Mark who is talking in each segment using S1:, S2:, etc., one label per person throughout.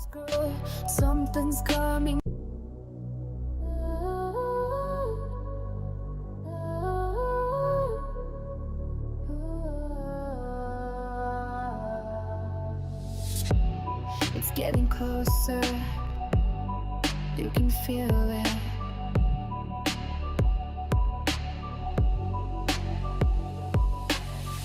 S1: shadows grow, something's coming. It's getting closer, you can feel it.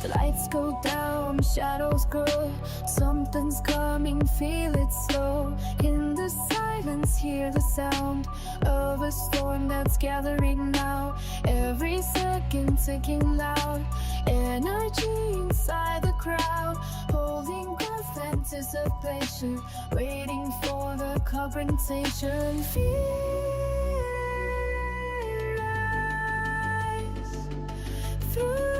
S1: The lights go down, shadows grow, something's coming, feel it slow. In the silence, hear the sound of a storm that's gathering now. Every second ticking loud, energy inside the crowd, holding breath, anticipation, waiting for the confrontation. Fear rise through.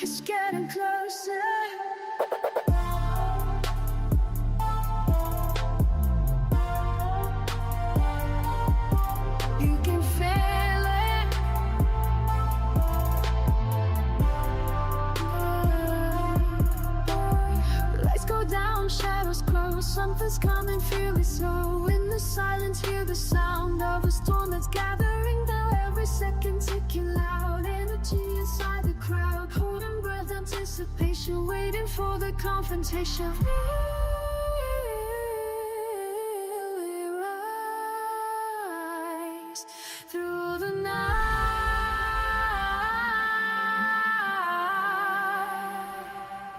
S1: It's getting closer. You can feel it. Lights go down, shadows grow, something's coming, feel it slow. In the silence, hear the sound of a storm that's gathering now. Every second ticking loud, energy inside the crowd, holding breath, anticipation, waiting for the confrontation. Feel it rise through the night.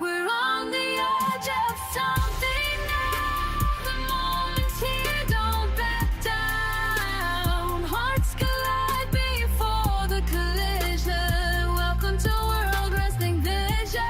S1: We're on the edge of something now. The moment's here, don't back down. Hearts collide before the collision. Welcome to World Wrestling Vision.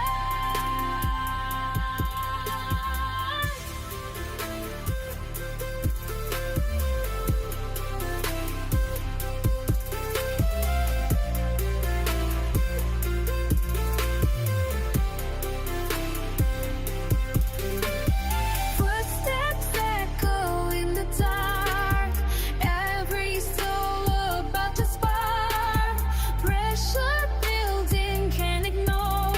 S1: Footsteps echo in the dark, every soul about to spark. Pressure building, can't ignore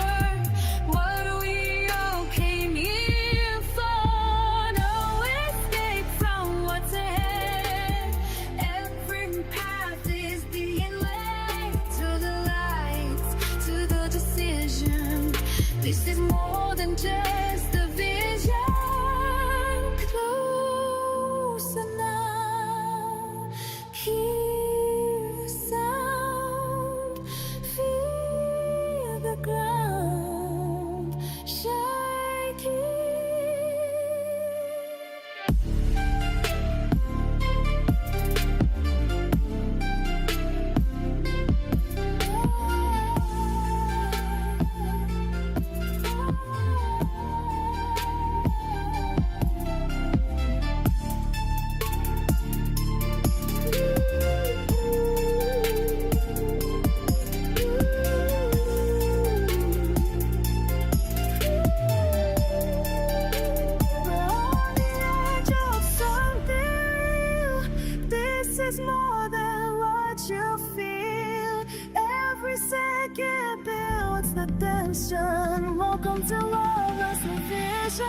S1: what we all came here for. No escape from what's ahead. Every path is being led to the lights, to the decision. This is more than just a vision. Closer now, hear the sound, feel the ground shaking. This is more than what you feel. every second builds the tension. Welcome to Loveless Vision.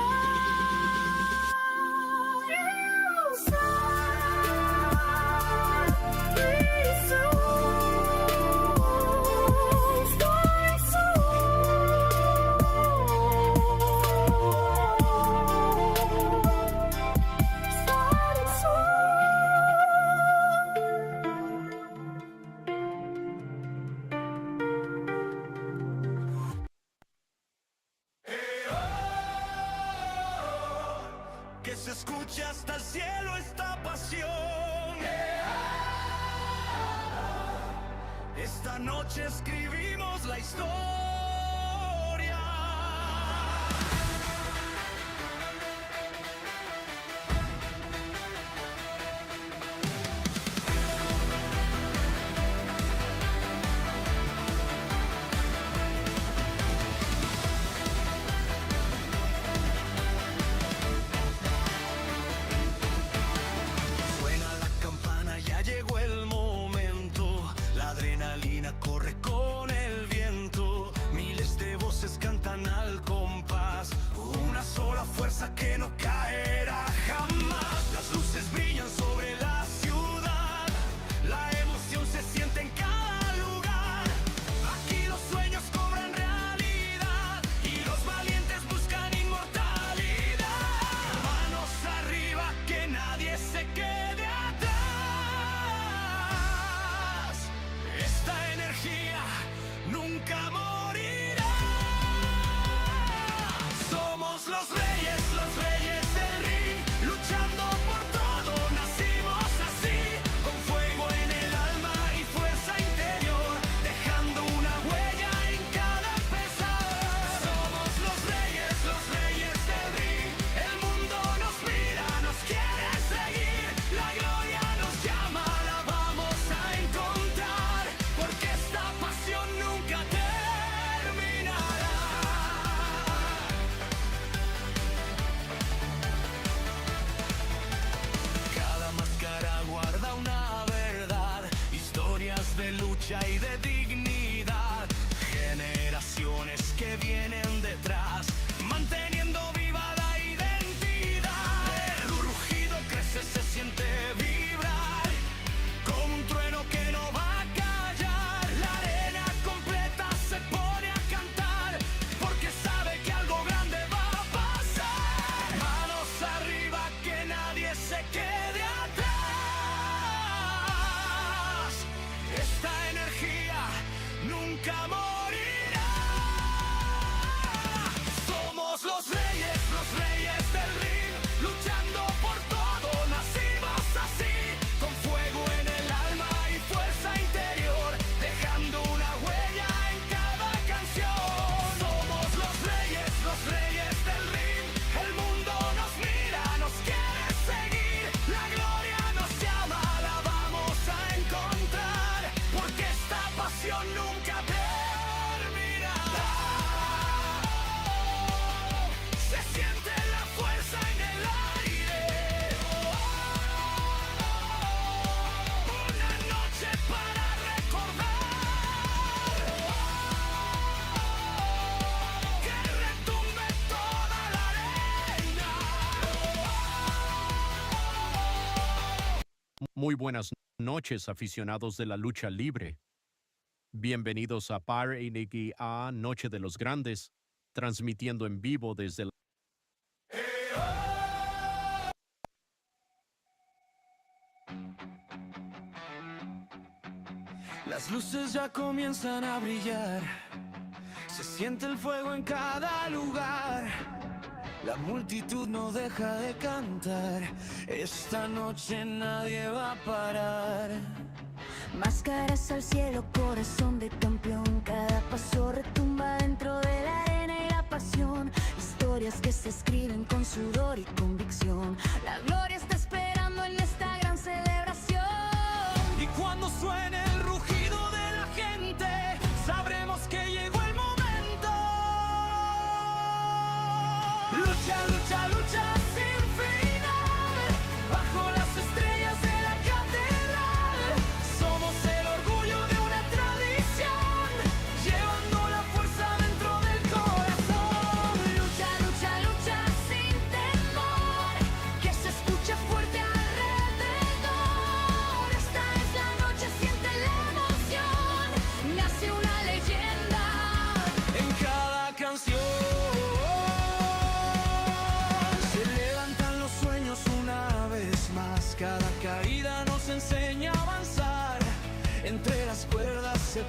S2: Que se escuche hasta el cielo esta pasión. Esta noche escribimos la historia. Corre con el viento, miles de voces cantan al compás, una sola fuerza que no caerá jamás. Las luces brillan sobre la ciudad, la emoción se siente en cada lugar. Aquí los sueños cobran realidad y los valientes buscan inmortalidad. Manos arriba, que nadie se quede atrás. Esta energía nunca morirá. Somos los reyes del ring, luchando por todo, nacimos así, con fuego en el alma y fuerza interior, dejando una huella en cada pesar. Somos los reyes del ring, el mundo nos mira, nos quiere seguir, la gloria nos llama, la vamos a encontrar, porque esta pasión nunca terminará. Cada máscara guarda una verdad, historias de lucha y de dignidad, generaciones que vienen detrás, manteniendo viva la identidad. El rugido crece, se siente vibrar, como un trueno que no va a callar. La arena completa se pone a cantar, porque sabe que algo grande va a pasar. Manos arriba, que nadie se quede atrás. Esta energía nunca morirá. Somos los reyes del ring, luchando por todo, nacimos así, con fuego en el alma y fuerza interior, dejando una huella en cada canción. Somos los reyes del ring, el mundo nos mira, nos quiere seguir, la gloria nos llama, la vamos a encontrar, porque esta pasión nunca terminará. Se siente la fuerza en el aire, una noche para recordar, que retumbe toda la arena.
S3: Muy buenas noches, aficionados de la lucha libre. Bienvenidos a PAR-A Noche de los Grandes, transmitiendo en vivo desde la...
S2: Las luces ya comienzan a brillar, se siente el fuego en cada lugar, la multitud no deja de cantar, esta noche nadie va a parar.
S1: Máscaras al cielo, corazón de campeón. Cada paso retumba dentro de la arena y la pasión. Historias que se escriben con sudor y convicción. La gloria está esperando en esta gran celebración.
S2: Y cuando suene el rugido de la gente, sabremos que llegó el momento. Lucha, lucha, lucha sin final, bajo las estrellas de la catedral. Somos el orgullo de una tradición,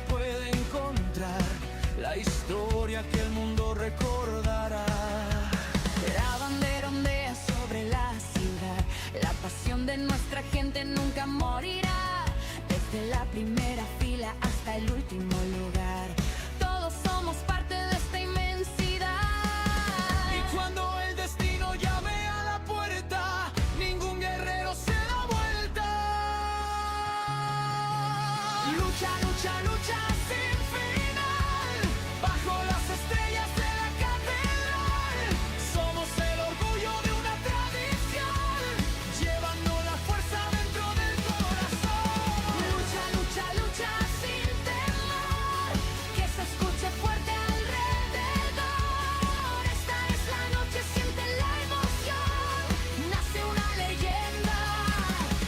S2: puede encontrar la historia que el mundo recordará.
S1: La bandera ondea sobre la ciudad, la pasión de nuestra gente nunca morirá. Desde la primera fila hasta el último lugar, todos somos parte de esta inmensidad.
S2: Y cuando el destino llame a la puerta, ningún guerrero se da vuelta. Lucha, lucha, lucha sin final, bajo las estrellas de la catedral. Somos el orgullo de una tradición, llevando la fuerza dentro del corazón.
S1: Lucha, lucha, lucha sin temor, que se escuche fuerte alrededor. Esta es la noche, siente la emoción, nace una leyenda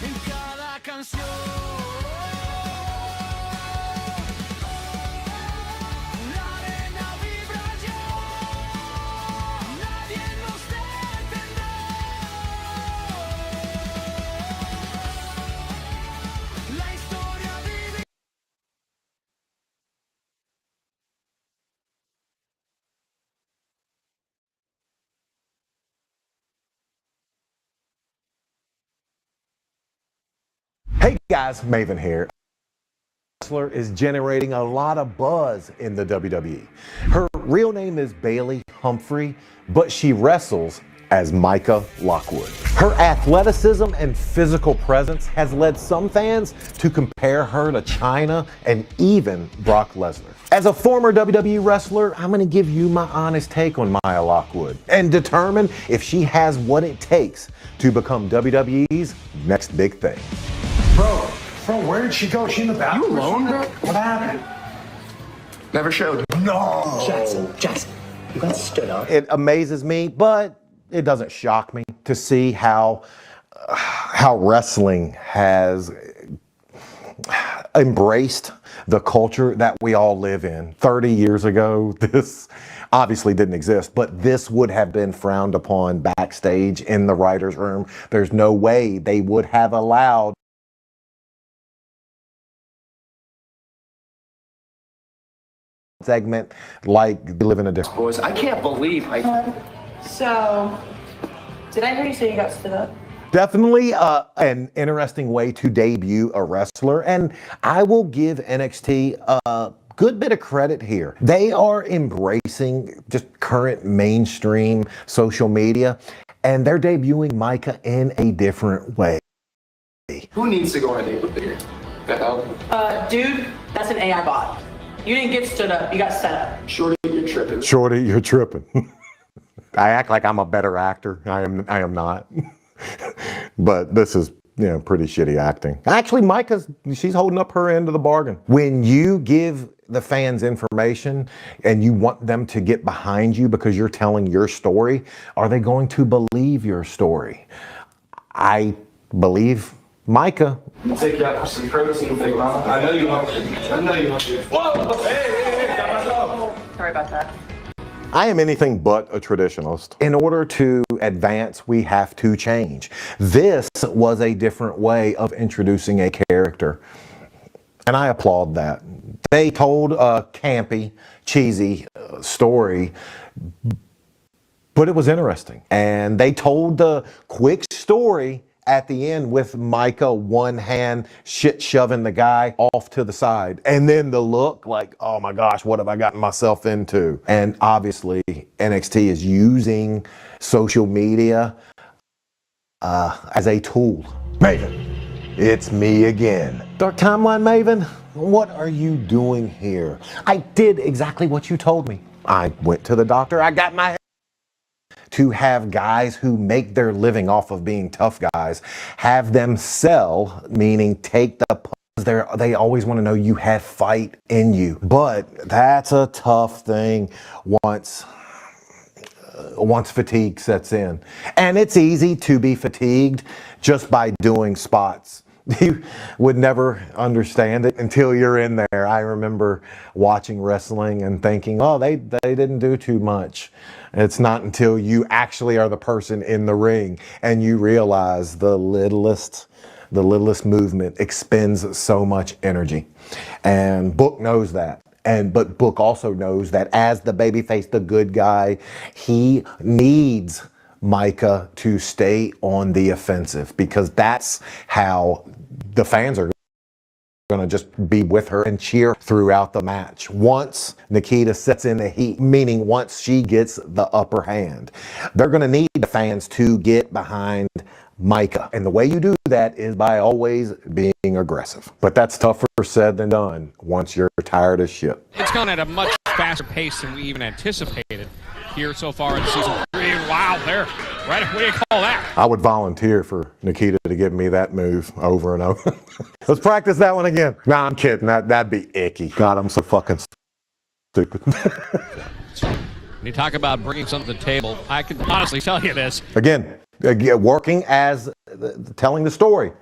S2: En cada canción. La arena vibra ya, nadie nos detendrá. La historia vive.
S4: Hey guys, Maven here. Wrestler is generating a lot of buzz in the WWE. Her real name is Bailey Humphrey, but she wrestles as Micah Lockwood. Her athleticism and physical presence has led some fans to compare her to Chyna and even Brock Lesnar. As a former WWE wrestler, I'm going to give you my honest take on Maya Lockwood and determine if she has what it takes to become WWE's next big thing.
S5: Bro, where did she go? Is she in the bathroom?
S6: You alone, bro?
S5: What happened?
S6: Never showed.
S5: No!
S7: Jackson, you got stood up.
S4: It amazes me, but it doesn't shock me to see how wrestling has embraced the culture that we all live in. 30 years ago, this obviously didn't exist, but this would have been frowned upon backstage in the writer's room. There's no way they would have allowed segment like live in a different.
S6: Boys, I can't believe
S8: So, did I hear you say you got stood up?
S4: Definitely an interesting way to debut a wrestler, and I will give NXT a good bit of credit here. They are embracing just current mainstream social media, and they're debuting Micah in a different way.
S6: who needs to go on a date with the girl? The hell?
S8: Dude, that's an AI bot. You didn't get stood up, you got set up.
S6: Shorty, you're tripping.
S4: Shorty, you're tripping. I act like I'm a better actor. I am not. But this is, pretty shitty acting. Actually, she's holding up her end of the bargain. When you give the fans information and you want them to get behind you because you're telling your story, are they going to believe your story? I believe Micah.
S6: Take you out for some protein, big mama. I know you want to. I know you want to. Whoa! Hey, got myself.
S8: Sorry about that.
S4: I am anything but a traditionalist. In order to advance, we have to change. This was a different way of introducing a character, and I applaud that. They told a campy, cheesy story, but it was interesting. And they told the quick story at the end with Micah one hand shit shoving the guy off to the side. And then the look like, oh my gosh, what have I gotten myself into? And obviously NXT is using social media as a tool. Maven, it's me again. Dark Timeline Maven, what are you doing here? I did exactly what you told me. I went to the doctor, I got my to have guys who make their living off of being tough guys, have them sell, meaning take the punches. They always want to know you have fight in you. But that's a tough thing once fatigue sets in. And it's easy to be fatigued just by doing spots. You would never understand it until you're in there. I remember watching wrestling and thinking, oh, they didn't do too much. It's not until you actually are the person in the ring and you realize the littlest the littlest movement expends so much energy. And Book knows that. But Book also knows that as the babyface, the good guy, he needs Micah to stay on the offensive, because that's how the fans are going to just be with her and cheer throughout the match. Once Nikita sets in the heat, meaning once she gets the upper hand, they're going to need the fans to get behind Micah. And the way you do that is by always being aggressive. But that's tougher said than done once you're tired as shit.
S9: It's gone at a much faster pace than we even anticipated here so far in season 3. Wow, there. Right, what do you call that?
S4: I would volunteer for Nikita to give me that move over and over. Let's practice that one again. Nah, I'm kidding. That'd be icky. God, I'm so fucking stupid.
S9: When you talk about bringing something to the table, I can honestly tell you this.
S4: Again, working as telling the story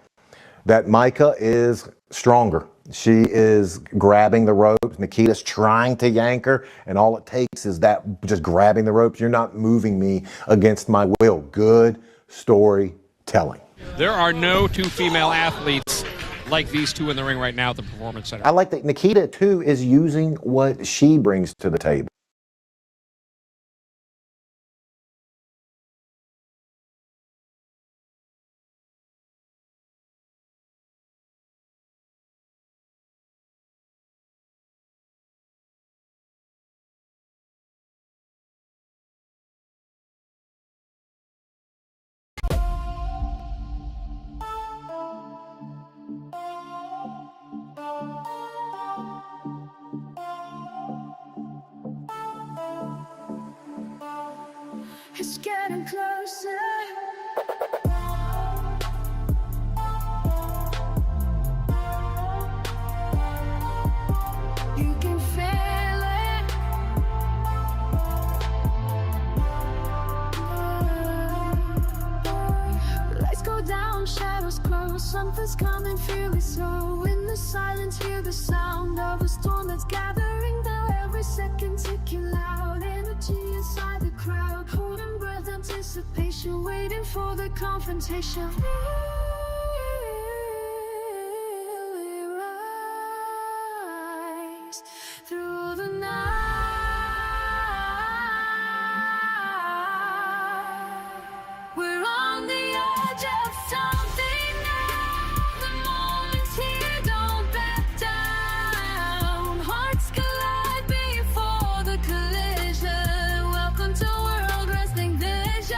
S4: that Micah is stronger. She is grabbing the ropes. Nikita's trying to yank her, and all it takes is that just grabbing the ropes. You're not moving me against my will. Good storytelling.
S9: There are no two female athletes like these two in the ring right now at the Performance Center.
S4: I like that Nikita, too, is using what she brings to the table.
S1: It's getting closer. You can feel it. Lights go down, shadows close. Something's coming, feel it slow. In the silence, hear the sound of a storm that's gathering now. Every second ticking loud. Energy inside the crowd. Holding breath, anticipation, waiting for the confrontation. Feel it rise through the night. We're on the edge of something now. The moment's here, don't back down. Hearts collide before the collision. Welcome to World Wrestling Vision.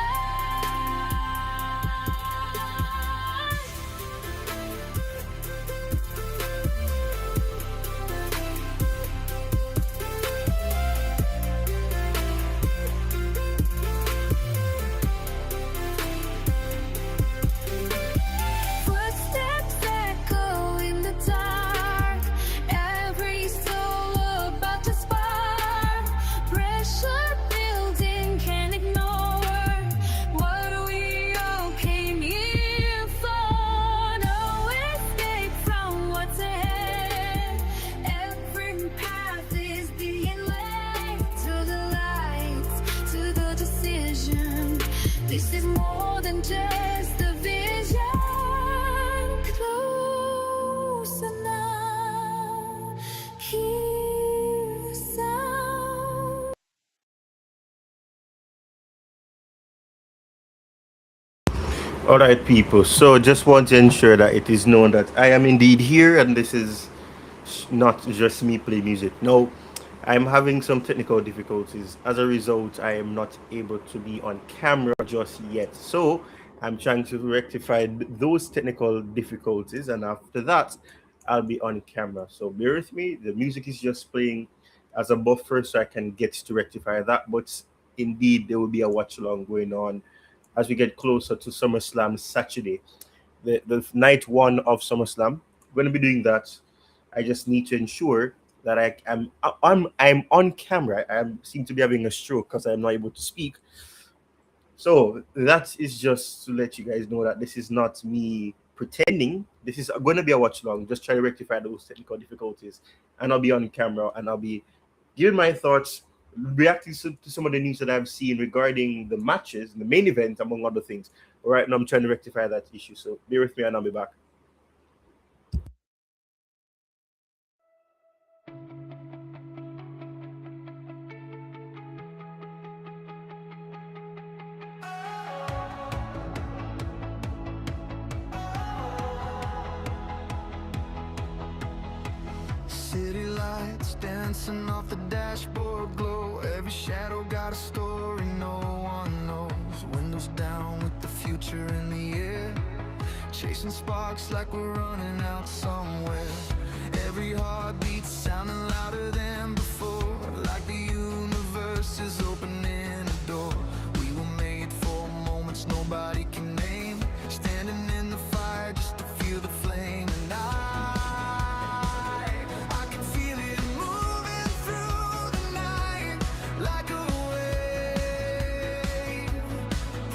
S1: Footsteps echo in the dark. Every soul about to spark. Pressure building, can't ignore what we all came here for. No escape from what's ahead. Every path is being led to the lights, to the decision. This is more than just a vision. Closer now, hear the sound.
S10: All right, people. So just want to ensure that it is known that I am indeed here, and this is not just me playing music. No, I'm having some technical difficulties. As a result, I am not able to be on camera just yet. So I'm trying to rectify those technical difficulties, and after that, I'll be on camera. So bear with me. The music is just playing as a buffer, so I can get to rectify that. But indeed, there will be a watch along going on as we get closer to SummerSlam Saturday, the night one of SummerSlam. We're going to be doing that. I just need to ensure that I'm on camera. I seem to be having a stroke because I'm not able to speak. So that is just to let you guys know that this is not me pretending. This is going to be a watch along. Just try to rectify those technical difficulties, and I'll be on camera and I'll be giving my thoughts, reacting to some of the news that I've seen regarding the matches, the main event, among other things. All right, now I'm trying to rectify that issue. So bear with me and I'll be back.
S2: lights dancing off the dashboard glow. Every shadow got a story no one knows. Windows down with the future in the air, chasing sparks like we're running out somewhere. Every heartbeat sounding louder than before, like the universe is opening a door. We were made for moments nobody can name, standing in the fire just to feel the flame. And I can feel it moving through the night like a wave,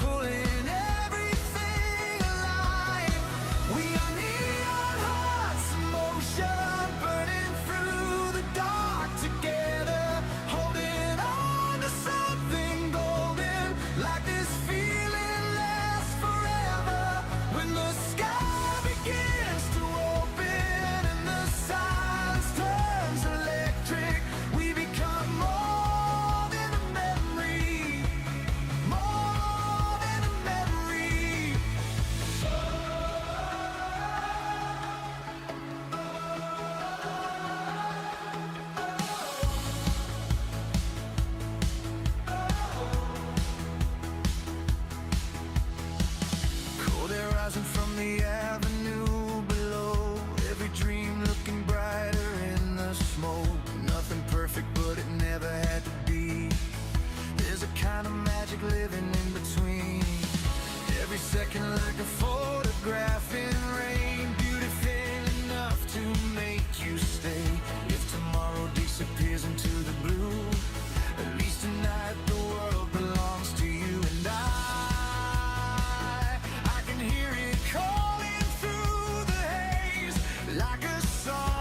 S2: pulling everything alive. We are neon hearts in motion, burning through the dark together, holding on to something golden, like this feeling lasts forever. When the sky begins to open and the silence turns electric, we become more than a memory, more than a memory. Cold air rising from the avenue below, every dream looking brighter in the smoke. Nothing perfect, but it never had to be. There's a kind of magic living in between. Every second like a photograph in rain, beautiful enough to make you stay. If tomorrow disappears into the blue, at least tonight the world belongs to you and I can hear it calling through the haze, like a song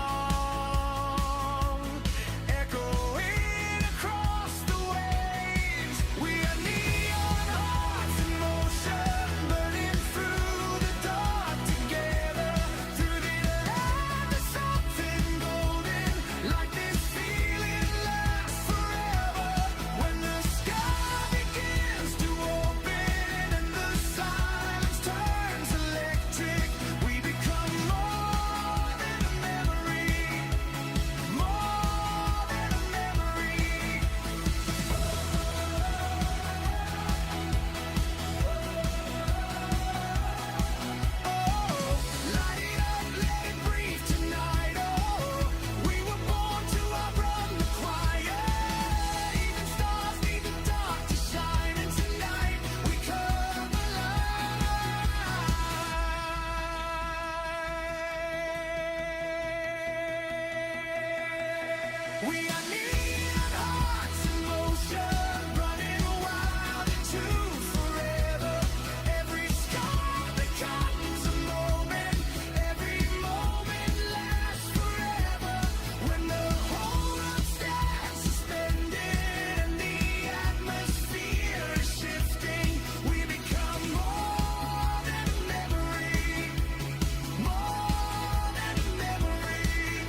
S2: echoing across the waves. We are neon hearts in motion, burning through the dark together, through the air to something golden, like this feeling lasts forever. When the sky begins to open and the silence turns electric, we become more than a memory, more than a memory. Light it up, let it breathe tonight. Oh, we were born to outrun the quiet. Even stars need the dark to shine, and tonight we come alive. We are neon hearts in motion, running wild into forever. Every scar becomes a moment, every moment lasts forever. When the whole world stands suspended and the atmosphere is shifting, we become more than a memory, more than a memory.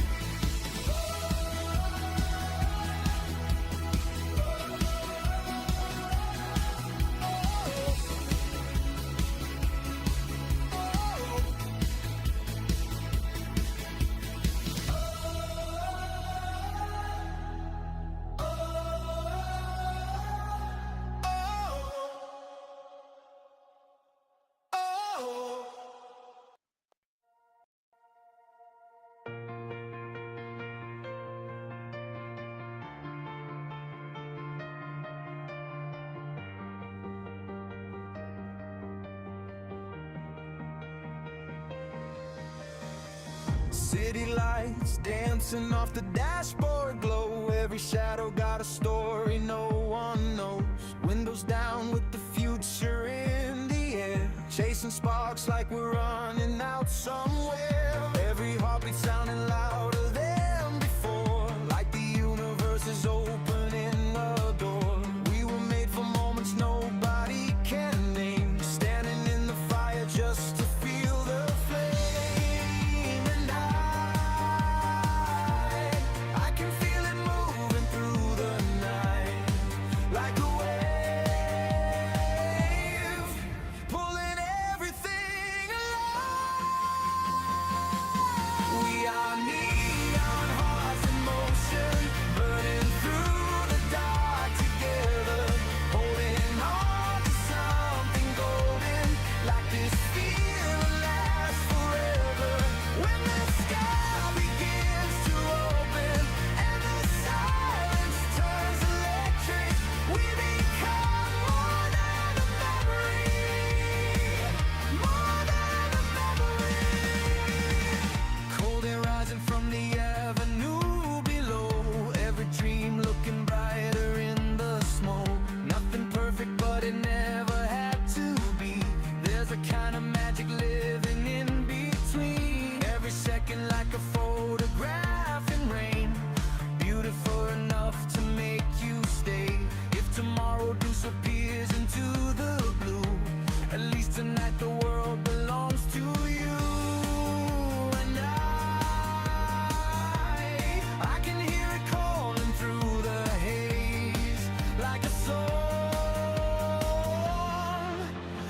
S2: City lights dancing off the dashboard glow. Every shadow got a story no one knows. Windows down with the future in the air, chasing sparks like we're running out somewhere. Every heartbeat sounding louder than before, like the universe is opening a door. We were made for moments nobody can name, standing in the fire just to feel the flame. And I can feel it moving through the night, like a wave, pulling everything alive. looking like a photograph in rain. Beautiful enough to make you stay. If tomorrow disappears into the blue, at least tonight the world belongs to you. And I can hear it calling through the haze, like a song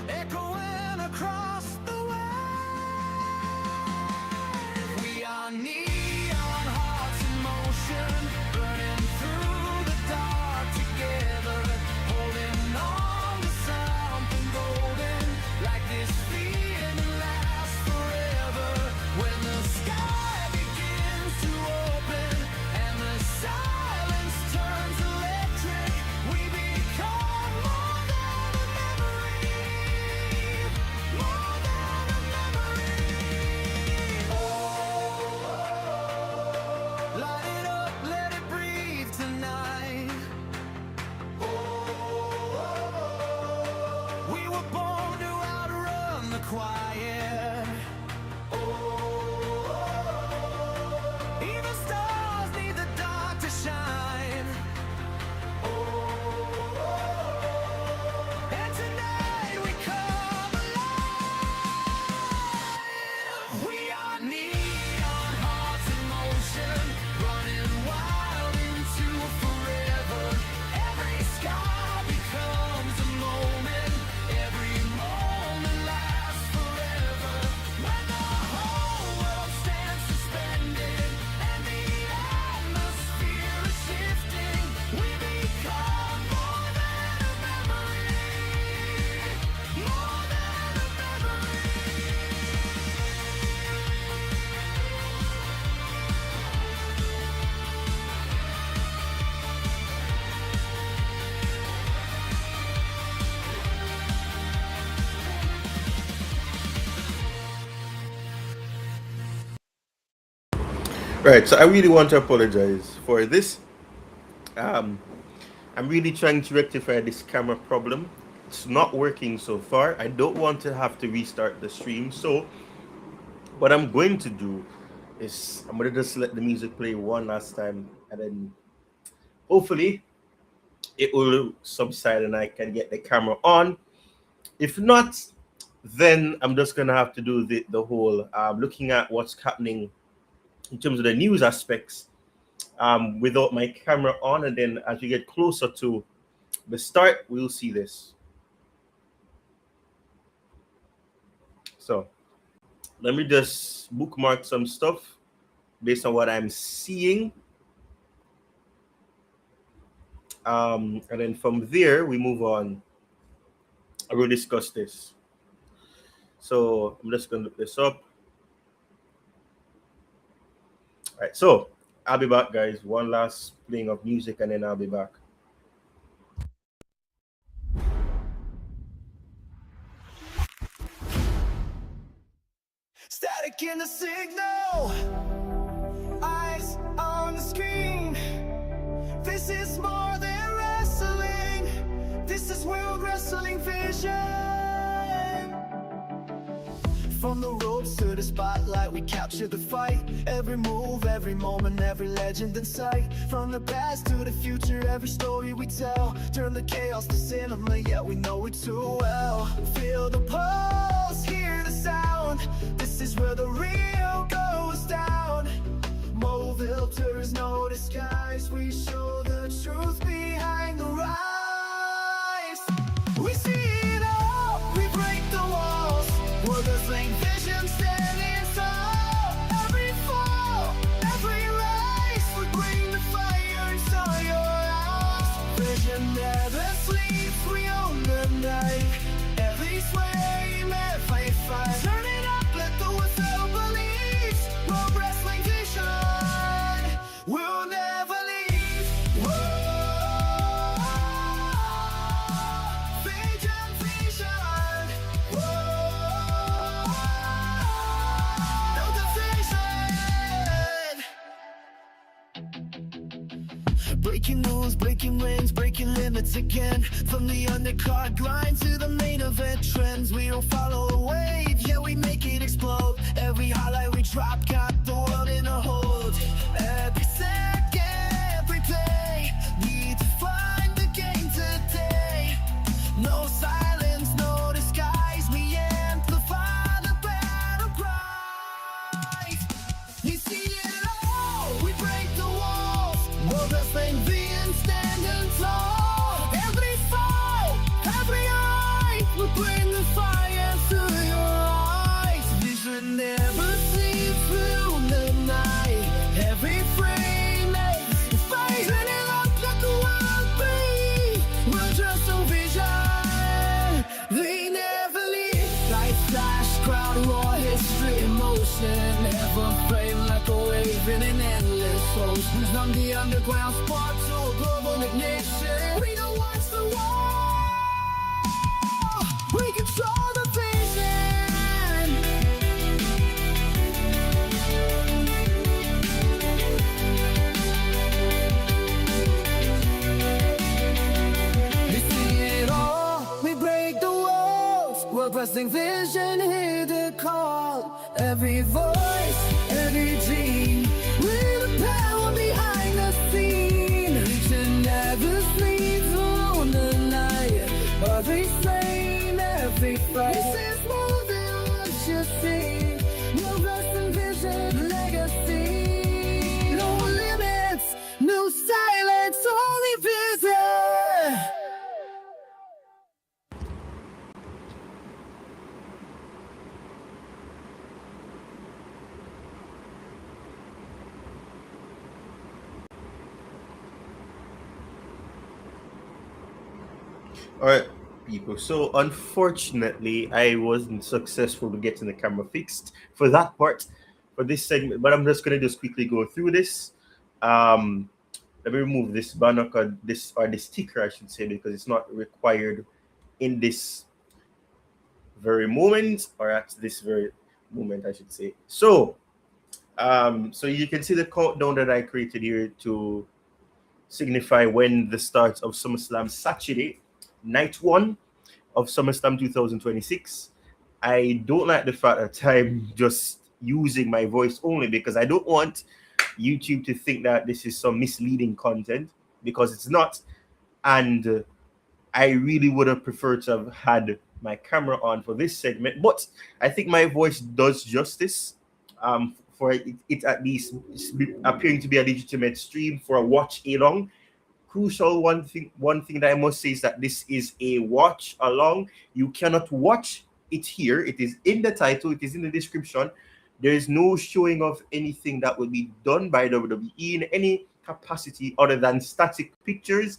S2: echoing across the way. We are neon hearts in motion, burning through the dark together, holding on to something golden, like this feeling lasts forever. When the sky begins to open and the silence turns electric, we become more than a memory, more than a memory. Light it up, let it breathe tonight. We were born to outrun the quiet. Even stars need the dark to shine. And tonight we come alive. We are neon hearts in motion, running wild into forever. Every sky becomes a moment, every moment lasts forever. When the whole world stands suspended and the atmosphere is shifting, we become more than a memory, more than a memory.
S10: Right, so I really want to apologize for this. I'm really trying to rectify this camera problem. It's not working so far. I don't want to have to restart the stream. So what I'm going to do is I'm going to just let the music play one last time, and then hopefully it will subside and I can get the camera on. If not, then I'm just going to have to do the whole looking at what's happening in terms of the news aspects without my camera on, and then as we get closer to the start, we'll see this. So let me just bookmark some stuff based on what I'm seeing, and then from there we move on. I will discuss this. So I'm just going to look this up. All right, so I'll be back, guys. One last playing of music, and then I'll be back.
S2: Static in the signal, eyes on the screen. This is more than wrestling. This is World Wrestling Vision. From the ropes to the spotlight, we capture the fight. Every move, every moment, every legend in sight. From the past to the future, every story we tell. Turn the chaos to cinema, yeah, we know it too well. Feel the pulse, hear the sound. This is where the real goes down. No filters, no disguise. We show the truth behind the rise. We see it all, we break the walls. We're the same vision standing tall. Every fall, every rise, we bring the fire inside your eyes. Vision never sleeps, we own the night. Every sway, every fight. Turn it up, let the whistle believe. World Wrestling Vision, we'll never leave. Whoa, Vision, Vision. Whoa, know the vision. Breaking rules, breaking rings, breaking limits again. From the undercard grind to the main event trends, we don't follow a wave, yeah, we make it explode. Every highlight we drop got the world in a hold. Every second, every play, need to find the game today. No silence, no disguise, we amplify the battle cries. We see it all, we break the walls. World wrestling being standing tall. Every fight, every eye, we bring the fire to your eyes. Vision never sleeps through the night. Every frame makes the fight, and it looks like the world beat. We're just a vision, they never leave. Light flash, crowd roar, history in motion. Ever frame like a wave in an endless ocean. From the underground spark to a global ignition. We don't watch the war, we control the vision. We see it all, we break the walls. We're pressing vision, hear the call. Every voice, every dream, we're the power behind the scene. Vision never sleeps through the night. Every flame, every fight. This is more than what you see. We're pressing vision, legacy. No limits, no silence, only vision.
S10: All right, people. So unfortunately, I wasn't successful to getting the camera fixed for that part for this segment. But I'm just gonna quickly go through this. Let me remove this banner card, this sticker, I should say, because it's not required in this very moment, or at this very moment, I should say. So, so you can see the countdown that I created here to signify when the start of SummerSlam Saturday, night 1 of SummerSlam 2026. I don't like the fact that I'm just using my voice only, because I don't want YouTube to think that this is some misleading content, because it's not. And I really would have preferred to have had my camera on for this segment, but I think my voice does justice for it at least appearing to be a legitimate stream for a watch along. Crucial one thing that I must say is that this is a watch along. You cannot watch it here. It is in the title, it is in the description. There is no showing of anything that will be done by WWE in any capacity other than static pictures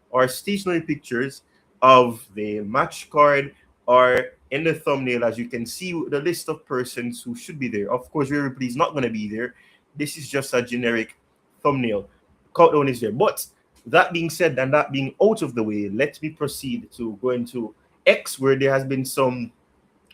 S10: or stationary pictures of the match card, or in the thumbnail, as you can see, the list of persons who should be there. Of course, Rhea Ripley is not going to be there. This is just a generic thumbnail. Countdown is there. But that being said, and that being out of the way, let me proceed to go into X, where there has been some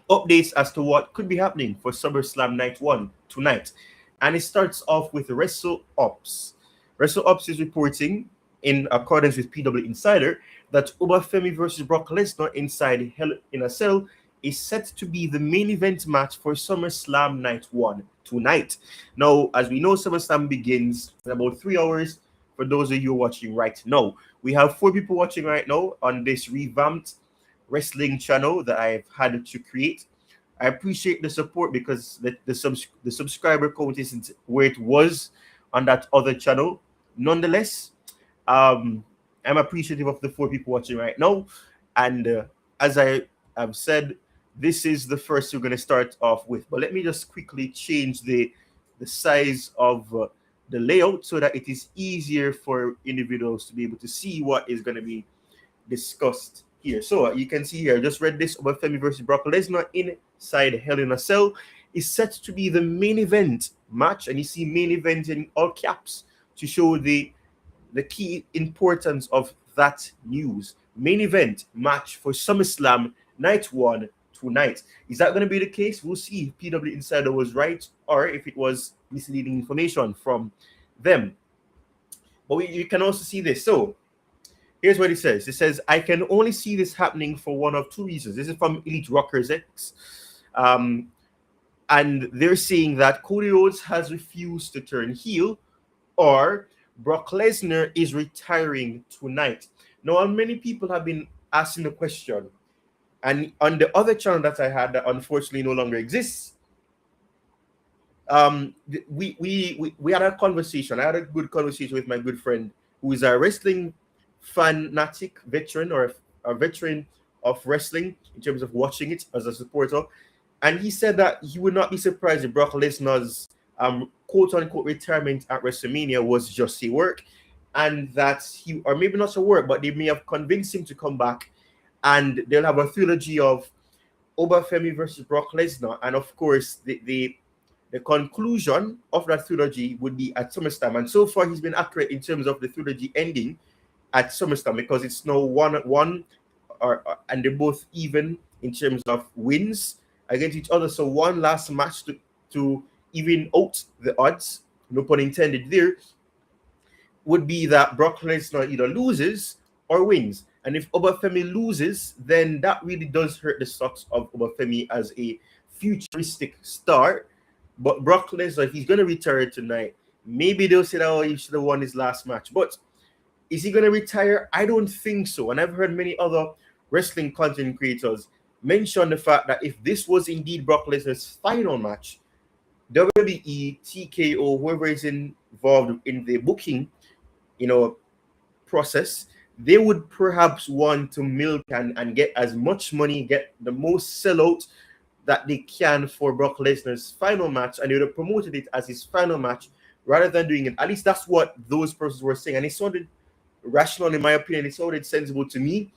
S10: updates as to what could be happening for SummerSlam Night 1 tonight. And it starts off with WrestleOps. WrestleOps is reporting, in accordance with PW Insider, that Femi versus Brock Lesnar inside Hell in a Cell is set to be the main event match for SummerSlam Night 1 tonight. Now, as we know, SummerSlam begins in about 3 hours. For those of you watching right now, we have 4 people watching right now on this revamped wrestling channel that I've had to create. I appreciate the support, because the subscriber count isn't where it was on that other channel. Nonetheless, I'm appreciative of the 4 people watching right now. And as I have said, this is the first we're going to start off with. But let me just quickly change the size of the layout so that it is easier for individuals to be able to see what is going to be discussed here. So you can see here, I just read this about Femi versus Brock Lesnar inside Hell in a Cell is set to be the main event match, and you see main event in all caps to show the key importance of that news. Main event match for SummerSlam Night 1 tonight. Is that going to be the case? We'll see if PW Insider was right or if it was misleading information from them. But you can also see this. So here's what it says. It says, I can only see this happening for one of 2 reasons. This is from Elite Rockers X. And they're saying that Cody Rhodes has refused to turn heel, or Brock Lesnar is retiring tonight. Now, many people have been asking the question, and on the other channel that I had that unfortunately no longer exists, we had a conversation. I had a good conversation with my good friend who is a wrestling fanatic veteran, or a veteran of wrestling in terms of watching it as a supporter. And he said that he would not be surprised if Brock Lesnar's quote-unquote retirement at WrestleMania was just a work, and that he, or maybe not a work, but they may have convinced him to come back, and they'll have a trilogy of Femi versus Brock Lesnar. And of course, the conclusion of that trilogy would be at SummerSlam. And so far, he's been accurate in terms of the trilogy ending at SummerSlam, because it's now 1-1, and they're both even in terms of wins against each other. So one last match to even out the odds, no pun intended there, would be that Brock Lesnar either loses or wins. And if Femi loses, then that really does hurt the stocks of Femi as a futuristic star. But Brock Lesnar, if he's going to retire tonight, maybe they'll say that, oh, he should have won his last match. But is he going to retire? I don't think so. And I've heard many other wrestling content creators mention the fact that if this was indeed Brock Lesnar's final match, WWE, TKO, whoever is involved in the booking, process, they would perhaps want to milk and get as much money, get the most sellout that they can for Brock Lesnar's final match, and they would have promoted it as his final match rather than doing it. At least that's what those persons were saying, and it sounded rational in my opinion. It sounded sensible to me,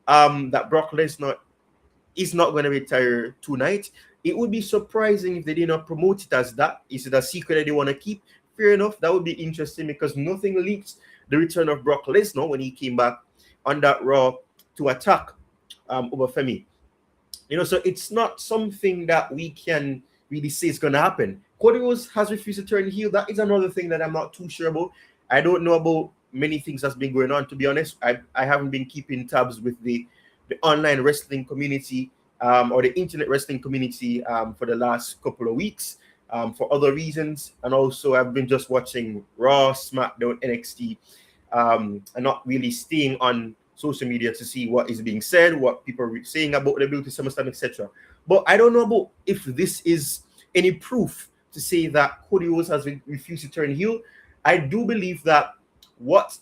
S10: that Brock Lesnar is not going to retire tonight. It would be surprising if they did not promote it as that. Is it a secret that they want to keep? Fair enough. That would be interesting, because nothing leaked the return of Brock Lesnar when he came back on that Raw to attack Femi. So it's not something that we can really say is going to happen. Cody Rhodes has refused to turn heel. That is another thing that I'm not too sure about. I don't know about many things that's been going on, to be honest. I haven't been keeping tabs with the online wrestling community or the internet wrestling community for the last couple of weeks for other reasons. And also I've been just watching Raw, SmackDown, NXT, and not really staying on social media to see what is being said, what people are saying about the WWE Summerslam, etc. But I don't know about if this is any proof to say that Cody Rhodes has refused to turn heel. I do believe that what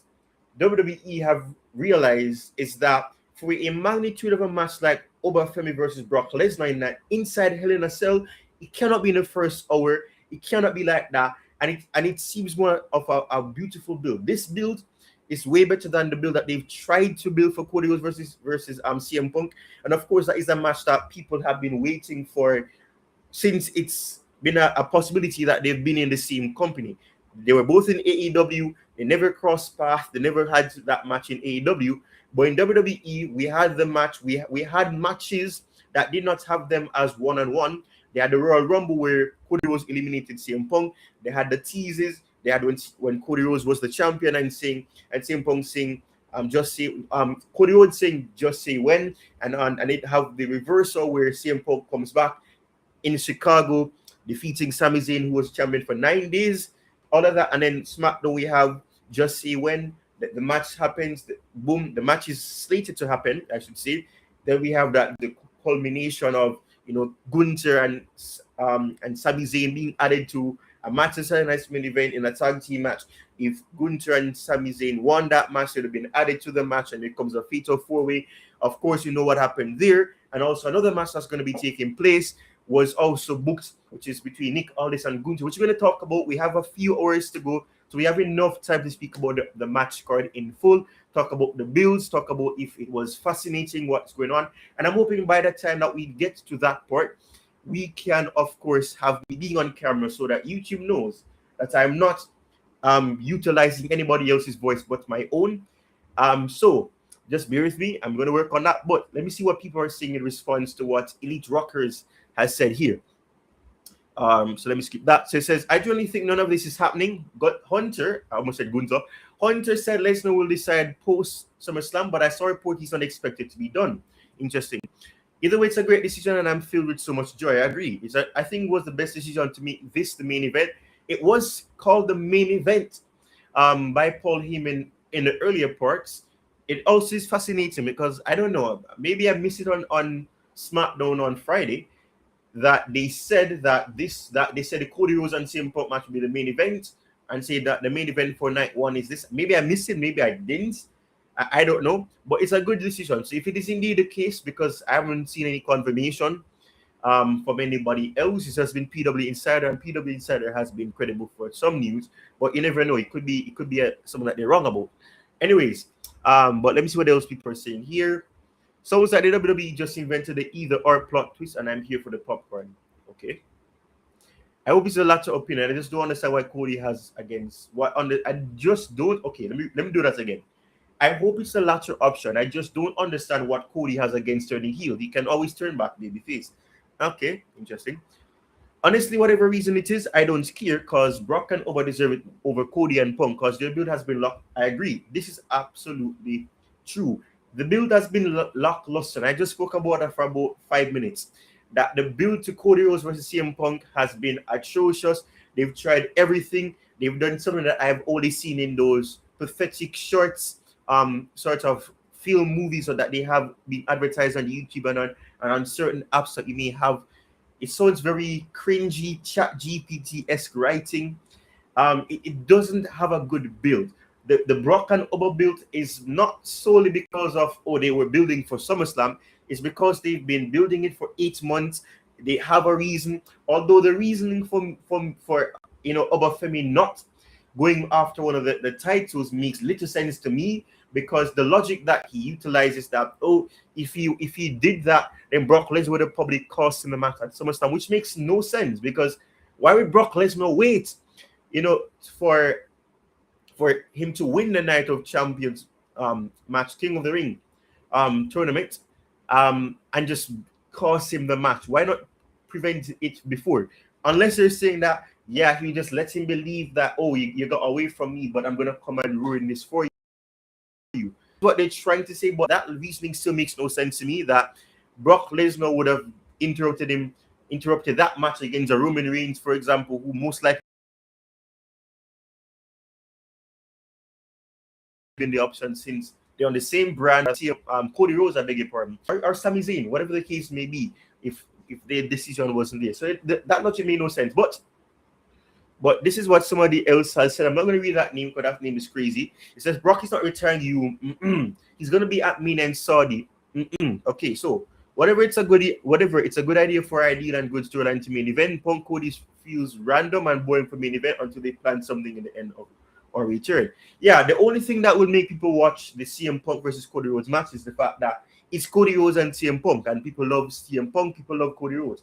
S10: WWE have realized is that for a magnitude of a match like Femi versus Brock Lesnar in that inside Hell in a Cell, it cannot be in the first hour. It cannot be like that. And it seems more of a beautiful build. This build is way better than the build that they've tried to build for Cody Rhodes versus CM Punk. And of course, that is a match that people have been waiting for since it's been a possibility that they've been in the same company. They were both in AEW. They never crossed paths. They never had that match in AEW. But in WWE, we had the match. We had matches that did not have them as one-on-one. They had the Royal Rumble where Cody Rhodes eliminated CM Punk. They had the teases. They had when Cody Rhodes was the champion and CM Punk saying, Cody Rhodes saying, just say when, and it have the reversal where CM Punk comes back in Chicago, defeating Sami Zayn, who was champion for 9 days. All of that, and then SmackDown we have just say when the match happens. Boom, the match is slated to happen, I should say. Then we have the culmination of Gunther and Sami Zayn being added to a Manchester United main event in a tag team match. If Gunther and Sami Zayn won that match, it would have been added to the match, and it becomes a fatal four-way. Of course, you know what happened there. And also another match that's going to be taking place was also booked, which is between Nick Aldis and Gunther, which we're going to talk about. We have a few hours to go, so we have enough time to speak about the match card in full, talk about the builds, talk about if it was fascinating, what's going on. And I'm hoping by the time that we get to that part, we can, of course, have me being on camera so that YouTube knows that I'm not utilizing anybody else's voice but my own. So just bear with me. I'm going to work on that. But let me see what people are saying in response to what Elite Rockers has said here. So let me skip that. So it says, I genuinely think none of this is happening. Got Hunter, I almost said Gunther. Hunter said Lesnar will decide post SummerSlam, but I saw a report he's not expected to be done. Interesting. Either way, it's a great decision, and I'm filled with so much joy. I agree. I think it was the best decision to make this the main event. It was called the main event by Paul Heyman in the earlier parts. It also is fascinating because I don't know, maybe I missed it on SmackDown on Friday, that they said that they said the Cody Rhodes and CM Punk match will be the main event, and say that the main event for night one is this. Maybe I missed it, maybe I didn't. I don't know, but it's a good decision. So if it is indeed the case, because I haven't seen any confirmation from anybody else, it has been PW Insider, and PW Insider has been credible for some news, but you never know. It could be something that they're wrong about. Anyways, but let me see what else people are saying here. So it's that the WWE just invented the either or plot twist, and I'm here for the popcorn. Okay. I hope it's a latter opinion. I just don't understand why Cody has against what on the. I just don't. Okay, let me do that again. I hope it's the latter option. I just don't understand what Cody has against turning heel. He can always turn back babyface. Okay, interesting. Honestly, whatever reason it is, I don't care, because Brock can over-deserve it over Cody and Punk, because their build has been locked. I agree. This is absolutely true. The build has been lackluster. I just spoke about that for about 5 minutes. That the build to Cody Rhodes versus CM Punk has been atrocious. They've tried everything. They've done something that I've only seen in those pathetic shorts, sort of film movies, or that they have been advertised on YouTube and on certain apps that you may have. It sounds very cringy, chat GPT-esque writing. It doesn't have a good build. The Brock and Uber build is not solely because of, they were building for SummerSlam. It's because they've been building it for 8 months. They have a reason. Although the reasoning for Uber Femi not going after one of the titles makes little sense to me, because the logic that he utilizes that, if he did that, then Brock Lesnar would have probably cost him the match at SummerSlam, which makes no sense, because why would Brock Lesnar wait, for him to win the Night of Champions match, King of the Ring tournament, and just cost him the match? Why not prevent it before? Unless they're saying that, he just lets him believe that, you got away from me, but I'm going to come and ruin this for you. What they're trying to say, but that reasoning still makes no sense to me, that Brock Lesnar would have interrupted that match against a Roman Reigns, for example, who most likely been the option, since they're on the same brand as Cody Rhodes, I beg your pardon, or Sami Zayn, whatever the case may be, if the decision wasn't there. So that logic made no sense. But this is what somebody else has said. I'm not going to read that name, because that name is crazy. It says, Brock is not retiring you. He's going to be at Mina and Saudi. Okay, so whatever it's a good idea for ideal and good storyline to main event. Punk Cody feels random and boring for main event until they plan something in the end of or return. Yeah, the only thing that would make people watch the CM Punk versus Cody Rhodes match is the fact that it's Cody Rhodes and CM Punk, and people love CM Punk, people love Cody Rhodes.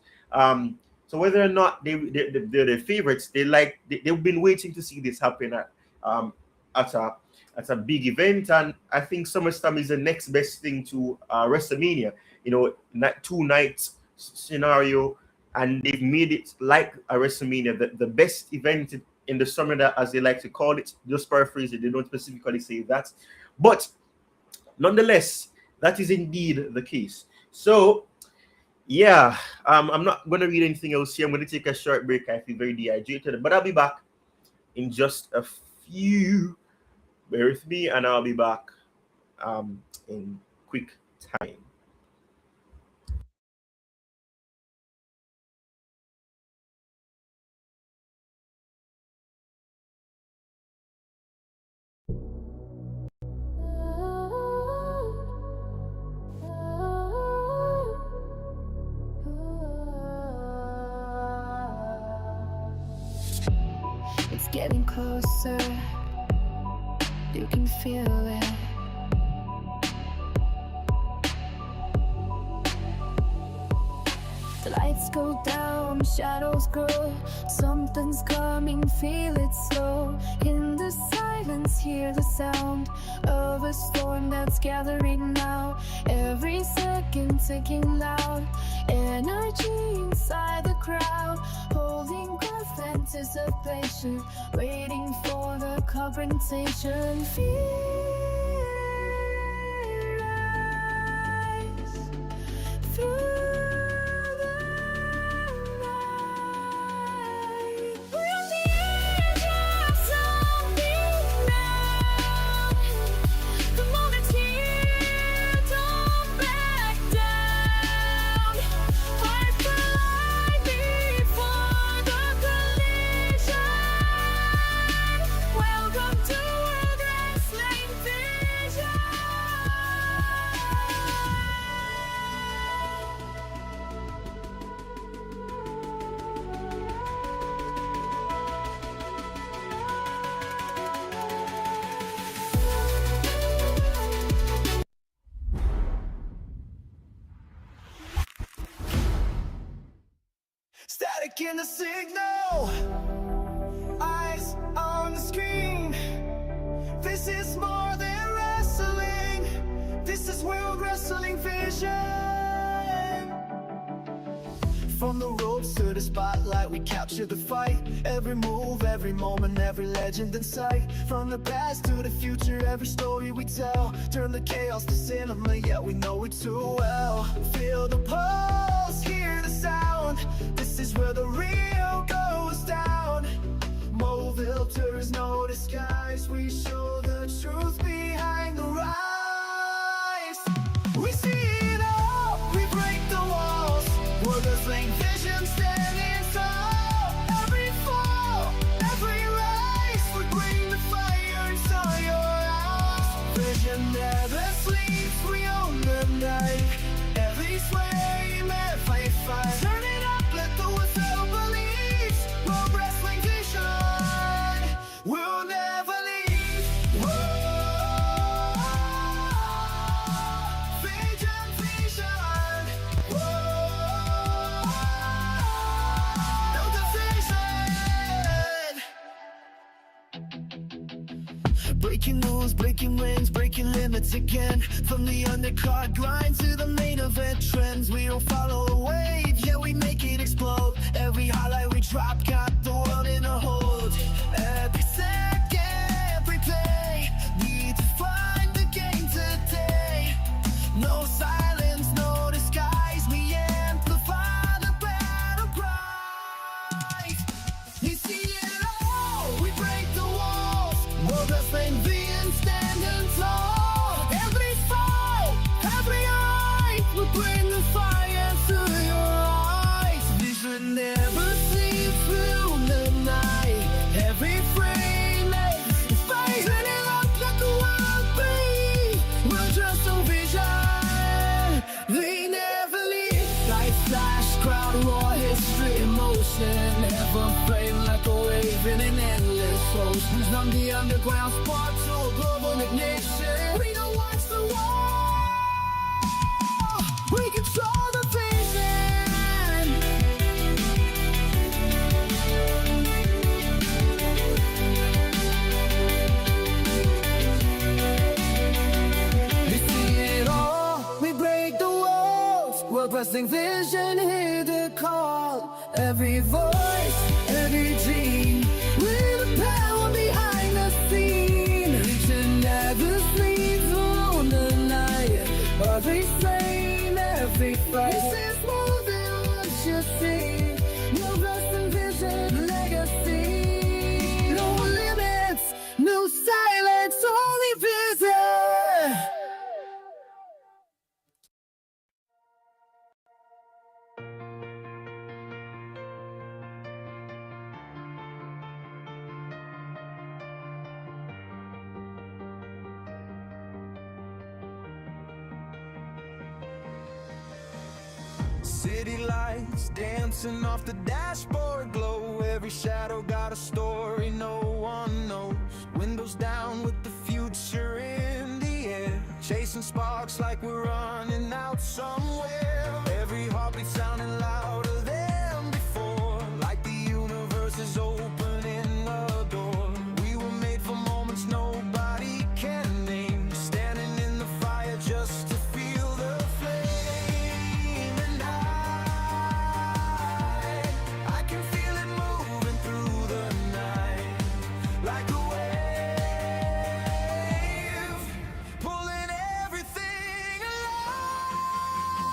S10: So whether or not they're the favorites, they've been waiting to see this happen at a big event, and I think SummerSlam is the next best thing to WrestleMania. 2 nights scenario, and they've made it like a WrestleMania, the best event in the summer, that, as they like to call it. Just paraphrase it, they don't specifically say that, but nonetheless, that is indeed the case. So I'm not going to read anything else here. I'm going to take a short break. I feel very dehydrated, but I'll be back in just a few. Bear with me, and I'll be back in quick time.
S1: It's getting closer, you can feel it. The lights go down, shadows grow, something's coming, feel it slow. In the silence, hear the sound of a storm that's gathering now. Every second ticking loud, energy inside the crowd, holding breath, anticipation, waiting for the confrontation. Fear rise through
S2: Checking the signal, eyes on the screen. This is more than wrestling. This is World Wrestling Vision. From the ropes to the spotlight, we capture the fight. Every move, every moment, every legend in sight. From the past to the future, every story we tell. Turn the chaos to cinema, yeah, we know it too well. Feel the pulse, hear the sound. This is where the real goes down. No filters, no disguise. We show the truth behind the rise. We see it all, we break the walls. We're the same vision standing tall. Every fall, every rise, we bring the fire inside your eyes. Vision never sleeps, we own the night. Every sway, every fight. Turn it up, let the whistle believe. World Wrestling Vision, we'll never leave. Whoa, Vision, Vision. Whoa, no decision. Breaking rules, breaking rings, breaking limits again. From the undercard grind to the main event trends, we don't follow a wave, yeah, we make it explode. Every highlight we drop got the world in a hold. Every second, every play, we define the game today. No silence, no disguise, we amplify the battle cry. You see it all, we break the walls. World Wrestling Vision standing tall. Every fall, every eye, we bring the fire to your eyes. Vision never sleeps through the night. Every frame makes the fight. Turn it up, let the world be. We're just a vision, we never leave. Light flash, crowd roar, history in motion. Ever flame like a wave in an endless ocean. From the underground spark to a global ignition, we don't watch the war, we control the vision. We see it all, we break the walls. World Wrestling Vision, hear the call. Every voice, every dream, we're the power behind the scene. Vision never sleeps on the night. Every flame, every fight. This is more than what you see. World Wrestling Vision, legacy. No limits, no silence, only vision.
S11: City lights dancing off the dashboard glow. Every shadow got a story no one knows. Windows down with the future in the air, chasing sparks like we're running out somewhere. Every heartbeat sounding louder than before, like the universe is opening a door. We were made for moments nobody can name, standing in the fire just to feel the flame. And I can feel it moving through the night, like a wave, pulling everything alive.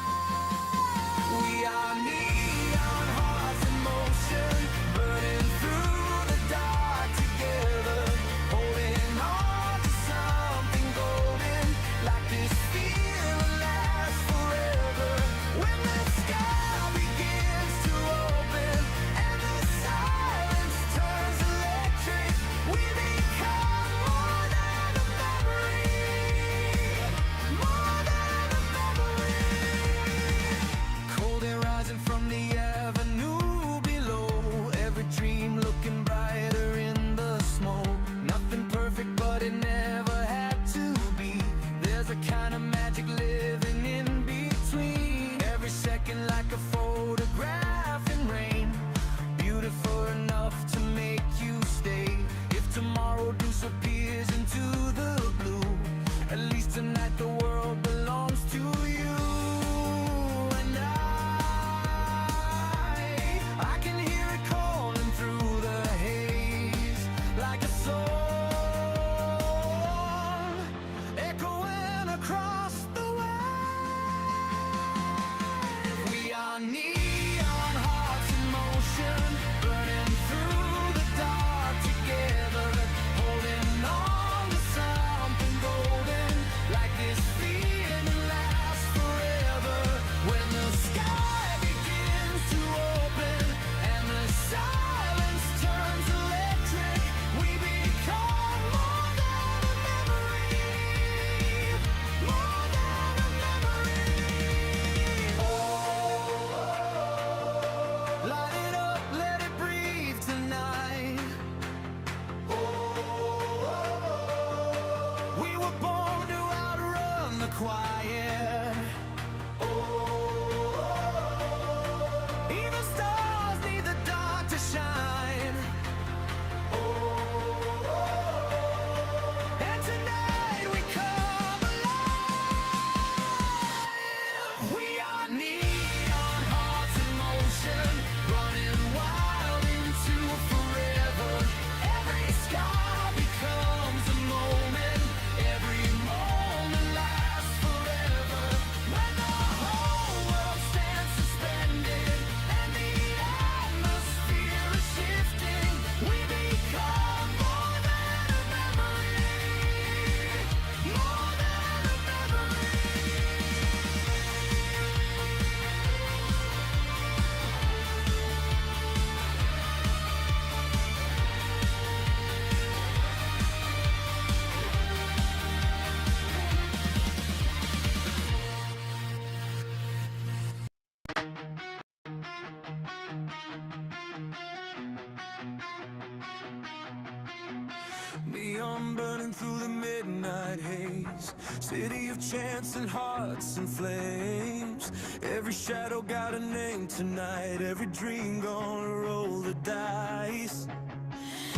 S11: neon burning through the midnight haze. City of chance and hearts and flames. Every shadow got a name tonight. Every dream gonna roll the dice.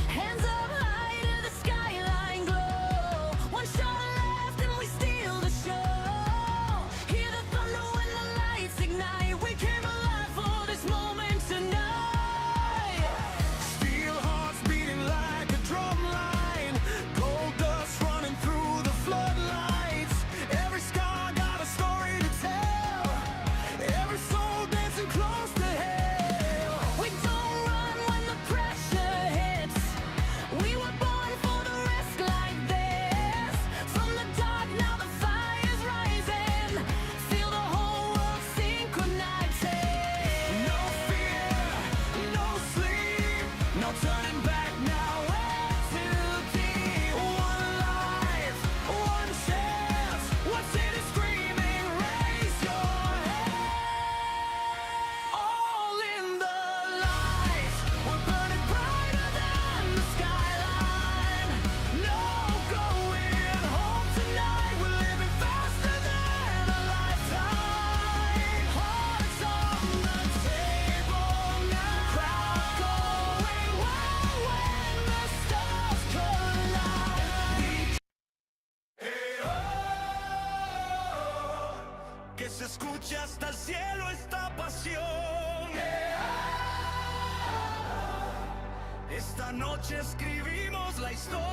S1: Hands up high to the skyline glow. One shot left and we steal the show. Hear the thunder when the lights ignite. We came alive for this moment tonight.
S11: Steel hearts beating like a drum line. Gold dust running through the floodlights. Every scar got a story to tell. Every soul dancing close to hell.
S1: We don't run when the pressure hits. We were born for the risk like this. From the dark now the fire's rising. Feel the whole world synchronizing.
S11: No fear, no sleep, no turning back now. Way too deep. One life, one chance. One city screaming, raise your head. All in the light. We're burning brighter than the skyline. No going home tonight. We're living faster than a lifetime. Hearts on the table now. Crowd going wild when the stars collide.
S2: Que se escuche hasta el cielo esta pasión. Esta noche escribimos la historia.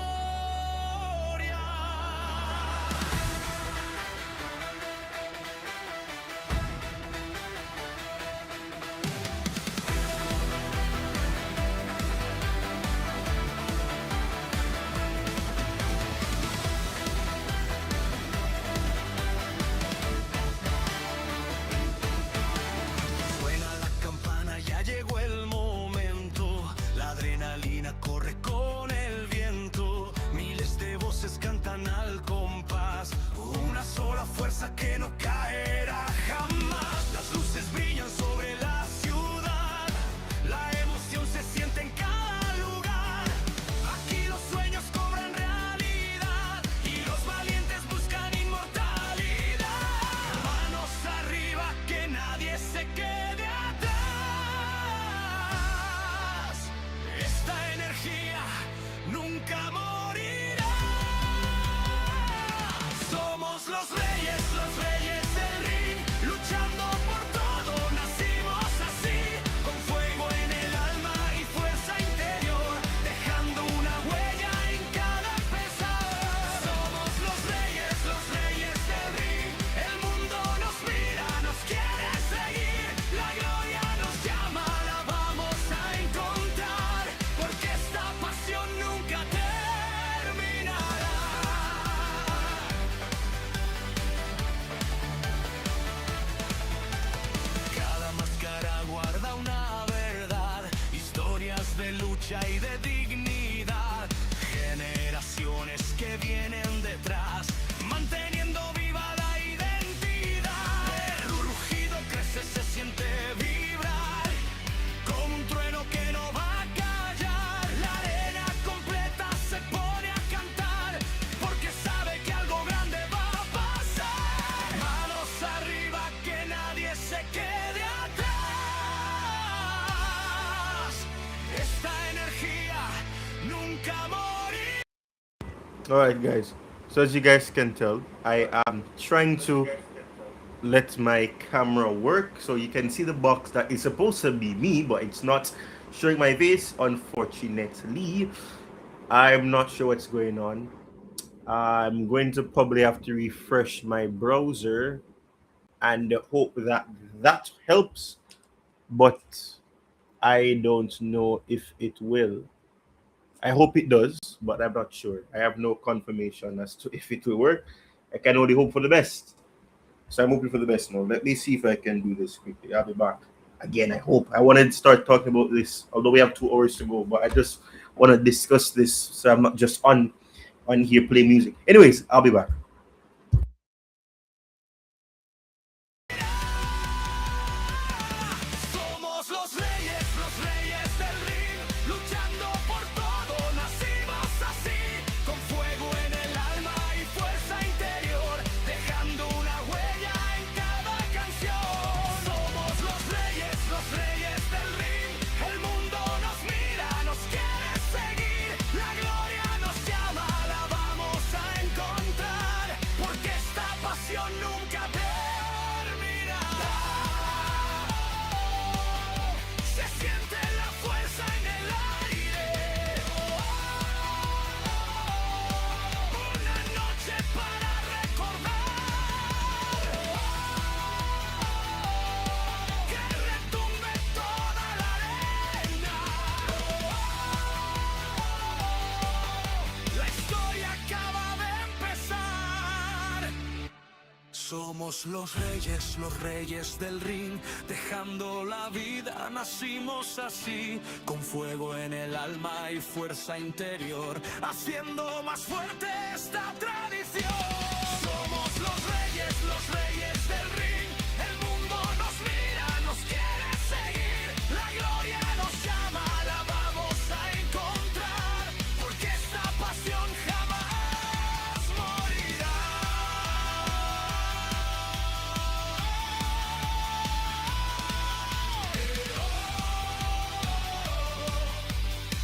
S2: Suena la campana, ya llegó el momento. La adrenalina corre con el viento. Miles de voces cantan al compás. Una sola fuerza que no caerá jamás. Las luces brillan sobre la ciudad. La emoción se siente en cada lugar. Aquí los sueños cobran realidad. Y los valientes buscan inmortalidad. Manos arriba, que nadie se quede atrás. Esta energía nunca morirá. Somos los reyes del ring, luchando por todo, nacimos así, con fuego en el alma y fuerza interior, dejando una huella en cada pesador. Somos los reyes del ring, el mundo nos mira, nos quiere seguir, la gloria nos llama, la vamos a encontrar, porque esta pasión nunca terminará. Cada máscara guarda una verdad, historias de lucha y de dignidad, generaciones que vienen detrás, manteniendo viva la identidad. El rugido crece, se siente vibrar, como un trueno que no va a callar. La arena completa se pone a cantar, porque sabe que algo grande va a pasar. Manos arriba, que nadie se quede atrás. Esta energía nunca morirá.
S10: Alright guys, so as you guys can tell, I am trying to let my camera work so you can see the box that is supposed to be me, but it's not showing my face, unfortunately. I'm not sure what's going on. I'm going to probably have to refresh my browser and hope that that helps, but I don't know if it will. I hope it does, but I'm not sure. I have no confirmation as to if it will work. I can only hope for the best. So I'm hoping for the best now. Let me see if I can do this quickly. I'll be back. Again, I hope. I wanted to start talking about this, although we have 2 hours to go, but I just want to discuss this so I'm not just on here playing music. Anyways, I'll be back.
S2: Somos los reyes del ring, luchando por todo, nacimos así, con Somos los reyes del ring, dejando la vida, nacimos así, con fuego en el alma y fuerza interior, haciendo más fuerte esta tradición. Somos los reyes del ring, el mundo nos mira, nos quiere seguir, la gloria nos llama, la vamos a encontrar, porque esta pasión jamás morirá.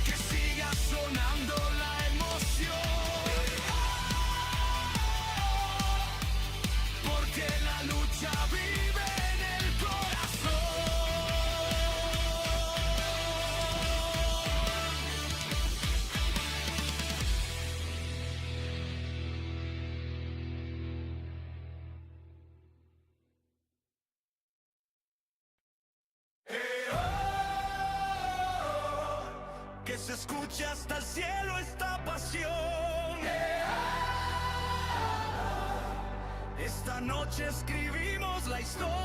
S2: Que siga sonando la emoción, porque la lucha vive en el corazón. Que se escuche hasta el cielo esta pasión. Esta noche escribimos la historia.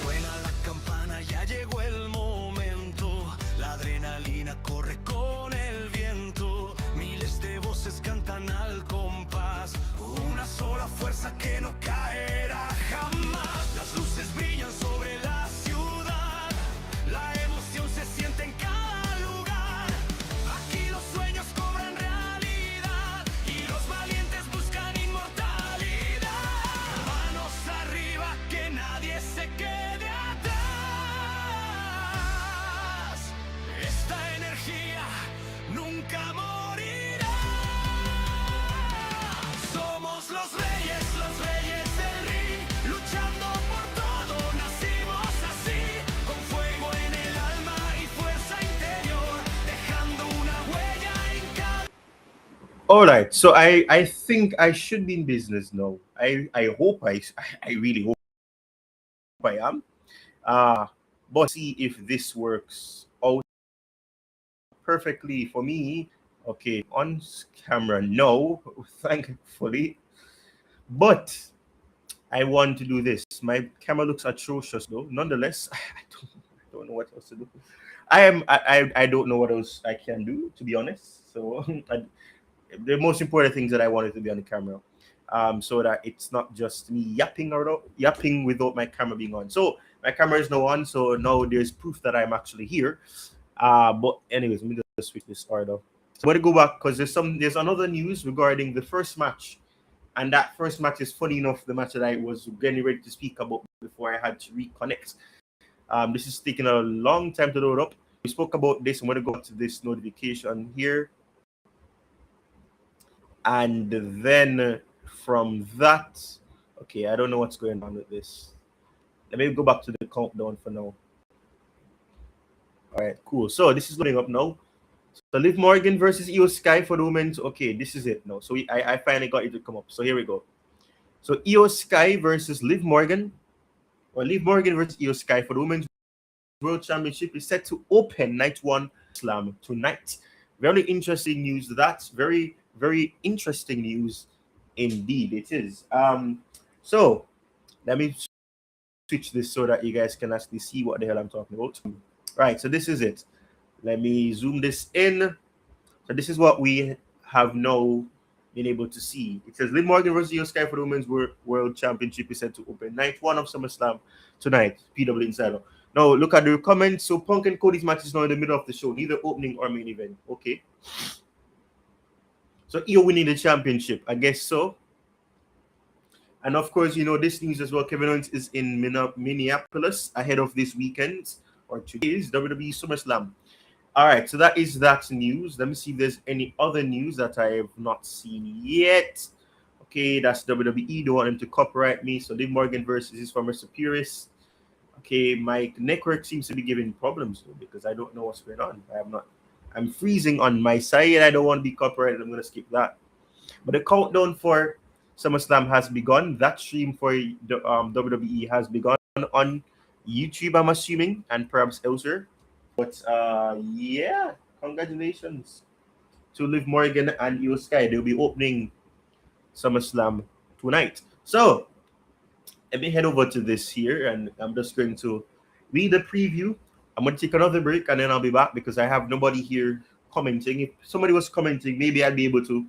S2: Suena la campana, ya llegó el momento. La adrenalina corre con el viento. Miles de voces cantan al compás. Una sola fuerza que no caerá jamás. Las luces brillan sobre la ciudad. La emoción se siente en cada lugar. Aquí los sueños cobran realidad y los valientes buscan inmortalidad. Manos arriba, que nadie se quede atrás. Esta energía nunca morirá. Somos los reyes del ring, luchando por todo, nacimos así, con fuego en el alma y fuerza interior, dejando una huella en cada...
S10: All right, so I think I should be in business now. I hope I really hope I am. But see if this works out perfectly for me. Okay, on camera, no, thankfully. But I want to do this. My camera looks atrocious though. Nonetheless, I don't know what else to do. I don't know what else I can do, to be honest. So the most important things that I wanted to be on the camera, so that it's not just me yapping without my camera being on. So my camera is now on, so now there's proof that I'm actually here. But anyways, let me just switch this order. So I'm gonna go back because there's another news regarding the first match, and that first match is funny enough the match that I was getting ready to speak about before I had to reconnect. This is taking a long time to load up. We spoke about this. I'm gonna go to this notification here. And then from that, okay, I don't know what's going on with this. Let me go back to the countdown for now. All right, cool. So this is loading up now. So Liv Morgan versus Io Sky for the women's. Okay, this is it now. So I finally got it to come up. So here we go. So Io Sky versus Liv Morgan, or Liv Morgan versus Io Sky for the women's World Championship is set to open night one Slam tonight. Very interesting news. That's very interesting news indeed. It is. So let me switch this so that you guys can actually see what the hell I'm talking about. Right, so this is it. Let me zoom this in. So this is what we have now been able to see. It says Liv Morgan versus Io Sky for the Women's World Championship is set to open night one of SummerSlam tonight. PW Insider. Now look at the comments. So Punk and Cody's match is now in the middle of the show, neither opening or main event. Okay. So Io winning the championship, I guess so. And of course, you know this news as well. Kevin Owens is in Minneapolis ahead of this weekend or today's WWE Summerslam. All right, so that is that news. Let me see if there's any other news that I have not seen yet. Okay, that's WWE. Don't want him to copyright me. So Liv Morgan versus his former Superiors. Okay, my network seems to be giving problems though, because I don't know what's going on. I'm freezing on my side. I don't want to be copyrighted. I'm going to skip that. But the countdown for SummerSlam has begun. That stream for the WWE has begun on YouTube, I'm assuming, and perhaps elsewhere. But yeah, congratulations to Liv Morgan and Io Sky. They'll be opening SummerSlam tonight. So let me head over to this here, and I'm just going to read the preview. I'm going to take another break, and then I'll be back because I have nobody here commenting. If somebody was commenting, maybe I'd be able to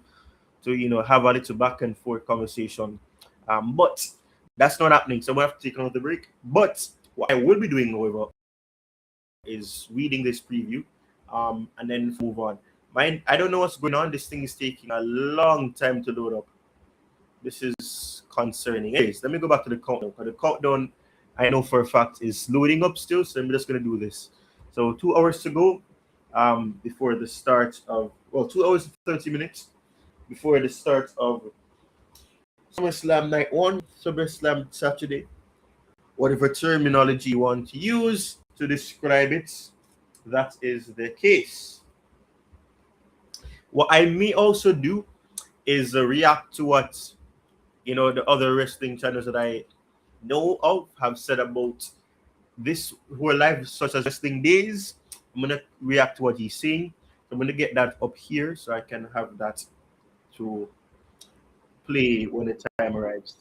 S10: have a little back and forth conversation. But that's not happening, so I'm going to have to take another break. But what I will be doing, however, is reading this preview, and then move on. I don't know what's going on. This thing is taking a long time to load up. This is concerning. Anyways, let me go back to the countdown. The countdown, I know for a fact, is loading up still, so I'm just going to do this. So 2 hours to go before the start of, 2 hours and 30 minutes before the start of SummerSlam Night 1, SummerSlam Saturday, whatever terminology you want to use to describe it, that is the case. What I may also do is react to what the other wrestling channels that I know of have said about this whole life, such as Wrestling Days. I'm gonna react to what he's saying. I'm gonna get that up here so I can have that to play when the time arrives.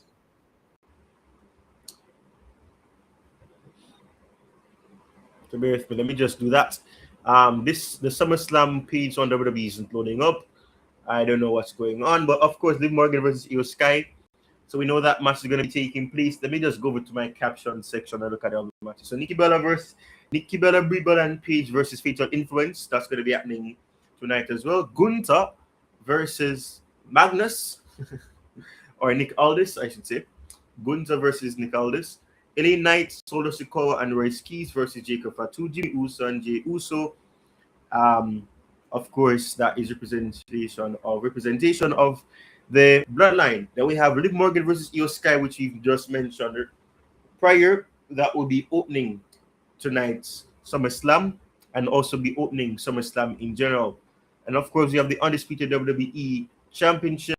S10: So bear with me. Let me just do that. The SummerSlam page on WWE isn't loading up. I don't know what's going on, but of course, Liv Morgan versus Io Sky. So we know that match is going to be taking place. Let me just go over to my caption section and look at the other matches. So Nikki Bella, Brie Bella, and Paige versus Fatal Influence. That's going to be happening tonight as well. Gunther versus Magnus, or Nick Aldis, I should say. Gunther versus Nick Aldis. LA Knight, Solo Sikoa, and Royce Keys versus Jacob Fatu, Jimmy Uso, and Jey Uso. Of course, that is representation of the bloodline. Then we have Liv Morgan versus Io Sky, which we've just mentioned prior. That will be opening tonight's SummerSlam and also be opening SummerSlam in general. And of course, we have the undisputed WWE Championship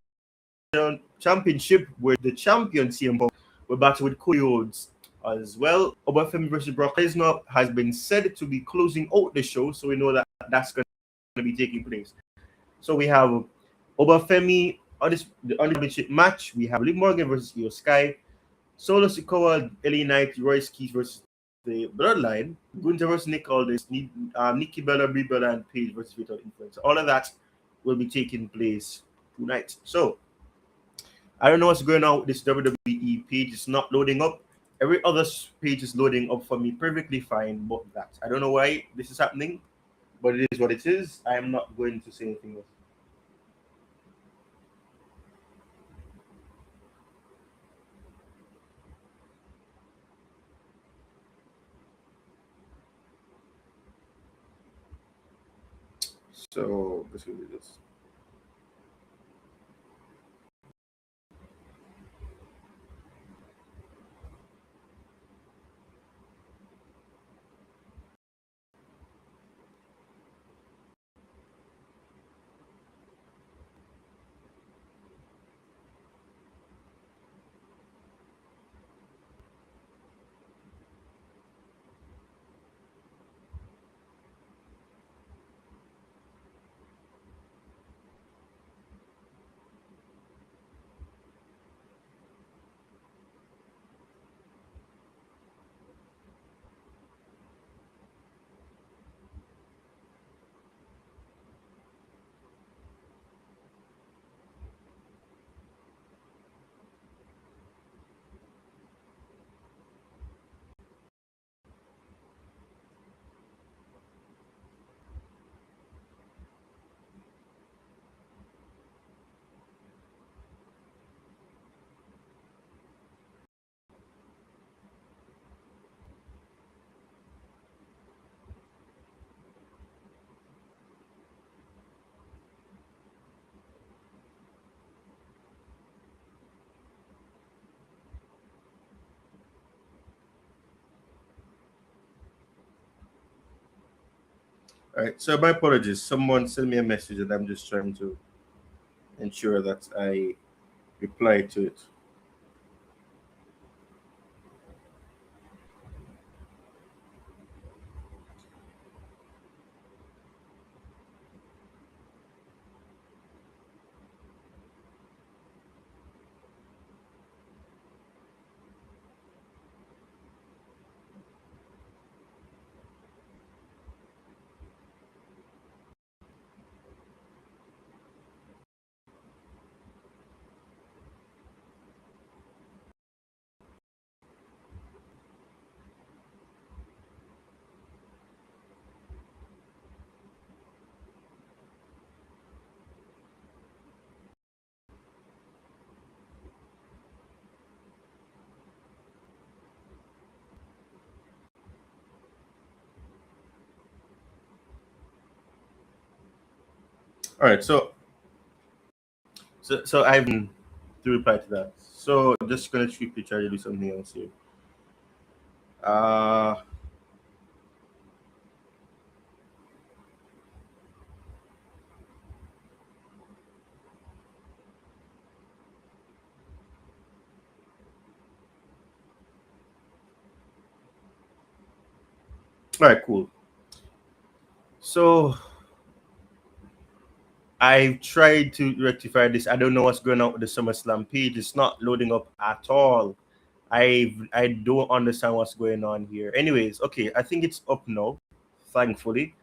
S10: where the champion CM Punk will battle with Cody Rhodes as well. Femi versus Brock Lesnar has been said to be closing out the show, so we know that that's going to be taking place. So we have Femi on the championship match. We have Liv Morgan versus Io Sky, Solo Sikoa, LA Knight, Royce Keys versus the Bloodline, Gunther versus Nick Aldis, Nikki Bella, Brie Bella, and Paige versus Fatal Influence. All of that will be taking place tonight. So I don't know what's going on with this WWE page. It's not loading up. Every other page is loading up for me perfectly fine, but that. I don't know why this is happening, but it is what it is. I am not going to say anything else. So let's do this. All right, so my apologies. Someone sent me a message and I'm just trying to ensure that I reply to it. All right, so I've to reply to that. So just gonna quickly try to do something else here. All right, cool. So I've tried to rectify this. I don't know what's going on with the SummerSlam page. It's not loading up at all. I don't understand what's going on here. Anyways, okay, I think it's up now, thankfully.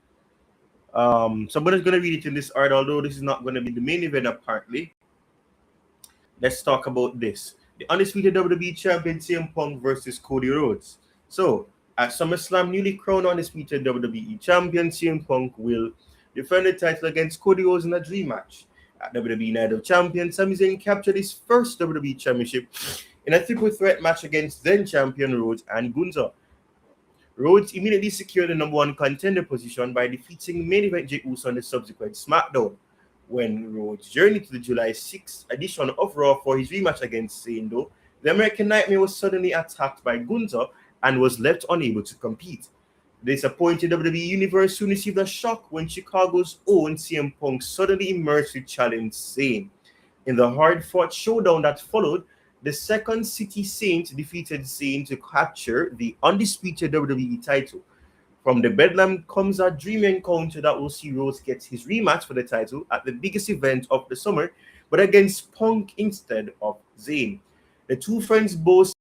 S10: Somebody's gonna read it in this art, although this is not gonna be the main event apparently. Let's talk about this. The undisputed WWE champion CM Punk versus Cody Rhodes. So at SummerSlam, newly crowned undisputed WWE champion CM Punk will defend the title against Cody Rhodes in a dream match. At WWE Night of Champions, Sami Zayn captured his first WWE championship in a triple threat match against then champion Rhodes and Gunther. Rhodes immediately secured the number one contender position by defeating main event Jey Uso on the subsequent SmackDown. When Rhodes journeyed to the July 6th edition of Raw for his rematch against Zayn, though, the American Nightmare was suddenly attacked by Gunther and was left unable to compete. The disappointed WWE Universe soon received a shock when Chicago's own CM Punk suddenly emerged to challenge Zayn. In the hard-fought showdown that followed, the Second City Saints defeated Zayn to capture the undisputed WWE title. From the Bedlam comes a dream encounter that will see Rhodes get his rematch for the title at the biggest event of the summer, but against Punk instead of Zayn. The two friends boast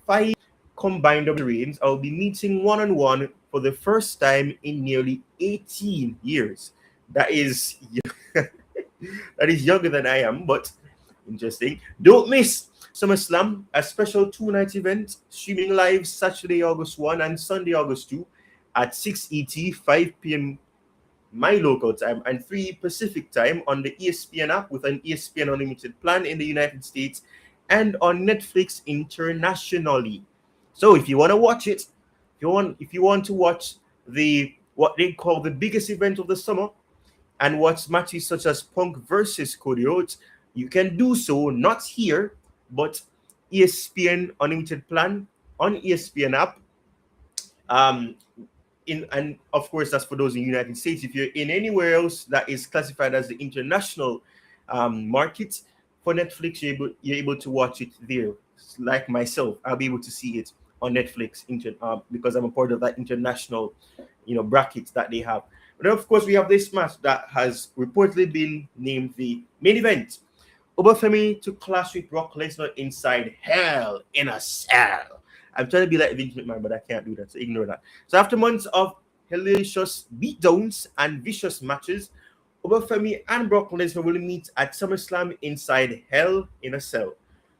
S10: 5 combined reigns. I'll be meeting one-on-one for the first time in nearly 18 years. That is that is younger than I am, but interesting. Don't miss SummerSlam, a special 2-night event streaming live Saturday, August 1 and Sunday, August 2 at 6 ET, 5 p.m. my local time and 3 Pacific time on the ESPN app with an ESPN Unlimited plan in the United States and on Netflix internationally. So if you want to watch it, if you want to watch what they call the biggest event of the summer and watch matches such as Punk versus Cody Rhodes, you can do so not here, but ESPN Unlimited plan on ESPN app. And of course, that's for those in the United States. If you're in anywhere else that is classified as the international market for Netflix, you're able to watch it there. Like myself, I'll be able to see it on Netflix because I'm a part of that international, bracket that they have. But then, of course, we have this match that has reportedly been named the main event. Femi to clash with Brock Lesnar inside Hell in a Cell. I'm trying to be like Vince McMahon, but I can't do that, so ignore that. So after months of hellacious beatdowns and vicious matches, Femi and Brock Lesnar will meet at SummerSlam inside Hell in a Cell.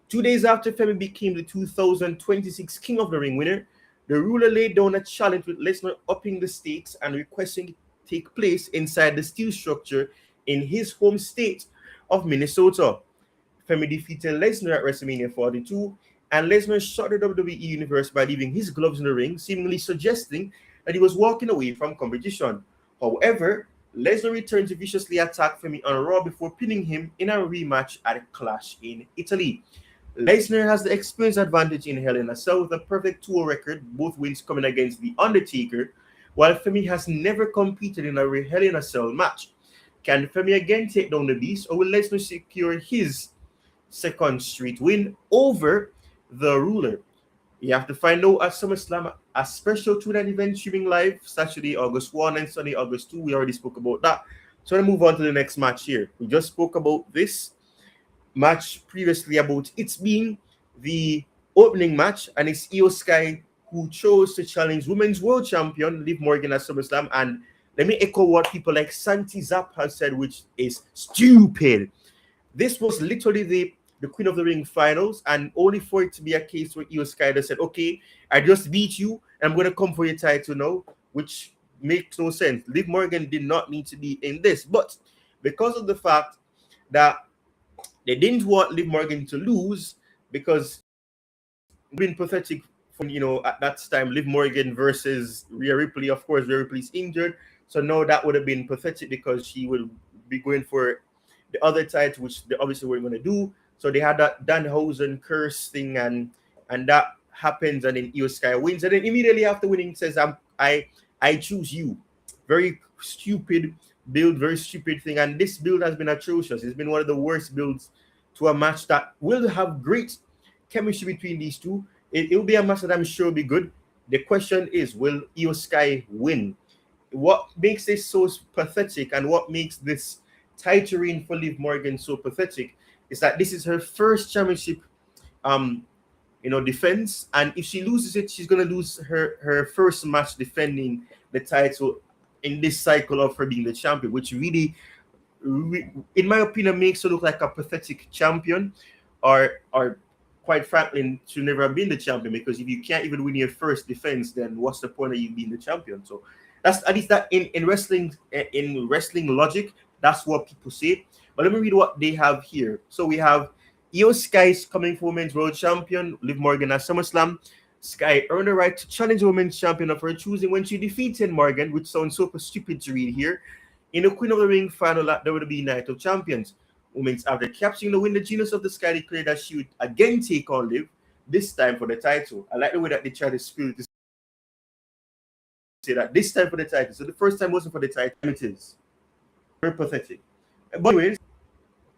S10: 2 days after Femi became the 2026 King of the Ring winner, the ruler laid down a challenge with Lesnar upping the stakes and requesting it take place inside the steel structure in his home state of Minnesota. Femi defeated Lesnar at WrestleMania 42, and Lesnar shocked the WWE Universe by leaving his gloves in the ring, seemingly suggesting that he was walking away from competition. However, Lesnar returned to viciously attack Femi on Raw before pinning him in a rematch at a Clash in Italy. Lesnar has the experience advantage in Hell in a Cell with a perfect 2-0 record, both wins coming against The Undertaker, while Femi has never competed in a Hell in a Cell match. Can Femi again take down the Beast, or will Lesnar secure his second straight win over the Ruler? You have to find out at SummerSlam, a special two-night event streaming live Saturday, August 1 and Sunday, August 2. We already spoke about that. So I'm going to move on to the next match here. We just spoke about this match previously, about it's being the opening match, and it's Io Sky who chose to challenge Women's World Champion Liv Morgan at SummerSlam. And let me echo what people like Santi Zap have said, which is stupid. This was literally the Queen of the Ring finals, and only for it to be a case where Io Sky said, okay, I just beat you, and I'm going to come for your title now, which makes no sense. Liv Morgan did not need to be in this, but because of the fact that they didn't want Liv Morgan to lose, because being pathetic from, at that time, Liv Morgan versus Rhea Ripley. Of course, Rhea Ripley's injured, so now that would have been pathetic because she would be going for the other title, which they obviously weren't going to do. So they had that Danhausen curse thing, and that happens, and then Io Sky wins, and then immediately after winning says, I choose you. Very stupid build, very stupid thing, and this build has been atrocious. It's been one of the worst builds to a match that will have great chemistry between these two. It will be a match that I'm sure will be good. The question is, will Io Sky win? What makes this so pathetic, and what makes this title reign for Liv Morgan so pathetic, is that this is her first championship defense, and if she loses it, she's going to lose her first match defending the title in this cycle of her being the champion, which really, in my opinion, makes her look like a pathetic champion, or quite frankly, should never have been the champion, because if you can't even win your first defense, then what's the point of you being the champion? So that's, at least that in wrestling logic, that's what people say. But let me read what they have here. So we have Io Sky's coming for Women's World Champion, Liv Morgan at SummerSlam. Sky earned the right to challenge Women's Champion of her choosing when she defeated Morgan, which sounds super stupid to read here, in the Queen of the Ring final at WWE Night of Champions. Women's, after capturing the win, the genius of the Sky declared that she would again take on Liv, this time for the title. I like the way that they try to spill to say that this time for the title. So the first time wasn't for the title. It is very pathetic. But anyways,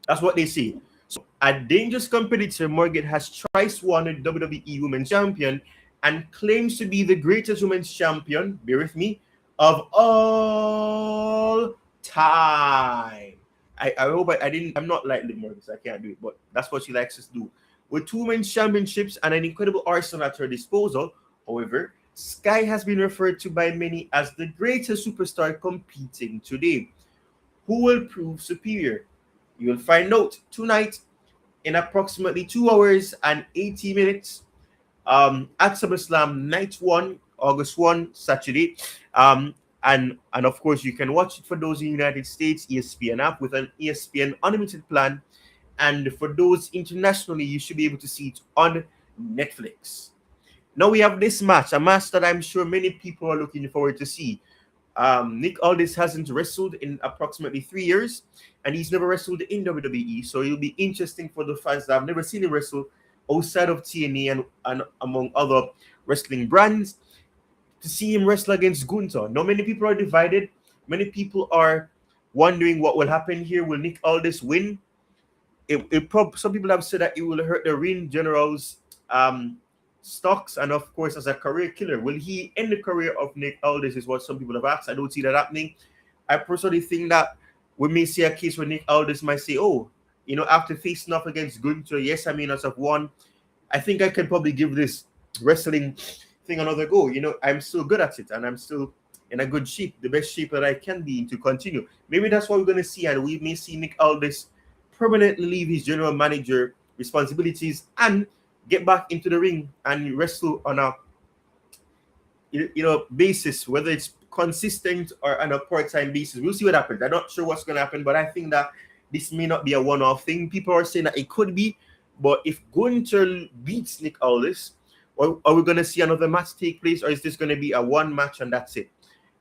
S10: that's what they say. So a dangerous competitor, Morgan has twice won a WWE Women's Champion and claims to be the greatest women's champion, bear with me, of all time. I hope I'm not like Liv Morgan, so I can't do it, but that's what she likes to do. With 2 women's championships and an incredible arsenal at her disposal, however, Sky has been referred to by many as the greatest superstar competing today. Who will prove superior? You will find out tonight in approximately 2 hours and 80 minutes at SummerSlam Night 1, August 1, Saturday. And of course, you can watch it for those in the United States, ESPN app with an ESPN Unlimited plan. And for those internationally, you should be able to see it on Netflix. Now we have this match, a match that I'm sure many people are looking forward to see. Nick Aldis hasn't wrestled in approximately 3 years, and he's never wrestled in WWE, so it'll be interesting for the fans that have never seen him wrestle outside of TNA and among other wrestling brands, to see him wrestle against Gunther. Now many people are divided. Many people are wondering what will happen here. Will Nick Aldis win? Some people have said that it will hurt the Ring General's stocks, and of course, as a career killer, will he end the career of Nick Aldis, is what some people have asked. I don't see that happening. I personally think that we may see a case where Nick Aldis might say, after facing off against Gunther, yes, I may not have won, I think I can probably give this wrestling thing another go. I'm still good at it, and I'm still in a good shape, the best shape that I can be to continue. Maybe that's what we're going to see, and we may see Nick Aldis permanently leave his general manager responsibilities and get back into the ring and wrestle on a basis, whether it's consistent or on a part-time basis. We'll see what happens. I'm not sure what's going to happen, but I think that this may not be a one-off thing. People are saying that it could be, but if Gunther beats Nick Aldis, or are we going to see another match take place, or is this going to be a one match and that's it?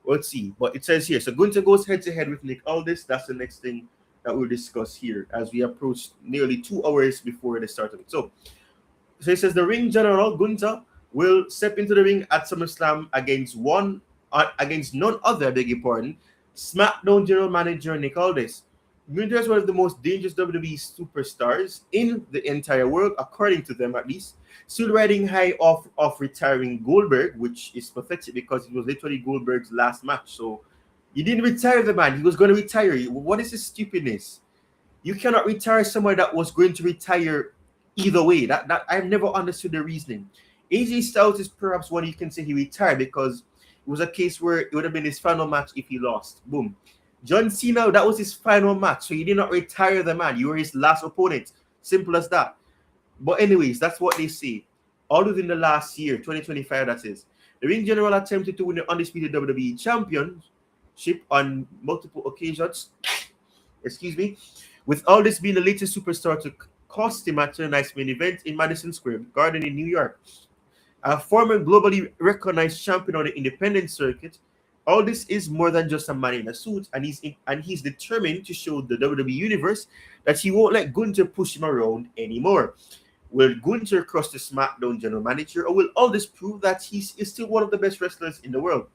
S10: We'll see. But it says here, so Gunther goes head-to-head with Nick Aldis. That's the next thing that we'll discuss here as we approach nearly 2 hours before the start of it. So it says the Ring General, Gunther, will step into the ring at SummerSlam against one against none other, I beg your pardon, SmackDown General Manager Nick Aldis. Gunther is one of the most dangerous WWE superstars in the entire world, according to them at least. Still riding high off retiring Goldberg, which is pathetic because it was literally Goldberg's last match. So you didn't retire the man. He was going to retire you. What is this stupidness? You cannot retire someone that was going to retire either way. That I've never understood the reasoning. AJ Styles is perhaps one you can say he retired because it was a case where it would have been his final match if he lost. Boom. John Cena, that was his final match. So he did not retire the man. You were his last opponent. Simple as that. But anyways, that's what they say. All within the last year, 2025, that is. The Ring General attempted to win the undisputed WWE Championship on multiple occasions. Excuse me. With all this being the latest superstar to cost him at tonight's main event in Madison Square Garden in New York. A former globally recognized champion on the independent circuit, all this is more than just a man in a suit, and he's determined to show the WWE Universe that he won't let Gunther push him around anymore. Will Gunther cross the SmackDown General Manager, or will all this prove that he is still one of the best wrestlers in the world?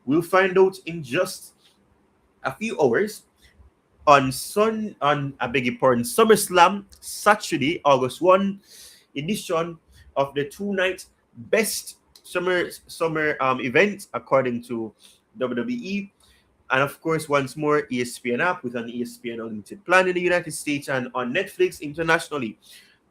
S10: We'll find out in just a few hours on SummerSlam Saturday, August 1, edition of the two-night best summer event according to WWE. And of course, once more, ESPN app with an ESPN Unlimited plan in the United States and on Netflix internationally.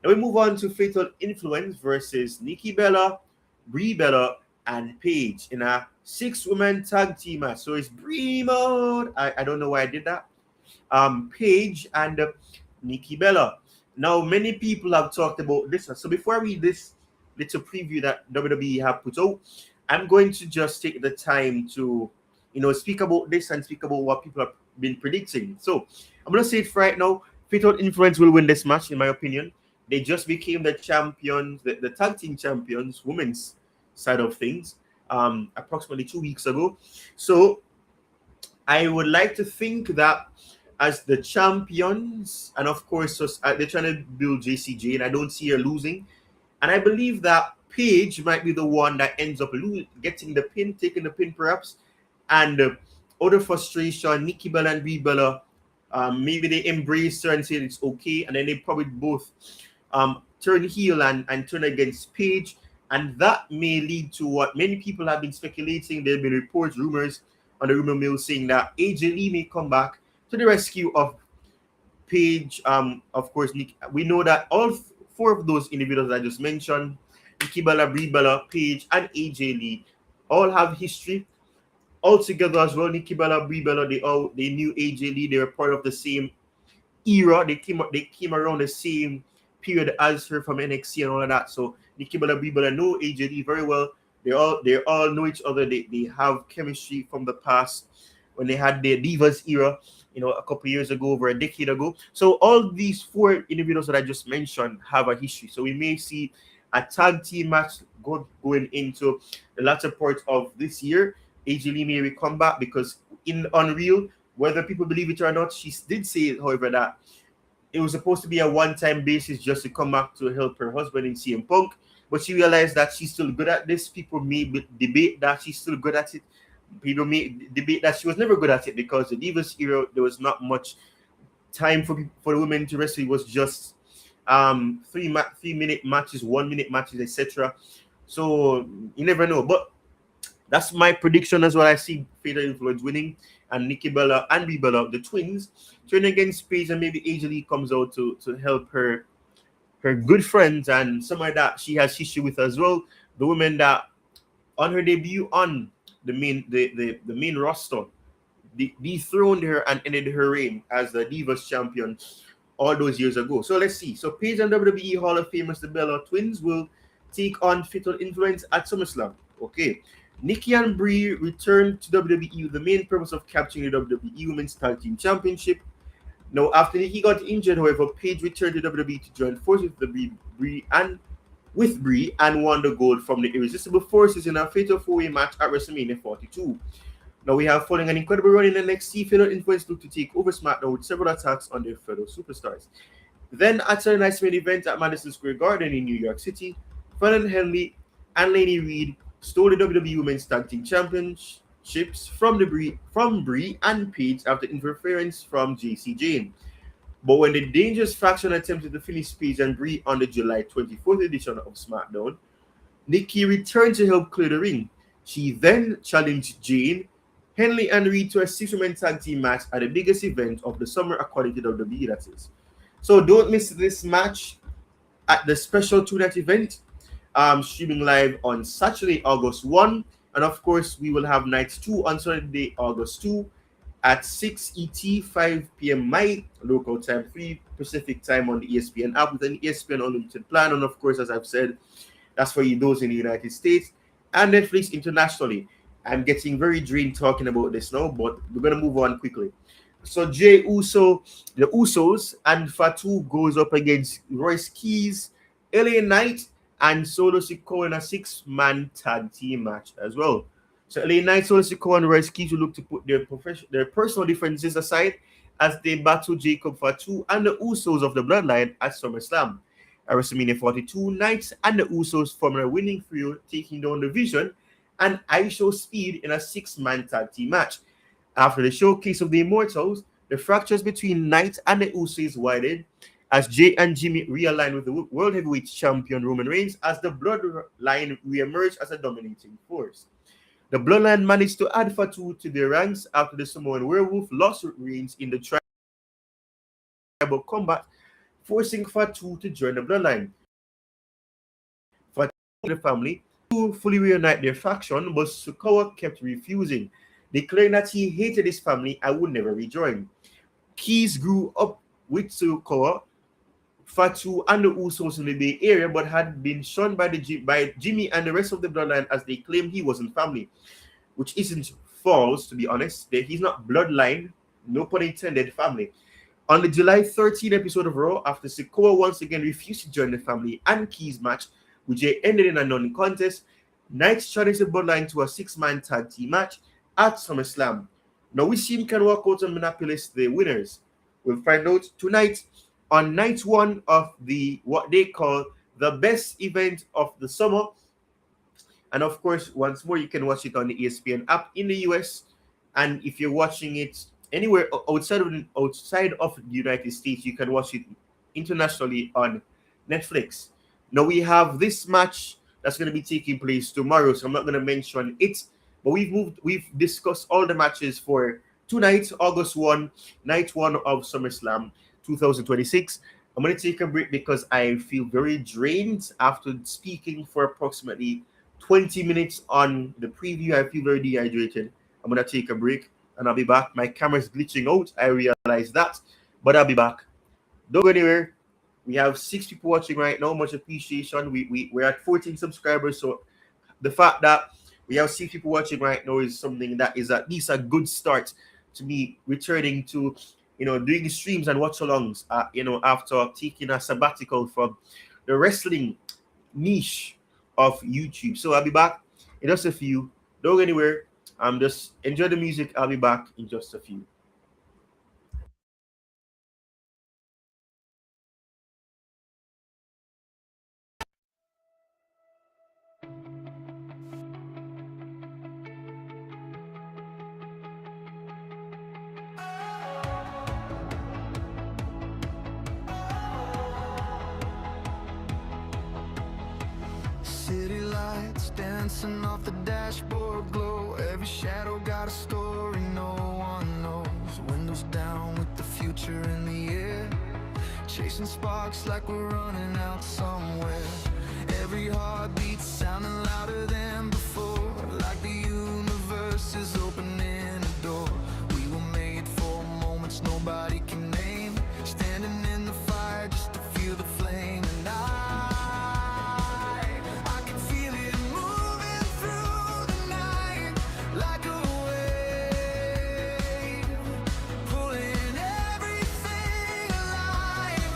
S10: Now we move on to Fatal Influence versus Nikki Bella, Brie Bella, and Paige in a 6-woman tag team match. So it's Brie mode. I don't know why I did that. Paige and Nikki Bella. Now, many people have talked about this. So before I read this little preview that WWE have put out, I'm going to just take the time to, speak about this and speak about what people have been predicting. So I'm going to say it right now. Fatal Influence will win this match, in my opinion. They just became the champions, the tag team champions, women's side of things, approximately 2 weeks ago. So I would like to think that as the champions, and of course, they're trying to build JCJ, and I don't see her losing. And I believe that Paige might be the one that ends up getting the pin, taking the pin perhaps. And out of frustration, Nikki Bella and Brie Bella, maybe they embrace her and say it's okay. And then they probably both turn heel and turn against Paige. And that may lead to what many people have been speculating. There have been reports, rumors on the rumor mill saying that AJ Lee may come back to the rescue of Paige. Of course, we know that all 4 of those individuals I just mentioned, Nikki Bella, Brie Bella, Paige, and AJ Lee, all have history all together as well. Nikki Bella, Brie Bella, they knew AJ Lee. They were part of the same era. They came around the same period as her from NXT and all of that. So Nikki Bella, Brie Bella know AJ Lee very well. They all know each other. They have chemistry from the past when they had the Divas era, a couple years ago, over a decade ago. So all these 4 individuals that I just mentioned have a history. So we may see a tag team match going into the latter part of this year. AJ Lee may come back because in Unreal, whether people believe it or not, she did say, however, that it was supposed to be a one-time basis just to come back to help her husband in CM Punk. But she realized that she's still good at this. People may debate that she's still good at it. People may debate that she was never good at it because the Divas era, there was not much time for the women to wrestle. It was just 3-minute matches, 1-minute matches, etc. So you never know. But that's my prediction as well. I see Fatal Influence winning, and Nikki Bella and Brie Bella, the twins, turning against Paige, and maybe AJ Lee comes out to help her good friends and somebody that she has history with as well. The women that on her debut on the main roster, dethroned her and ended her reign as the Divas champion all those years ago. So let's see. So Paige and WWE Hall of Famers, the Bella twins, will take on Fatal Influence at SummerSlam. Okay. Nikki and Brie return to WWE with the main purpose of capturing the WWE Women's Tag Team Championship. Now, after Nikki got injured, however, Paige returned to WWE to join forces with Brie and won the gold from the Irresistible Forces in a fatal 4-way match at WrestleMania 42. Now we have, following an incredible run in NXT, Fatal Influence look to take over SmackDown with several attacks on their fellow superstars. Then at Saturday night's main event at Madison Square Garden in New York City, Fallon Henley and Lainey Reed stole the WWE Women's Tag Team Championship chips from Brie and Paige after interference from JC Jane. But when the Dangerous faction attempted to finish Paige and Brie on the July 24th edition of SmackDown, Nikki returned to help clear the ring. She then challenged Jane, Henley, and Reed to a six-woman tag team match at the biggest event of the summer, according to WWE, that is. So don't miss this match at the special two-night event, streaming live on Saturday, August 1. And of course, we will have night 2 on Sunday, August 2 at 6 ET, 5 p.m. my local time, 3 Pacific time on the ESPN app with an ESPN Unlimited plan. And of course, as I've said, that's for you those in the United States and Netflix internationally. I'm getting very drained talking about this now, but we're going to move on quickly. So Jey Uso, the Usos, and Fatu goes up against Royce Keys, LA Knight, and Solo Sikoa in a 6-man tag team match as well. So LA Knight, Solo Sikoa, and Royce Keys will look to put their personal differences aside as they battle Jacob Fatu and the Usos of the Bloodline at SummerSlam. At WrestleMania 42, Knights and the Usos form a winning trio, taking down the Vision and ISHO Speed in a 6-man tag team match. After the showcase of the Immortals, the fractures between Knight and the Usos widened as Jay and Jimmy realign with the World Heavyweight Champion Roman Reigns as the Bloodline re-emerged as a dominating force. The Bloodline managed to add Fatu to their ranks after the Samoan Werewolf lost Reigns in the tribal combat, forcing Fatu to join the Bloodline. Fatu and the family to fully reunite their faction, but Sikoa kept refusing, declaring that he hated his family and would never rejoin. Keys grew up with Sikoa, Fatu, and the Usos in the Bay Area, but had been shunned by Jimmy and the rest of the Bloodline as they claimed he wasn't family, which isn't false, to be honest. He's not Bloodline, no pun intended, family. On the July 13th episode of Raw, after Sikoa once again refused to join the family and Keys match, which ended in a non-contest, Knights challenged the Bloodline to a 6-man tag team match at SummerSlam. Now, which team can walk out and monopolize the winners? We'll find out tonight on night 1 of what they call the best event of the summer. And of course, once more, you can watch it on the ESPN app in the US. And if you're watching it anywhere outside of the United States, you can watch it internationally on Netflix. Now we have this match that's going to be taking place tomorrow, so I'm not going to mention it. But we've discussed all the matches for tonight, August 1, night 1 of SummerSlam 2026. I'm going to take a break because I feel very drained after speaking for approximately 20 minutes on the preview. I feel very dehydrated. I'm going to take a break and I'll be back. My camera's glitching out. I realize that, but I'll be back. Don't go anywhere. We have 6 people watching right now. Much appreciation. We're at 14 subscribers. So the fact that we have 6 people watching right now is something that is at least a good start to me returning to, doing streams and watch-alongs, after taking a sabbatical from the wrestling niche of YouTube. So I'll be back in just a few. Don't go anywhere. Just enjoy the music. I'll be back in just a few.
S11: City lights dancing off the dashboard glow. Every shadow got a story no one knows. Windows down with the future in the air. Chasing sparks like we're running out somewhere. Every heartbeat sounding louder than before. Like the universe is opening a door. We were made for moments nobody can name. Standing in the fire just to feel the flame. And I can feel it moving through the night like a wave, pulling everything alive.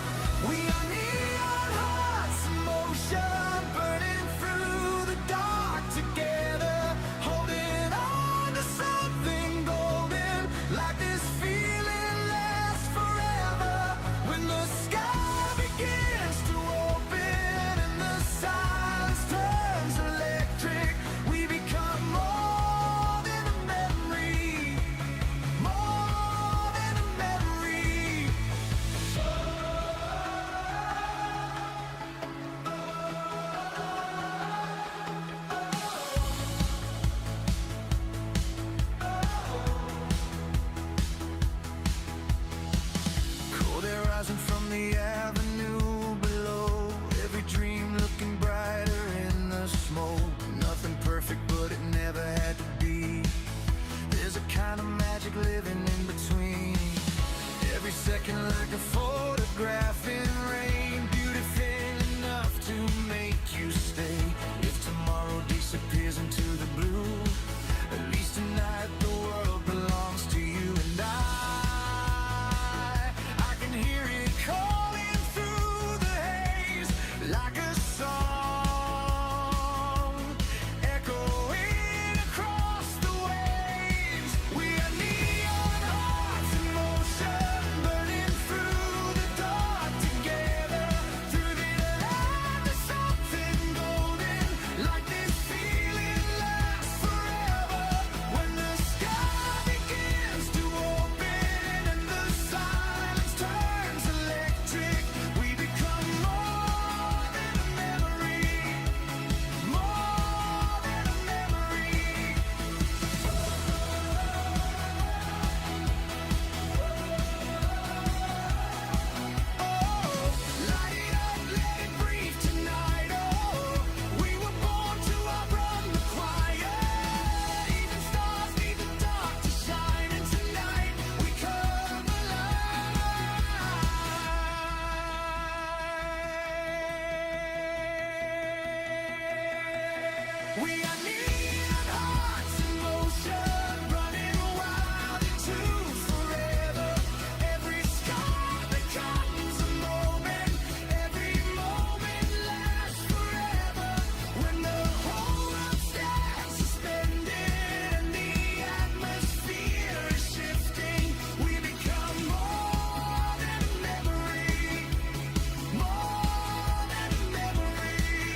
S11: We are neon hearts in motion, burning through the dark together. music living in between. Every second like a photograph in rain, beautiful enough to make you stay. If tomorrow disappears into the blue, at least tonight the world belongs to you and I can hear it calling through the haze like a song, echoing across the waves. We are neon hearts in motion, burning through the dark together. Through the land of something golden, like this feeling lasts forever. When the sky begins to open and the silence turns electric, we become more than a memory, more than a memory. Light it up, let it breathe tonight. Oh, we were born to outrun the quiet. Even stars need the dark to shine, and tonight we come alive. We are neon hearts in motion, running wild into forever. Every scar that comes a moment, every moment lasts forever. When the whole world stands suspended and the atmosphere is shifting, we become more than a memory, more than a memory.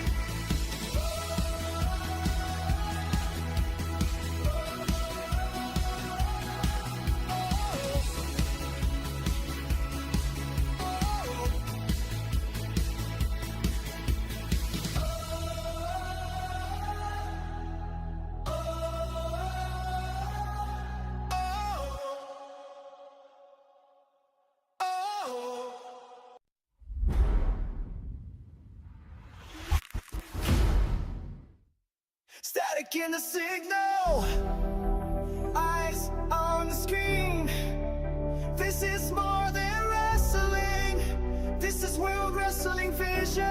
S11: Static in the signal, eyes on the screen. This is more than wrestling. This is World Wrestling Vision.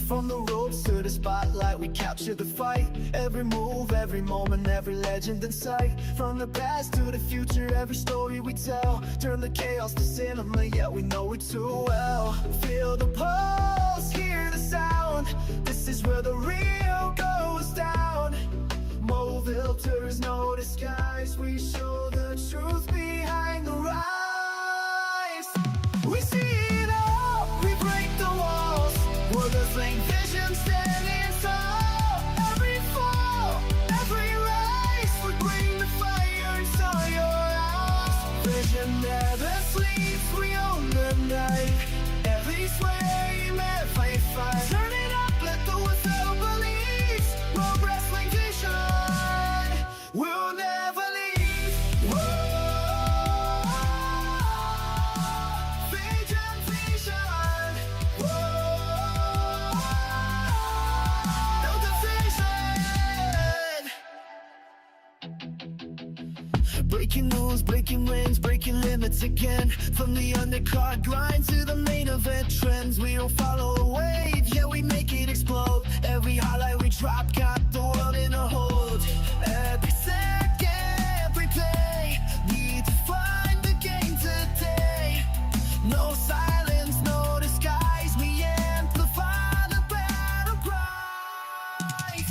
S11: From the ropes to the spotlight, we capture the fight. Every move, every moment, every legend in sight. From the past to the future, every story we tell. Turn the chaos to cinema, yeah, we know it too well. Feel the pulse, hear the sound. This is where the real goes down. No filters, no disguise. We show the truth behind the rise. We see it all, we break the walls. We're the same vision standing tall. Every fall, every rise, we bring the fire inside your eyes. Vision never sleeps, we own the night. Every sway, every fight. Turn it up, let the whistle believe. World Wrestling Vision, we'll never leave. Whoa, Vision, Vision. Whoa, no division. Breaking rules, breaking rings, breaking limits again. From the undercard grind to the main event trends, we don't follow a wave, yeah, we make it explode. Every highlight we drop got the world in a hold. Every second, every play, need to find the game today. No silence, no disguise, we amplify the battle cry.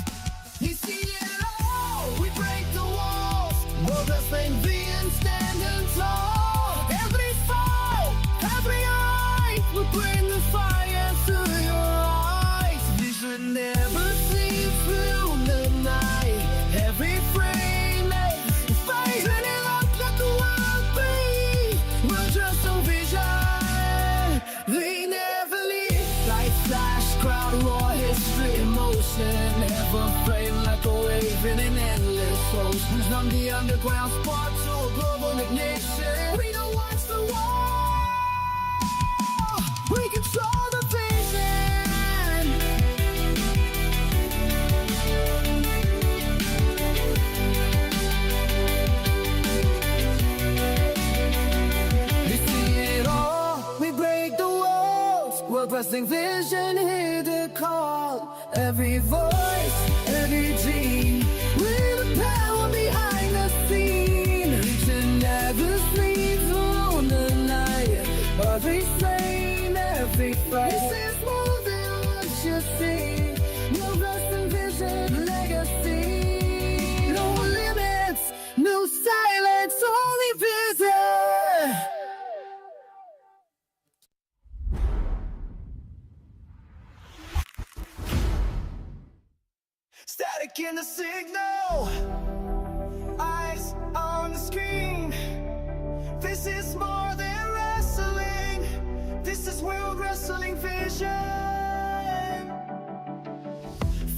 S11: You see it all, we break the walls. World Wrestling Vision standing tall. Every fall, every eye, we bring the fire to your eyes. Vision never sleeps through the night. Every frame is the fight. Turn it up, let the world breathe. We're just on vision, they never leave. Light flash, crowd roar, history in motion. Never frame like a wave in an endless ocean. From the underground spark to a global ignition, we don't watch the war, we control the vision.
S1: wrestling vision, hear the call. Every voice, every dream, with the power behind the scene. Reaching never sleeps on the night. Every flame, every fight. This is more than what you see. No wrestling vision, legacy. No limits, no silence, only vision.
S2: Static in the signal, eyes on the screen. This is more than wrestling. This is World Wrestling Vision.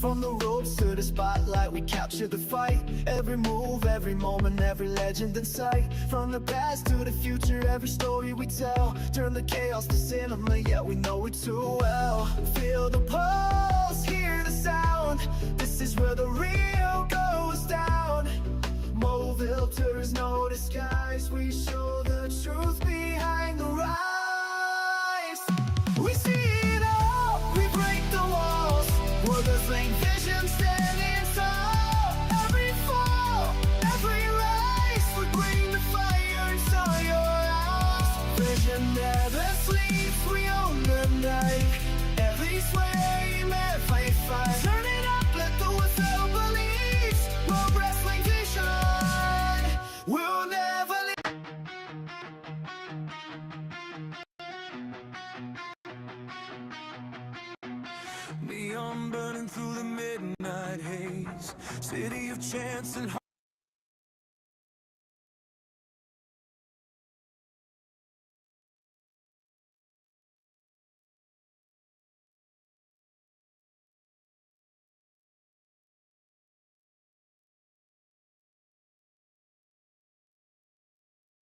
S2: From the ropes to the spotlight, we capture the fight. Every move, every moment, every legend in sight. From the past to the future, every story we tell. Turn the chaos to cinema, yeah, we know it too well. Feel the pulse, hear the sound. This is where the real goes down. No filters, no disguise. We show the truth behind the rise. We see it all, we break the walls. We're the flame vision standing tall. Every fall, every rise, we bring the fire inside your eyes. Vision never sleeps, we own the night. Every flame, every fight. Turn it up, let the whistle believe. World Wrestling Vision, we'll never leave.
S11: Neon burning through the midnight haze. City of chance and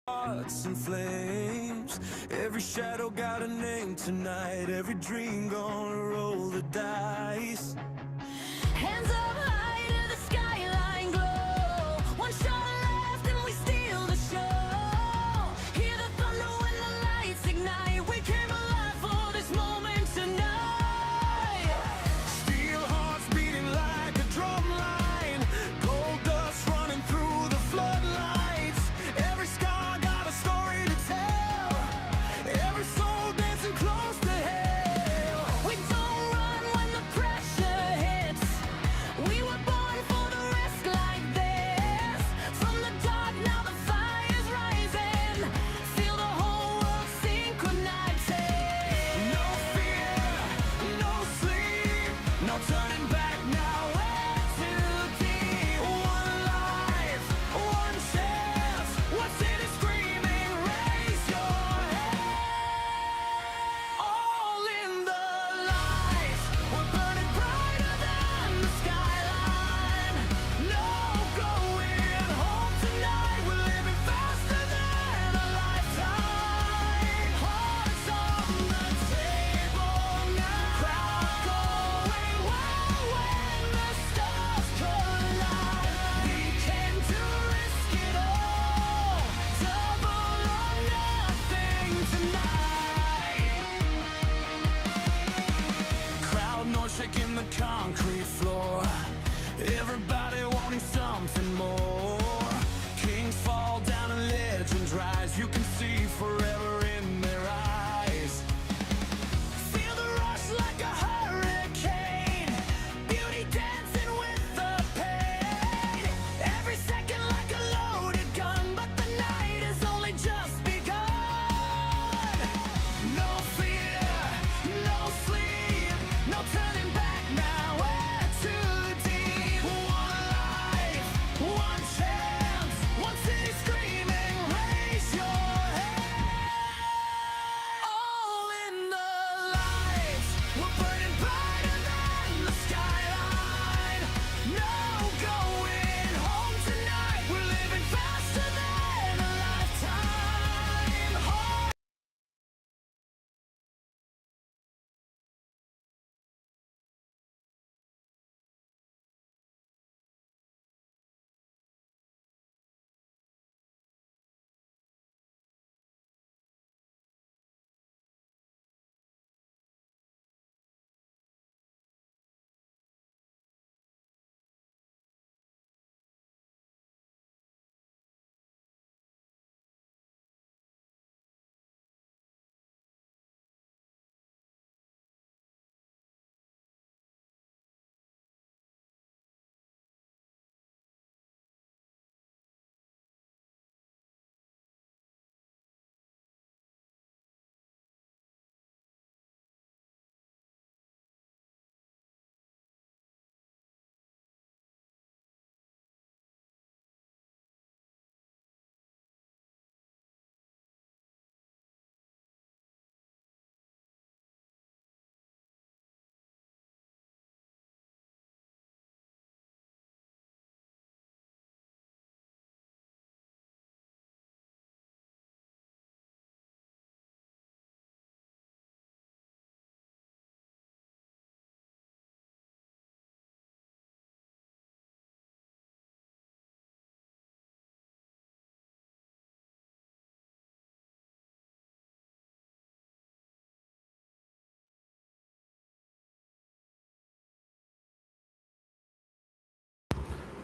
S11: hearts and flames. Every shadow got a name tonight. Every dream gonna roll the dice.
S1: Hands up high to the skyline glow. One shot left and we steal the show. Hear the thunder when the lights ignite. We came alive for this moment tonight.
S11: Steel hearts beating like a drum line. Gold dust running through the floodlights. Every scar got a story to tell. Every soul dancing close to hell.
S1: We don't run when the pressure hits.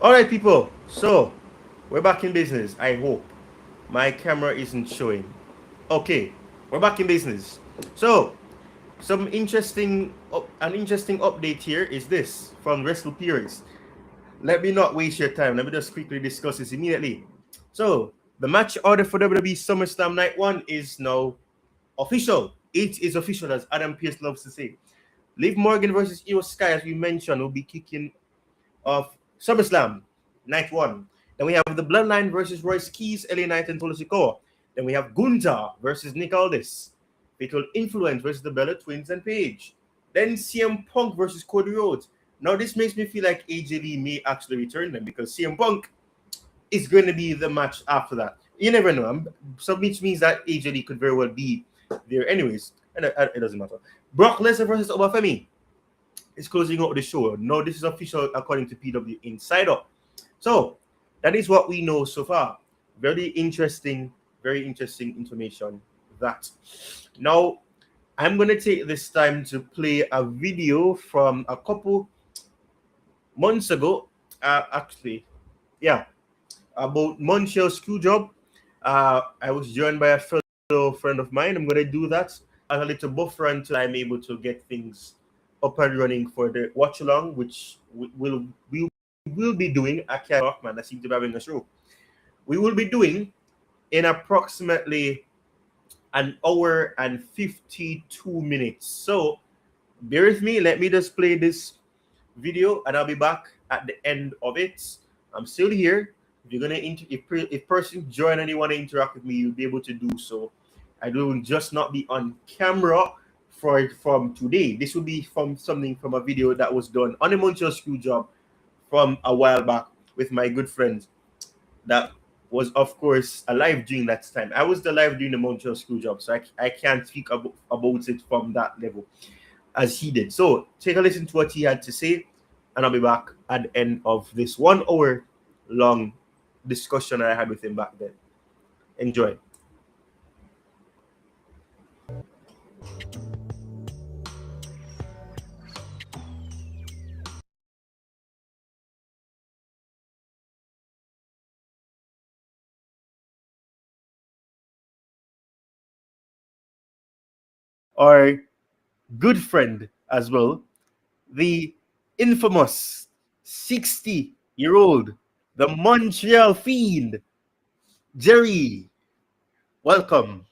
S10: All right, people. So we're back in business. I hope my camera isn't showing. Okay, we're back in business. So an interesting update here is this from Wrestle Purists. Let me not waste your time. Let me just quickly discuss this immediately. So the match order for WWE Summerslam Night 1 is now official. It is official, as Adam Pearce loves to say. Liv Morgan versus Io Sky, as we mentioned, will be kicking off SummerSlam Night 1. Then we have the Bloodline versus Royce Keys, LA Knight, and Solo Sikoa. Then we have Gunther versus Nick Aldis. Fatal Influence versus the Bella Twins and Paige. Then CM Punk versus Cody Rhodes. Now this makes me feel like AJ Lee may actually return them because CM Punk is going to be the match after that. You never know. So which means that AJ Lee could very well be there anyways. And it doesn't matter. Brock Lesnar versus Femi is closing out the show. No, this is official according to PW Insider. So that is what we know so far. Very interesting information. That now I'm going to take this time to play a video from a couple months ago. About Montreal Screwjob. I was joined by a fellow friend of mine. I'm going to do that as a little buffer until I'm able to get things up and running for the watch along, which we will be doing. I can't talk, man. I seem to be having a show. We will be doing in approximately an hour and 52 minutes. So bear with me. Let me just play this video, and I'll be back at the end of it. I'm still here. If you're gonna if person join and you want to interact with me, you'll be able to do so. I will just not be on camera from today. This will be from something from a video that was done on a Montreal Screwjob from a while back with my good friend that was, of course, alive during that time. I was alive during the Montreal Screwjob, so I can't speak about it from that level as he did. So take a listen to what he had to say, and I'll be back at the end of this 1 hour long discussion I had with him back then. Enjoy. Our good friend as well, the infamous 60-year-old, the Montreal Fiend, Jerry. Welcome.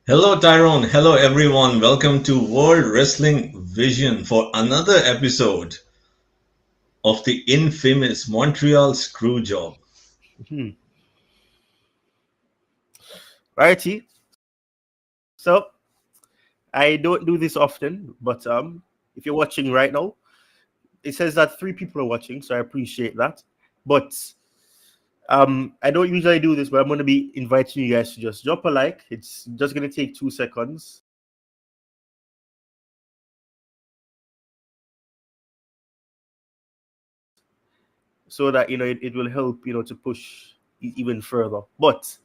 S12: Hello, Tyrone. Hello, everyone. Welcome to World Wrestling Vision for another episode of the infamous Montreal Screwjob.
S10: Righty. So, I don't do this often, but if you're watching right now, it says that 3 people are watching, so I appreciate that. But I don't usually do this, but I'm going to be inviting you guys to just drop a like. It's just going to take 2 seconds. So that, it will help, to push even further. But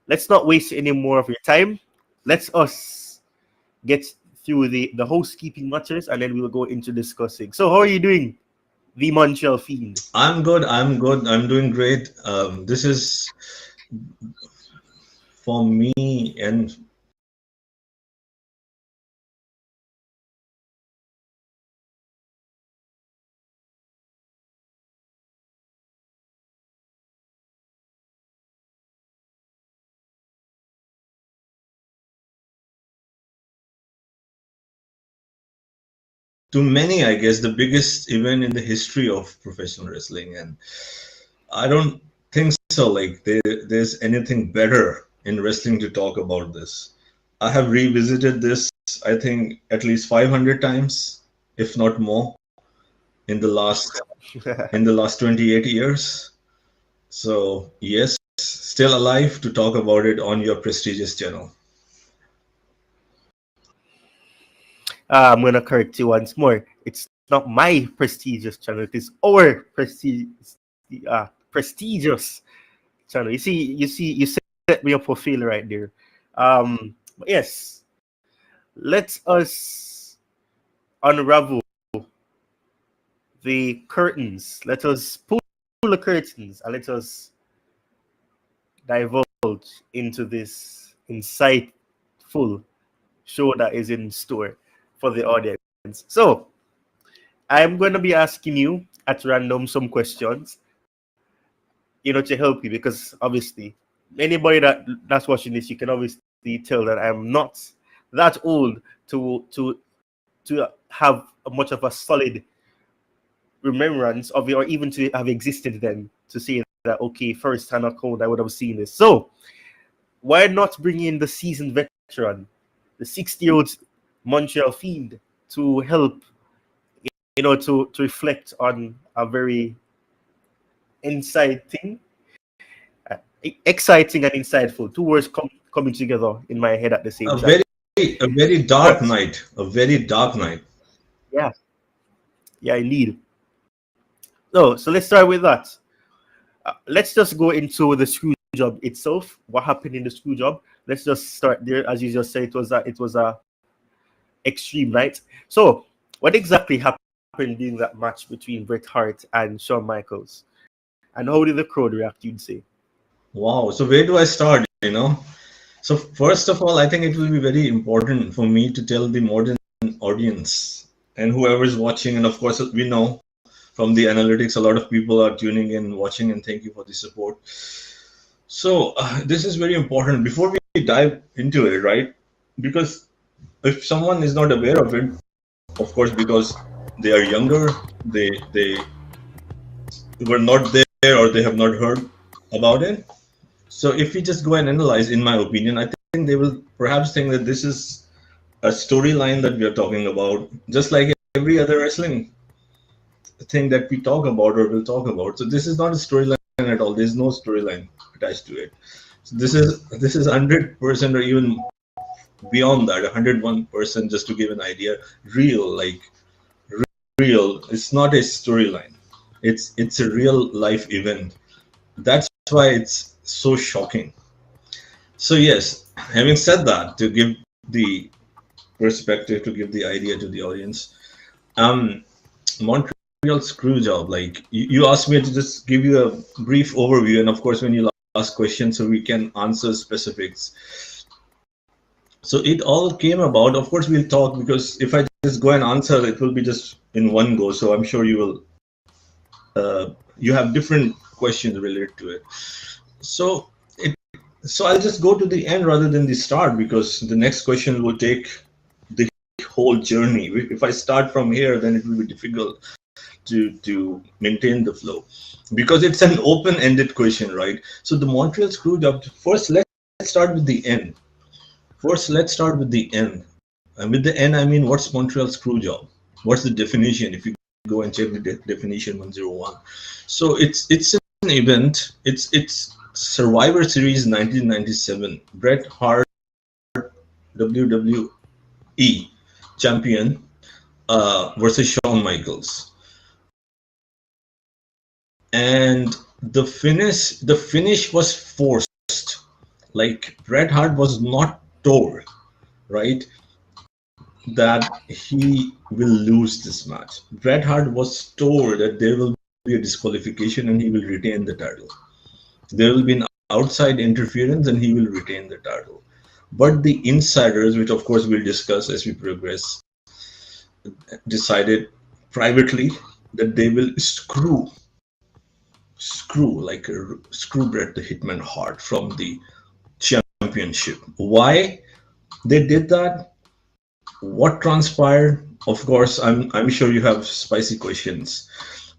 S10: let's not waste any more of your time. Let's us get through the housekeeping matters, and then we'll go into discussing. So how are you doing, the Montreal Fiend?
S12: I'm good. I'm doing great. This is for me and to many, I guess, the biggest event in the history of professional wrestling. And I don't think so. Like there's anything better in wrestling to talk about this. I have revisited this, I think, at least 500 times, if not more, in the last 28 years. So yes, still alive to talk about it on your prestigious channel.
S10: I'm going to correct you once more. It's not my prestigious channel. It is our prestigious channel. You set me up for failure right there. But yes, let us unravel the curtains. Let us pull the curtains and let us divulge into this insightful show that is in store for the audience. So, I'm going to be asking you at random some questions, to help you, because obviously, anybody that's watching this, you can obviously tell that I'm not that old to have much of a solid remembrance of it, or even to have existed then to say that, okay, first hand account I would have seen this. So why not bring in the seasoned veteran, the 60-year-old Montreal Fiend, to help, to reflect on a very exciting and insightful, two words coming together in my head at the same time.
S12: A very dark night. A very dark night.
S10: Yeah, indeed. So let's start with that. Let's just go into the screw job itself. What happened in the screw job? Let's just start there. As you just said, it was a extreme night. So what exactly happened during that match between Bret Hart and Shawn Michaels? And how did the crowd react, you'd say?
S12: Wow. So where do I start, So first of all, I think it will be very important for me to tell the modern audience and whoever is watching, and of course we know from the analytics, a lot of people are tuning in, watching, and thank you for the support. So this is very important before we dive into it, right? Because if someone is not aware of it, of course, because they are younger, they were not there or they have not heard about it. So if we just go and analyze, in my opinion, I think they will perhaps think that this is a storyline that we are talking about, just like every other wrestling thing that we talk about or will talk about. So this is not a storyline at all. There's no storyline attached to it. So this is 100% or even beyond that, 101%, just to give an idea. Real. It's not a storyline. It's a real life event. That's why it's so shocking. So yes, having said that, to give the perspective, to give the idea to the audience, Montreal screw job, like you asked me to just give you a brief overview, and of course when you ask questions so we can answer specifics. So it all came about, of course we'll talk, because if I just go and answer, it will be just in one go. So I'm sure you will you have different questions related to it. So I'll just go to the end rather than the start, because the next question will take the whole journey. If I start from here, then it will be difficult to maintain the flow, because it's an open-ended question, right? So the Montreal screw job, first let's start with the end. And with the end, I mean, what's Montreal screw job? What's the definition? If you go and check the definition 101. So it's an event. It's Survivor Series 1997. Bret Hart, WWE champion, versus Shawn Michaels. And the finish was forced. Like, Bret Hart was not told, right, that he will lose this match. Bret Hart was told that there will be a disqualification and he will retain the title. There will be an outside interference and he will retain the title. But the insiders, which of course we'll discuss as we progress, decided privately that they will screw Bret the Hitman Hart from the championship. Why they did that? What transpired? Of course, I'm sure you have spicy questions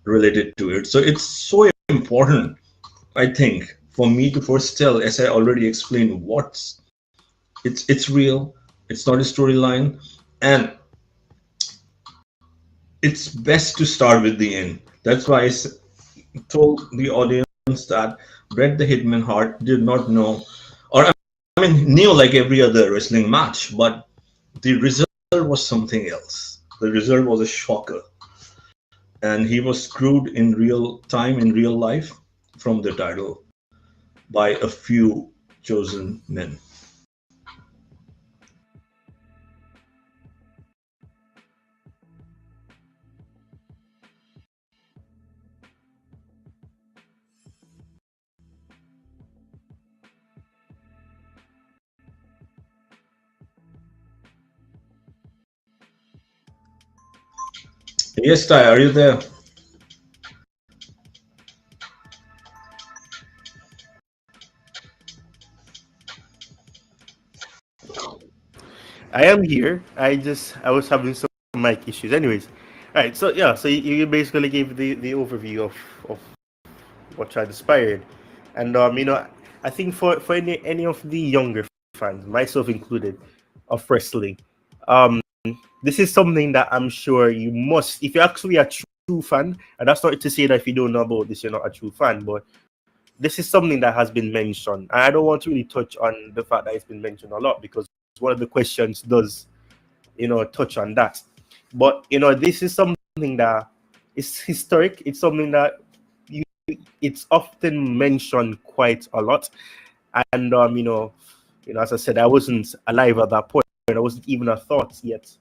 S12: related to it. So it's so important, I think, for me to first tell, as I already explained, it's real. It's not a storyline, and it's best to start with the end. That's why I told the audience that Bret the Hitman Hart did not know, or I mean knew like every other wrestling match, but the result was something else. The result was a shocker, and he was screwed in real time, in real life, from the title by a few chosen men. Yes, Ty, are you there?
S10: I am here. I was having some mic issues. Anyways, all right. So yeah, so you basically gave the overview of what transpired, and I think for any of the younger fans, myself included, of wrestling, um, this is something that I'm sure you must, if you're actually a true fan, and that's not to say that if you don't know about this, you're not a true fan, but this is something that has been mentioned. And I don't want to really touch on the fact that it's been mentioned a lot because one of the questions does, touch on that. But this is something that is historic. It's something that it's often mentioned quite a lot. And as I said, I wasn't alive at that point. I wasn't even a thought yet.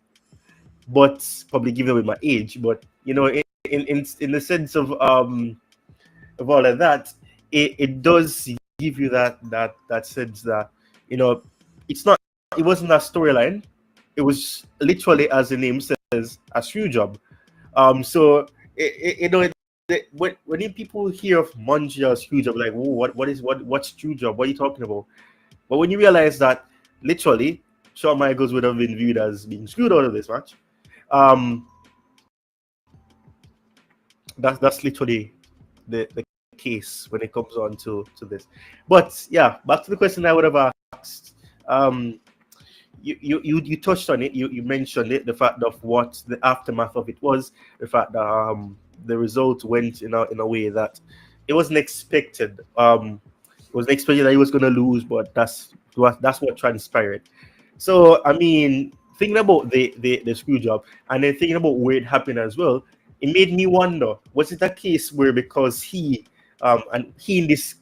S10: But probably given away my age. But in the sense of all of that, it does give you that sense that it wasn't a storyline. It was literally, as the name says, a screw job. So when people hear of Montreal screw job, like, whoa, what's screw job? What are you talking about? But when you realize that literally Shawn Michaels would have been viewed as being screwed out of this match, that's literally the case when it comes on to this. But yeah, back to the question I would have asked. You touched on it. You mentioned it. The fact of what the aftermath of it was. The fact that the result went in a way that it wasn't expected. It wasn't expected that he was going to lose, but that's what transpired. So I mean, thinking about the screw job and then thinking about where it happened as well, it made me wonder: was it a case where because he and he in this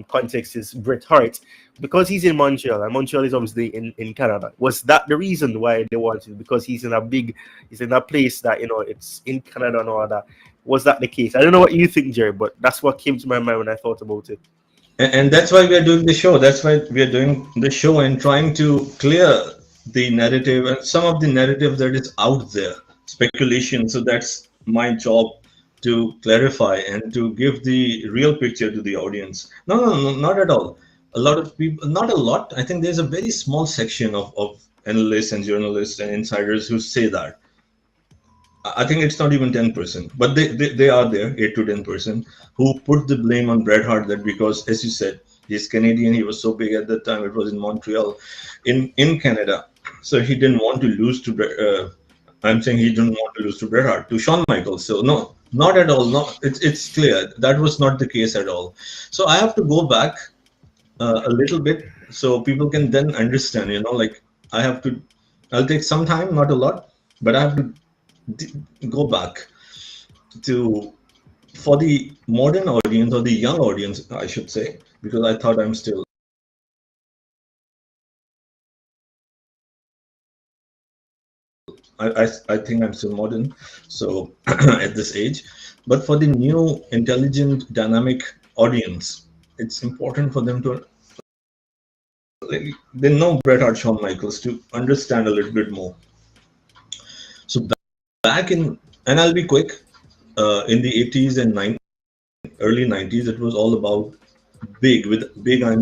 S10: context is Bret Hart, because he's in Montreal and Montreal is obviously in Canada, was that the reason why they wanted? Because he's in a place that it's in Canada and all that. Was that the case? I don't know what you think, Jerry, but that's what came to my mind when I thought about it.
S12: And that's why we are doing the show. That's why we are doing the show and trying to clear the narrative and some of the narrative that is out there, speculation. So that's my job, to clarify and to give the real picture to the audience. No, not at all. A lot of people, not a lot. I think there's a very small section of analysts and journalists and insiders who say that. I think it's not even 10%, but they are there, 8 to 10%, who put the blame on Bret Hart, that because, as you said, he's Canadian, he was so big at the time, it was in Montreal, in Canada, so he didn't want to lose to I'm saying he didn't want to lose to Bret Hart, to Shawn Michaels. So no, not at all. No, it's clear that was not the case at all. So I have to go back a little bit so people can then understand. Like I'll take some time, not a lot, but I have to go back to, for the modern audience or the young audience, I should say, because I thought I'm still. I think I'm still modern, so at this age. But for the new, intelligent, dynamic audience, it's important for them to, they know Bret Hart, Shawn Michaels, to understand a little bit more. So back in, and I'll be quick, in the 80s and early 90s, it was all about big. With big, I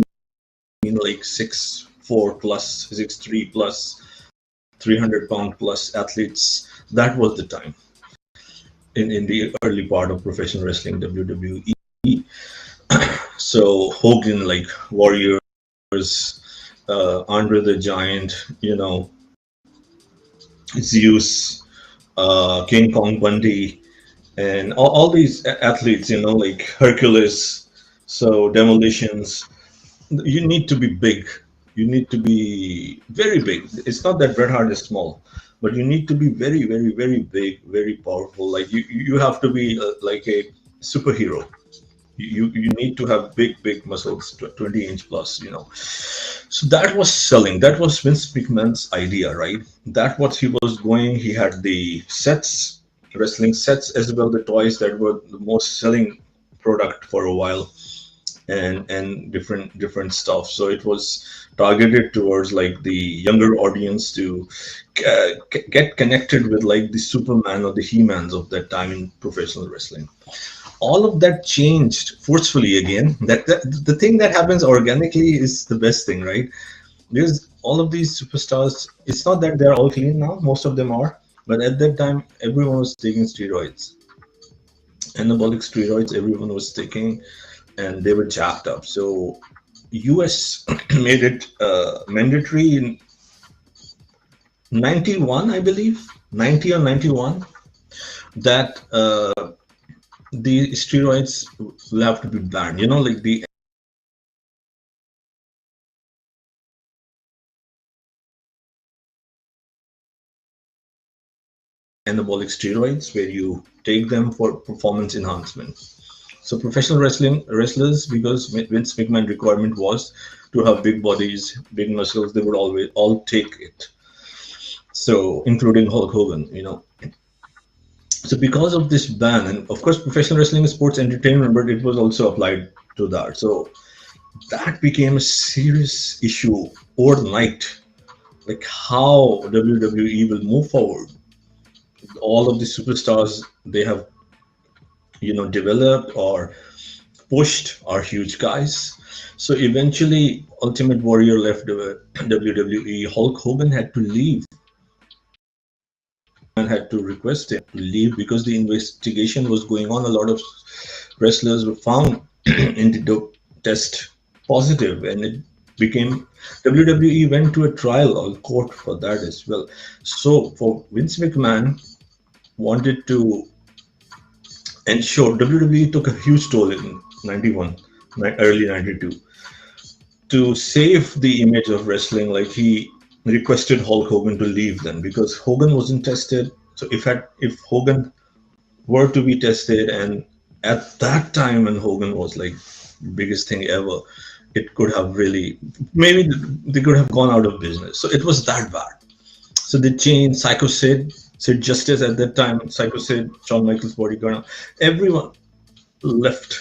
S12: mean like 6'4" plus, 6'3" plus, 300-pound plus athletes. That was the time in the early part of professional wrestling, WWE. So Hogan, like Warriors, Andre the Giant, Zeus, King Kong Bundy, and all these athletes, like Hercules, so Demolitions. You need to be big. You need to be very big. It's not that Bret Hart is small, but you need to be very, very, very big, very powerful. Like you have to be like a superhero. You need to have big muscles, 20-inch plus. So that was selling. That was Vince McMahon's idea, right? That what he was going. He had the sets, wrestling sets, as well the toys that were the most selling product for a while. and different stuff. So it was targeted towards like the younger audience to get connected with like the Superman or the He-Mans of that time in professional wrestling. All of that changed forcefully again. That the thing that happens organically is the best thing, right? Because all of these superstars, it's not that they're all clean now, most of them are, but at that time everyone was taking steroids, anabolic steroids, everyone was taking, and they were jacked up. So US made it mandatory in 91, I believe, 90 or 91, that the steroids will have to be banned. You know, like the anabolic steroids, where you take them for performance enhancement. So professional wrestlers, because Vince McMahon requirement was to have big bodies, big muscles, they would always all take it. So including Hulk Hogan, you know. So because of this ban, and of course professional wrestling is sports entertainment, but it was also applied to that. So that became a serious issue overnight, like how WWE will move forward. All of the superstars they have, you know, developed or pushed are huge guys. So eventually Ultimate Warrior left WWE. Hulk Hogan had to leave and had to request him to leave because the investigation was going on. A lot of wrestlers were found antidote test positive, and it became WWE went to a trial or court for that as well. So for Vince McMahon wanted to ensure, WWE took a huge toll in 91, early 92 to save the image of wrestling. Like he requested Hulk Hogan to leave then, because Hogan wasn't tested. So if Hogan were to be tested, and at that time when Hogan was like the biggest thing ever, it could have really, maybe they could have gone out of business. So it was that bad. So they changed Psycho Sid Justice at that time, Psycho Sid, Shawn Michaels' bodyguard, everyone left,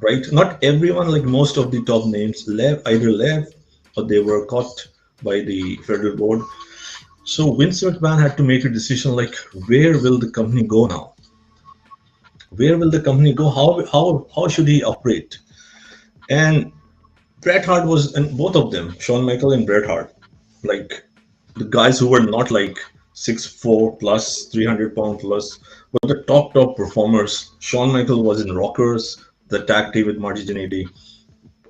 S12: right? Not everyone, like most of the top names either left or they were caught by the federal board. So Vince McMahon had to make a decision, like where will the company go now? Where will the company go? How should he operate? And Bret Hart was, and both of them, Shawn Michaels and Bret Hart, like the guys who were not like 6'4" plus, 300-pound plus, but the top performers. Shawn Michaels was in Rockers, the tag team with Marty Jannetty,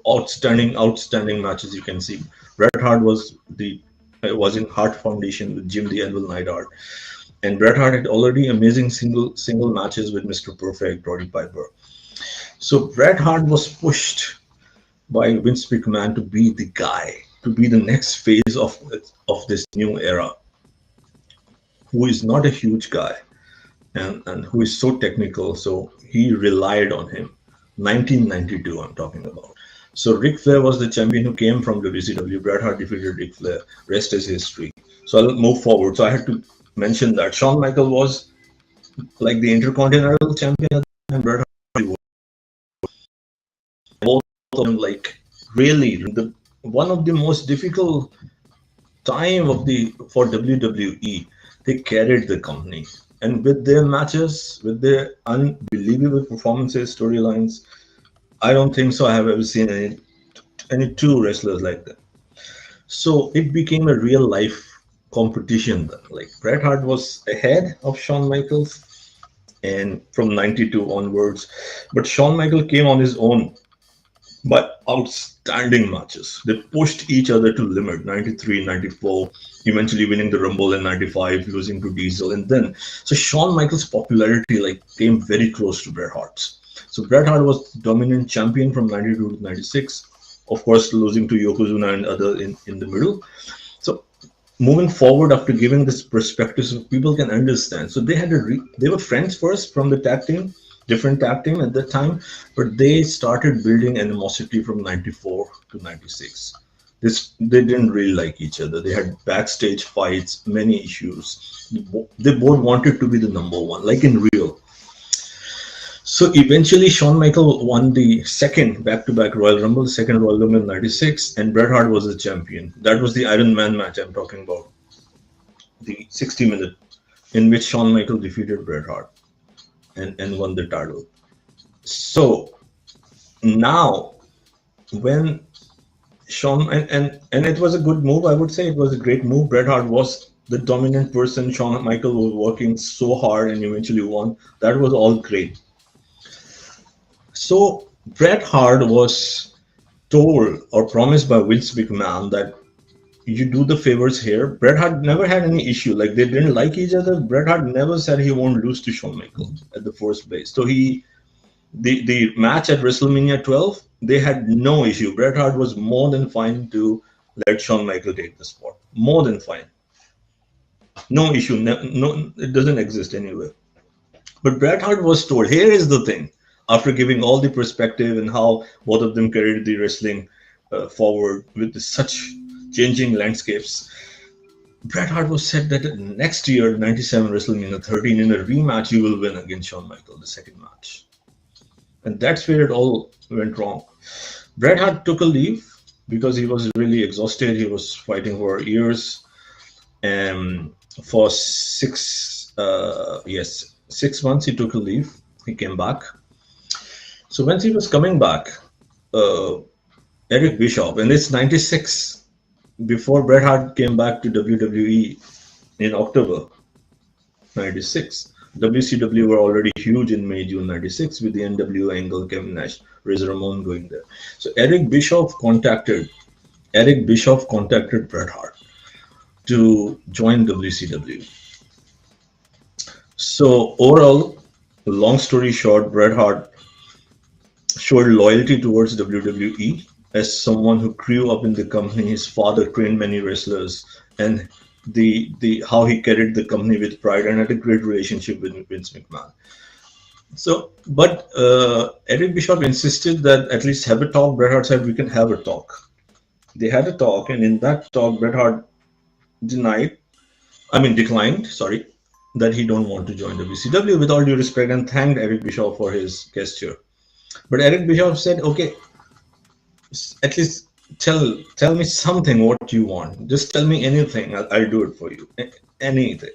S12: outstanding matches you can see. Bret Hart was in Hart Foundation with Jim the Anvil Neidhart, and Bret Hart had already amazing single matches with Mr. Perfect, Roddy Piper. So Bret Hart was pushed by Vince McMahon to be the guy, to be the next phase of this new era, who is not a huge guy and who is so technical. So he relied on him. 1992 I'm talking about. So Ric Flair was the champion who came from WCW. Bret Hart defeated Ric Flair. Rest is history. So I'll move forward. So I had to mention that Shawn Michaels was like the Intercontinental champion, and Bret Hart was both of them, like really one of the most difficult time for WWE. They carried the company, and with their matches, with their unbelievable performances, storylines, I don't think so I have ever seen any two wrestlers like that. So it became a real life competition then. Like Bret Hart was ahead of Shawn Michaels, and from 92 onwards, but Shawn Michaels came on his own, but outstanding matches. They pushed each other to limit. 93, 94, eventually winning the Rumble in 95, losing to Diesel, and then so Shawn Michaels' popularity like came very close to Bret Hart's. So Bret Hart was dominant champion from 92 to 96, of course losing to Yokozuna and other in the middle. So moving forward, after giving this perspective so people can understand, so they were friends first from the tag team, different tag team at that time, but they started building animosity from 94 to 96. They didn't really like each other. They had backstage fights, many issues. They both wanted to be the number one, like in real. So eventually, Shawn Michaels won the second back-to-back Royal Rumble, the second Royal Rumble in '96, and Bret Hart was the champion. That was the Iron Man match I'm talking about, the 60-minute, in which Shawn Michaels defeated Bret Hart and won the title. So now, when Shawn and it was a good move, I would say it was a great move. Bret Hart was the dominant person. Shawn Michaels was working so hard and eventually won. That was all great. So Bret Hart was told or promised by Vince McMahon that you do the favors here. Bret Hart never had any issue. Like, they didn't like each other. Bret Hart never said he won't lose to Shawn Michaels at the first place. So the match at WrestleMania 12, they had no issue. Bret Hart was more than fine to let Shawn Michaels take the spot. More than fine. No issue. No, it doesn't exist anywhere. But Bret Hart was told, here is the thing. After giving all the perspective and how both of them carried the wrestling forward with such changing landscapes, Bret Hart was said that next year, 97 WrestleMania 13, in a rematch, you will win against Shawn Michaels, the second match. And that's where it all went wrong. Bret Hart took a leave because he was really exhausted. He was fighting for years. And for 6 months, he took a leave. He came back. So when he was coming back, Eric Bischoff, and it's 96, before Bret Hart came back to WWE in October 96. WCW were already huge in May, June 96 with the NWO angle, Kevin Nash, Razor Ramon going there. So Eric Bischoff contacted Bret Hart to join WCW. So overall, long story short, Bret Hart showed loyalty towards WWE as someone who grew up in the company. His father trained many wrestlers, and the how he carried the company with pride and had a great relationship with Vince McMahon. So, but Eric Bischoff insisted that at least have a talk. Bret Hart said, we can have a talk. They had a talk, and in that talk, Bret Hart declined, that he don't want to join WCW, with all due respect, and thanked Eric Bischoff for his gesture. But Eric Bischoff said, okay, at least tell me something what you want. Just tell me anything. I'll do it for you. Anything.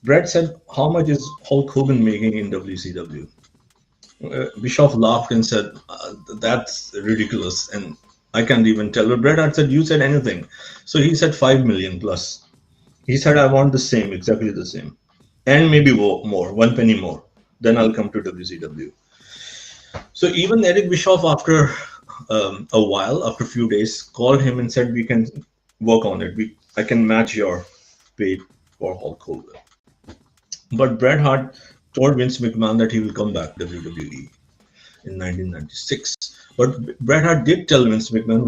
S12: Bret said, how much is Hulk Hogan making in WCW? Bischoff laughed and said, that's ridiculous. And I can't even tell. But Bret Hart said, you said anything. So he said 5 million plus. He said, I want the same, exactly the same. And maybe more, 1 penny more. Then I'll come to WCW. So even Eric Bischoff, after a while, after a few days, called him and said, we can work on it. I can match your pay for Hulk Hogan. But Bret Hart told Vince McMahon that he will come back to WWE in 1996. But Bret Hart did tell Vince McMahon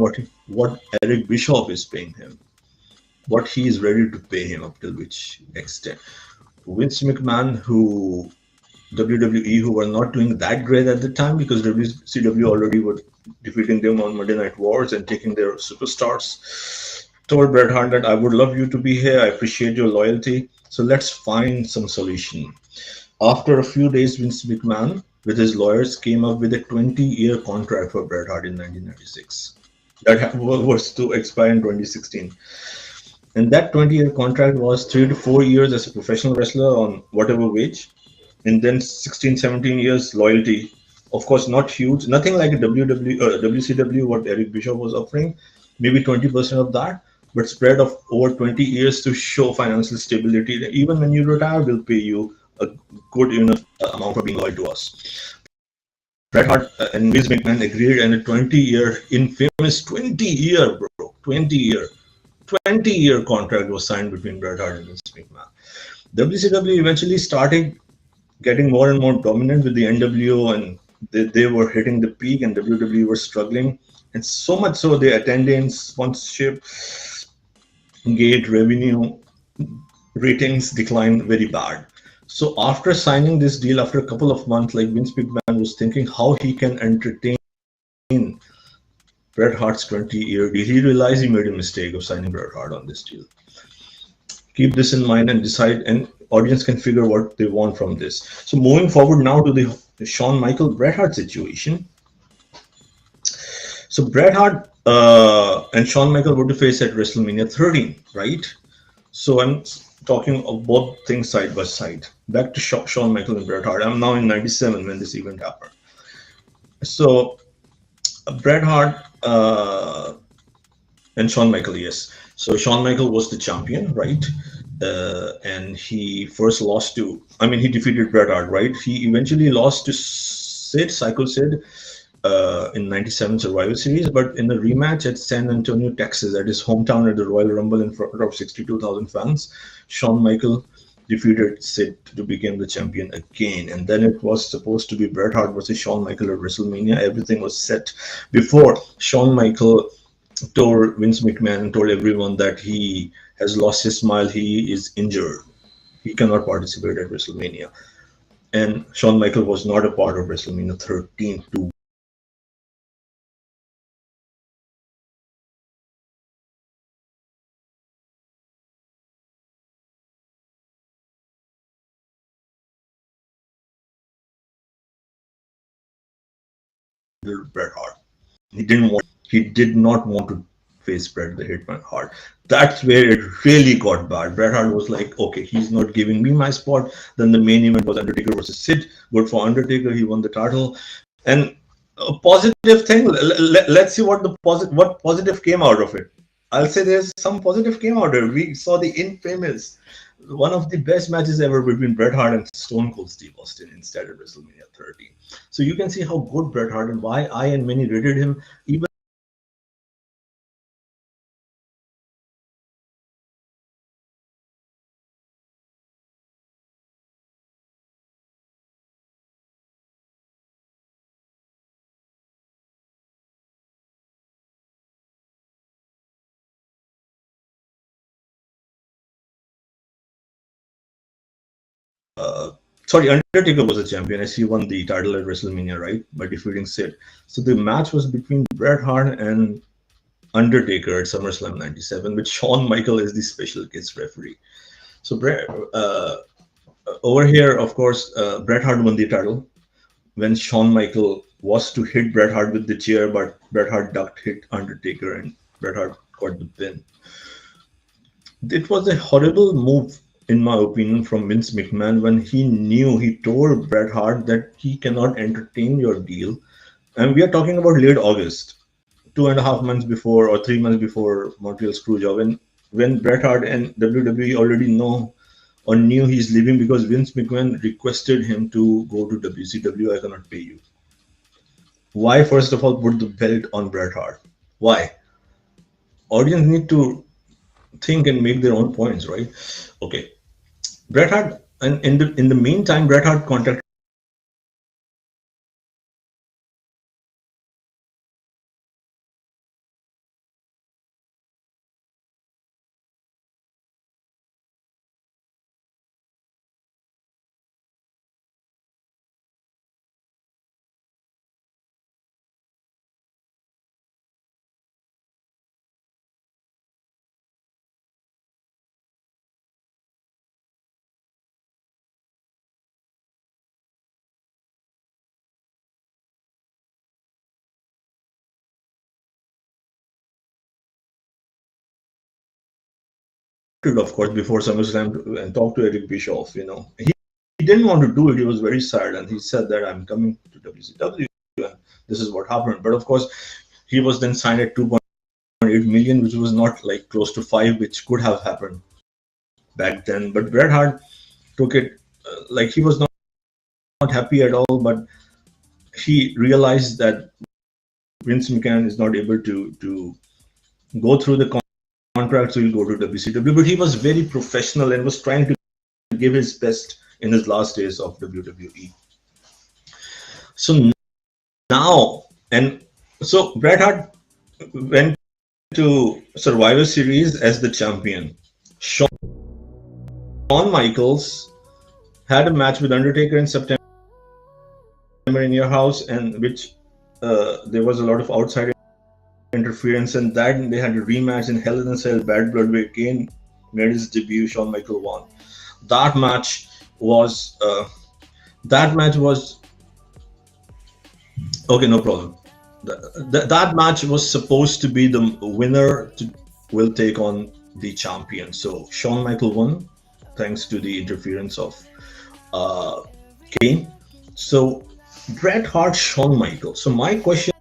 S12: what Eric Bischoff is paying him, what he is ready to pay him, up till which extent. Vince McMahon, WWE, who were not doing that great at the time because WCW already were defeating them on Monday Night Wars and taking their superstars, told Bret Hart that I would love you to be here. I appreciate your loyalty. So let's find some solution. After a few days, Vince McMahon, with his lawyers, came up with a 20-year contract for Bret Hart in 1996. That was to expire in 2016. And that 20-year contract was 3 to 4 years as a professional wrestler on whatever wage. And then 16, 17 years loyalty. Of course, not huge, nothing like a WCW, what Eric Bischoff was offering, maybe 20% of that, but spread of over 20 years to show financial stability. Even when you retire, we'll pay you a good enough amount for being loyal to us. Bret Hart and Vince McMahon agreed, and a 20-year, infamous 20-year contract was signed between Bret Hart and Vince McMahon. WCW eventually started getting more and more dominant with the NWO, and they were hitting the peak, and WWE were struggling. And so much so, the attendance, sponsorship, gate revenue, ratings declined very bad. So after signing this deal, after a couple of months, like Vince McMahon was thinking how he can entertain Bret Hart's 20-year deal. He realized he made a mistake of signing Bret Hart on this deal. Keep this in mind and decide, and audience can figure what they want from this. So moving forward now to the Shawn Michael Bret Hart situation. So Bret Hart and Shawn Michael were to face at WrestleMania 13, right? So I'm talking of both things side by side. Back to Shawn Michael and Bret Hart. I'm now in '97 when this event happened. So Bret Hart and Shawn Michael, yes. So Shawn Michael was the champion, right? And he first lost to, he defeated Bret Hart, right? He eventually lost to Psycho Sid, in '97 Survivor Series, but in the rematch at San Antonio, Texas, at his hometown at the Royal Rumble in front of 62,000 fans, Shawn Michael defeated Sid to become the champion again. And then it was supposed to be Bret Hart versus Shawn Michael at WrestleMania. Everything was set before Shawn Michael told Vince McMahon and told everyone that he has lost his smile, he is injured, he cannot participate at WrestleMania. And Shawn Michael was not a part of WrestleMania 13 to Bret Hart. He did not want to face Bret the Hitman Hart. That's where it really got bad. Bret Hart was like, okay, he's not giving me my spot. Then the main event was Undertaker versus Sid. Good for Undertaker. He won the title. And a positive thing. Let's see what positive came out of it. I'll say there's some positive came out of it. We saw the infamous, one of the best matches ever between Bret Hart and Stone Cold Steve Austin instead of WrestleMania 13. So you can see how good Bret Hart and why I and many rated him even Undertaker was a champion as he won the title at WrestleMania, right, by defeating Sid. So the match was between Bret Hart and Undertaker at SummerSlam '97, with Shawn Michael as the special guest referee. So over here, of course, Bret Hart won the title when Shawn Michael was to hit Bret Hart with the chair, but Bret Hart ducked, hit Undertaker, and Bret Hart got the pin. It was a horrible move, in my opinion, from Vince McMahon when he told Bret Hart that he cannot entertain your deal. And we are talking about late August, 2.5 months before or 3 months before Montreal Screwjob, when Bret Hart and WWE already know or knew he's leaving because Vince McMahon requested him to go to WCW. I cannot pay you. Why, first of all, put the belt on Bret Hart? Why? Audience need to think and make their own points, right? Okay. Bret Hart, and in the meantime, Bret Hart contacted of course, before SummerSlam and talked to Eric Bischoff. He didn't want to do it. He was very sad, and he said that I'm coming to WCW, and this is what happened. But of course, he was then signed at 2.8 million, which was not like close to 5, which could have happened back then. But Bret Hart took it like he was not happy at all, but he realized that Vince McMahon is not able to go through the contract, so he'll go to WCW. But he was very professional and was trying to give his best in his last days of WWE. So now, and so Bret Hart went to Survivor Series as the champion. Shawn Michaels had a match with Undertaker in September in your house, and which there was a lot of outside interference, and then they had a rematch in Hell in a Cell, Bad Blood, where Kane made his debut. Shawn Michaels won. That match was Okay, no problem. That match was supposed to be the winner will take on the champion. So Shawn Michaels won thanks to the interference of Kane. So Bret Hart, Shawn Michaels. So my question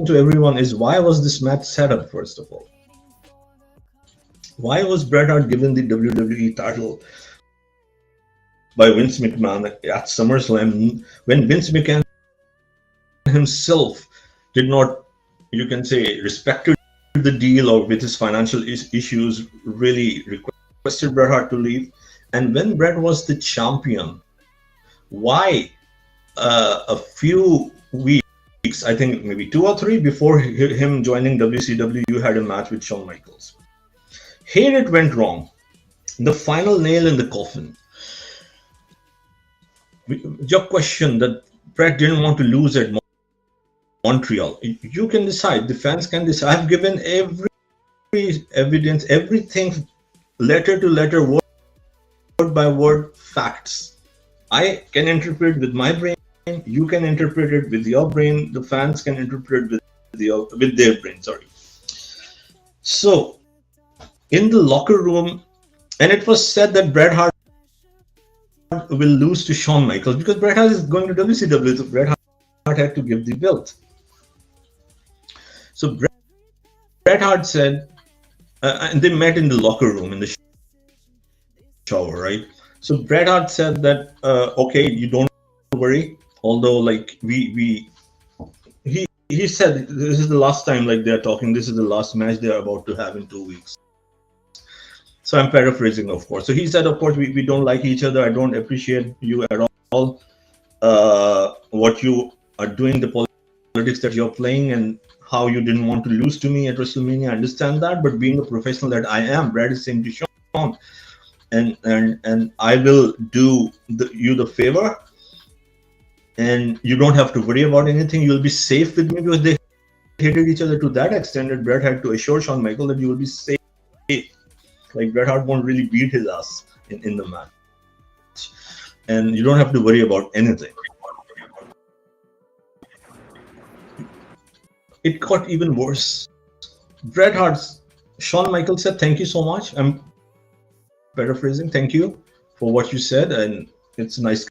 S12: to everyone is, why was this match set up, first of all? Why was Bret Hart given the WWE title by Vince McMahon at SummerSlam when Vince McMahon himself did not, you can say, respected the deal, or with his financial issues really requested Bret Hart to leave? And when Bret was the champion, why a few weeks, I think maybe 2 or 3 before him joining WCW, you had a match with Shawn Michaels? Here it went wrong. The final nail in the coffin. Your question that Bret didn't want to lose at Montreal. You can decide. The fans can decide. I've given every evidence, everything, letter to letter, word by word, facts. I can interpret with my brain. You can interpret it with your brain. The fans can interpret with their brain. Sorry. So, in the locker room, and it was said that Bret Hart will lose to Shawn Michaels because Bret Hart is going to WCW. So Bret Hart had to give the belt. So Bret Hart said, and they met in the locker room in the shower, right? So Bret Hart said that, okay, you don't worry. Although, like he said, this is the last time, like they're talking. This is the last match they're about to have in 2 weeks. So I'm paraphrasing, of course. So he said, of course, we don't like each other. I don't appreciate you at all. What you are doing, the politics that you're playing, and how you didn't want to lose to me at WrestleMania. I understand that, but being a professional that I am, Brad is saying to Shawn, and I will do you the favor, and you don't have to worry about anything. You'll be safe with me, because they hated each other to that extent that Bret had to assure Shawn Michaels that you will be safe. Like Bret Hart won't really beat his ass in the match, and you don't have to worry about anything. It got even worse. Bret Hart's Shawn Michaels said, "Thank you so much." I'm paraphrasing. "Thank you for what you said, and it's a nice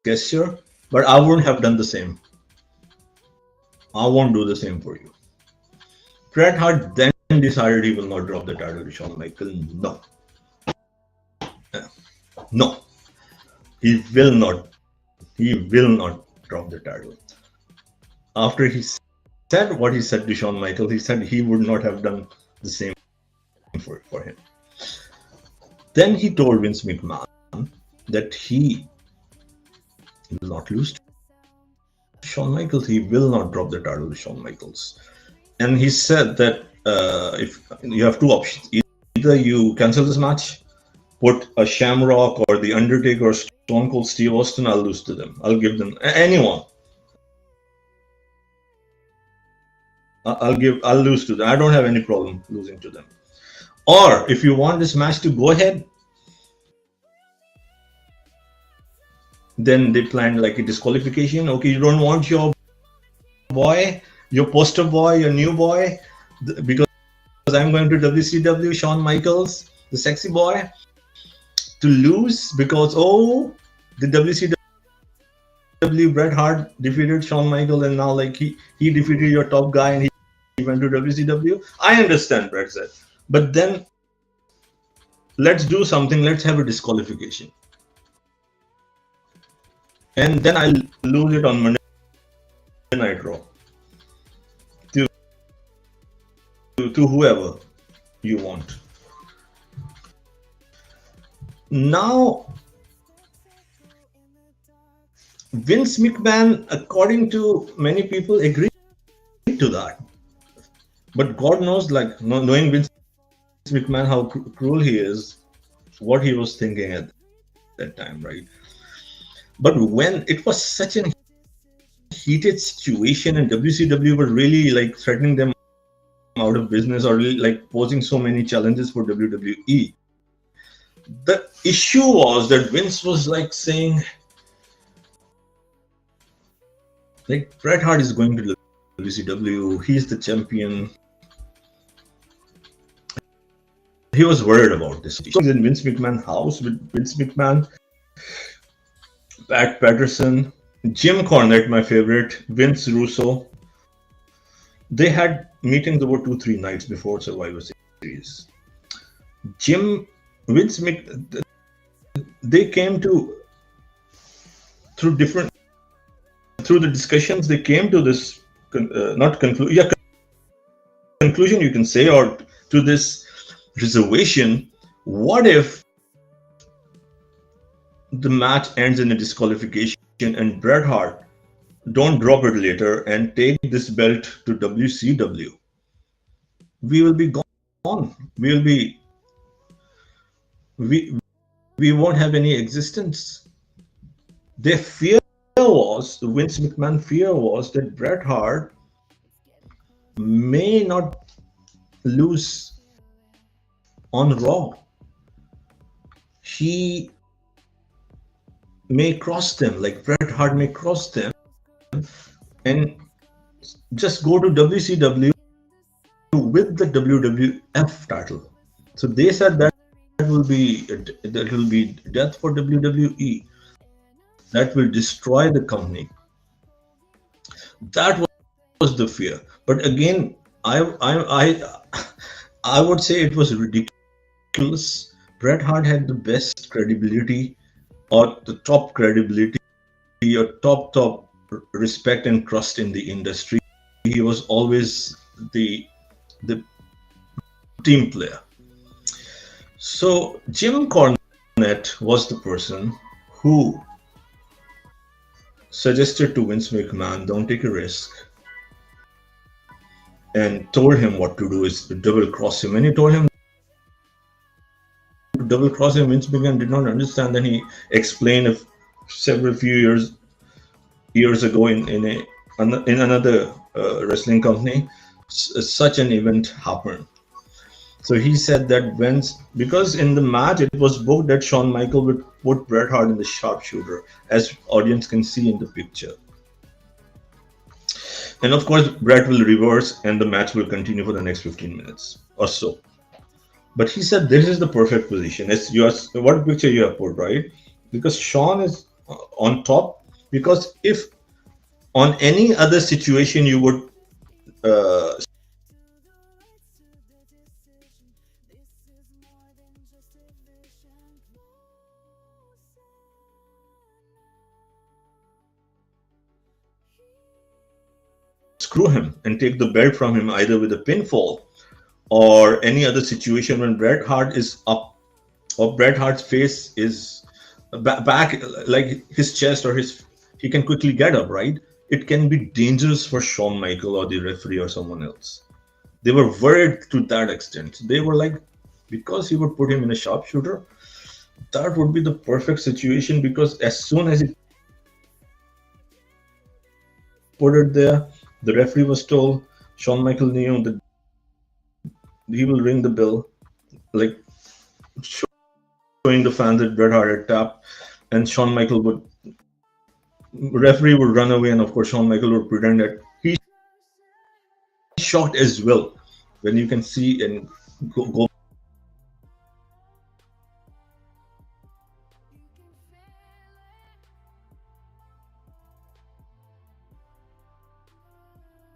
S12: gesture, but I wouldn't have done the same. I won't do the same for you." Bret Hart then decided he will not drop the title to Shawn Michaels. No. No. He will not. He will not drop the title. After he said what he said to Shawn Michaels, he said he would not have done the same for him. Then he told Vince McMahon that he will not lose to Shawn Michaels. He will not drop the title to Shawn Michaels. And he said that if you have two options, either you cancel this match, put a Shamrock or the Undertaker or Stone Cold Steve Austin, I'll lose to them. I'll give them anyone. I'll lose to them. I don't have any problem losing to them. Or if you want this match to go ahead, then they planned like a disqualification. Okay, you don't want your boy, your poster boy, your new boy, because I'm going to WCW, Shawn Michaels, the sexy boy, to lose because, oh, the WCW Bret Hart defeated Shawn Michaels, and now like he defeated your top guy and he went to WCW. I understand, Bret said, but then let's do something. Let's have a disqualification, and then I'll lose it on Monday Night Raw to whoever you want. Now, Vince McMahon, according to many people, agreed to that. But God knows, like, knowing Vince McMahon, how cruel he is, what he was thinking at that time, right? But when it was such a heated situation and WCW were really like threatening them out of business, or really like posing so many challenges for WWE, the issue was that Vince was like saying, Like Bret Hart is going to WCW. He's the champion. He was worried about this. He's in Vince McMahon's house with Vince McMahon, Pat Patterson, Jim Cornette, my favorite, Vince Russo. They had meetings over 2-3 nights before Survivor Series. They came to through the discussions. They came to this conclusion, you can say, or to this reservation. What if the match ends in a disqualification and Bret Hart don't drop it later and take this belt to WCW? We will be gone. We won't have any existence. Their fear was, the Vince McMahon fear was, that Bret Hart may not lose on Raw. He may cross them, like Bret Hart may cross them and just go to WCW with the WWF title. So they said that will be death for WWE. That will destroy the company. That was the fear. But again, I would say it was ridiculous. Bret Hart had the best credibility, or the top credibility, or top respect and trust in the industry. He was always the team player. So Jim Cornette was the person who suggested to Vince McMahon, don't take a risk, and told him what to do is to double cross him. When he told him to double cross him, Vince McMahon did not understand. Then he explained several few years ago in another wrestling company, such an event happened. So he said that because in the match it was booked that Shawn Michaels would put Bret Hart in the sharpshooter, as audience can see in the picture. And of course, Bret will reverse and the match will continue for the next 15 minutes or so. But he said this is the perfect position. It's what picture you have put, right? Because Shawn is on top. Because if on any other situation you would screw him and take the belt from him, either with a pinfall or any other situation when Bret Hart is up, or Bret Hart's face is back, like his chest or he can quickly get up, right? It can be dangerous for Shawn Michaels or the referee or someone else. They were worried to that extent. They were like, because he would put him in a sharpshooter, that would be the perfect situation, because as soon as he put it there, the referee was told, Shawn Michaels knew that he will ring the bell, like showing the fans that Bret Hart had tapped, and referee would run away, and of course Shawn Michaels would pretend that he's shocked as well. When you can see and go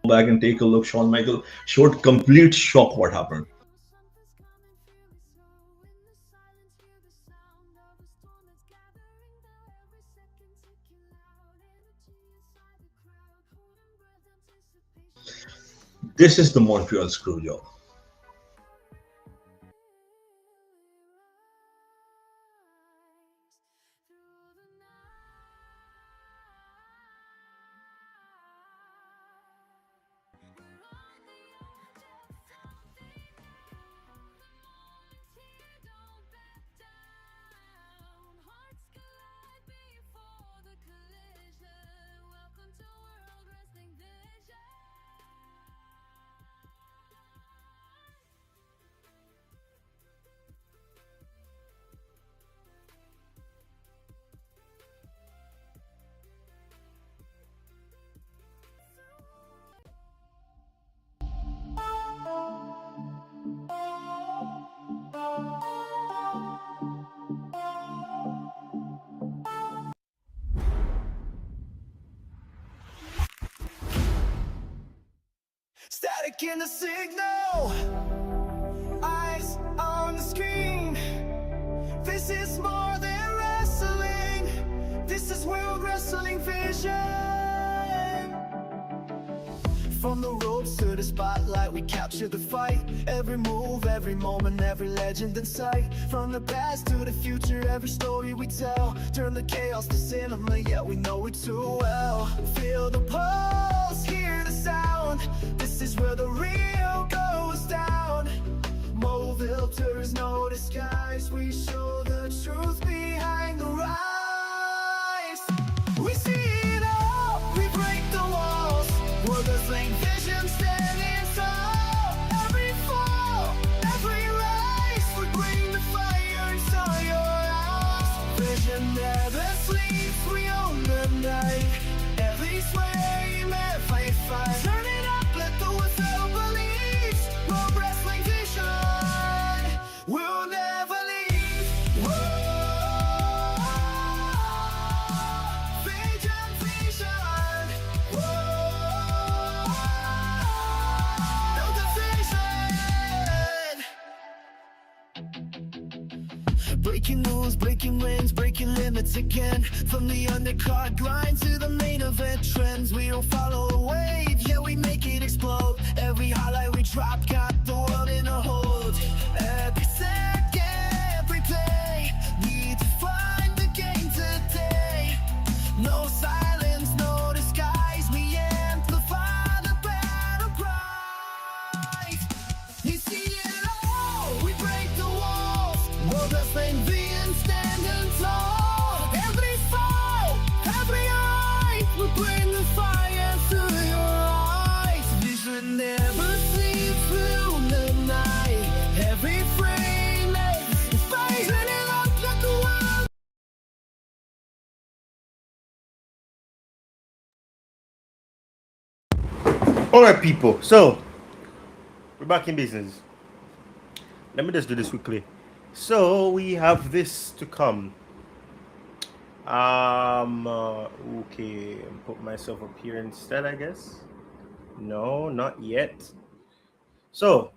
S12: back and take a look, Shawn Michaels showed complete shock what happened. This is the Montreal Screwjob.
S11: making a signal. Eyes on the screen. This is more than wrestling. This is World Wrestling Vision. From the ropes to the spotlight, we capture the fight. Every move, every moment, every legend in sight. From the past to the future, every story we tell. Turn the chaos to cinema, yeah, we know it too well. Feel the pulse, hear the sound. This is where the real goes down. No filters, no disguise. We show the truth behind the rise. We see it all, we break the walls. World Wrestling Vision standing tall. Every fall, every rise, we bring the fire inside your eyes. Vision never sleeps, we own the night. Every sway, every fight. Turn it up, let the whistle believe. World Wrestling Vision, we'll never leave. Whoa. Vision, vision. Whoa. Build the vision. Breaking rules, breaking rings, breaking limits again. From the undercard grind to the main event trends, we don't follow a wave, yeah, we make it explode. Every highlight we drop got the world in a hold. Every second, every play, we define the game today. No silence, no disguise, we amplify the battle cry. You see it all, we break the walls. World Wrestling Vision standing tall. Every fall, every eye, we bring the fire to your eyes. Vision never sleeps through the night. Every frame makes the fight. Turn it up like the world.
S10: All right, people. So we're back in business. Let me just do this quickly. So we have this to come. Okay, put myself up here instead, I guess. No, not yet. So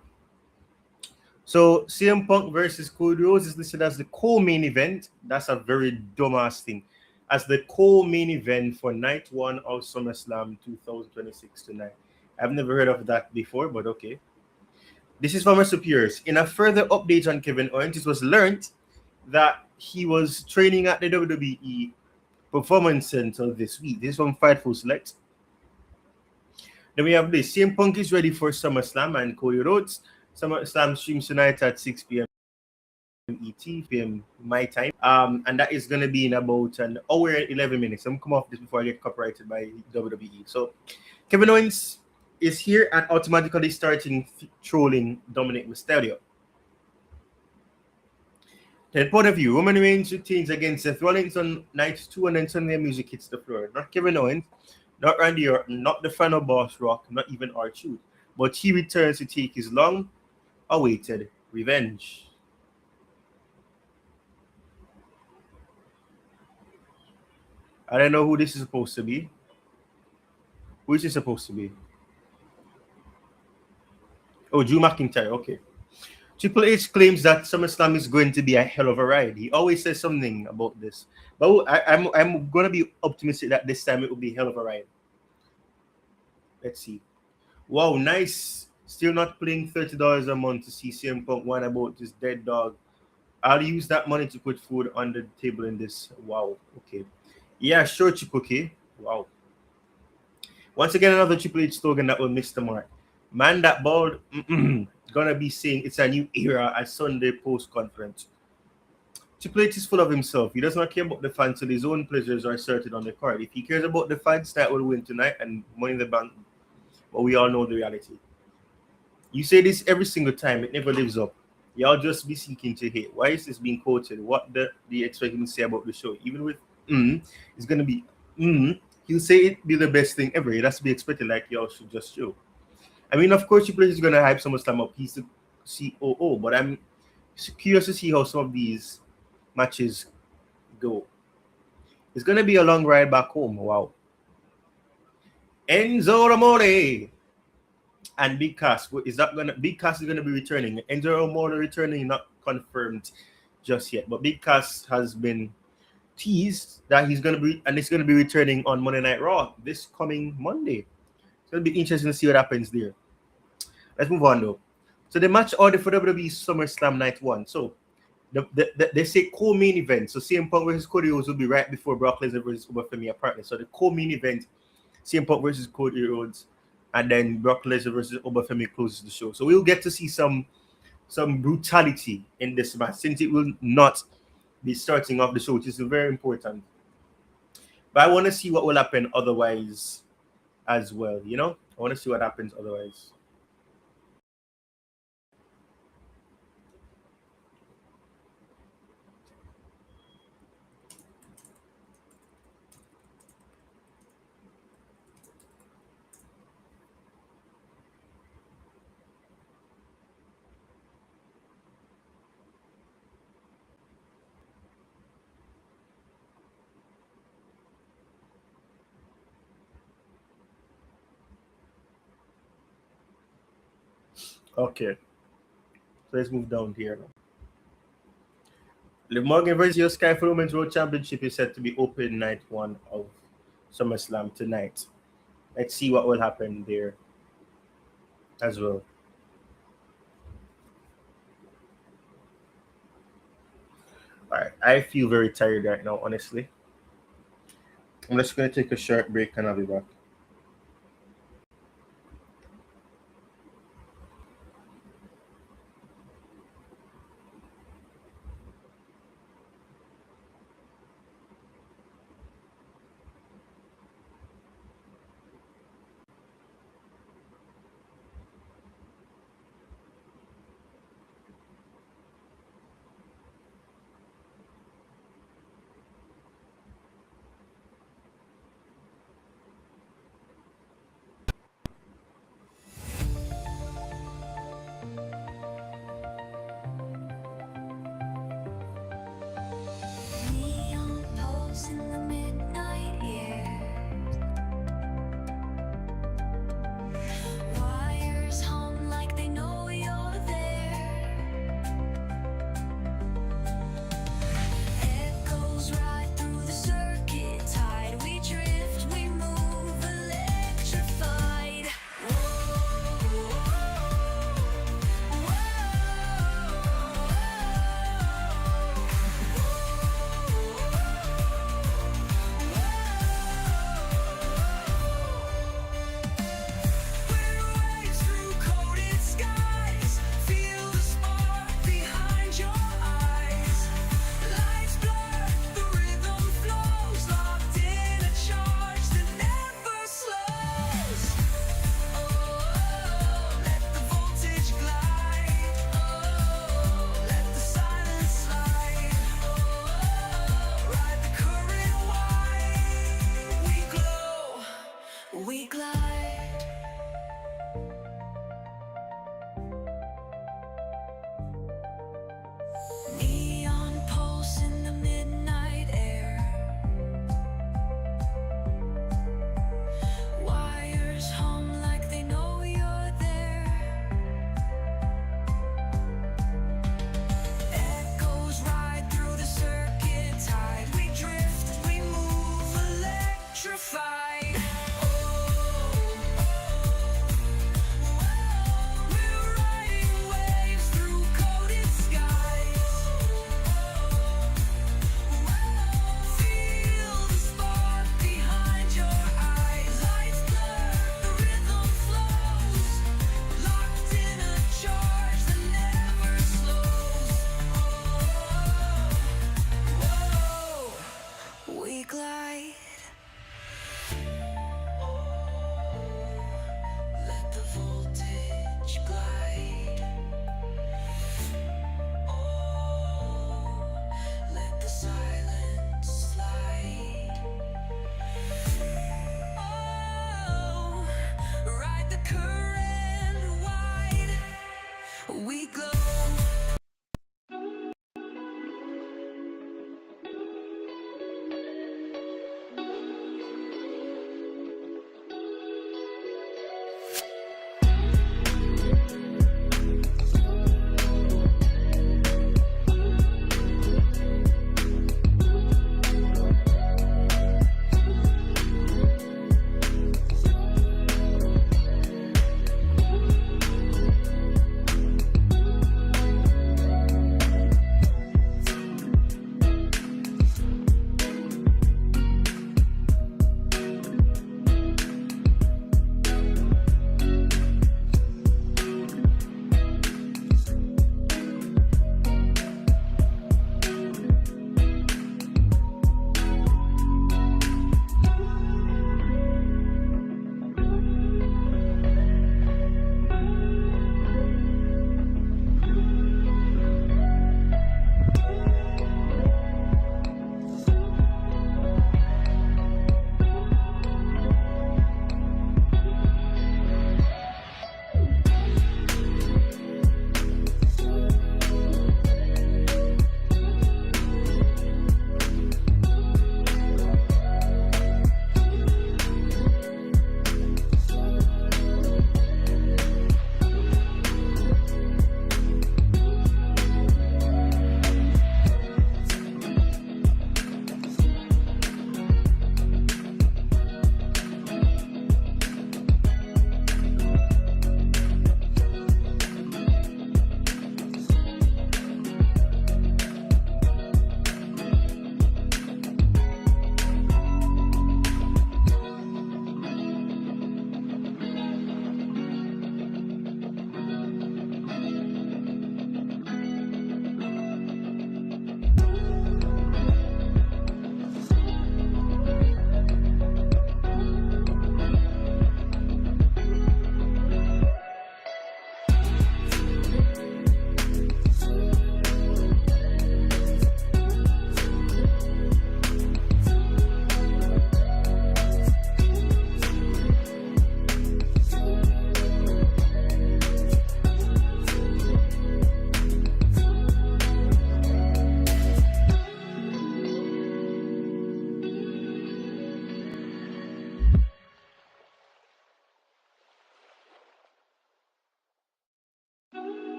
S10: CM Punk versus Cody Rhodes is listed as the co-main event. That's a very dumbass thing. As the co-main event for night one of SummerSlam 2026 tonight. I've never heard of that before, but okay. This is from our superiors. In a further update on Kevin Owens, it was learned that he was training at the WWE Performance Center this week. This is from Fightful Select. Then we have this. CM Punk is ready for SummerSlam and Cody Rhodes. SummerSlam streams tonight at 6 p.m. ET, p.m. my time. And that is going to be in about an hour and 11 minutes. I'm going to come off this before I get copyrighted by WWE. So Kevin Owens is here and automatically starting trolling Dominic Mysterio. Then point of view, Roman Reigns retains against Seth Rollins on night 2, and then suddenly music hits the floor. Not Kevin Owens, not Randy Orton, not the final boss Rock, not even R-Truth, but he returns to take his long-awaited revenge. I don't know who this is supposed to be. Who is this supposed to be? Oh, Drew McIntyre, okay. Triple H claims that SummerSlam is going to be a hell of a ride. He always says something about this. But I'm going to be optimistic that this time it will be a hell of a ride. Let's see. Wow, nice. Still not paying $30 a month to see CM Punk whine about this dead dog. I'll use that money to put food on the table in this. Wow, okay. Yeah, sure, Triple K. Wow. Once again, another Triple H slogan that will miss the mark. Man that bald, gonna be saying it's a new era at Sunday post conference. Triple H is full of himself. He does not care about the fans till his own pleasures are asserted on the card. If he cares about the fans, that will win tonight and Money in the Bank. But we all know the reality. You say this every single time, it never lives up. Y'all just be seeking to hate. Why is this being quoted? What do you expect him to say about the show? Even with it's gonna be he'll say it be the best thing ever. It has to be expected, like y'all should just show. I mean, of course, Triple H is gonna hype SummerSlam up. He's the COO, but I'm curious to see how some of these matches go. It's gonna be a long ride back home. Wow. Enzo Amore And Big Cass is gonna be returning. Enzo Amore returning, not confirmed just yet, but Big Cass has been teased that he's gonna be, and it's gonna be returning on Monday Night Raw this coming Monday. It's gonna be interesting to see what happens there. Let's move on though. So the match order for WWE Summerslam Night 1. So they say co-main event. So CM Punk versus Cody Rhodes will be right before Brock Lesnar versus Femi apparently. So the co-main event, CM Punk versus Cody Rhodes, and then Brock Lesnar versus Femi closes the show. So we'll get to see some brutality in this match, since it will not be starting off the show, which is very important. But I want to see what will happen otherwise as well. You know, I want to see what happens otherwise. Okay, so let's move down here now. Liv Morgan versus Sky for Women's World Championship is set to be open night 1 of SummerSlam tonight. Let's see what will happen there as well. All right, I feel very tired right now, honestly. I'm just going to take a short break and I'll be back.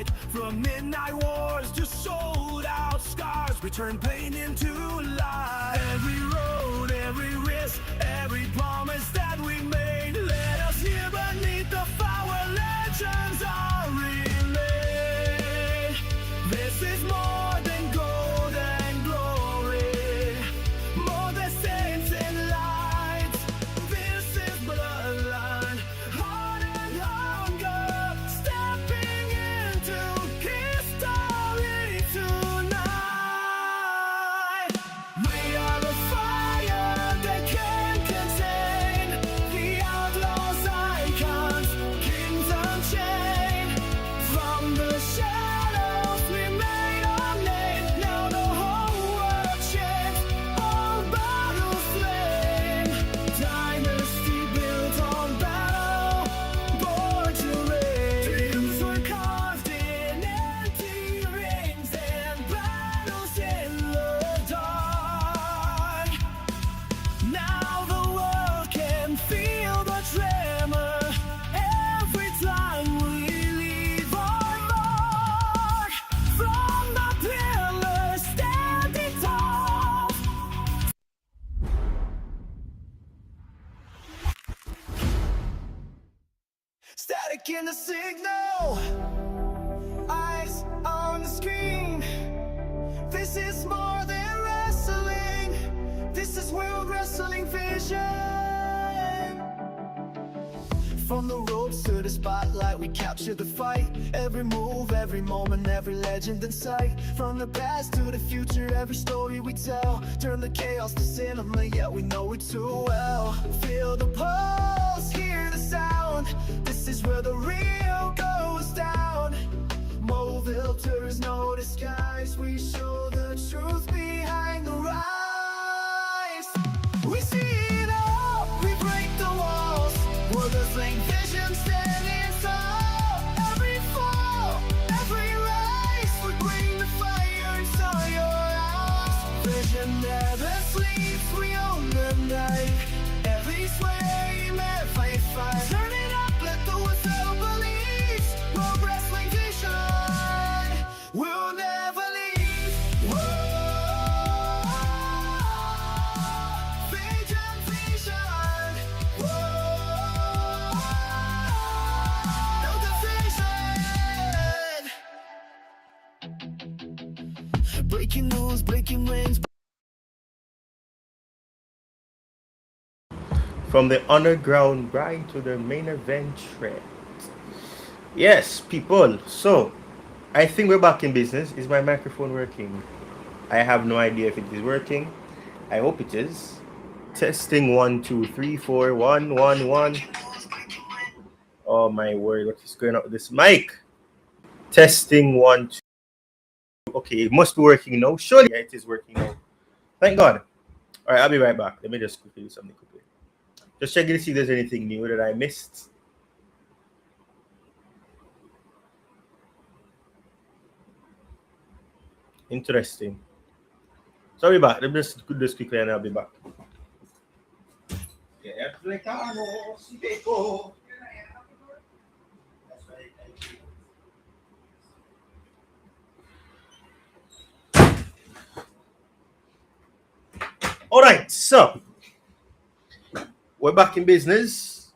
S2: light. From midnight wars to sold out scars, we turn pain into light. Every road, every risk, every promise that we made, let us here beneath the fire, legends are relayed. This is more than gold and glory, more than saints and lights. This is bloodline, heart and hunger, stepping into history tonight. We are the fire that can contain the outlaws, icons, kings unchained. From the shadows we made our name. Now the whole world shakes, all battles slain. Dynasty built on battle, born to reign. Dreams were carved in empty rings and battles in the dark. Now the world can feel the tremor every time we leave our mark. From the pillars standing tall. Static in the signal, eyes on the screen. This is more than wrestling. This is World Wrestling Vision. From the ropes to the spotlight, we capture the fight. Every move, every moment, every legend in sight. From the past to the future, every story we tell. Turn the chaos to cinema, yeah, we know it too well. Feel the pulse, hear the sound. This is where the real goes down. No filters, no disguise. We show the truth behind the rise. We see it all, we break the walls. We're the same vision standing tall. Every fall, every rise, we bring the fire inside your eyes. Vision never sleeps, we own the night. Every swing, every fight. Turn it up, let the whistle believe. World Wrestling Vision, we'll never leave. Whoa, Vision, Vision. Whoa, know the vision. Breaking news, breaking rings.
S10: From the underground grind to the main event trend. Yes, people. So, I think we're back in business. Is my microphone working? I have no idea if it is working. I hope it is. Testing 1, 2, 3, 4, 1, 1, 1. Oh my word, what is going on with this mic? Testing 1, 2. Okay, it must be working now. Surely it is working now. Thank God. All right, I'll be right back. Let me just quickly do something quickly. Just checking to see if there's anything new that I missed. Interesting. So I'll be back. Let me just do this quickly and I'll be back. All right, so we're back in business.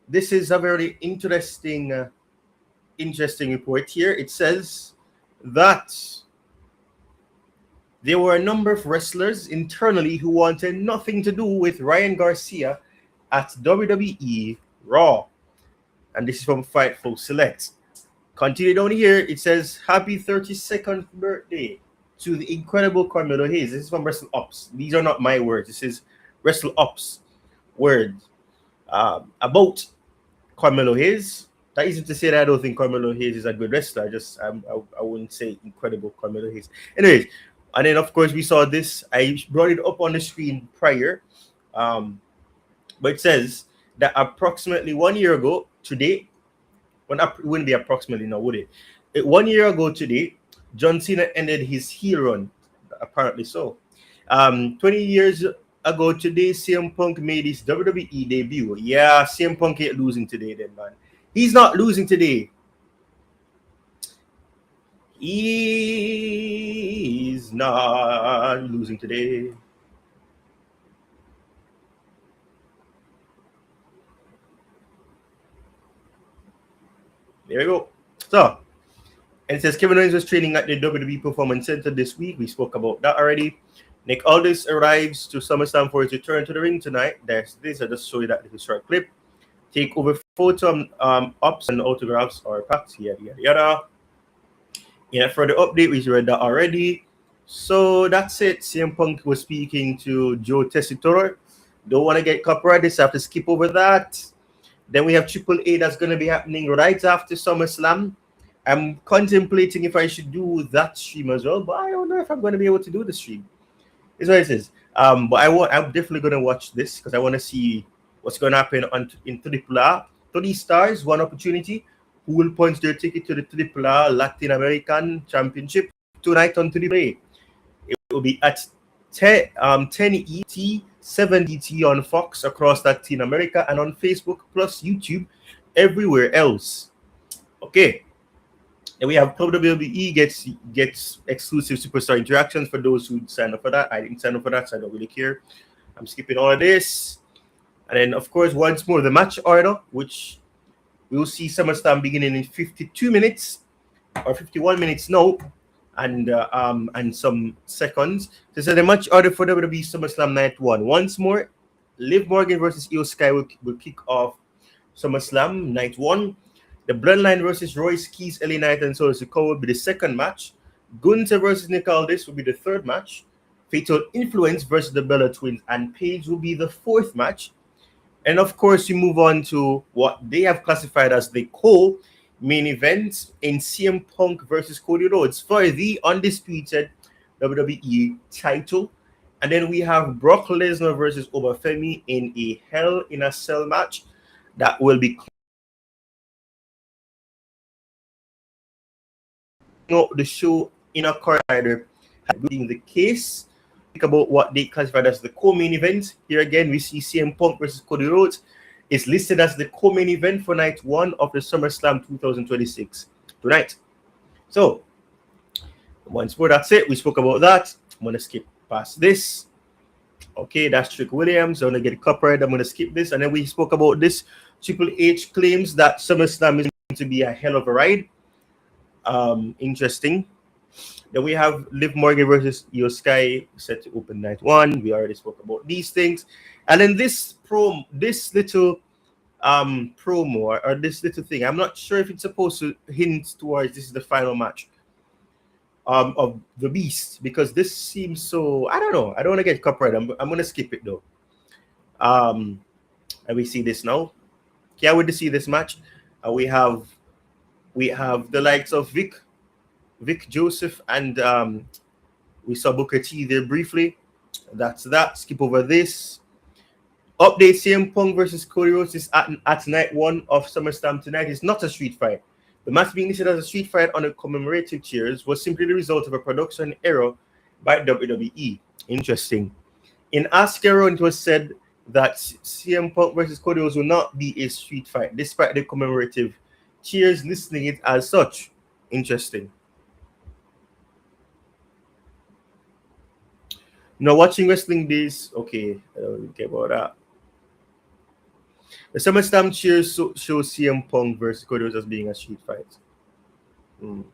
S10: This is a very interesting report here. It says that there were a number of wrestlers internally who wanted nothing to do with Ryan Garcia at WWE Raw. And this is from Fightful Select. Continue down here, it says, happy 32nd birthday to the incredible Carmelo Hayes. This is from Wrestle Ops. These are not my words. This is Wrestle Ops words about Carmelo Hayes. That isn't to say that I don't think Carmelo Hayes is a good wrestler. I wouldn't say incredible Carmelo Hayes. Anyways, and then of course we saw this. I brought it up on the screen prior. But it says that approximately 1 year ago today, it wouldn't be approximately now, would it? 1 year ago today, John Cena ended his heel run, apparently so. 20 years ago today, CM Punk made his WWE debut. Yeah, CM Punk ain't losing today then, man. He's not losing today. is not losing today. There we go. So, and it says Kevin Owens was training at the WWE Performance Center this week. We spoke about that already. Nick Aldis arrives to SummerSlam for his return to the ring tonight. There's this. I just show you that little short clip. Take over photo ups and autographs or packs, yada yada yada. Yeah, for the update, we read that already. So that's it. CM Punk was speaking to Joe Tessitore. Don't want to get copyrighted, so I have to skip over that. Then we have Triple A that's going to be happening right after SummerSlam. I'm contemplating if I should do that stream as well, but I don't know if I'm going to be able to do the stream. Is what it says. But I'm definitely going to watch this because I want to see what's going to happen in Triple A. 30 stars, one opportunity. Who will punch their ticket to the Triple A Latin American Championship tonight on Triple A? It will be at 10 ET, 7 DT on Fox across Latin America and on Facebook plus YouTube everywhere else. Okay. And we have WWE gets exclusive superstar interactions for those who sign up for that. I didn't sign up for that, so I don't really care. I'm skipping all of this. And then, of course, once more, the match order, which we will see SummerSlam beginning in 52 minutes or 51 minutes now, and some seconds. This is the match order for WWE SummerSlam Night 1. Once more, Liv Morgan versus Io Sky will kick off SummerSlam Night 1. The Bloodline versus Royce Keys, LA Knight, and Solo Sikoa will be the second match. Gunther versus Nick Aldis will be the third match. Fatal Influence versus the Bella Twins and Paige will be the fourth match. And of course, you move on to what they have classified as the co-main event in CM Punk versus Cody Rhodes for the undisputed WWE title. And then we have Brock Lesnar versus Femi in a Hell in a Cell match that will be the show in a corridor being the case. Think about what they classified as the co-main event. Here again, we see CM Punk versus Cody Rhodes is listed as the co-main event for night 1 of the SummerSlam 2026 tonight. So, once more, that's it. We spoke about that. I'm going to skip past this. Okay, that's Trick Williams. I'm going to get copyright. I'm going to skip this. And then we spoke about this. Triple H claims that SummerSlam is going to be a hell of a ride. Interesting. Then we have Liv Morgan versus Io Sky set to open night 1. We already spoke about these things. And then this little promo or this little thing, I'm not sure if it's supposed to hint towards this is the final match of the Beast, because this seems so, I don't know. I don't want to get copyright. I'm going to skip it though. And we see this now. Can't wait to see this match. We have the likes of Vic Joseph, and we saw Booker T there briefly. That's that. Skip over this. Update: CM Punk versus Cody Rhodes is at night 1 of SummerSlam tonight. It's not a street fight. The match being listed as a street fight on the commemorative chairs was simply the result of a production error by WWE. Interesting. In Ask Aaron, it was said that CM Punk versus Cody Rhodes will not be a street fight, despite the commemorative cheers listing it as such. Interesting. Now, watching wrestling days, okay, I don't really care about that. The SummerSlam cheers show CM Punk versus Cody Rhodes as being a street fight. Then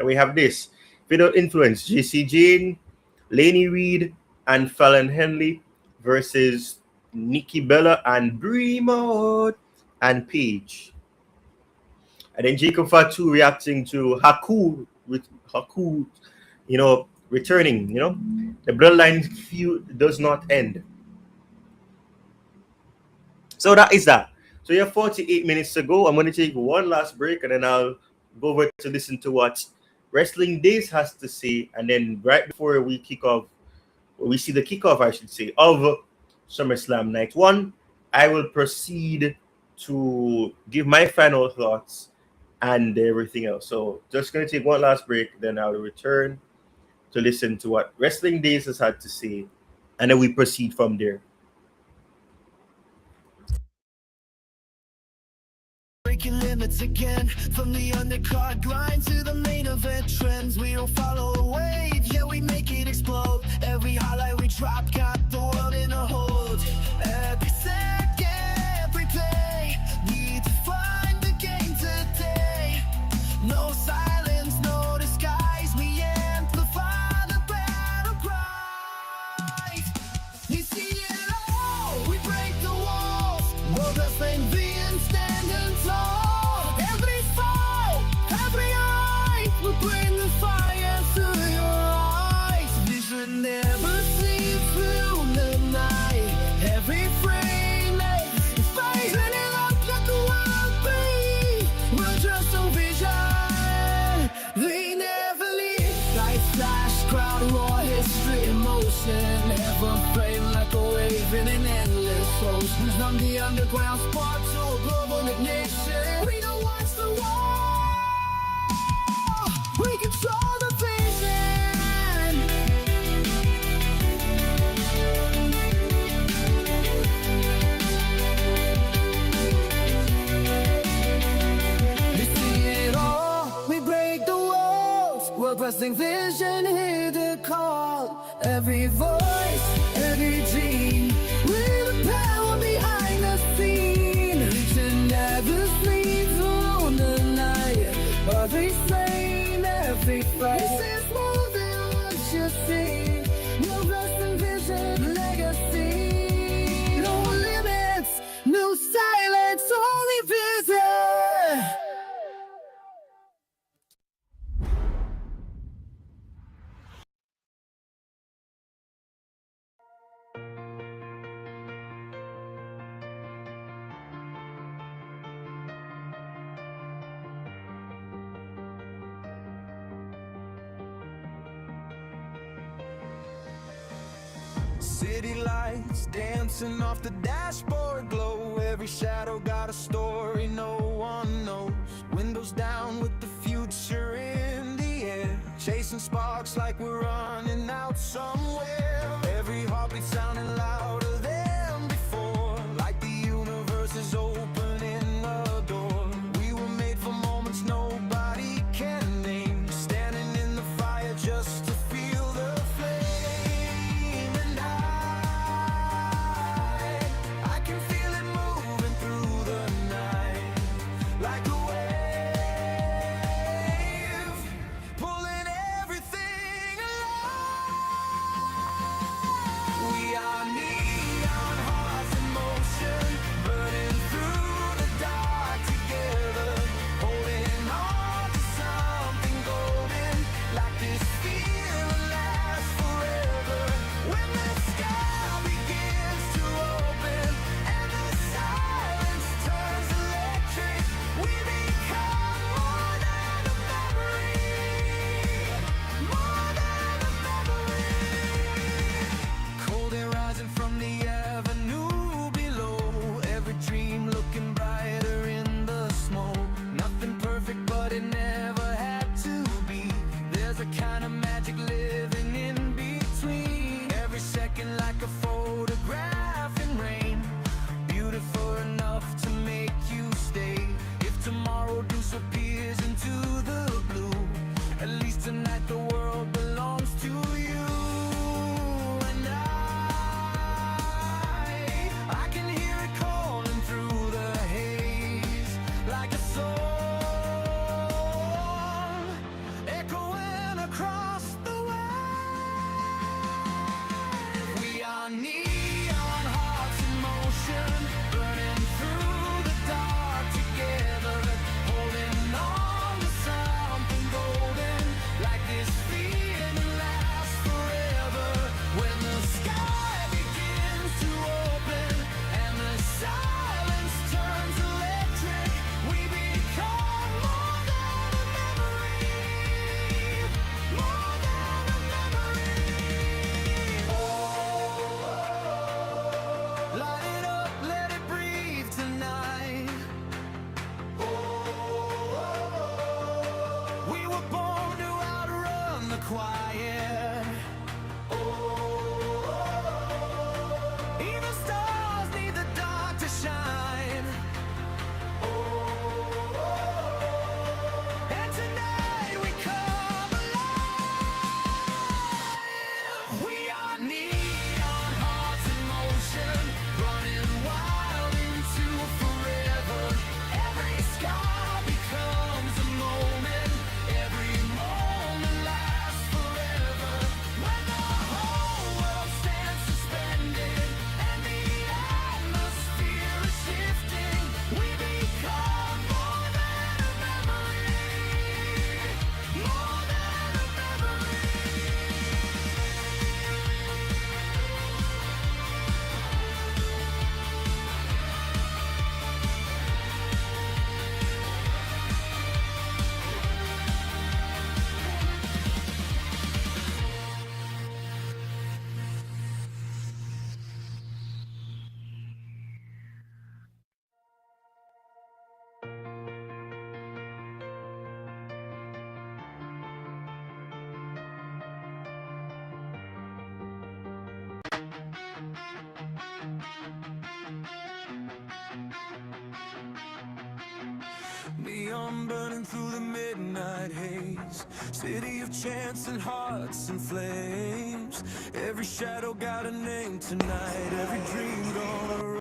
S10: we have this. Fatal Influence, JC Jane, Laney Reed, and Fallon Henley versus Nikki Bella and Brie Mode and Paige. And then Jacob Fatu reacting to Haku, returning, the bloodline feud does not end. So that is that. So you have 48 minutes to go. I'm going to take one last break, and then I'll go over to listen to what Wrestling Days has to say. And then right before we kick off, we see the kickoff, I should say, of SummerSlam Night 1, I will proceed to give my final thoughts and everything else. So just going to take one last break, then I'll return to listen to what Wrestling Days has had to say, and then we proceed from there.
S2: Breaking limits again, from the undercard grind to the main event trends. We don't follow a wave, yeah, we make it explode. Every highlight we drop got the world in a hold. Every second, every play, need to find the game today. No silence, no disguise, we amplify the battle cries. You see it all, we break the walls. World wrestling being standing tall. Every fall, every eye, we bring the fire to your eyes. Vision never sleeps through the night. Every frame is fighting it up like a wild bee. We're just a vision, they never leave. Lights flash, crowd roar, history in motion. Ever frame like a wave in an endless ocean. From the underground spark to a global ignition. We don't watch the war, we control the vision. You see it all, we break the walls. World wrestling vision, hear the call. Every voice, every dream, we're the power behind the scene. Vision never sleeps through the night. Every flame, every fight. This is more than what you see. World wrestling vision, legacy. No limits, no silence, only vision.
S11: City lights dancing off the dashboard glow. Every shadow got a story no one knows. Windows down with the future in the air. Chasing sparks like we're running out somewhere. Every heartbeat sounding louder than before. Like the universe is opening a door. We were made for moments nobody can name. Standing in the fire just to feel the flame. And I can feel it moving through the night. Like a wave, pulling everything alive. neon burning through the midnight haze. City of chance and hearts and flames. Every shadow got a name tonight. Every dream gonna.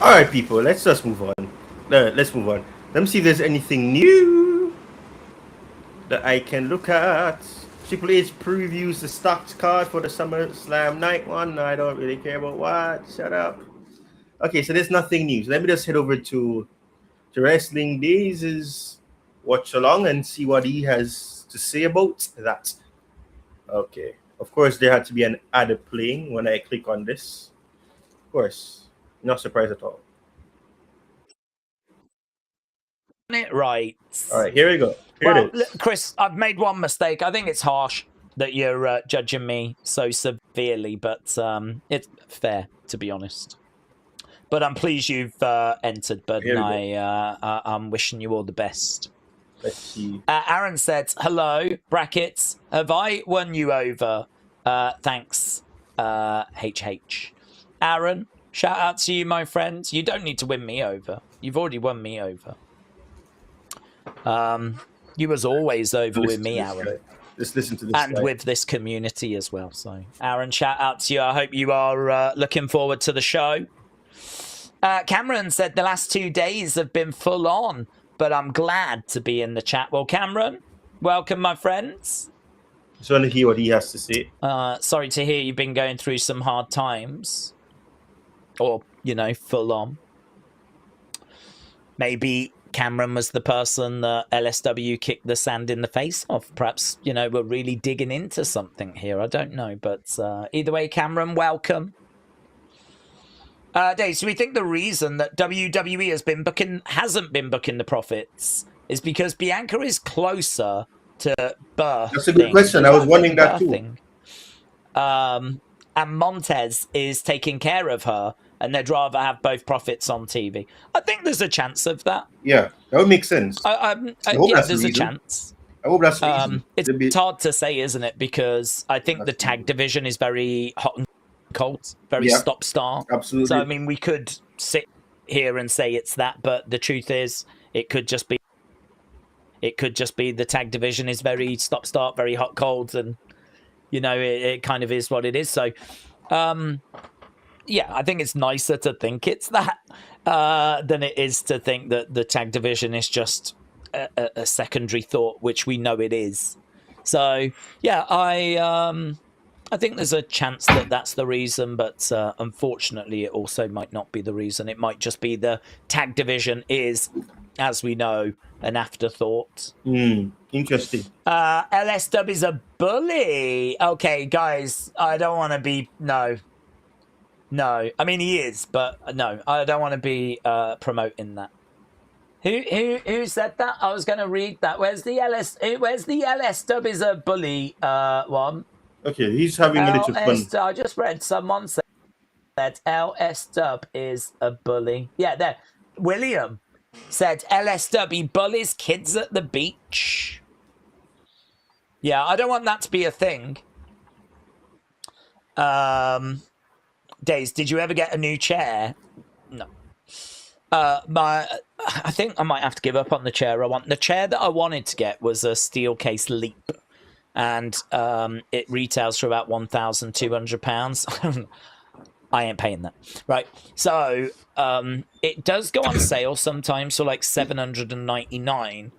S10: All right, people. Let's just move on. Let's move on. Let me see if there's anything new that I can look at. Triple H previews the stocked card for the SummerSlam Night 1. I don't really care about what. Shut up. Okay, so there's nothing new. So let me just head over to Wrestling Days' watch along and see what he has to say about that. Okay. Of course, there had to be an ad playing when I click on this. Of course. Not surprised at all.
S13: It right.
S10: All right, here we go. Here it is.
S13: Chris, I've made one mistake. I think it's harsh that you're judging me so severely, but it's fair, to be honest. But I'm pleased you've entered, Bud, and I'm wishing you all the best.
S10: Let's see.
S13: Aaron said, hello, brackets. Have I won you over? Thanks, HH. Aaron, shout out to you, my friend. You don't need to win me over. You've already won me over. You was always over with me, Aaron.
S10: Just listen to this.
S13: And with this community as well. So, Aaron, shout out to you. I hope you are looking forward to the show. Cameron said the last 2 days have been full on, but I'm glad to be in the chat. Well, Cameron, welcome, my friends.
S10: Just want to hear what he has to say.
S13: Sorry to hear you've been going through some hard times. Or, full on. Maybe Cameron was the person that LSW kicked the sand in the face of. Perhaps, we're really digging into something here. I don't know. But either way, Cameron, welcome. Dave, so we think the reason that WWE hasn't been booking the Profits is because Bianca is closer to birth.
S10: That's a good question. I was wondering that too.
S13: And Montez is taking care of her, and they'd rather have both Profits on TV. I think there's a chance of that.
S10: Yeah, that would make sense.
S13: There's a chance.
S10: I hope that's the reason.
S13: It's hard to say, isn't it? Because I think the tag division is very hot and cold, very stop-start.
S10: Absolutely.
S13: So, I mean, we could sit here and say it's that, but the truth is, it could just be the tag division is very stop-start, very hot-cold, and, it kind of is what it is. So, yeah, I think it's nicer to think it's that than it is to think that the tag division is just a secondary thought, which we know it is. So, yeah, I think there's a chance that that's the reason, but unfortunately, it also might not be the reason. It might just be the tag division is, as we know, an afterthought.
S10: Interesting.
S13: LSW is a bully. Okay, guys, I don't want to be... No. I mean, he is, but no, I don't want to be promoting that. Who said that? I was going to read that. Where's the LSW is a bully one?
S10: Okay, he's having a little fun.
S13: I just read someone said that LSW is a bully. Yeah, there. William said LSW bullies kids at the beach. Yeah, I don't want that to be a thing. Days, did you ever get a new chair? No. I think I might have to give up on the chair I want. The chair that I wanted to get was a Steelcase Leap. And it retails for about £1,200. I ain't paying that. Right. So it does go on sale sometimes for like $799.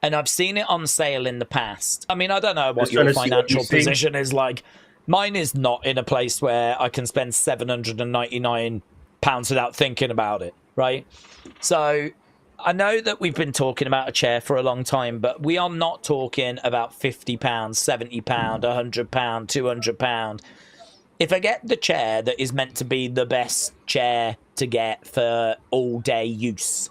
S13: And I've seen it on sale in the past. I mean, I don't know what your financial position is like. Mine is not in a place where I can spend £799 without thinking about it. Right. So I know that we've been talking about a chair for a long time, but we are not talking about £50, £70, £100, £200. If I get the chair that is meant to be the best chair to get for all-day use,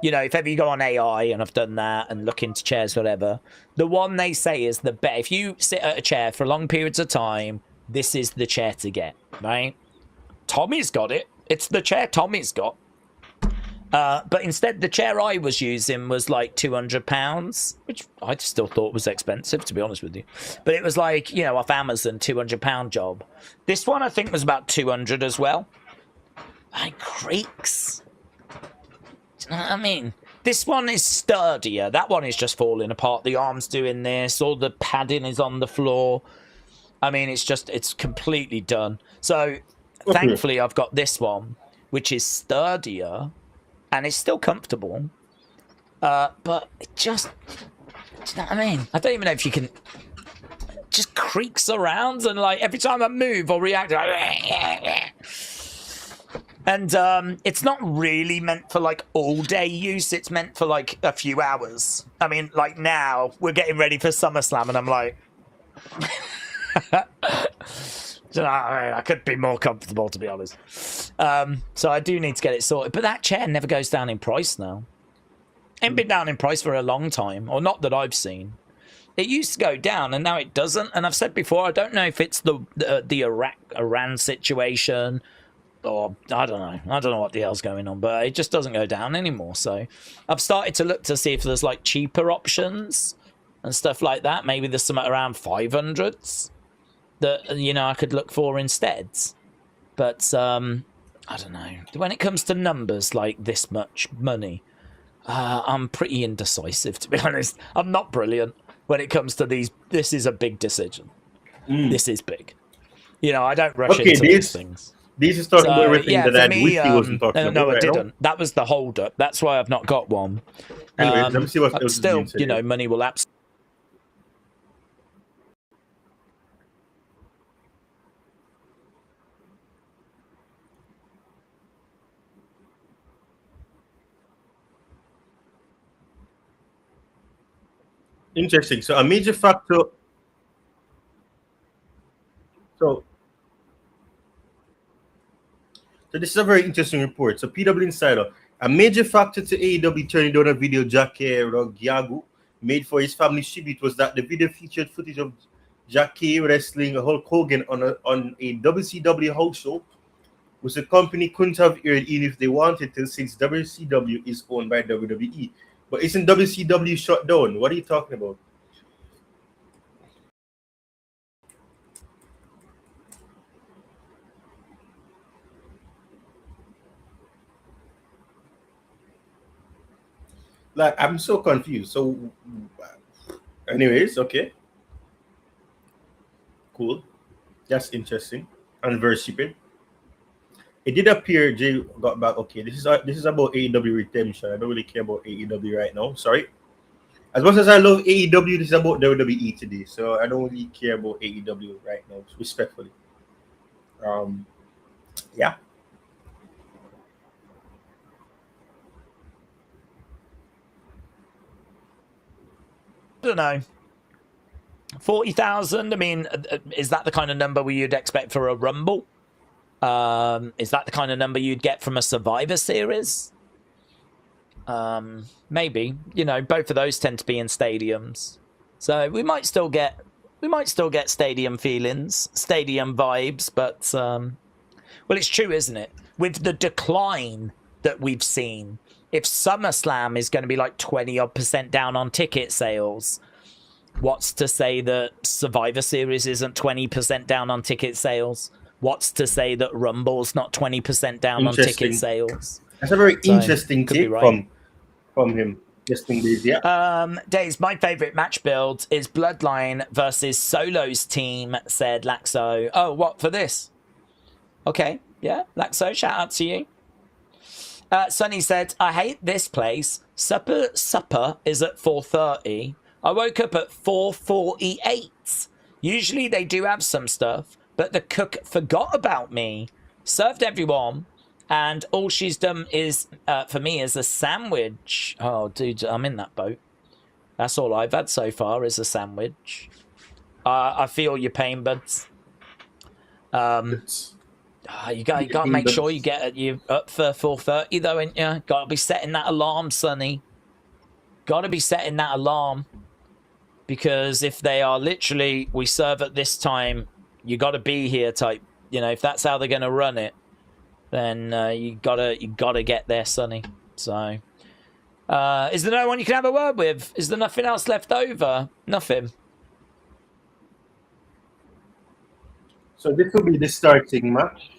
S13: if ever you go on AI, and I've done that, and look into chairs, whatever, the one they say is the best. If you sit at a chair for long periods of time, this is the chair to get, right? Tommy's got it. It's the chair Tommy's got. But instead, the chair I was using was like £200, which I still thought was expensive, to be honest with you. But it was like, off Amazon, £200 job. This one, I think, was about 200 as well. It creaks. Do you know what I mean? This one is sturdier. That one is just falling apart. The arm's doing this. All the padding is on the floor. I mean, it's completely done. So, thankfully, I've got this one, which is sturdier, and it's still comfortable. But it just, do you know what I mean? I don't even know if you can. It just creaks around, and like every time I move or react, and it's not really meant for like all day use. It's meant for like a few hours. I mean, like now we're getting ready for SummerSlam, and I'm like. I could be more comfortable, to be honest. So I do need to get it sorted. But that chair never goes down in price now. Ain't been down in price for a long time, or not that I've seen. It used to go down, and now it doesn't. And I've said before, I don't know if it's the Iran situation, or I don't know. I don't know what the hell's going on, but it just doesn't go down anymore. So I've started to look to see if there's like cheaper options and stuff like that. Maybe there's some around 500s. That I could look for instead, but I don't know. When it comes to numbers like this much money, I'm pretty indecisive, to be honest. I'm not brilliant when it comes to these. This is a big decision. This is big. I don't rush into these things.
S10: These is talking about everything that I wasn't talking about.
S13: No, I didn't. That was the hold up. That's why I've not got one.
S10: Anyway, let me see what else
S13: still,
S10: is being said.
S13: Money will absolutely.
S10: Interesting. So a major factor. So this is a very interesting report. So PW Insider, a major factor to AEW turning down a video Jackie Rogiagu made for his family's tribute was that the video featured footage of Jackie wrestling Hulk Hogan on a WCW house show, which the company couldn't have aired even if they wanted to, since WCW is owned by WWE. But isn't WCW shut down? What are you talking about? Like, I'm so confused. So, anyways, okay. Cool. That's interesting. And very stupid. It did appear Jay got back. Okay, this is about AEW redemption. I don't really care about AEW right now. Sorry. As much as I love AEW, this is about WWE today. So I don't really care about AEW right now, respectfully. Yeah.
S13: I don't know. 40,000. I mean, is that the kind of number you'd expect for a Rumble? Is that the kind of number you'd get from a Survivor Series? Maybe. Both of those tend to be in stadiums, so we might still get stadium feelings, stadium vibes. But well, it's true, isn't it? With the decline that we've seen, if SummerSlam is going to be like 20% down on ticket sales, what's to say that Survivor Series isn't 20% down on ticket sales? What's to say that Rumble's not 20% down on ticket sales?
S10: That's a very interesting take from him. Interesting, Days, yeah.
S13: Days, my favourite match build is Bloodline versus Solo's team, said Laxo. Oh, what, for this? Okay, yeah, Laxo, shout out to you. Sonny said, I hate this place. Supper is at 4:30. I woke up at 4:48. Usually they do have some stuff, but the cook forgot about me. Served everyone, and all she's done is, for me, is a sandwich. Oh, dude, I'm in that boat. That's all I've had so far is a sandwich. I feel your pain, buds. You got to make sure you up for 4:30 though, ain't you? Got to be setting that alarm, Sonny. Got to be setting that alarm, because if they are literally, we serve at this time, you got to be here type. If that's how they're going to run it, then you gotta get there, Sonny. So, is there no one you can have a word with? Is there nothing else left over? Nothing.
S10: So this will be the starting match.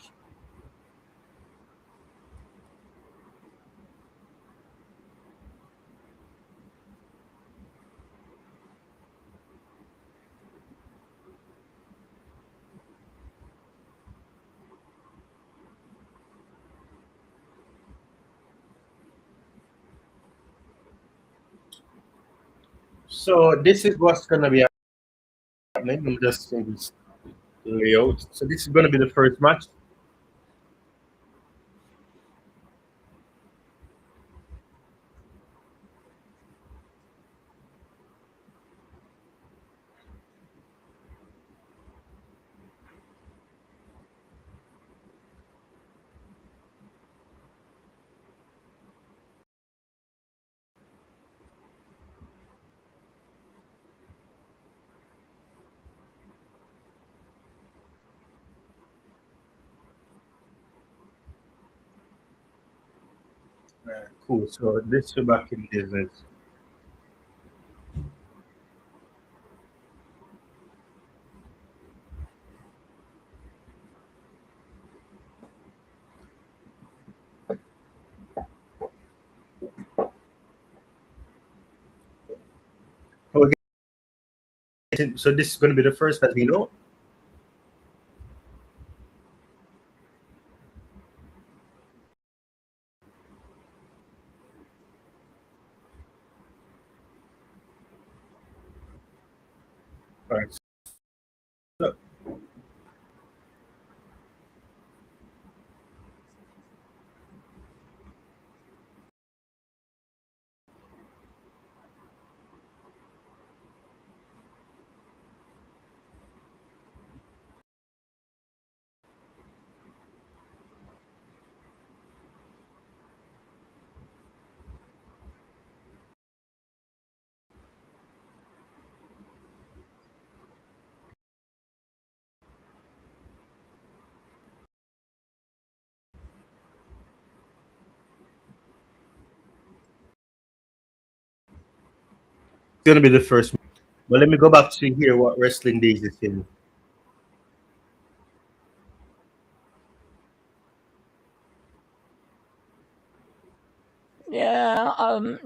S10: So this is what's gonna be happening. I'm just going to lay out. So this is gonna be the first match. Cool. So this is back in business. So this is going to be the first that we know. All right. So, it's going to be the first. But let me go back to hear what Wrestling Days is saying.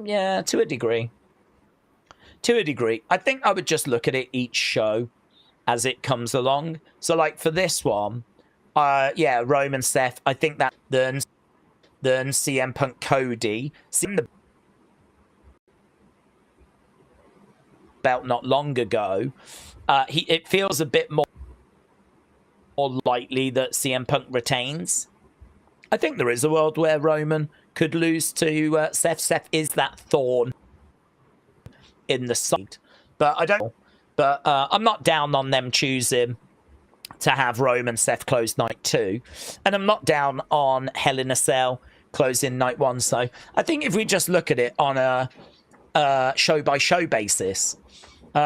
S13: Yeah, to a degree. To a degree. I think I would just look at it each show as it comes along. So, like, for this one, yeah, Roman Seth, I think that then CM Punk Cody, seeing the belt not long ago, it feels a bit more likely that CM Punk retains. I think there is a world where Roman could lose to Seth. Seth is that thorn in the side, but I don't. But I'm not down on them choosing to have Roman Seth close night 2, and I'm not down on Hell in a Cell closing night 1. So I think if we just look at it on a show by show basis, you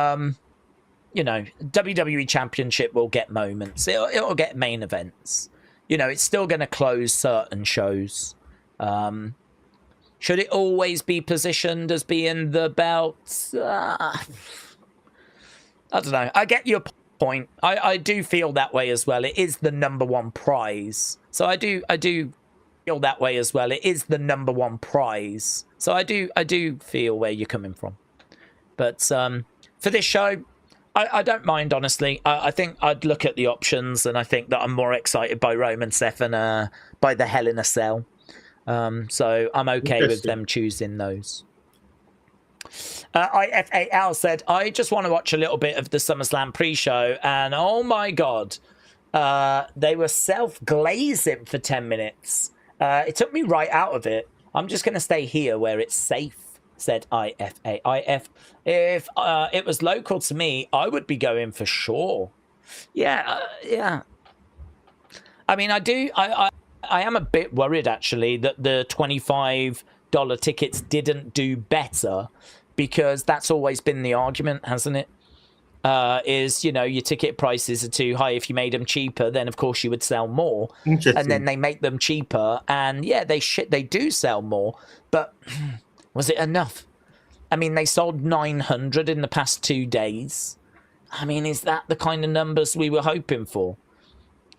S13: know, WWE Championship will get moments. It'll get main events. You know, it's still going to close certain shows. Should it always be positioned as being the belt? I don't know. I get your point. I do feel that way as well. It is the #1 prize. So I do feel that way as well. It is the #1 prize. So I do feel where you're coming from. But for this show, I don't mind, honestly. I think I'd look at the options, and I think that I'm more excited by Roman Seth and by the Hell in a Cell. So I'm okay with them choosing those. IFAL said, I just want to watch a little bit of the SummerSlam pre-show, and oh my god, they were self-glazing for 10 minutes. It took me right out of it. I'm just going to stay here where it's safe, said IFAIF. If it was local to me, I would be going for sure. Yeah, yeah. I mean, I am a bit worried, actually, that the $25 tickets didn't do better, because that's always been the argument, hasn't it? Is, you know, your ticket prices are too high. If you made them cheaper, then of course you would sell more. And then they make them cheaper, and yeah, they do sell more. But was it enough? I mean, they sold 900 in the past 2 days. I mean, is that the kind of numbers we were hoping for?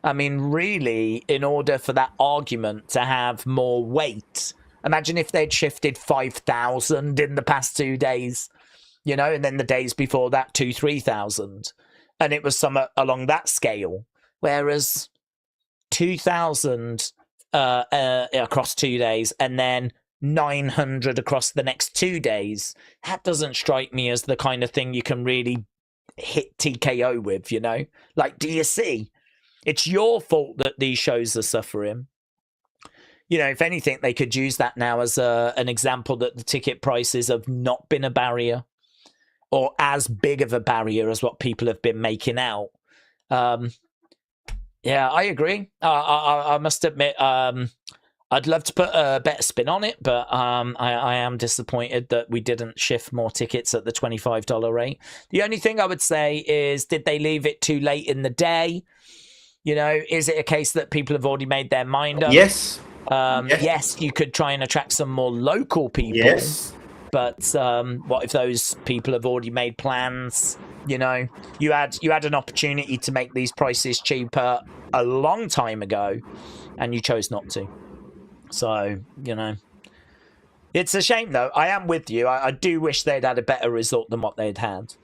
S13: I mean, really, in order for that argument to have more weight, imagine if they'd shifted 5,000 in the past 2 days, you know, and then the days before that, 3,000. And it was some along that scale. Whereas 2,000 across 2 days, and then 900 across the next 2 days, that doesn't strike me as the kind of thing you can really hit TKO with, you know? Like, do you see? It's your fault that these shows are suffering. You know, if anything, they could use that now as an example that the ticket prices have not been a barrier or as big of a barrier as what people have been making out. Yeah, I agree. I must admit, I'd love to put a better spin on it, but I am disappointed that we didn't shift more tickets at the $25 rate. The only thing I would say is, did they leave it too late in the day? You know, is it a case that people have already made their mind up?
S10: Yes.
S13: Yes, you could try and attract some more local people.
S10: Yes.
S13: But what if those people have already made plans? You know, you had an opportunity to make these prices cheaper a long time ago, and you chose not to. So, you know, it's a shame, though. I am with you. I do wish they'd had a better result than what they'd had.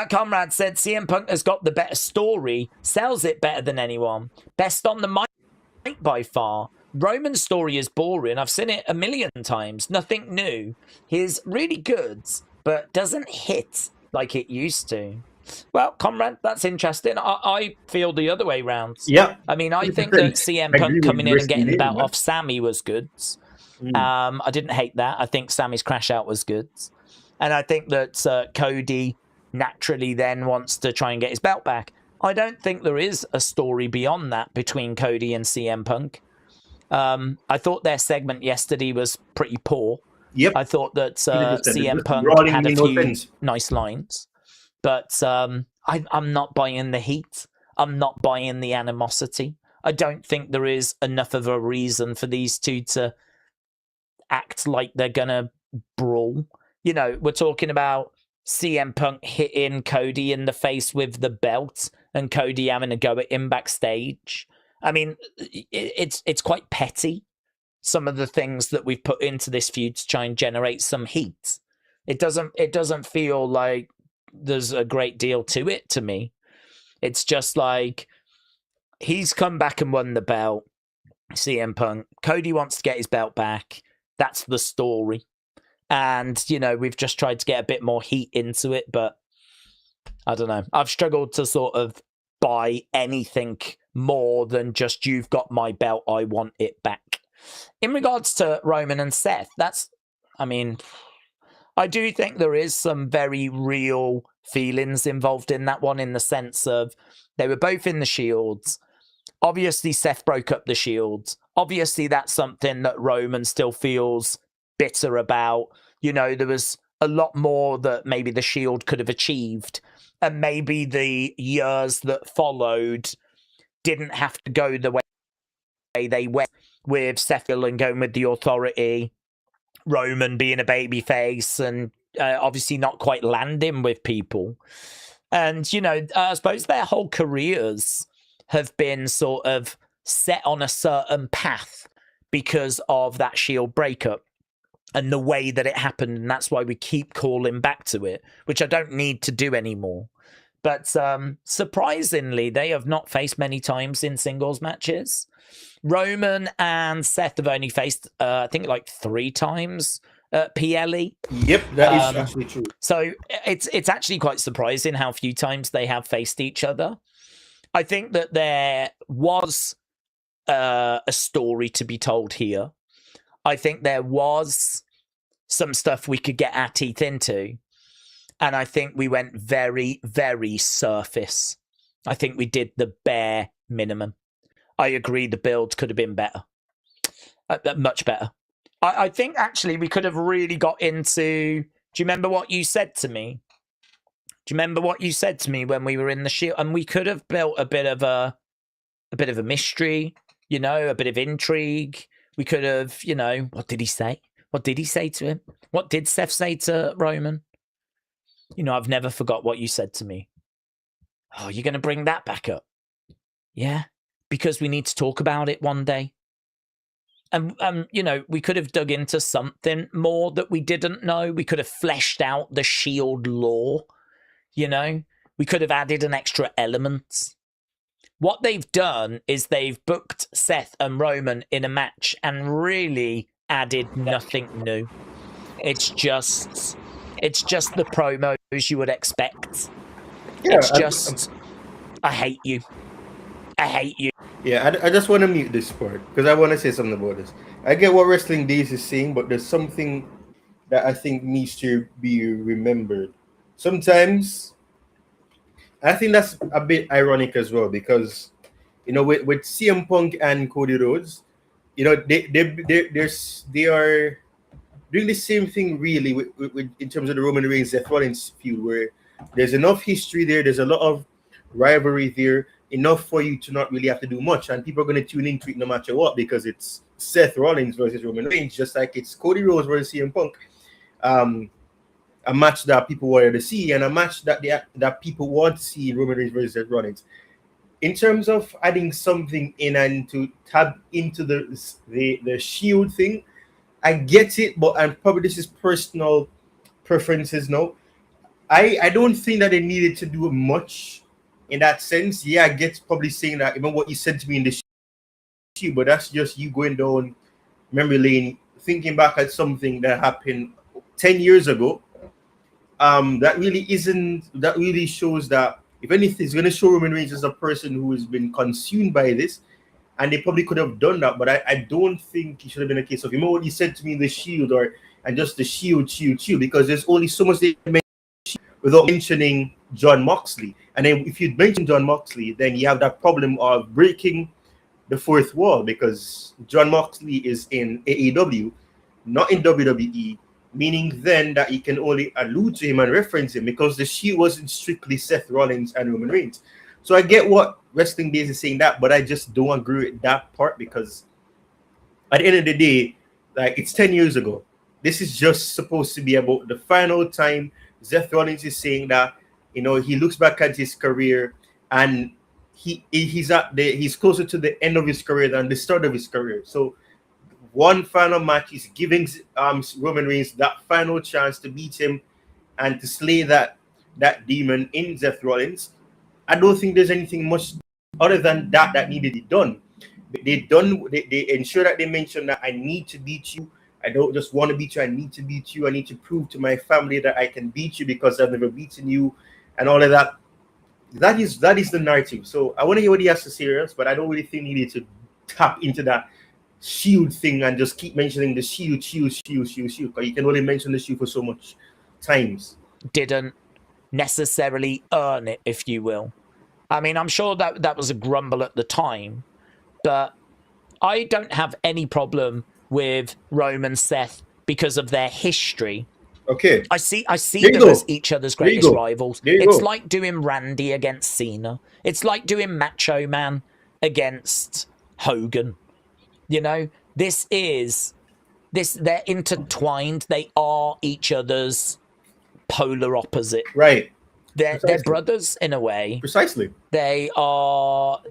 S13: Comrade said, CM Punk has got the better story, sells it better than anyone. Best on the mic by far. Roman's story is boring. I've seen it a million times. Nothing new. He's really good, but doesn't hit like it used to. Well, Comrade, that's interesting. I feel the other way round.
S10: Yeah.
S13: I mean, I think that CM Punk coming in and getting the belt off Sammy was good. I didn't hate that. I think Sammy's crash out was good. And I think that Cody naturally then wants to try and get his belt back. I don't think there is a story beyond that between Cody and CM Punk. I thought their segment yesterday was pretty poor.
S10: Yep.
S13: I thought that CM Punk had a few nice lines. But I'm not buying the heat. I'm not buying the animosity. I don't think there is enough of a reason for these two to act like they're going to brawl. You know, we're talking about CM Punk hitting Cody in the face with the belt and Cody having a go at him backstage. I mean, it's quite petty, some of the things that we've put into this feud to try and generate some heat. It doesn't feel like there's a great deal to it to me. It's just like he's come back and won the belt, CM Punk. Cody wants to get his belt back. That's the story. And, you know, we've just tried to get a bit more heat into it, but I don't know. I've struggled to sort of buy anything more than just, you've got my belt, I want it back. In regards to Roman and Seth, I do think there is some very real feelings involved in that one, in the sense of they were both in the Shields. Obviously, Seth broke up the Shields. Obviously, that's something that Roman still feels bitter about. You know, there was a lot more that maybe the Shield could have achieved, and maybe the years that followed didn't have to go the way they went, with Seth and going with the Authority, Roman being a babyface, and obviously not quite landing with people. And, you know, I suppose their whole careers have been sort of set on a certain path because of that Shield breakup and the way that it happened. And that's why we keep calling back to it, which I don't need to do anymore. But surprisingly, they have not faced many times in singles matches. Roman and Seth have only faced, I think, like 3 times at PLE.
S10: Yep, that is actually true.
S13: So it's actually quite surprising how few times they have faced each other. I think that there was a story to be told here. I think there was some stuff we could get our teeth into. And I think we went very, very surface. I think we did the bare minimum. I agree the build could have been better. Much better. I think, actually, we could have really got into... Do you remember what you said to me? Do you remember what you said to me when we were in the Shield? And we could have built a bit of a mystery, you know, a bit of intrigue. We could have, you know... What did he say? What did he say to him? What did Seth say to Roman? You know, I've never forgot what you said to me. Oh, you're going to bring that back up? Yeah, because we need to talk about it one day. And, you know, we could have dug into something more that we didn't know. We could have fleshed out the Shield lore, you know. We could have added an extra element. What they've done is they've booked Seth and Roman in a match and really added nothing new. It's just the promos you would expect.
S10: Yeah,
S13: It's just, I hate you. I hate you.
S10: Yeah, I just want to mute this part because I want to say something about this. I get what Wrestling Days is saying, but there's something that I think needs to be remembered. Sometimes, I think that's a bit ironic as well because, with CM Punk and Cody Rhodes, they are doing the same thing really with in terms of the Roman Reigns Seth Rollins feud, where there's enough history there, there's a lot of rivalry there, enough for you to not really have to do much, and people are going to tune into it no matter what because it's Seth Rollins versus Roman Reigns, just like it's Cody Rhodes versus CM Punk. A match that people wanted to see, and a match that people want to see in Roman Reigns versus Seth Rollins. In terms of adding something in and to tap into the Shield thing, I get it, but and probably this is personal preferences now. I don't think that they needed to do much in that sense. Yeah, I get probably saying that even what you said to me in the Shield, but that's just you going down memory lane, thinking back at something that happened 10 years ago. That really shows that if anything, it's going to show Roman Reigns as a person who has been consumed by this, and they probably could have done that, but I don't think it should have been a case of, what you said to me in the Shield and just the Shield, because there's only so much they mention without mentioning John Moxley. And then if you mention John Moxley, then you have that problem of breaking the fourth wall, because John Moxley is in AEW, not in WWE, meaning then that you can only allude to him and reference him because the Shield wasn't strictly Seth Rollins and Roman Reigns. So I get what Wrestling Days is saying that, but I just don't agree with that part because at the end of the day, like, it's 10 years ago. This is just supposed to be about the final time. Seth Rollins is saying that, he looks back at his career and he's closer to the end of his career than the start of his career. So one final match is giving Roman Reigns that final chance to beat him and to slay that demon in Seth Rollins. I don't think there's anything much other than that needed to be done. They ensure that they mention that I need to beat you. I don't just want to beat you. I need to beat you. I need to prove to my family that I can beat you because I've never beaten you, and all of that. That is the narrative. So I want to hear what he has to say, but I don't really think he needs to tap into that Shield thing and just keep mentioning the Shield, because you can only mention the Shield for so much times.
S13: Didn't necessarily earn it, if you will. I mean, I'm sure that was a grumble at the time, but I don't have any problem with Roman Seth because of their history.
S10: Okay.
S13: I see them as each other's greatest rivals. It's like doing Randy against Cena. It's like doing Macho Man against Hogan. They're intertwined. They are each other's polar opposite.
S10: Right.
S13: They're brothers in a way.
S10: Precisely.
S13: They are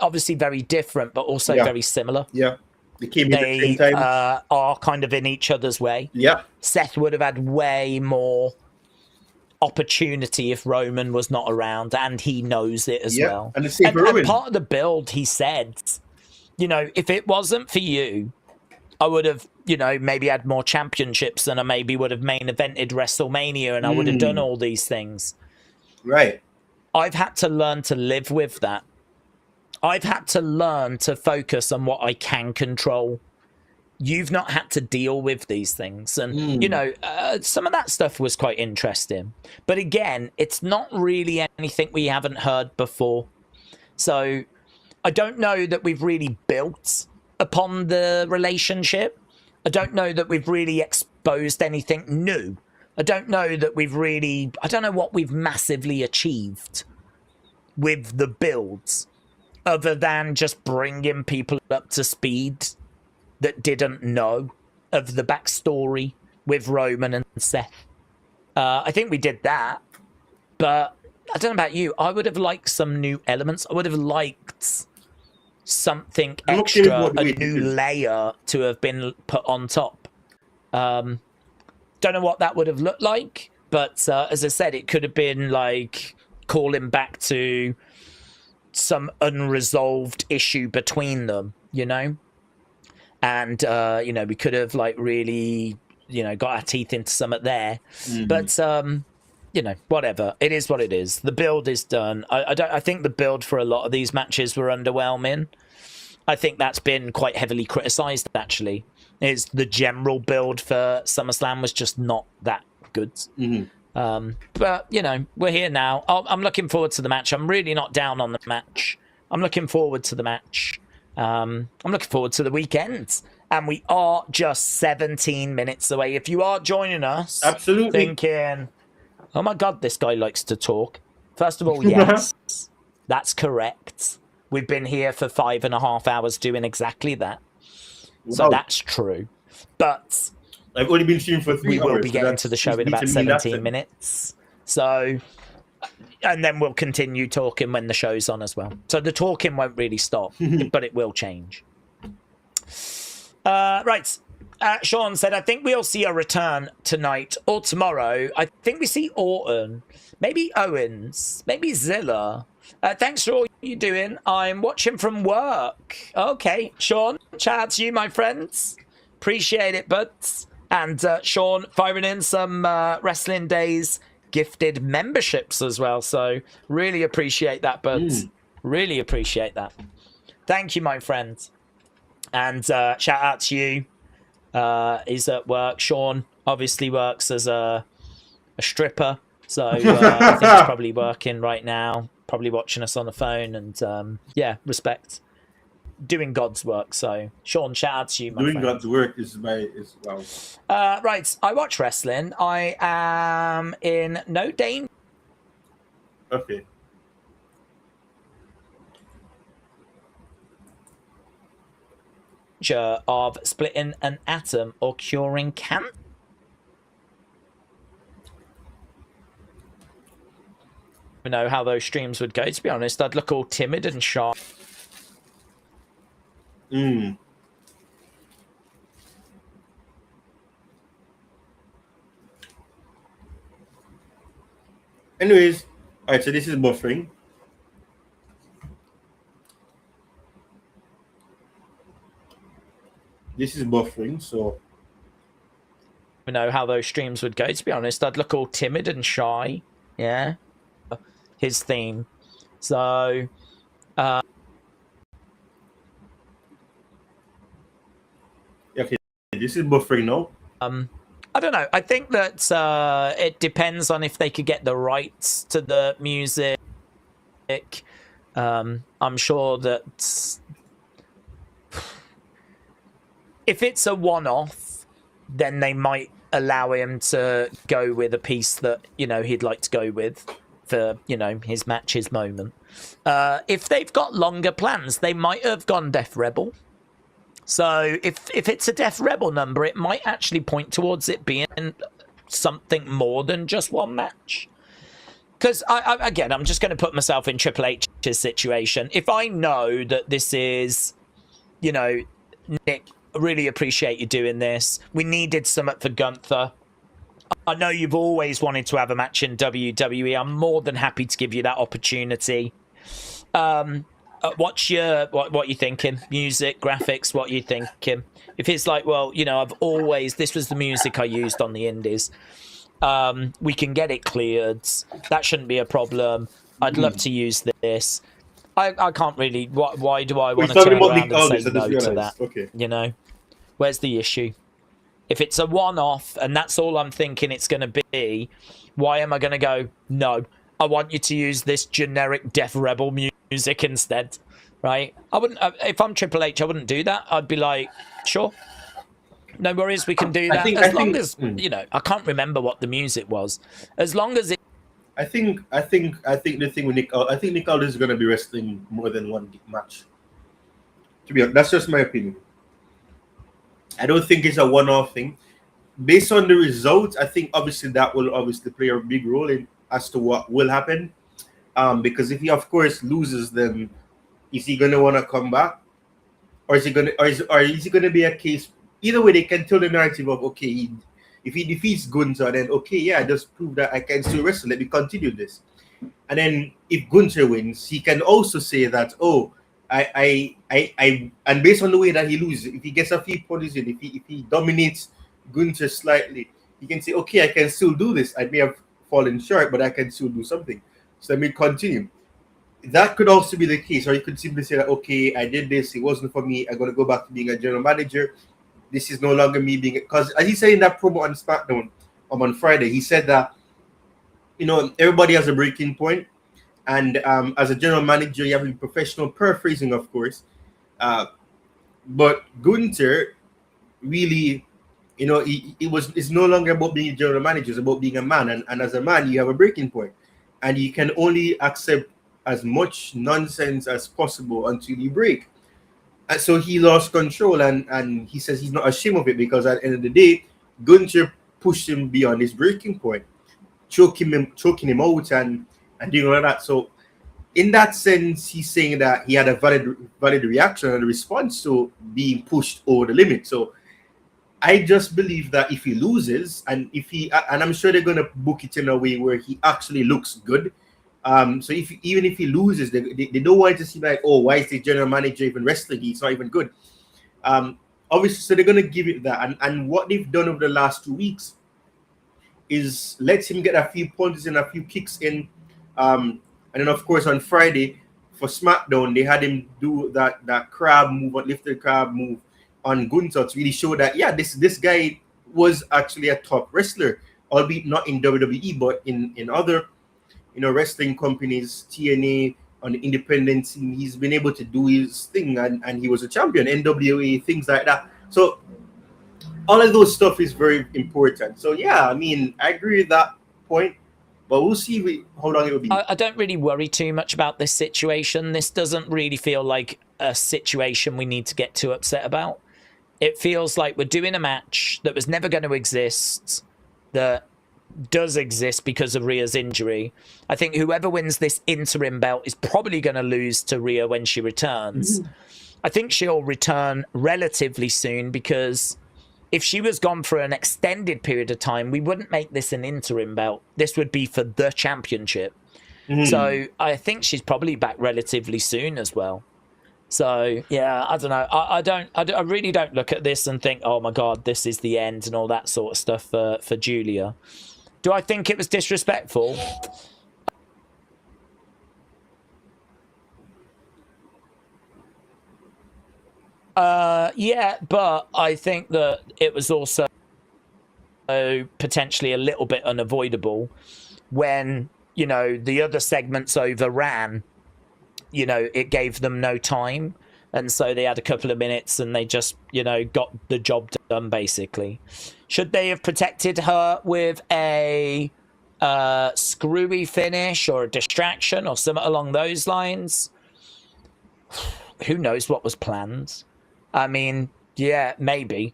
S13: obviously very different, but also very similar.
S10: Yeah. They came in at the same time.
S13: Are kind of in each other's way.
S10: Yeah.
S13: Seth would have had way more opportunity if Roman was not around, and he knows it as well.
S10: And the same for Roman.
S13: And part of the build, he said, if it wasn't for you, I would have, maybe had more championships, and I maybe would have main evented WrestleMania, and I would have done all these things.
S10: Right.
S13: I've had to learn to live with that. I've had to learn to focus on what I can control. You've not had to deal with these things. And, some of that stuff was quite interesting. But again, it's not really anything we haven't heard before. So I don't know that we've really built upon the relationship. I don't know that we've really exposed anything new. I don't know what we've massively achieved with the builds, other than just bringing people up to speed that didn't know of the backstory with Roman and Seth. I think we did that, but I don't know about you. I would have liked some new elements. I would have liked something extra, a new layer to have been put on top. Don't know what that would have looked like, but as I said, it could have been like calling back to some unresolved issue between them, and we could have like really got our teeth into something there. But whatever, it is what it is. The build is done. I think the build for a lot of these matches were underwhelming. I think that's been quite heavily criticised, actually. Is the general build for SummerSlam was just not that good. But, we're here now. I'm looking forward to the match. I'm really not down on the match. I'm looking forward to the match. I'm looking forward to the weekend. And we are just 17 minutes away. If you are joining us,
S10: absolutely
S13: thinking, oh my God, this guy likes to talk. First of all, yes, that's correct. We've been here for 5.5 hours doing exactly that. Wow. So that's true. But
S10: I've only been streaming for 3 hours.
S13: We will be getting to the show in about 17 minutes. So, and then we'll continue talking when the show's on as well. So the talking won't really stop, but it will change. Right. Sean said, I think we'll see a return tonight or tomorrow. I think we see Orton, maybe Owens, maybe Zilla. Thanks for all you're doing. I'm watching from work. Okay, Sean, shout out to you, my friends. Appreciate it, buds. And Sean firing in some Wrestling Days gifted memberships as well. So really appreciate that, buds. Really appreciate that. Thank you, my friends. And shout out to you. He's at work. Sean obviously works as a stripper. So I think he's probably working right now. Probably watching us on the phone. And respect. Doing God's work. So Sean, shout out to you, my friend.
S10: Doing God's work is wow.
S13: Right, I watch wrestling. I am in no danger.
S10: Okay.
S13: Of splitting an atom or curing cancer. I know how those streams would go. To be honest, I'd look all timid and shy.
S10: Anyways, all right. So this is buffering. This is buffering, so
S13: I know how those streams would go. To be honest, I'd look all timid and shy. Yeah, his theme. So,
S10: okay, this is buffering now.
S13: I don't know. I think that it depends on if they could get the rights to the music. I'm sure that if it's a one-off, then they might allow him to go with a piece that, he'd like to go with for, his match, his moment. If they've got longer plans, they might have gone Death Rebel. So if it's a Death Rebel number, it might actually point towards it being something more than just one match. Because, again, I'm just going to put myself in Triple H's situation. If I know that this is, Nick, really appreciate you doing this. We needed something for Gunther. I know you've always wanted to have a match in WWE. I'm more than happy to give you that opportunity. What you thinking? Music, graphics, what you thinking? If it's like, well, this was the music I used on the indies. We can get it cleared. That shouldn't be a problem. I'd love to use this. I can't really. Why do I want to turn around and say no to that?
S10: Okay.
S13: Where's the issue? If it's a one-off and that's all I'm thinking it's going to be, why am I going to go, no, I want you to use this generic Death Rebel music instead, right? I wouldn't. If I'm Triple H, I wouldn't do that. I'd be like, sure, no worries, we can do that. As long as I can't remember what the music was. As long as it.
S10: I think the thing with Nick, I think Nick Aldis is going to be wrestling more than one match. To be honest, that's just my opinion. I don't think it's a one-off thing. Based on the results, I think obviously that will obviously play a big role in as to what will happen. Because if he of course loses, then is he going to want to come back, or is he going to, or is it going to be a case? Either way, they can tell the narrative of okay, if he defeats Gunther, then okay, yeah, just prove that I can still wrestle. Let me continue this. And then if Gunther wins, he can also say that, oh, And based on the way that he loses, if he gets a few punches in, if he dominates Gunther slightly, he can say, okay, I can still do this. I may have fallen short, but I can still do something. So let me continue. That could also be the case, or you could simply say that, okay, I did this, it wasn't for me, I'm going to go back to being a general manager. This is no longer me being, because as he said in that promo on SmackDown on Friday, he said that, everybody has a breaking point, and as a general manager, you have to be professional, paraphrasing, of course. But Gunther really, it's no longer about being a general manager, it's about being a man, and as a man, you have a breaking point, and you can only accept as much nonsense as possible until you break. And so he lost control, and he says he's not ashamed of it, because at the end of the day, Gunther pushed him beyond his breaking point, choking him out and doing all that. So in that sense, he's saying that he had a valid reaction and a response to being pushed over the limit. So I just believe that if he loses, and I'm sure they're going to book it in a way where he actually looks good. So even if he loses, they don't want it to seem like, oh, why is the general manager even wrestling? He's not even good. Obviously, so they're going to give it that. And what they've done over the last 2 weeks is let him get a few punches and a few kicks in. And then, of course, on Friday for SmackDown, they had him do that crab move, lifted crab move on Gunther to really show that, yeah, this guy was actually a top wrestler, albeit not in WWE, but in other wrestling companies, TNA, on the independent scene. He's been able to do his thing, and he was a champion, NWA, things like that. So all of those stuff is very important. So yeah, I mean, I agree with that point, but we'll see how long it will be.
S13: I don't really worry too much about this situation. This doesn't really feel like a situation we need to get too upset about. It feels like we're doing a match that was never going to exist, that does exist because of Rhea's injury. I think whoever wins this interim belt is probably going to lose to Rhea when she returns. I think she'll return relatively soon, because if she was gone for an extended period of time, we wouldn't make this an interim belt. This would be for the championship. So I think she's probably back relatively soon as well. So yeah, I don't know. I really don't look at this and think, oh my God, this is the end and all that sort of stuff for Julia. Do I think it was disrespectful? Yeah, but I think that it was also potentially a little bit unavoidable when, the other segments overran. It gave them no time, and so they had a couple of minutes and they just, got the job done, basically. Should they have protected her with a screwy finish or a distraction or something along those lines? Who knows what was planned? I mean, yeah, maybe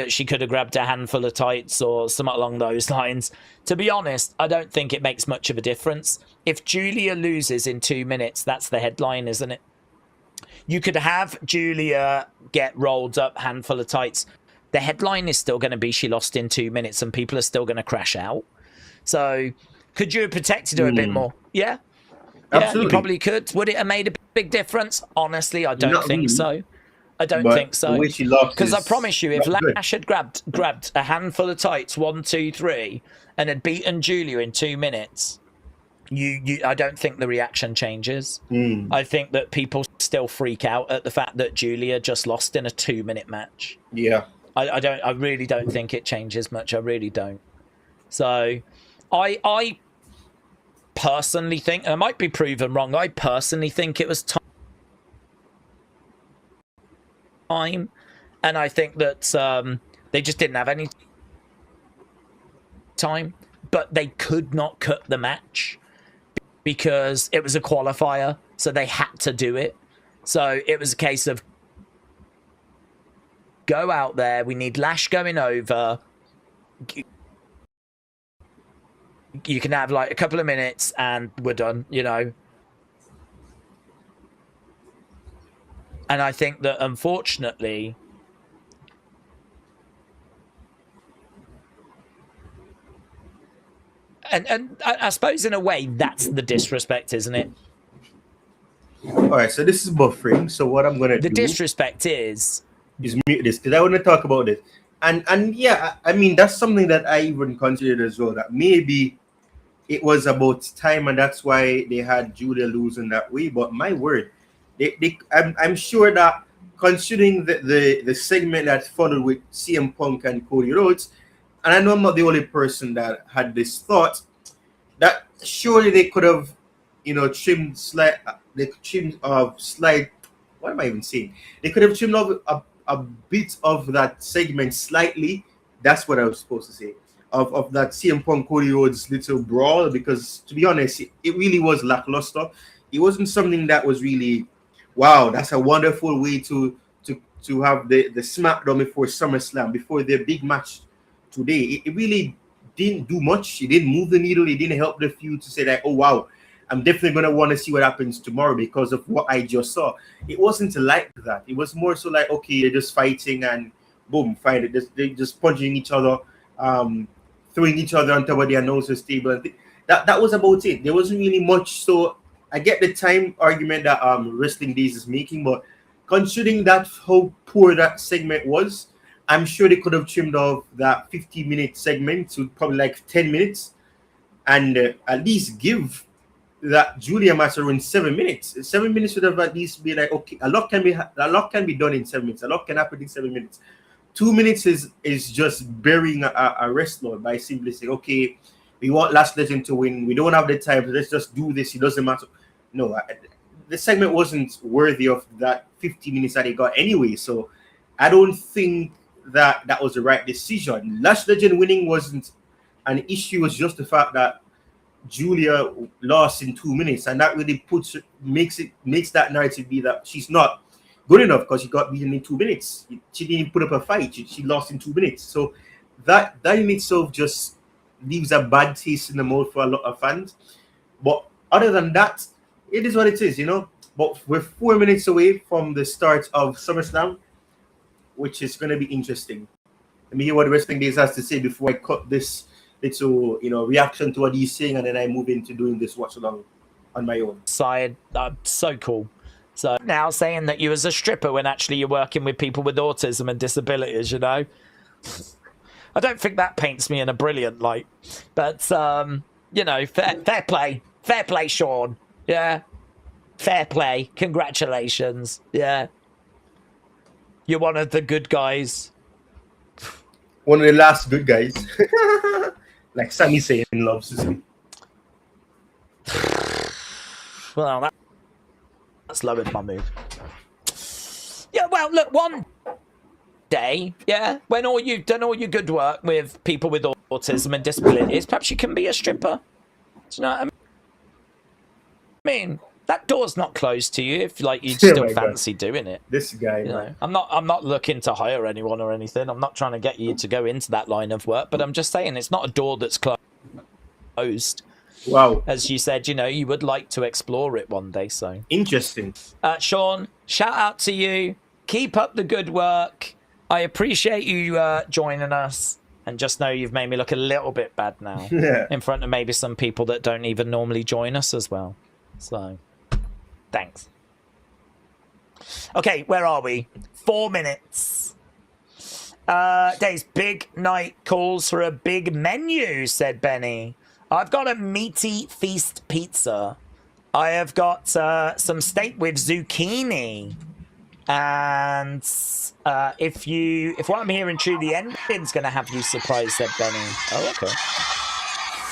S13: she could have grabbed a handful of tights or something along those lines. To be honest, I don't think it makes much of a difference. If Julia loses in 2 minutes, that's the headline, isn't it? You could have Julia get rolled up, handful of tights. The headline is still going to be she lost in 2 minutes, and people are still going to crash out. So could you have protected her a bit more? Yeah.
S10: Absolutely.
S13: Yeah, you probably could. Would it have made a big difference? Honestly, I don't think so. I don't think so. Because I promise you, if Lash had grabbed a handful of tights, 1, 2, 3, and had beaten Julia in 2 minutes, I don't think the reaction changes. I think that people still freak out at the fact that Julia just lost in a 2-minute match.
S10: Yeah.
S13: I really don't think it changes much. I really don't. So I personally think, and I might be proven wrong, I personally think it was time, and I think that they just didn't have any time, but they could not cut the match because it was a qualifier, so they had to do it. So it was a case of go out there, we need Lash going over, you can have like a couple of minutes and we're done, And I think that, unfortunately, and I suppose in a way that's the disrespect, isn't it?
S10: All right, so this is buffering. So what I'm gonna
S13: The
S10: do
S13: disrespect is
S10: mute this because I want to talk about it. And yeah, I mean that's something that I even considered as well. That maybe it was about time, and that's why they had Julia losing that way. But my word, I'm sure that considering the segment that followed with CM Punk and Cody Rhodes, and I know I'm not the only person that had this thought, that surely they could have, trimmed slight. What am I even saying? They could have trimmed off a bit of that segment slightly. That's what I was supposed to say. Of that CM Punk Cody Rhodes little brawl, because to be honest, it really was lackluster. It wasn't something that was really, wow, that's a wonderful way to have the SmackDown before SummerSlam, before their big match today. It really didn't do much. It didn't move the needle. It didn't help the feud to say that, oh wow, I'm definitely going to want to see what happens tomorrow because of what I just saw. It wasn't like that. It was more so like, okay, they're just fighting and boom, fight it. They're just punching each other, throwing each other on top of the announcer's table. And that was about it. There wasn't really much. So I get the time argument that Wrestling Days is making, but considering that how poor that segment was, I'm sure they could have trimmed off that 50-minute segment to probably like 10 minutes and at least give that Julia match around 7 minutes. 7 minutes would have at least been like, okay, a lot can be done in 7 minutes. A lot can happen in 7 minutes. 2 minutes is just burying a wrestler by simply saying, okay, we want Last Legend to win. We don't have the time, so let's just do this. It doesn't matter. No, the segment wasn't worthy of that 50 minutes that it got anyway. So I don't think that was the right decision. Last Legend winning wasn't an issue. It was just the fact that Julia lost in 2 minutes, and that really makes that narrative be that she's not good enough because she got beaten in 2 minutes. She didn't put up a fight. She lost in 2 minutes. So that in itself just leaves a bad taste in the mouth for a lot of fans. But other than that, it is what it is, But we're 4 minutes away from the start of SummerSlam, which is going to be interesting. Let me hear what Wrestling Days has to say before I cut this little, reaction to what he's saying, and then I move into doing this watch along on my own.
S13: side. So cool. So now saying that you as a stripper when actually you're working with people with autism and disabilities, I don't think that paints me in a brilliant light. But fair play, Sean. Yeah, fair play. Congratulations. Yeah, you're one of the good guys.
S10: One of the last good guys. Like Sami Zayn loves to say.
S13: Well, that's lowered my mood. Yeah, well, look, one day, when you've done all your good work with people with autism and disabilities, perhaps you can be a stripper. Do you know what I mean? That door's not closed to you if you still fancy doing it.
S10: This guy,
S13: I'm not looking to hire anyone or anything. I'm not trying to get you to go into that line of work, but I'm just saying it's not a door that's closed.
S10: Wow.
S13: As you said, you would like to explore it one day, so.
S10: Interesting.
S13: Sean, shout out to you. Keep up the good work. I appreciate you joining us. And just know you've made me look a little bit bad now.
S10: Yeah.
S13: In front of maybe some people that don't even normally join us as well. So, thanks. Okay, where are we? 4 minutes. Days, big night calls for a big menu, said Benny. I've got a meaty feast pizza. I have got some steak with zucchini. And if what I'm hearing true, the ending's going to have you surprised, said Benny. Oh, okay.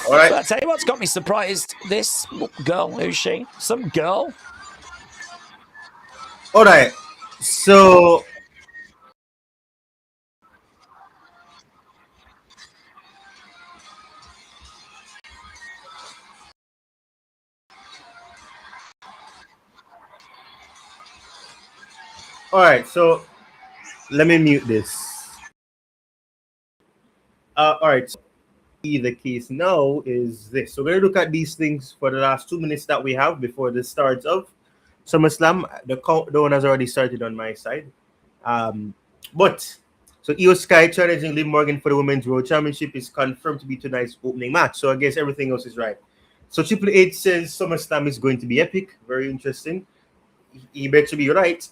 S10: All right.
S13: But I'll tell you what's got me surprised. This girl, who's she? Some girl?
S10: All right. So... All right, so let me mute this. All right, so the case now is this. So we're going to look at these things for the last 2 minutes that we have before the start of SummerSlam. The countdown has already started on my side. But, so Io Sky challenging Liv Morgan for the Women's World Championship is confirmed to be tonight's opening match. So I guess everything else is right. So Triple H says SummerSlam is going to be epic. Very interesting. he better be right.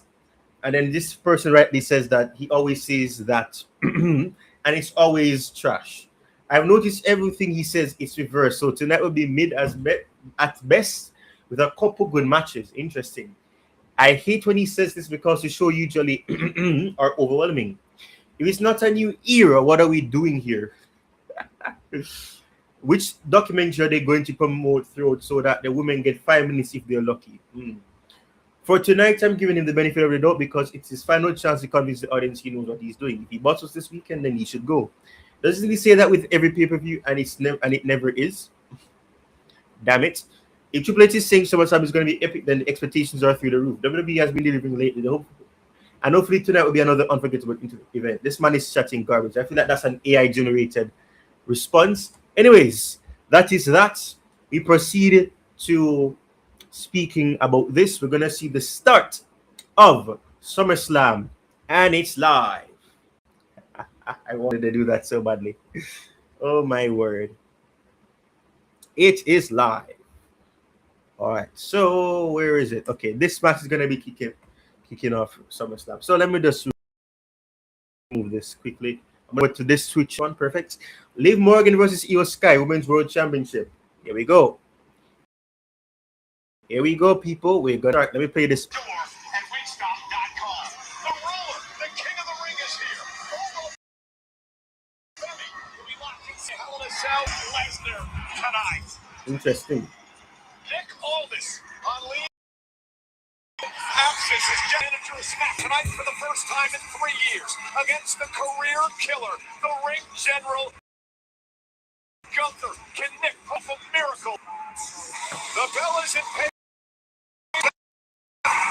S10: And then this person rightly says that he always says that, and it's always trash. I've noticed everything he says is reversed. So tonight will be mid at best with a couple good matches. Interesting. I hate when he says this because the show usually are overwhelming. If it's not a new era, what are we doing here? Which documentary are they going to promote through so that the women get 5 minutes if they're lucky? For tonight, I'm giving him the benefit of the doubt because it's his final chance to convince the audience he knows what he's doing. If he bottles this weekend, then he should go. Doesn't he say that with every pay-per-view and it never is? Damn it. If Triple H is saying SummerSlam is going to be epic, then the expectations are through the roof. WWE has been delivering lately. And hopefully tonight will be another unforgettable event. This man is chatting garbage. I feel like that's an AI-generated response. Anyways, that is that. We proceed to speaking about this. We're going to see the start of SummerSlam, and it's live. I wanted to do that so badly. Oh, my word. It is live. All right, so where is it? Okay, this match is going to be kicking off SummerSlam. So let me just move this quickly. I'm going to go to this Twitch one. Perfect. Liv Morgan versus Io Sky Women's World Championship. Here we go. Here we go, people. We're going to start. Let me play this.
S11: At Wingstop.com. The Roller, the king of the ring is here. Femi, we locked in Hell in a Cell, Lesnar tonight.
S10: Interesting.
S11: Nick Aldis on Lee. Abscess is manager of Smack tonight for the first time in 3 years against the career killer, the ring general. Gunther, can Nick pull a miracle? The bell is in pay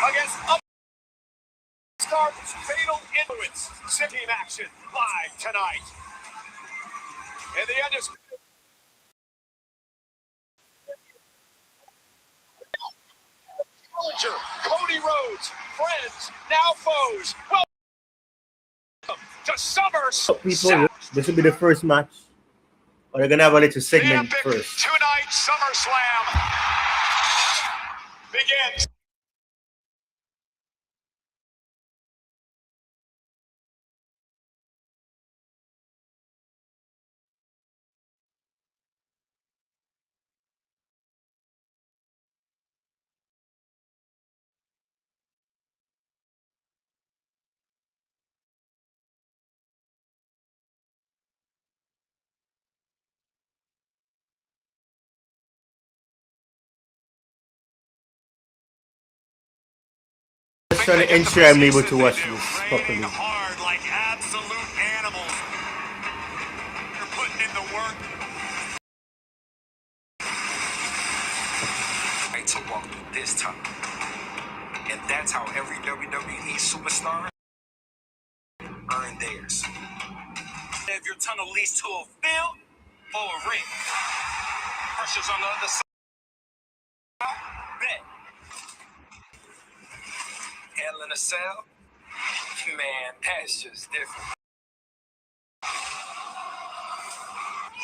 S11: against Upstart's Fatal Influence. Team action live tonight. And the end is Cody Rhodes, friends, now foes. Welcome to SummerSlam.
S10: People, this will be the first match. Or they're gonna have a little segment first.
S11: Tonight, SummerSlam begins.
S10: Just trying to ensure I'm able to watch this properly.
S11: Hard like absolute animals. They're putting in the work.
S14: To walk through this time. And that's how every WWE superstar earned theirs. If your tunnel leads to a field or a ring. Pressure's on the other side. Bet. Hell in a Cell? Man, that's just different.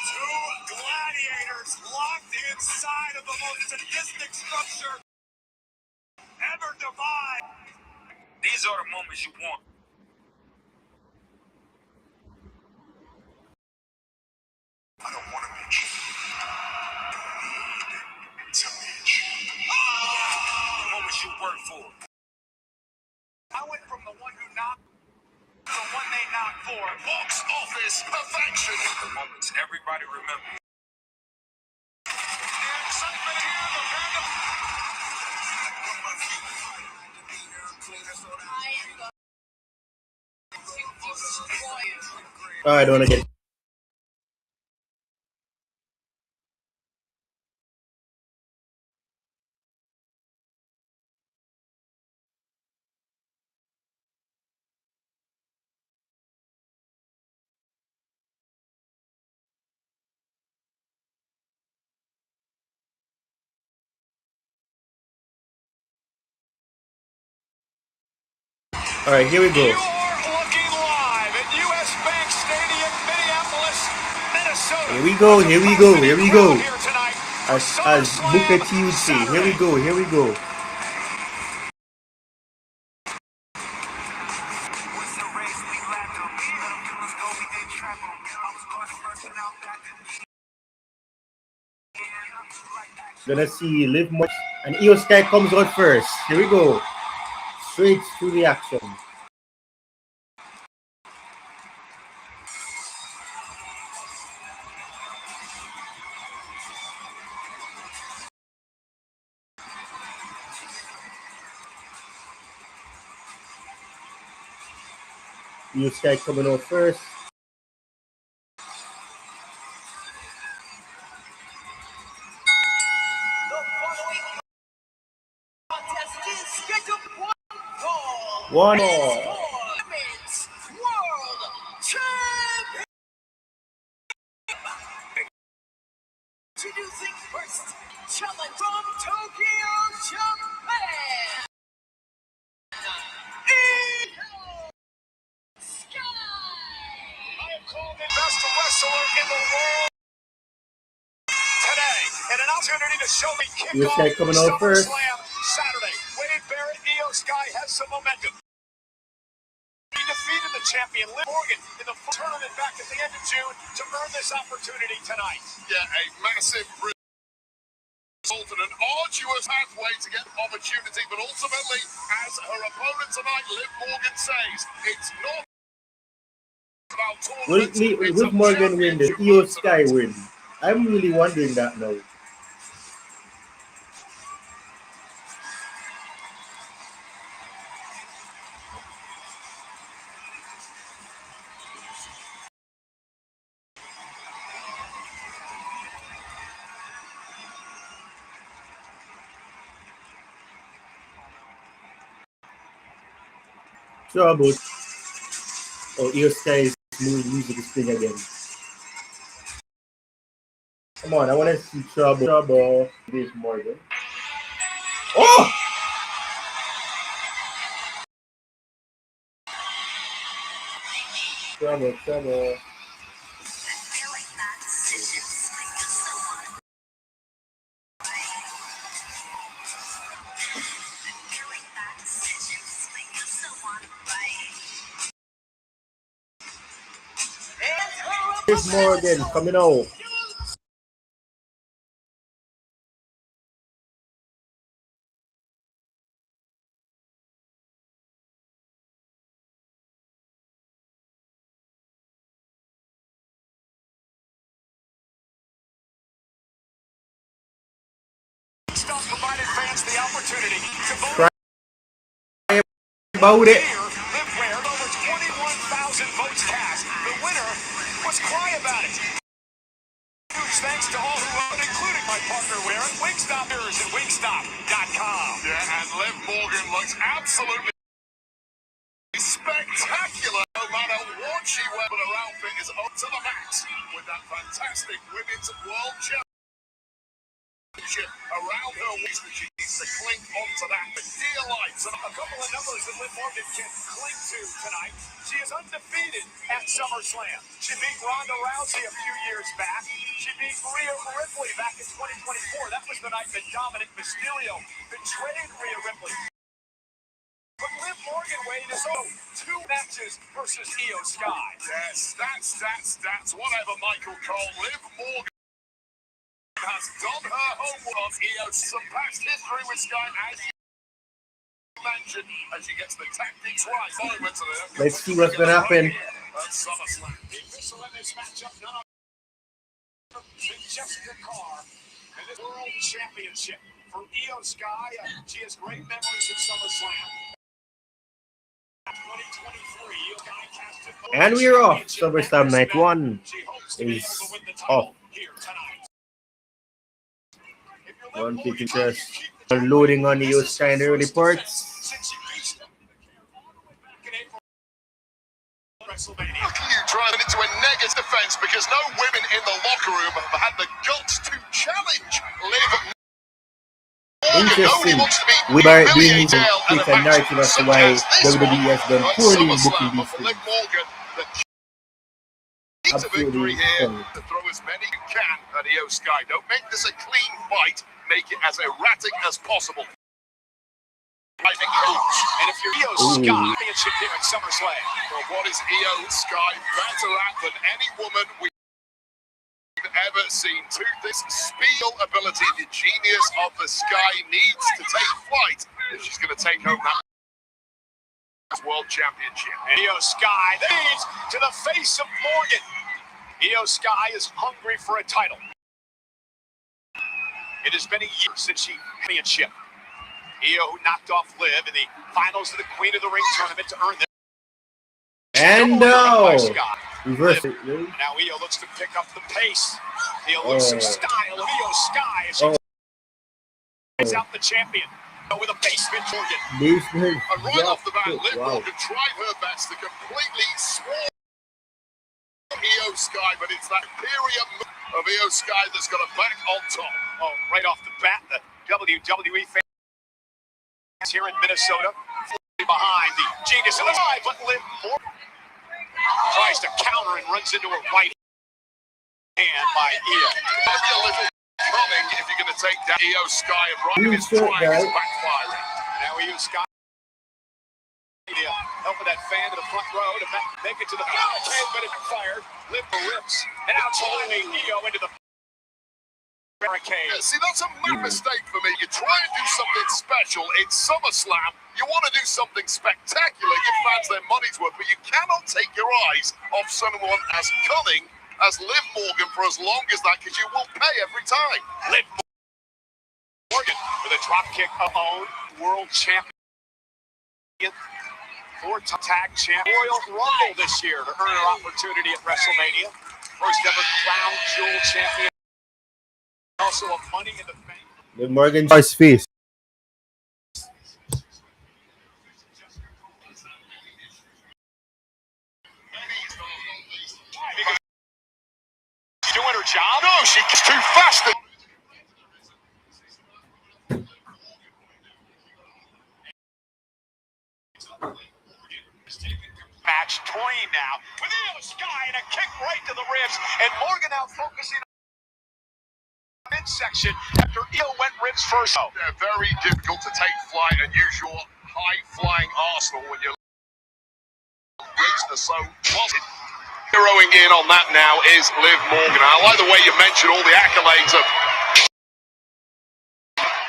S11: Two gladiators locked inside of the most sadistic structure ever devised.
S14: These are the moments you want.
S11: I don't want to bitch. It's a bitch.
S14: The moments you work for.
S11: I went from the one who knocked to the one they knocked for. Box office perfection.
S14: The moments everybody remembers.
S11: The excitement here, the random.
S10: I don't want to get. All right, here we go.
S11: You are looking live at US Bank Stadium, Minneapolis, Minnesota.
S10: Here we go, here we go, here we go. As Booker T would say, here we go, here we go. Gonna see Liv Morgan and Io Sky comes out first. Here we go. Straight to the action. Io Sky coming out first. One more.
S14: Introducing first, challenge from Tokyo, Japan. Sky. I have called the best wrestler in the world today, and an opportunity to show me kickoff
S10: coming out first.
S14: SummerSlam Saturday. Wade Barrett, Io Sky has some momentum. He defeated the champion Liv Morgan in the tournament back at the end of June to earn this opportunity tonight.
S15: Yeah, a massive result and an arduous pathway to get opportunity, but ultimately, as her opponent tonight, Liv Morgan says, it's not about tournaments.
S10: Will Morgan win the Io Sky win? I'm really wondering that now. Trouble. Oh, Io Sky is losing this thing again. Come on, I want to see trouble. Trouble. This Morgan. Oh! Trouble. This Morgan coming out.
S14: Provided fans the opportunity to vote
S10: about it.
S14: Liv Ware, over 21,000 votes cast. The winner was Cry About It. Huge thanks to all who voted, including my partner Ware at Wingstop Viewers at Wingstop.com.
S15: Yeah, and Liv Morgan looks absolutely spectacular. No matter what she wears, but her outfit is up to the max with that fantastic Women's World Championship around her waist, and she needs to cling onto that with dear life. So a couple of numbers that Liv Morgan can cling to tonight. She is undefeated at SummerSlam. She beat Ronda Rousey a few years back. She beat Rhea Ripley back in 2024. That was the night that Dominic Mysterio betrayed Rhea Ripley. But Liv Morgan, Wade, is 2 matches versus Io Sky. Yes, stats. Whatever Michael Cole, Liv Morgan has done her homework on Io. Some past history with Sky, as you mentioned, as she gets the tactics right.
S10: Let's see what's going to happen.
S14: SummerSlam. The official in this matchup, none other than Jessica Carr, and the World Championship for Io Sky. She has great memories of SummerSlam. 2023,
S10: and we're off. SummerSlam Night 1 is off. One picture just loading on the Io Sky in the early parts.
S15: Look at you driving into a negative defense because no women in the locker room have had the guts to challenge Liv.
S10: Interesting. We are being able to take a narrative as to why WWE has done poorly in booking these things. Absolutely
S15: here to throw as many you can at Io Sky. Don't make this a clean fight. Make it as erratic as possible.
S14: And if you're Io Sky, championship here at SummerSlam.
S15: Well, what is Io Sky better at than any woman we've
S16: ever seen. This spiel ability, the genius of the Sky needs to take flight if she's going to take home that World Championship.
S15: Io Sky leads to the face of Morgan. Io Sky is hungry for a title. It has been a year since she championship. Io, who knocked off Liv in the finals of the Queen of the Ring tournament to earn this.
S10: And reverse it. Really?
S15: Now Io looks to pick up the pace. The elusive style of Io Sky as she takes out the champion. With a basement Morgan.
S16: And right off the bat, Liv Morgan tried her best to completely swarm Io Sky, but it's that imperial move of Io Sky that's got her back on top.
S15: Oh, right off the bat, the WWE fans here in Minnesota behind the genius of the side, but Liv Morgan tries to counter and runs into a right hand by Io.
S16: Maybe a little coming if you're going to take down Io Sky and right his trying is backfiring.
S15: Now Io Sky help with that fan to the front row to make it to the barricade, but it fired. Liv the rips, and now driving Io into the barricade.
S16: Yeah, see, that's a big mistake for me. You try and do something special in SummerSlam. You want to do something spectacular, give fans their money's worth, but you cannot take your eyes off someone as cunning as Liv Morgan for as long as that, because you will pay every time.
S15: Liv Morgan with a drop kick of own world champion. Four-time tag champ. Royal Rumble this year to earn her opportunity at WrestleMania. First ever crown jewel champion. Also a Money in the Bank.
S10: Liv Morgan his face.
S15: Doing her job?
S16: No, she's too fast.
S15: Match toying now with Io Sky and a kick right to the ribs, and Morgan now focusing on the midsection after Io went ribs first.
S16: They're very difficult to take flight and use your high-flying arsenal when your ribs are so positive. Zeroing in on that now is Liv Morgan. I like the way you mentioned all the accolades of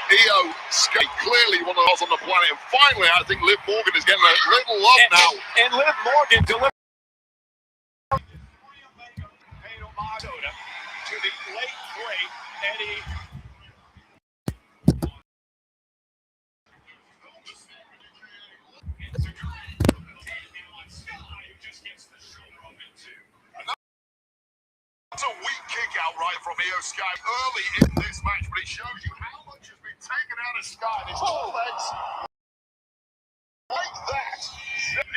S16: Io Sky, clearly one of those on the planet. And finally, I think Liv Morgan is getting a little love now.
S15: And Liv Morgan delivers to the late great Eddie.
S16: That's a weak kick out right from Io Sky early in this match, but it shows you how much has been taken out of Sky. There's two legs like that.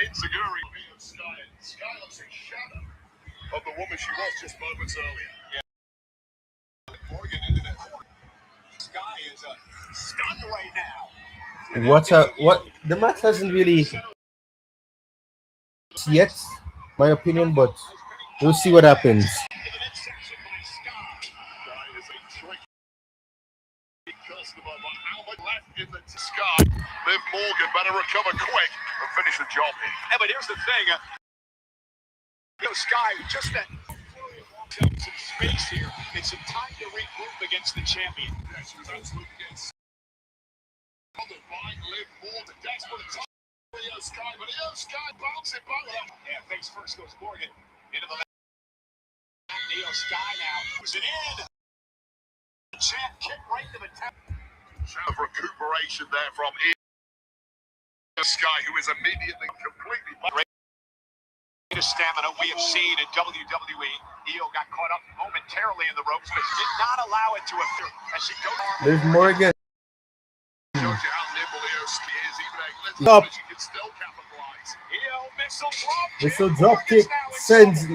S16: Insecurity of Io Sky. Sky looks a shadow of the woman she was just moments earlier. Yeah. Morgan into that corner.
S15: Sky is stunned right now.
S10: What the match hasn't really yet, my opinion, but we'll see what happens.
S16: Sky, Liv Morgan better recover quick and finish the job here.
S15: Yeah, but here's the thing. Sky, just that some space here. It's some time to regroup against the champion.
S16: Yeah, she was absolutely against. Followed by Liv Morgan, desperate attack. Io Sky, but Io Sky bouncing back.
S15: Yeah, face first goes Morgan into the left. Io Sky now moves it in. The champ kick right to the tap.
S16: Of recuperation there from Io Sky, who is immediately completely
S15: stamina we have seen in WWE. Io got caught up momentarily in the ropes, but did not allow it to appear as she goes.
S10: Liv Morgan.
S16: Shows you how nimble Io Sky is, even a little bit she can still capitalize.
S15: Io missile drop kick.
S10: Missile drop kick sends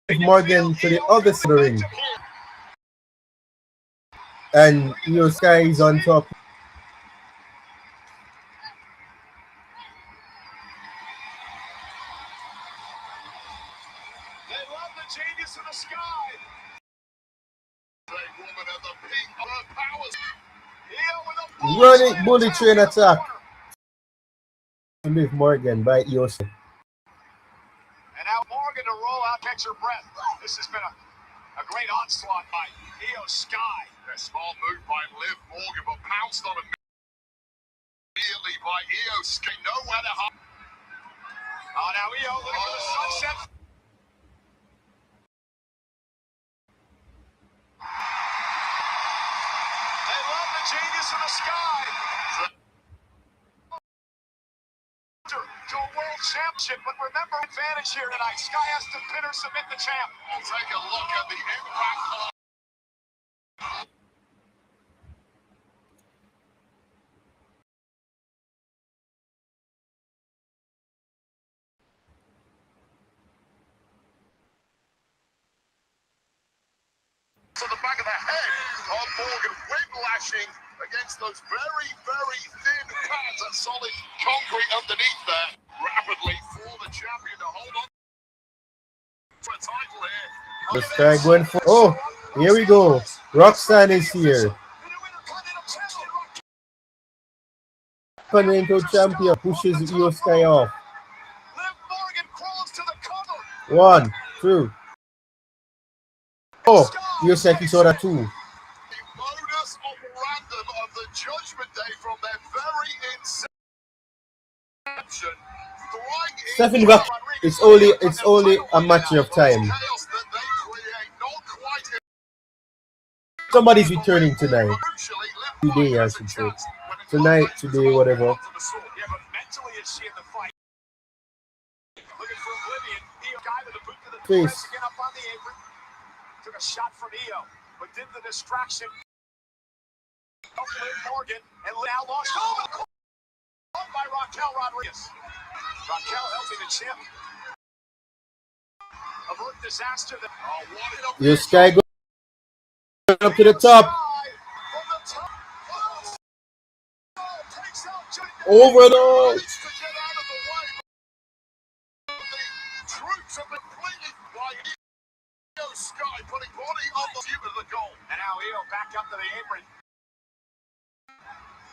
S10: Liv Morgan to the other side of the ring. And Io Sky is on top.
S15: They love the genius of the Sky.
S16: A woman at the peak of her powers.
S10: Run it, bullet train attack. Liv Morgan by Io Sky.
S15: And now Morgan to roll out, catch her breath. This has been a A great onslaught by Io Sky.
S16: A small move by Liv Morgan, but pounced on immediately by Io Sky. Nowhere to hide.
S15: Oh, now Io looking for the sunset. They love the genius in the sky. To a world championship, but remember advantage here tonight. Sky has to pin or submit the champ.
S16: We'll take a look at the impact. To the back of the head of Morgan, whiplashing against those very, very thin pads and solid concrete underneath there. Rapidly for the champion to hold on for a title here.
S10: This guy going for. Oh, here we go. Roxanne is here. Continental champion pushes Io Sky off. 1, 2. Oh, Io Sky saw that too.
S16: Modus operandum of the Judgment Day from their very inception.
S10: Stephanie back. It's only a matter of time. Somebody's returning tonight. Today, I should say. Tonight, today, whatever.
S15: Yeah, but mentally is she in the fight? Looking for Oblivion. Io Sky with a boot to the
S10: Face.
S15: again up on the apron. Took a shot from Io, but did the distraction. Liv Morgan and now lost. Oh, by Raquel Rodriguez. Raquel helping the champ avert disaster.
S10: Io Sky going up to the top. Overdose.
S16: Troops have been completely by Io Sky putting body on the view of the goal.
S15: And now Io back up to the apron.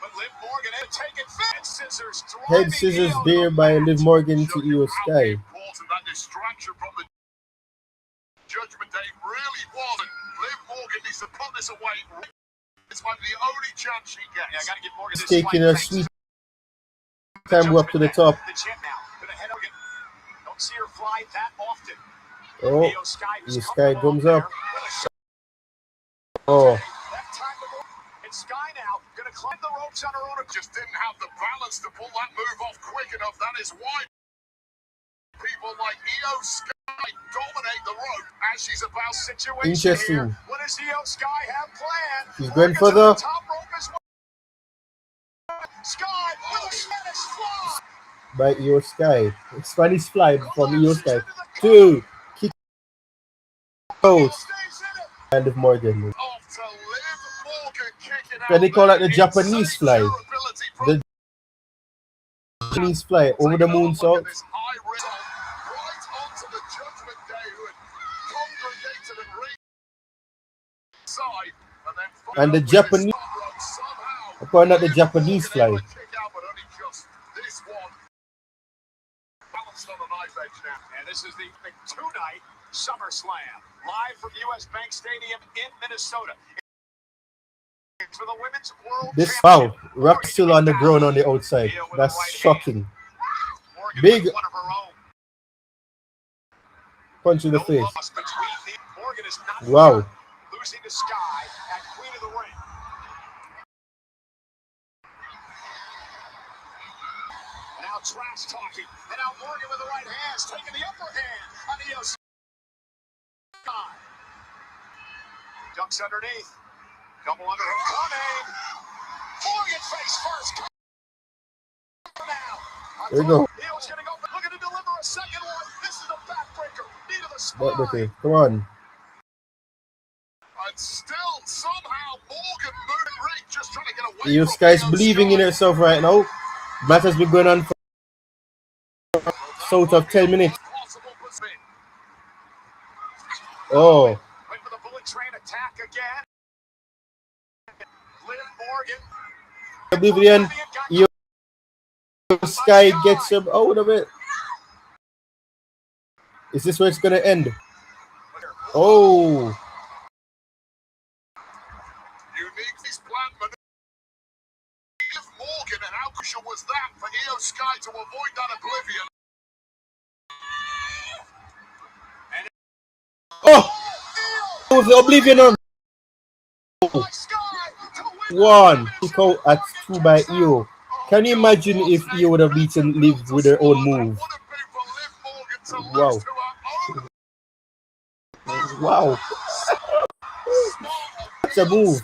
S15: But Liv Morgan had taken scissors.
S10: Head scissors there by Liv Morgan to Io Sky.
S16: Important that distraction from the Judgment Day really was. And Liv Morgan needs to put this away. This might be the only chance she gets.
S15: Yeah, got to give Morgan
S10: It's
S15: this
S10: taking
S15: fight.
S10: her sweet time up to the top.
S15: The champ now. Gonna head Morgan. Don't see her fly that often.
S10: Oh,
S15: Io
S10: Sky comes up. Oh.
S15: And Sky now gonna climb the ropes on her own.
S16: Just didn't have the balance to pull that move off quick enough. That is why people like Io Sky dominate the rope as she's about situation.
S10: Interesting.
S15: Here. What does Io Sky have planned?
S10: She's going for the
S15: top rope as well. Sky with a Spanish fly.
S10: by Io Sky. Spanish fly from Io Sky. 2 kick post and Liv Morgan. Can they call it the Japanese fly? The Japanese fly over the moonsault. And the Japanese, upon that the Japanese fly.
S15: And this is the two-night SummerSlam, live from U.S. Bank Stadium in Minnesota. For the women's world
S10: This wow, Rock still on the ground on the outside. That's shocking. Big punch in the face. Wow.
S15: Losing to Sky at Queen of the Ring. And now trash talking. And now Morgan with the right hands taking the upper hand on Io Sky. Ducks underneath. Double underhook coming. Morgan face first. Now.
S10: There you go.
S15: Io's gonna go. Looking to deliver a second one. This is a backbreaker. Knee to the spine.
S10: Okay, come on.
S16: And still somehow Morgan moving ring, just trying to get away.
S10: Io Sky's believing in herself right now. Match has been going on for sort of 10 minutes. Oh.
S15: Wait for the bullet train attack again. Liv Morgan.
S10: Oblivion. Io Sky gets him out of it. Is this where it's gonna end? Oh.
S16: that maneuver. Morgan, and how crucial was that for Io Sky to avoid that oblivion?
S10: Oh! It was the oblivion on. One. Kick out at 2 by Io. Can you imagine if Io would have beaten Liv with her own move? Wow. Wow. That's a move.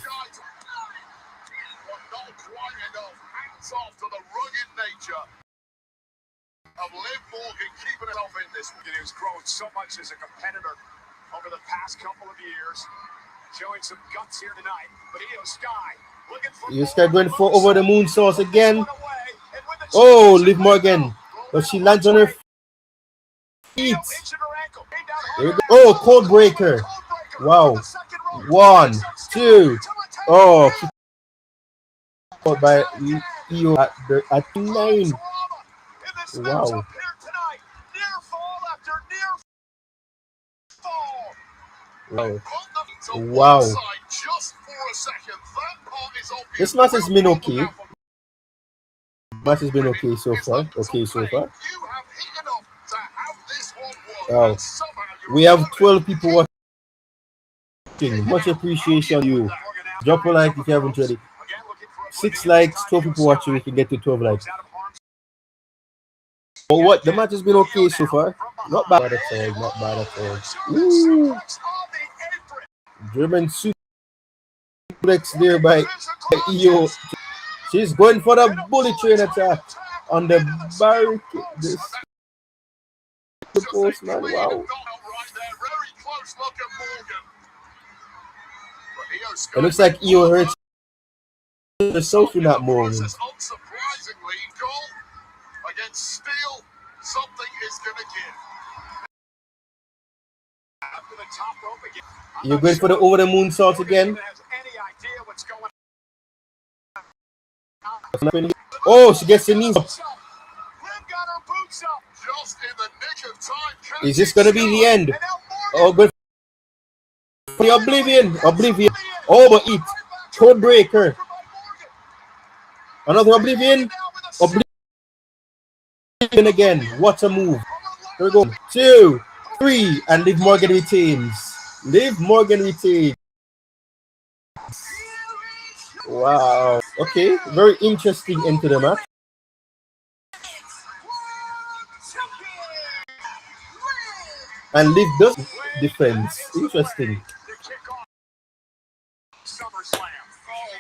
S16: Off to the rugged nature of Liv Morgan keeping it off in this.
S15: Who's grown so much as a competitor over the past couple of years, showing some guts here tonight. But Io Sky looking for.
S10: Io Sky going for over the moonsault again. Oh, Liv Morgan, but she lands on her feet. There we go. Oh, code breaker. Wow. 1, 2. Oh, caught by Io at 9. Wow. Wow. Wow. This match has been okay. Match has been okay so far. Okay so far. Wow. We have 12 people watching. Much appreciation you. Drop a like if you haven't already. 6 likes, 12 people watching, we can get to 12 likes. But what? The match has been okay so far. Not bad at all. Not bad at all. Ooh. German suplex there by Io. She's going for the bullet train attack on the barricade. This the postman. Wow. It looks like Io hurts herself in that moment.
S16: Unsurprisingly, goal against Steel, something is going to give. After the top rope again.
S10: You're going for the over the moonsault again. Oh, she gets the knees up. Is this going to be the end? Oh, good for the oblivion. Oblivion. Oh, but it. Code breaker. Another oblivion. Oblivion again. What a move. Here we go. 2, 3, and Liv Morgan retains. Liv Morgan retains. Wow. Okay. Very interesting into the match. And Liv does defense. Interesting.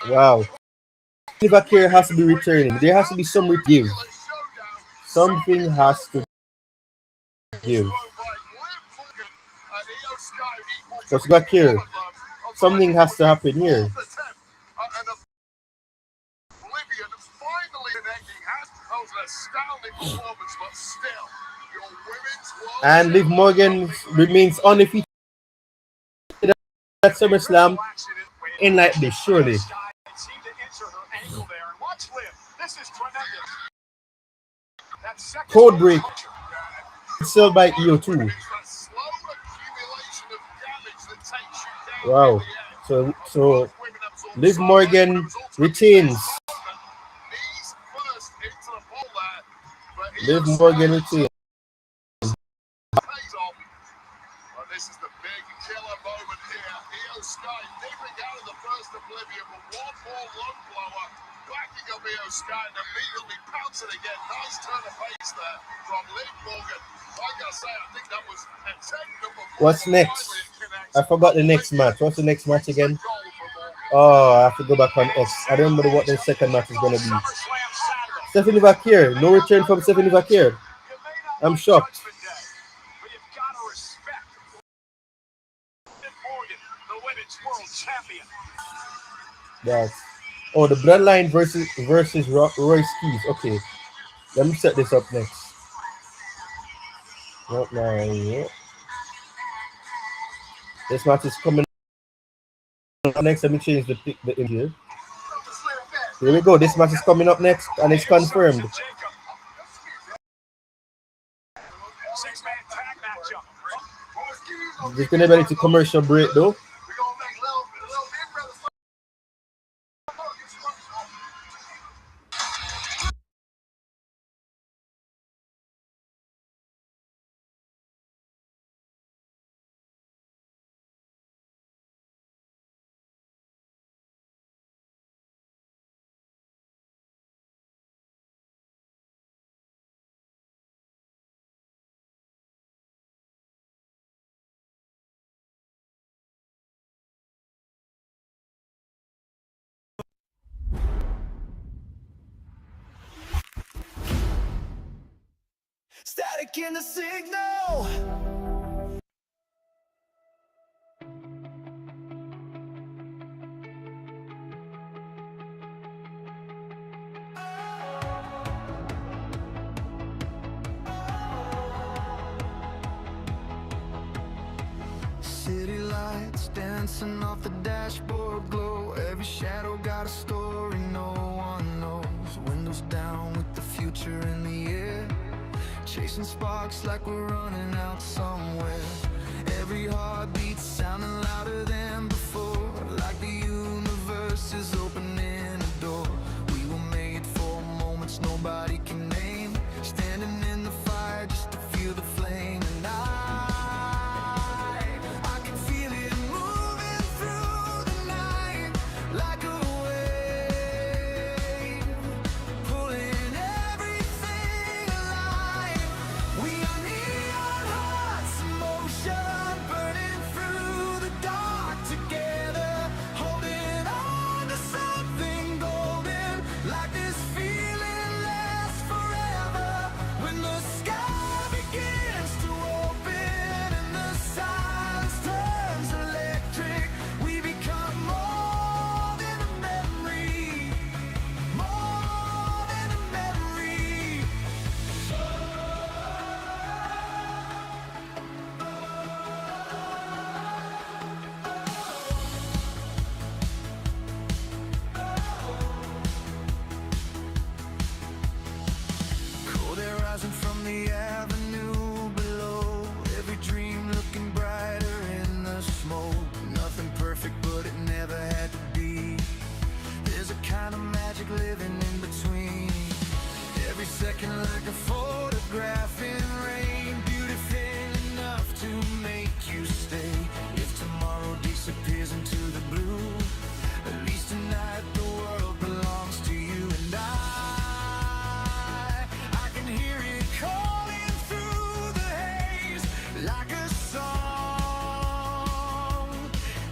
S10: Wow. Liv here has to be returning. There has to be some give. Something has to give. Let's go back here. Something has to happen here. And Liv Morgan remains undefeated at SummerSlam in like this, surely. Code break. Sold by Io too. Wow. So Liv Morgan retains. Liv Morgan retains.
S16: This is the big killer moment here. Io Sky nipping out of the first oblivion with one more lung blower, backing up Io Sky and immediately pouncing again. Nice turn of pace there from Liv Morgan. I gotta say, I think that was a technical.
S10: What's next? I forgot the next match. What's the next match again? Oh, I have to go back on X. I don't remember what the second match is gonna be. Stephanie Vaquer. No return from Stephanie Vaquer. I'm shocked. Yes. Oh, the Bloodline versus Royce Keys. Okay, let me set this up next. Bloodline. This match is coming up next. Let me change the image here. Here we go. This match is coming up next, and it's confirmed. There's gonna be a commercial break though.
S2: making a signal.
S11: City lights dancing off the dashboard glow. Every shadow got a story no one knows. Windows down with the future in the air, chasing sparks like we're running out somewhere. Every heartbeat sounding louder than before, like the universe is opening a door. We were made for moments nobody can name, standing in the fire just to feel the flame. And I can feel it moving through the night like a wave, pulling everything alive. We are neon hearts in motion, burning through the dark together, holding on to something golden, like this feeling lasts forever. When the sky begins to open and the silence turns electric, we become more than a memory, more than a memory. Cold air rising from the avenue below, every dream looking brighter in the smoke. Nothing perfect, but it never had to be. There's a kind of magic living in between. Every second like a photograph in rain, beautiful enough to make you stay. If tomorrow disappears into the blue, at least tonight the world belongs to you and I can hear it calling through the haze like a song,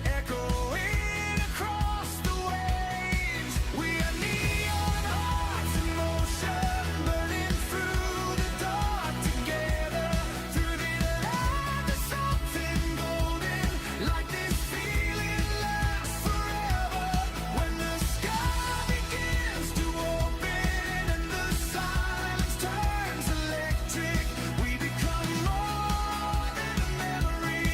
S11: echoing across the waves. We are neon hearts in motion, burning through the dark together, through the land of something golden, like this feeling lasts forever. When the sky begins to open and the silence turns electric, we become more than a memory,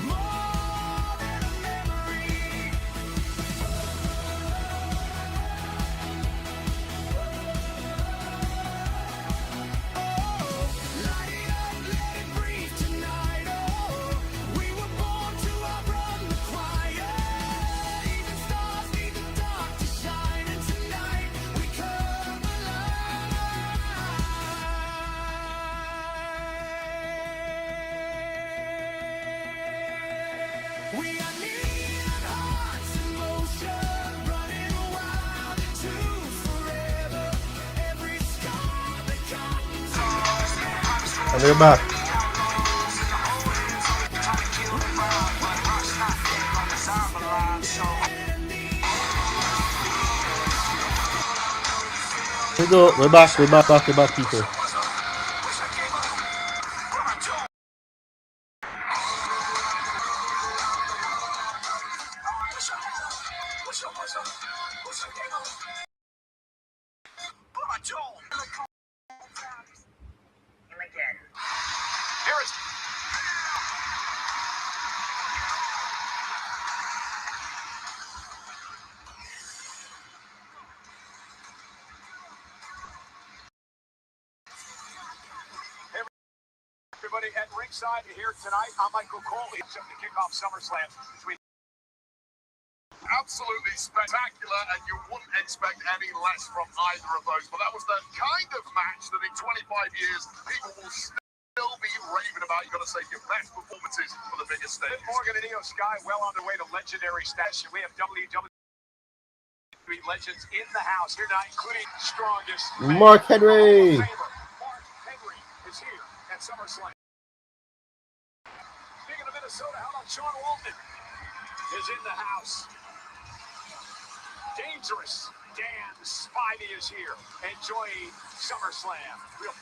S11: more than a memory. Light it up, let it breathe tonight. Oh, we were born to outrun the quiet. Even stars need the dark to shine, and tonight we come alive. We are neon hearts in motion, running wild into forever. Every scar that comes
S10: And we're back. Here we go. We're back, people.
S15: Everybody at ringside here tonight. I'm Michael Cole. It's up to kick off SummerSlam between
S16: Absolutely spectacular, and you wouldn't expect any less from either of those. But that was the kind of match that in 25 years people will still be raving about. You've got to say your best performances for the biggest stage.
S15: Liv Morgan and Io Sky well on their way to legendary status. We have WWE legends in the house here tonight, including strongest
S10: Mark Henry.
S15: Mark Henry is here at SummerSlam. Speaking of Minnesota, how about Sean Waltman is in the house. Dangerous Dan Spivey is here enjoying SummerSlam. Real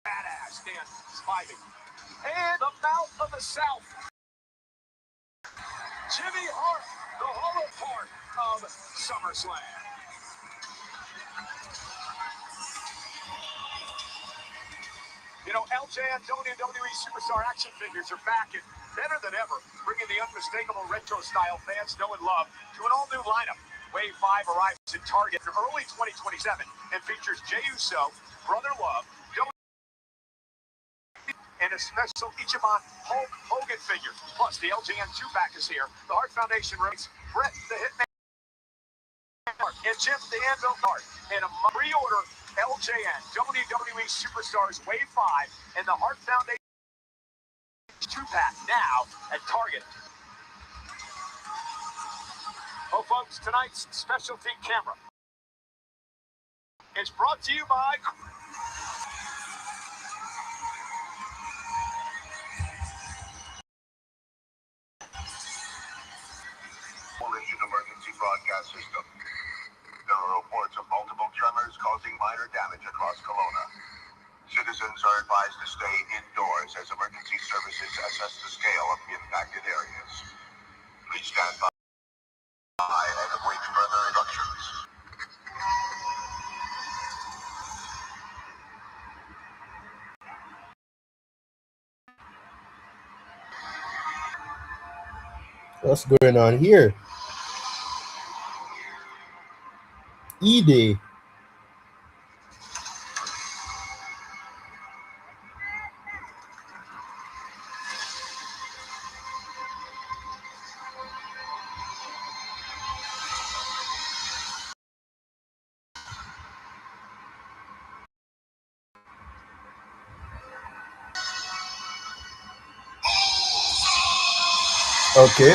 S15: badass. last stand, Spivey. And the mouth of the South. Jimmy Hart, the hollow part of SummerSlam. You know, LJN WWE Superstar action figures are back and better than ever, bringing the unmistakable retro-style fans know and love to an all-new lineup. Wave 5 arrives at Target in early 2027 and features Jey Uso, Brother Love, and a special Ichiban Hulk Hogan figure. Plus, the LJN 2-pack is here. The Hart Foundation rates Brett the Hitman and Jim the Anvil Hart. And a pre-order LJN WWE Superstars Wave 5 and the Hart Foundation 2-pack now at Target. Oh, folks, tonight's specialty camera is brought to you by...
S16: Coalition Emergency Broadcast System. There are reports of multiple tremors causing minor damage across Kelowna. Citizens are advised to stay indoors as emergency services assess the scale of impacted areas. Please stand by and await further instructions.
S10: What's going on here? E-Day. Okay.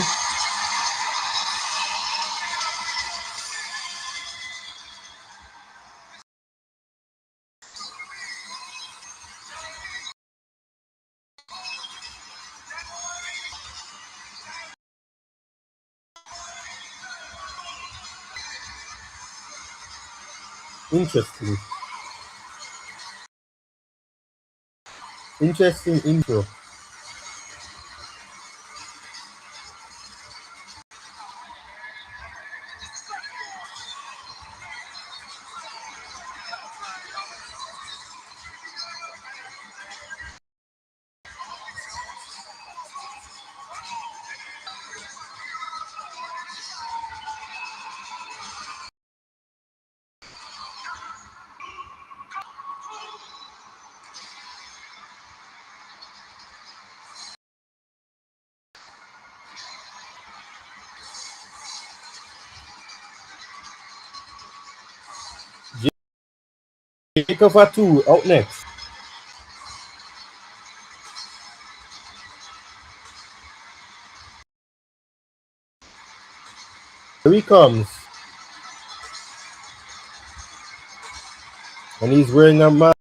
S10: Interesting. Interesting intro. Jacob Fatu out next. Here he comes. And he's wearing a mask.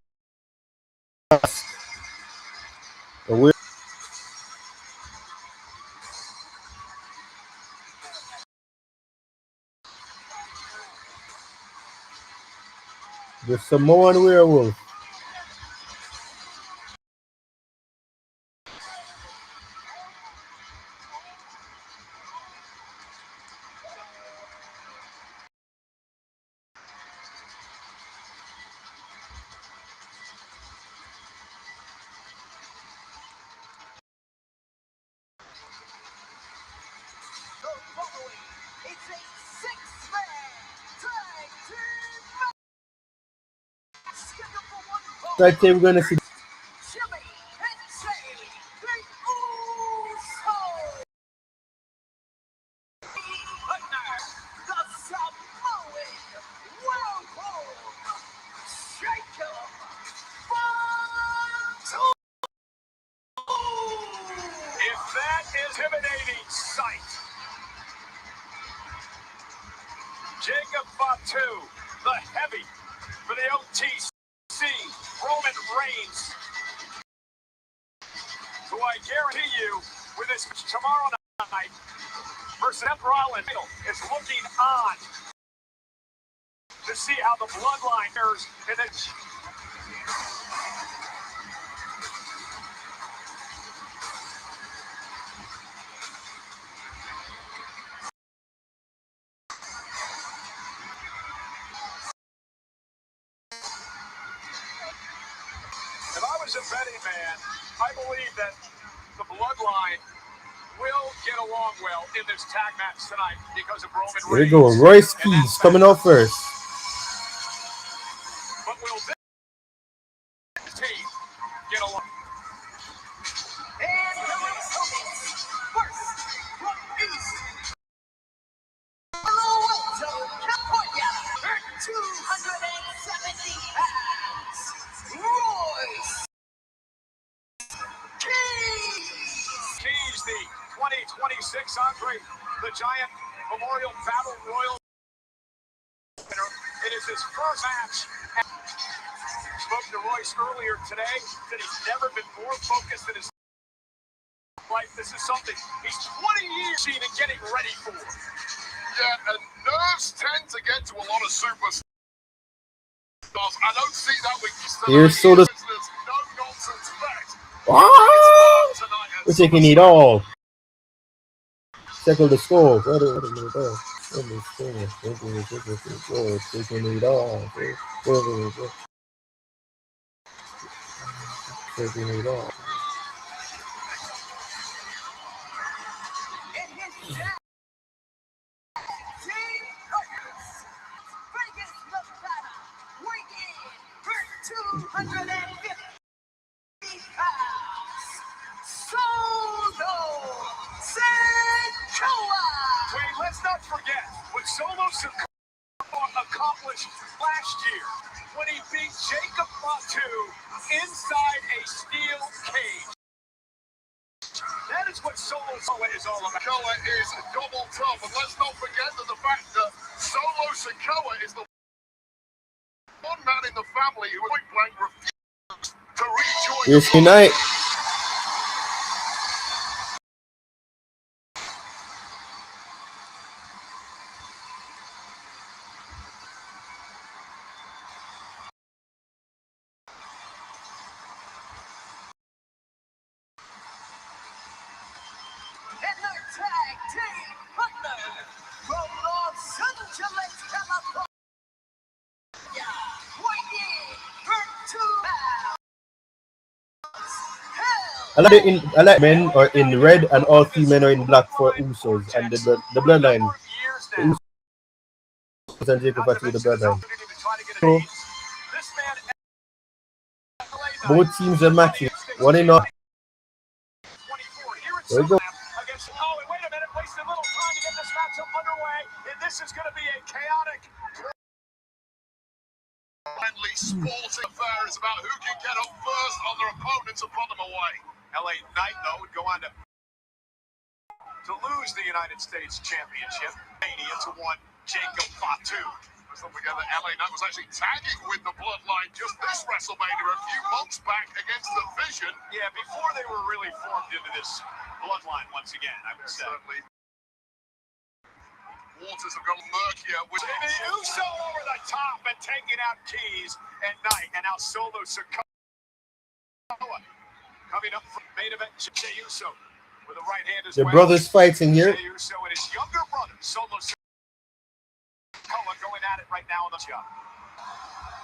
S10: The Samoan werewolf.
S15: It's a 6-man tag team match scheduled for one fall.
S10: So I think we're gonna see
S15: Jimmy and Jey, the Usos. Lesnar, the Samoan werewolf. Jacob Fatu. If that is intimidating sight. Jacob Fatu, the heavy for the OTC, Roman Reigns, who I guarantee you, with this tomorrow night versus Seth Rollins, is looking on to see how the bloodline fares in the as a betting man, I believe that the Bloodline will get along well in this tag match tonight because of Roman Reigns.
S10: There you go. Royce Keys coming out first.
S15: But will this team get along? And the opponents, first from East, California, 270 pounds, Royce Keys, the 2026 Andre the Giant Memorial Battle Royal winner. It is his first match. Spoke to Royce earlier today that he's never been more focused in his life. This is something he's 20 years in and getting ready for.
S16: Yeah, and nerves tend to get to a lot of superstars. I don't see that with
S10: Here's Soda.
S16: no nonsense bet.
S10: We're taking it all. Circle the score. Taking it all. Taking it all.
S15: Wait, let's not forget what Solo accomplished last year when he beat Jacob Fatu inside a steel cage. That is what Solo is all about.
S16: Sikoa is double tough, and let's not forget that the fact that Solo Sikoa is the one man in the family who point blank refused to rejoin.
S10: Here's tonight. I like men are in red and all three men are in black for Usos and the bloodline. The Usos and Jacob Fatu, the bloodline. So both teams are matching. One in all. There we go.
S15: Oh, wait a minute, wasted a little time to get this matchup underway, and this is going to be a chaotic.
S16: Friendly sporting affair is about who can get up first on their opponents and run them away.
S15: LA Knight, though, would go on to lose the United States Championship. Mania to one Jacob Fatu.
S16: Let's not forget that LA Knight was actually tagging with the Bloodline just this WrestleMania a few months back against the Vision.
S15: Yeah, before they were really formed into this Bloodline once again, I would say.
S16: Certainly. Waters have gone murkier with
S15: the Uso over the top and taking out Keys at Knight, and now Solo Sikoa coming up from main event. Jey Uso with a right hand as
S10: the
S15: well.
S10: brothers fighting here.
S15: Jey Uso and his younger brother Solo Sikoa going at it right now on the job.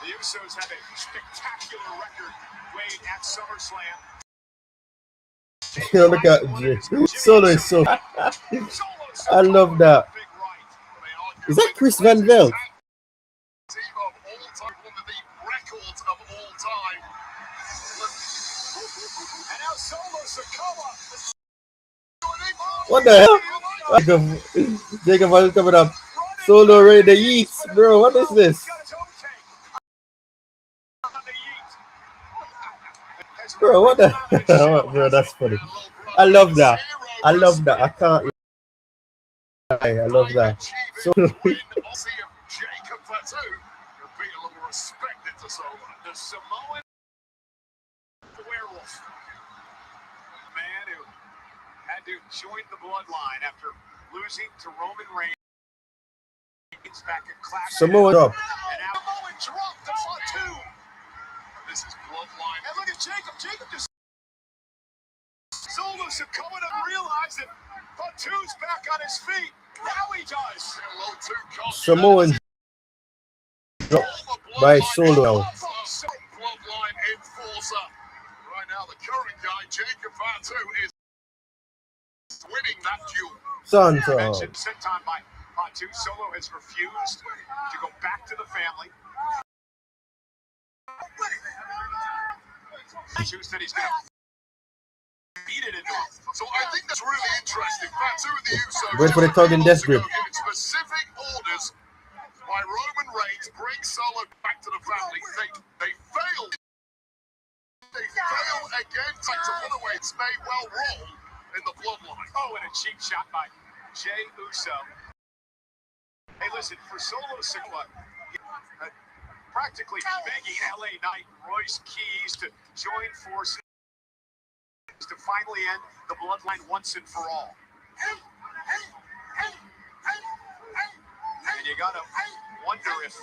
S15: The Usos have a spectacular record weighed at SummerSlam.
S10: Look at Jey. Solo is so. I love that. Is that Chris Van Velde?
S16: team of all time, one of the records of all time.
S15: And now Solo Sikoa.
S10: What the hell? Jacob Fatu coming up. Solo ready to eat, bro. What is this? Bro, what the hell? Bro, that's funny. I love that. I love that. I can't lie. I love that. So
S16: Jacob Fatu could be a little respect into Solo.
S15: The Samoan werewolf. Man who had to join the Bloodline after losing to Roman Reigns back in Clash.
S10: Samoan up.
S15: And now Samoan dropped to Fatu.
S16: This is Bloodline.
S15: And look at Jacob. Jacob just Solo Sikoa to realize that Fatu's back on his feet. Now he does.
S10: Samoan drop by Solo.
S16: Bloodline enforcer. Jacob Fatu is winning that duel.
S15: Mentioned set time by Fatu. Solo has refused to go back to the family. Fatu said he's going to beat it into him.
S16: So I think that's really interesting. Fatu and the Usos
S15: Wait for the tug and death grip.
S16: given specific orders by Roman Reigns, bring Solo back to the family. They failed. They fail again. Takes another way. It's may well roll in the bloodline.
S15: Oh, and a cheap shot by Jey Uso. Hey, listen, for Solo Sikoa, practically begging LA Knight, Royce Keys to join forces to finally end the bloodline once and for all. And you gotta wonder if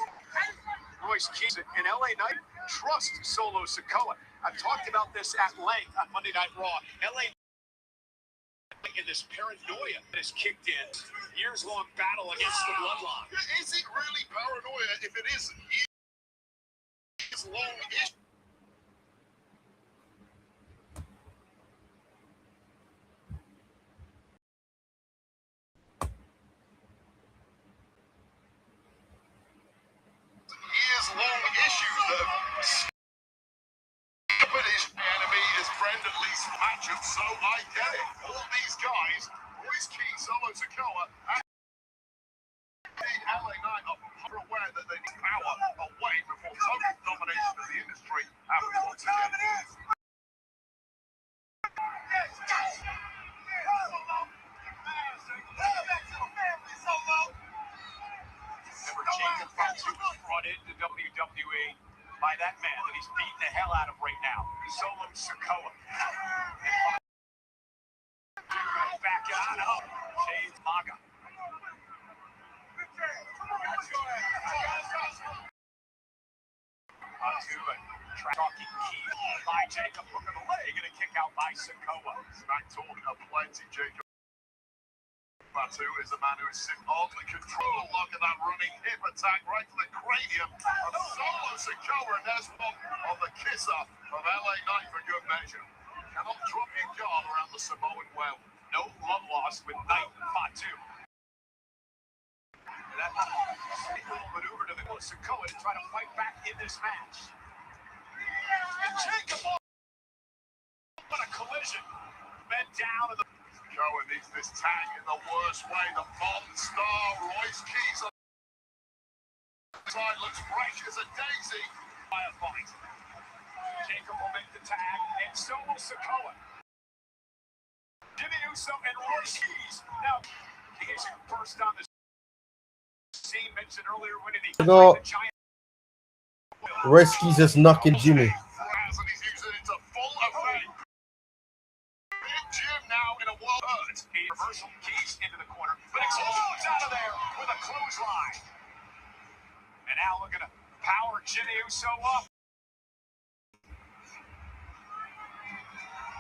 S15: Royce Keys and LA Knight trust Solo Sikoa. I've talked about this at length on Monday Night Raw. LA in this paranoia that has kicked in, years-long battle against the bloodline.
S16: Is it really paranoia if it isn't? Years-long issue. Years-long issues that have enemy is friend at least matchup, so I get it. All these guys, Royce Keys, Solo Sikoa, and LA Knight are aware that they need power away before total domination of the industry happens once again.
S15: Remember, Jacob Fatu was brought into WWE by that man that he's beating the hell out of right now, Solo Sikoa. Back out of Jay's Maga. Fatu talking key by Jacob, hook of the leg, and a kick out by Sikoa.
S16: Smack talk of plenty, Jacob. Fatu is a man who is hardly control. Look at that running hip attack right to the cranium of Solo Sikoa, and there's one on the kisser of LA Knight for good measure. Cannot drop your guard around the Samoan well.
S15: No love lost with Knight and Fatu. That little maneuver to the Sikoa to try to fight back in this match. And Jacob, what a collision. Bent down to the
S16: Sikoa needs this tag in the worst way. The monster Royce Keys on the side looks fresh as a daisy.
S15: By a fight. Jacob will make the tag, and so will Sikoa. Jimmy Uso and Royce Keys. Now, Keys first on the scene, mentioned earlier when he
S17: No. Royce Keys is knocking Jimmy.
S16: And he's using it to full effect. Big Jim now in a world hurt.
S15: Reversal Keys into the corner, but explodes out of there with a clothesline. And now looking to power Jimmy Uso up.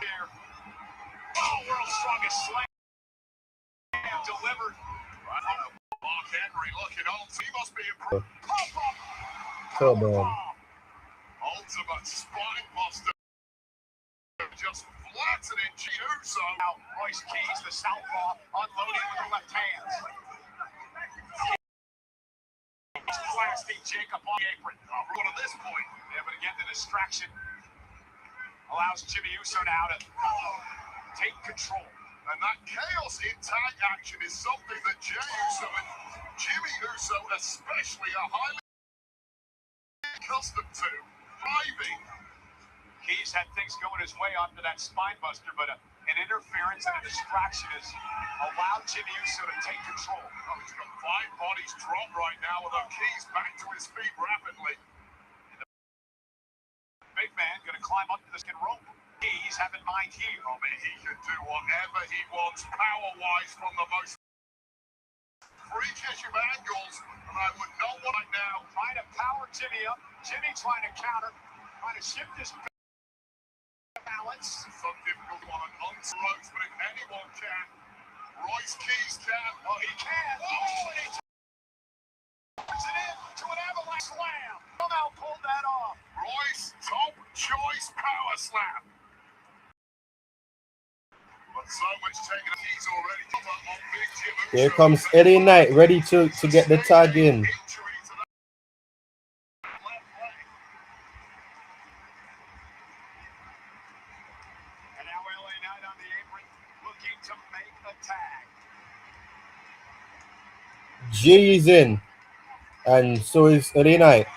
S15: Here. Oh, world's strongest slam delivered.
S16: Mark Henry looking on. He must be improved.
S17: Come on.
S16: Ultimate spine buster. Just flattening Uso.
S15: Now Royce Keys, the southpaw, unloading with the left hands. He's blasting Jacob on the apron.
S16: Run at this point.
S15: Yeah, but again, the distraction allows Jimmy Uso now to take control.
S16: And that chaos in tag action is something that Jey Uso and Jimmy Uso especially are highly accustomed to. Thriving.
S15: Keys had things going his way onto that spine buster, but an interference and a distraction has allowed Jimmy Uso to take control.
S16: Oh, he's got 5 bodies drop right now, although Keys back to his feet rapidly.
S15: Big man going to climb up to the skin rope. Keys have in mind here.
S16: I mean, he can do whatever he wants power-wise from the most freakish of angles, and I would not want right now.
S15: Trying to power Jimmy up. Jimmy trying to counter, trying to shift his balance.
S16: So difficult on an ropes, but if anyone can, Royce Keys can.
S15: Oh, he can. Oh, and he turns it in to an avalanche slam. Somehow pulled that off.
S16: Royce, top choice power slam.
S17: Here comes LA Knight, ready to get the tag in. Jay is in, and so is LA Knight.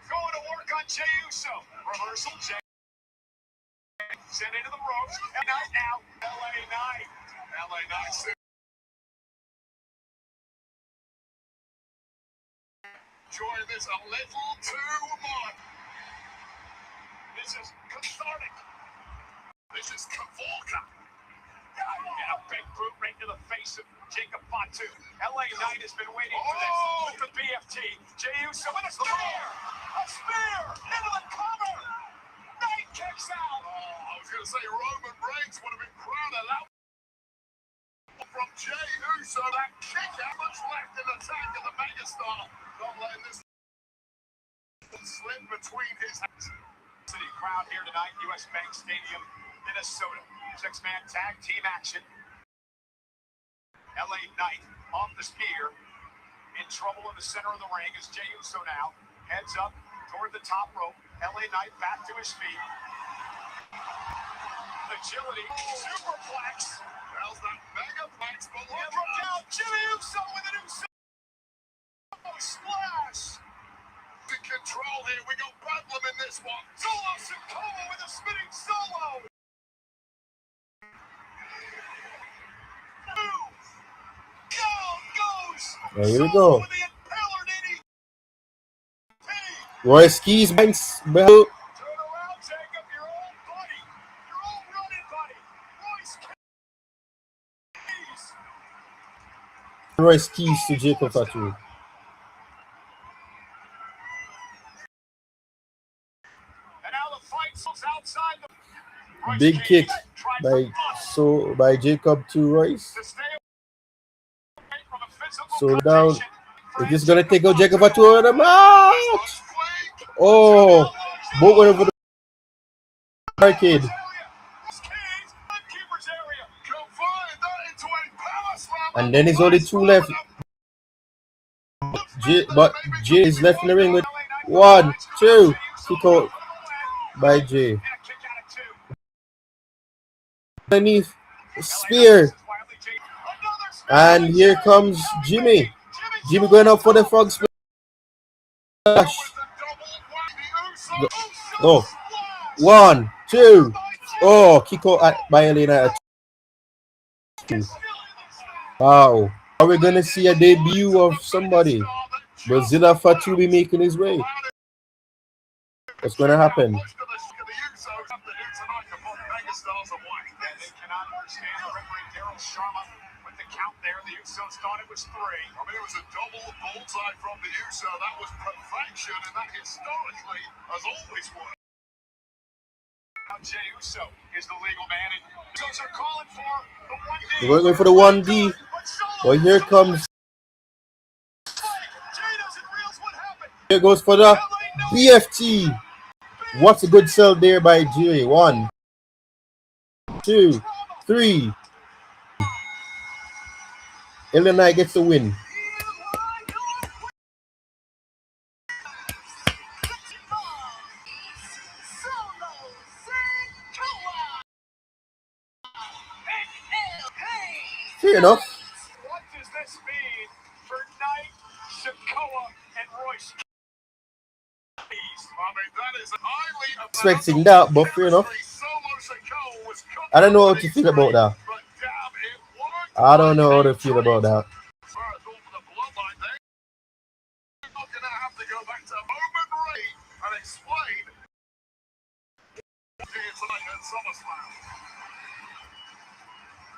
S15: Going to work on Jey Uso. Reversal, Jey. Sent into the ropes. And now, LA Knight. LA Knight. Enjoy this a little too much. This is cathartic. This is Kavolka. And a big boot right to the face of Jacob Fatu. LA Knight has been waiting for this with the BFT. Jey Uso with a spear. A spear into the cover. Knight kicks out. I was going to say Roman Reigns would have been proud of that. From Jey Uso, that kick out. Much left in the tank of the megastar. Not letting this slip between his hands. City crowd here tonight, US Bank Stadium, Minnesota. Six-man tag team action. LA Knight off the spear. In trouble in the center of the ring is Jey Uso now. Heads up toward the top rope. LA Knight back to his feet. Agility. Superplex. How's that megaplex below? Down. Jimmy Uso with an Uso splash. In control here. We got Bedlam in this one. Solo Sikoa with a spinning solo.
S17: There you go. Royce Keys banks. Royce Keys to Jacob Fatu. Big kick by Jacob to Royce. So down. Is this gonna take out Jacob Fatu out of the match? Oh, both went over the arcade. And then there's only two left. Jay is left in the ring with 1, 2. Kick out by Jay. Underneath spear. And here comes Jimmy. Jimmy going up for the frog splash. Oh, 1, 2. Oh, kick out by Elena. Wow. Are we going to see a debut of somebody? Brazilla Fatu be making his way. What's going to happen?
S15: The Usos thought it was 3. I mean, it was a double bullseye from the Uso. That was perfection, and that historically has always worked. Now Jey Uso is the legal man, and Usos are calling for the 1D.
S17: We're going for the 1D. Well, here comes. Here goes for the BFT. What's a good sell there by Jay? 1, 2, 3. Illinois gets the win. Fair enough.
S15: What does this mean for Knight, Sikoa, and Royce? I mean, that is highly
S17: Expecting that, but fair enough. I don't know how to feel about that. I don't know how to feel about that.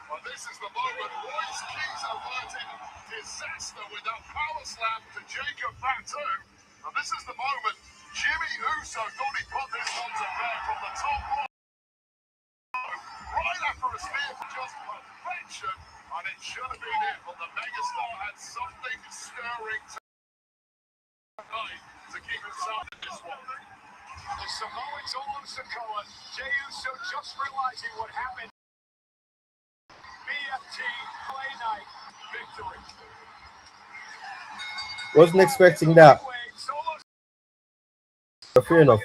S15: Well, this is the moment. Royce Keys averting disaster with that power slam to Jacob Fatu. And this is the moment Jimmy Uso thought he put this one to bed from the top rope. Right after a spear for just perfection. And it should have been it, but the megastar had something stirring tonight to keep himself in this one. Samoa Solo Sikoa. Jey Uso just realizing what happened. BFT LA Knight victory.
S17: Wasn't expecting that. Fair enough.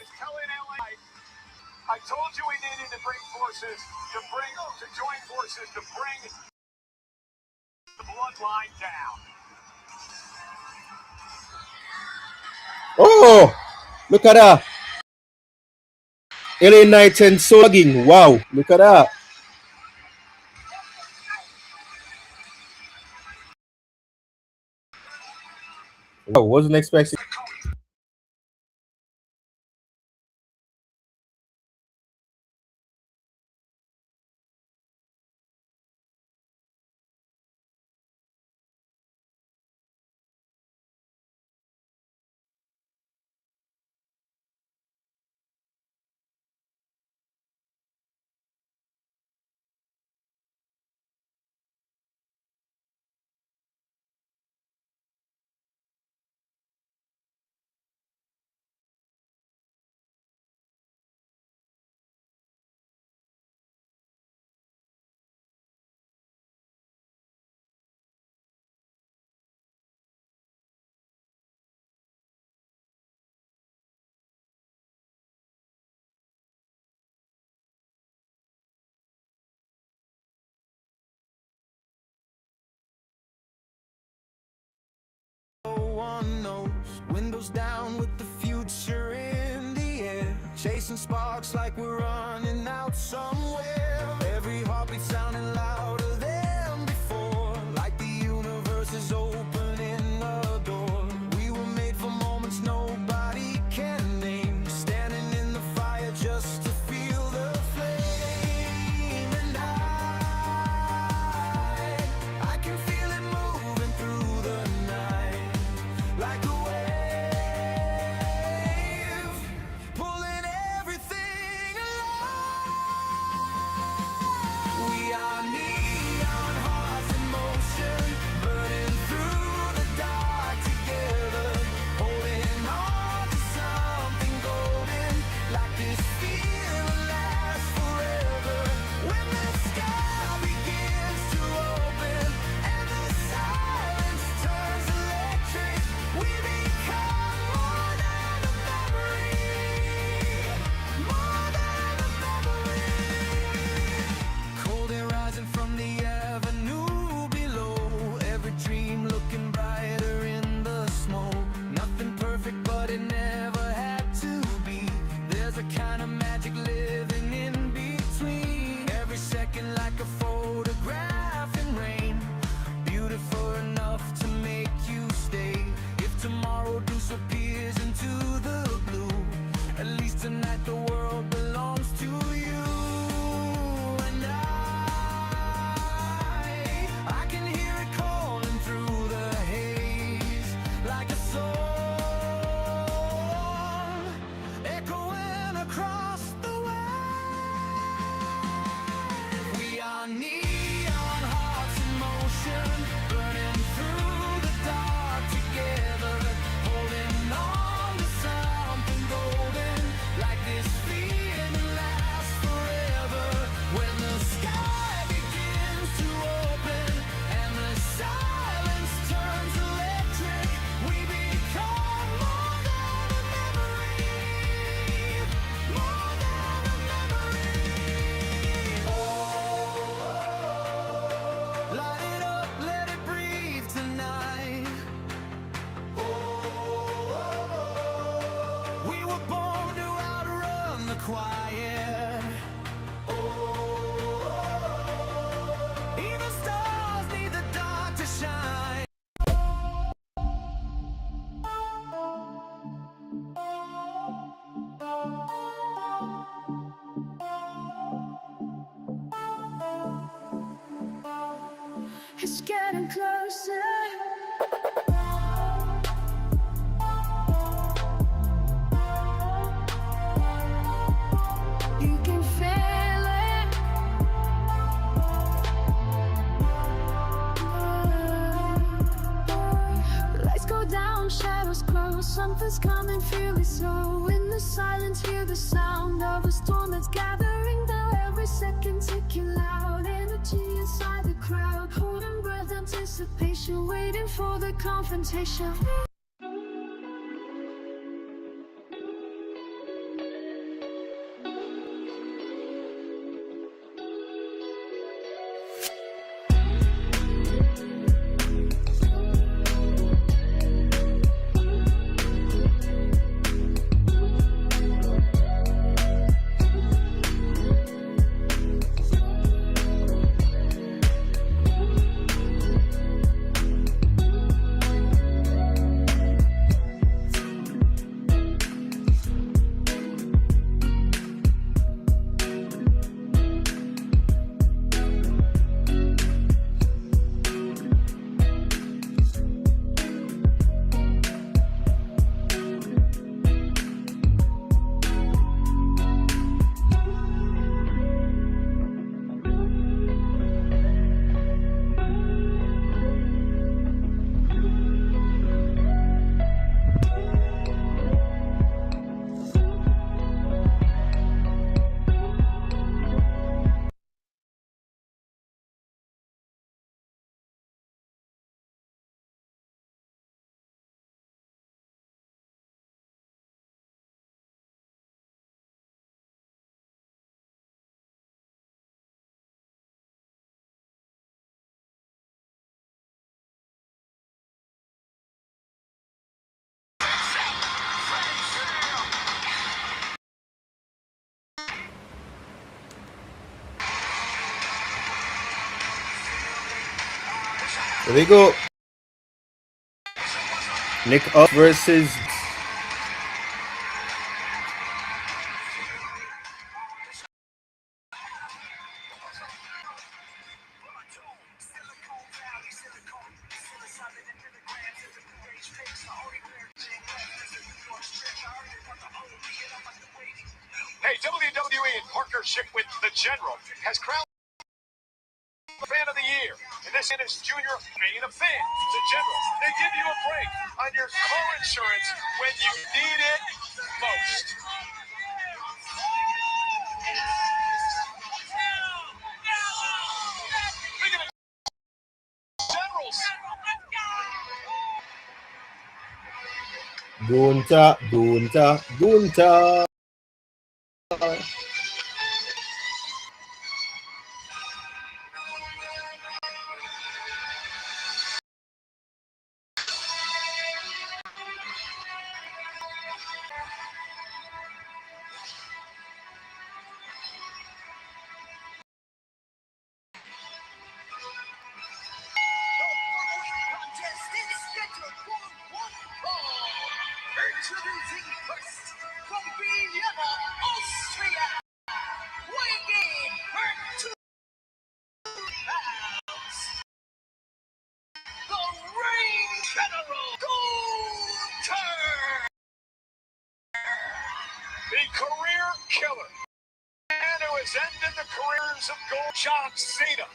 S15: I told you we needed to bring forces, to join forces, to bring the bloodline down.
S17: Oh, look at that. LA Knight and Sogging. Wow, look at that. Wow, wasn't expecting.
S11: Windows down with the future in the air, chasing sparks like we're running out somewhere. Every heartbeat sounding louder than before, like the universe is opening a door. We were made for moments nobody can name, standing in the fire just to feel the flame. And I can feel it moving through the night, like a pulling everything alive. We are neon hearts in motion, burning through the dark together, holding on to something golden, like this feeling lasts forever. When the sky begins to open and the silence turns electric, we become more than a memory. More than a memory. Cold air rising from the avenue below, every dream looking brighter in the smoke. Nothing perfect, but it never had to be. There's a kind of magic living in between. Every second like a photograph in rain, beautiful enough to make you stay. If tomorrow disappears into the blue, at least tonight the world belongs to you. And I can hear it calling through the haze, like a song echoing across the way. We are neon hearts in motion, burning through the dark together, holding on to something golden, like this feeling lasts forever. When the sky begins to open and the silence turns electric, we become more than a memory. More than a memory. Light it up, let it breathe tonight. We were born to outrun the quiet. Even stars need the dark to shine.
S1: It's getting closer. You can feel it. Lights go down, shadows close. Something's coming, feel it so in the the silence, hear the sound of a storm that's gathering now. Every second ticking loud, energy inside the crowd, holding breath, anticipation, waiting for the confrontation.
S17: There we go. Nick up versus
S15: Hey, WWE in partnership with The General has crowned Fan of the Year. And this is Junior being a fan. The General, they give you a break on your car insurance when you need it most. Look at the Generals.
S17: Gunta.
S15: Introducing first from Vienna, Austria, weighing in her 2 pounds, the Reign General Gunther, the career killer, and who has ended the careers of John Cena,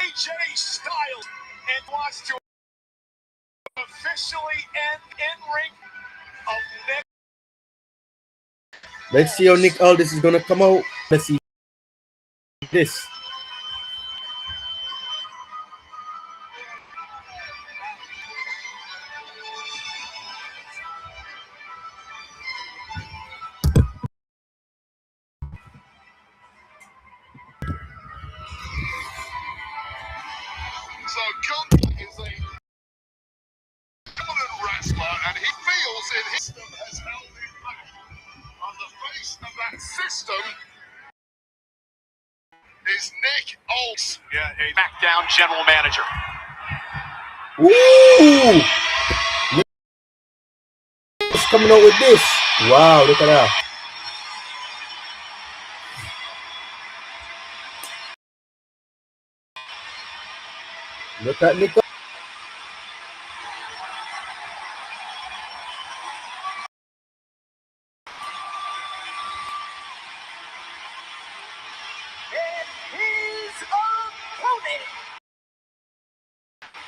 S15: AJ Styles, and wants to officially end in-ring of Nick.
S17: Let's see how Nick Aldis is gonna come out. Let's see this.
S16: So Gunther is a dominant wrestler, and he feels in his system has held him back. On the face of that system is Nick Aldis.
S15: Yeah, a SmackDown general manager.
S17: Woo! Nick's coming out with this. Wow, look at that. Look at Nick.
S15: His opponent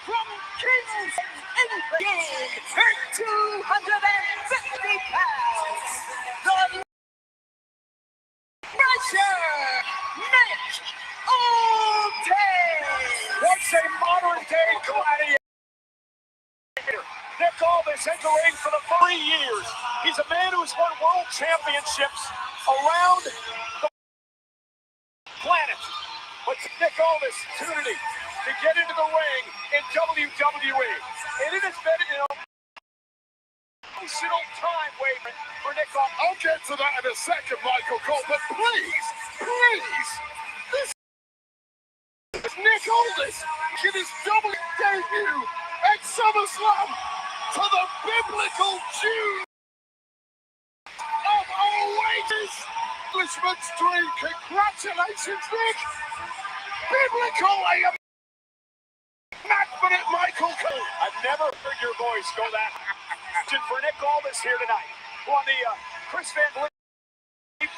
S15: from Kansas, England, her 250 pounds, the Measure Nick Aldis! What's a modern-day gladiator? Nick Aldis entering for the 3 years. He's a man who's won world championships around the planet. But Nick Aldis' opportunity to get into the ring in WWE. And it has been an emotional time waiting for Nick Aldis.
S16: I'll get to that in a second, Michael Cole, but please, this is Nick Aldis in his double debut at SummerSlam to the biblical Jew of Oasis. Englishman's dream. Congratulations, Nick. Biblical AM. Match Michael Cole.
S15: I've never heard your voice go that for Nick Aldis here tonight. Who on the Chris Van Vliet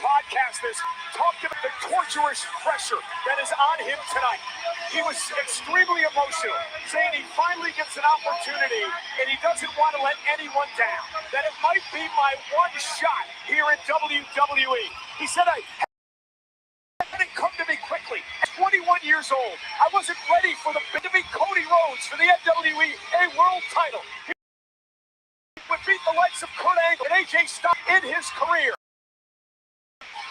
S15: podcast this talked about the torturous pressure that is on him tonight. He was extremely emotional, saying he finally gets an opportunity and he doesn't want to let anyone down. That it might be my one shot here at WWE. He said, I didn't come to me quickly. At 21 years old, I wasn't ready for to beat Cody Rhodes for the WWE World title. He would beat the likes of Kurt Angle and AJ Styles in his career.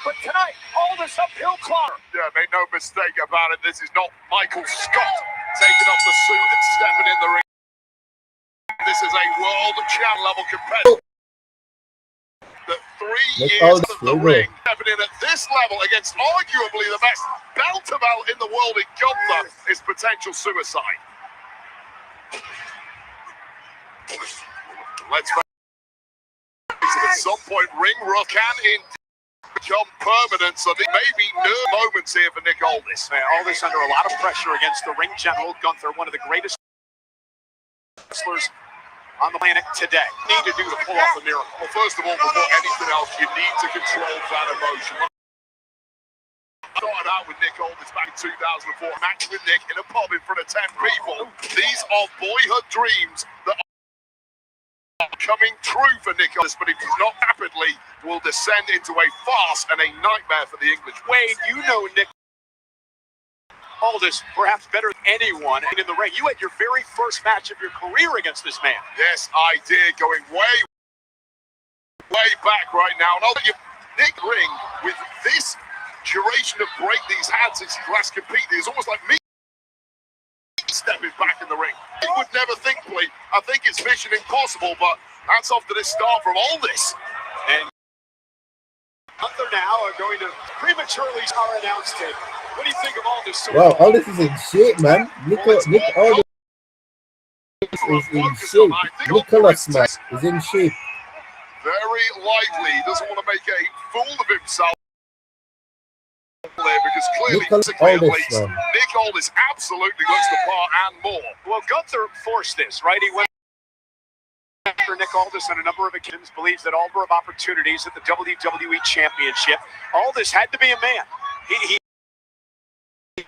S15: But tonight, all this uphill climb.
S16: Yeah, make no mistake about it. This is not Michael Scott taking off the suit and stepping in the ring. This is a world champ level competitor. The 3 years of the ring, stepping in at this level against arguably the best belt-to-belt in the world in Gunther is potential suicide. Let's face it, at some point, ring rust can indeed become permanent, so there may be nerve moments here for Nick Aldis.
S15: Man, Aldis under a lot of pressure against the ring general Gunther, one of the greatest wrestlers on the planet today. Need to do to pull off the miracle.
S16: Well, first of all, before anything else, you need to control that emotion. Started out with Nick Aldis back in 2004, match with Nick in a pub in front of 10 people. These are boyhood dreams that are coming true for Nick Aldis, but it does not rapidly will descend into a farce and a nightmare for the English.
S15: Wade, you know Nick Aldis perhaps better than anyone in the ring. You had your very first match of your career against this man.
S16: Yes, I did, going way back right now. And I'll let you Nick ring with this duration of break these hands since he last competed. It's almost like me stepping back in the ring. You would never think, Lee. I think it's mission impossible, but hats off to this start from Aldis.
S15: And Gunther now are going to prematurely our announce tape. What do you think of Aldis?
S17: Wow, Aldis is in shape, man. Nick Aldis is in shape. Nicholas, man, is in shape.
S16: Very likely, he doesn't want to make a fool of himself there because clearly, physically at least, Nick Aldis absolutely looks the part and more.
S15: Well, Gunther forced this, right? He went after Nick Aldis on a number of occasions, believes that all number of opportunities at the WWE Championship. Aldis had to be a man. He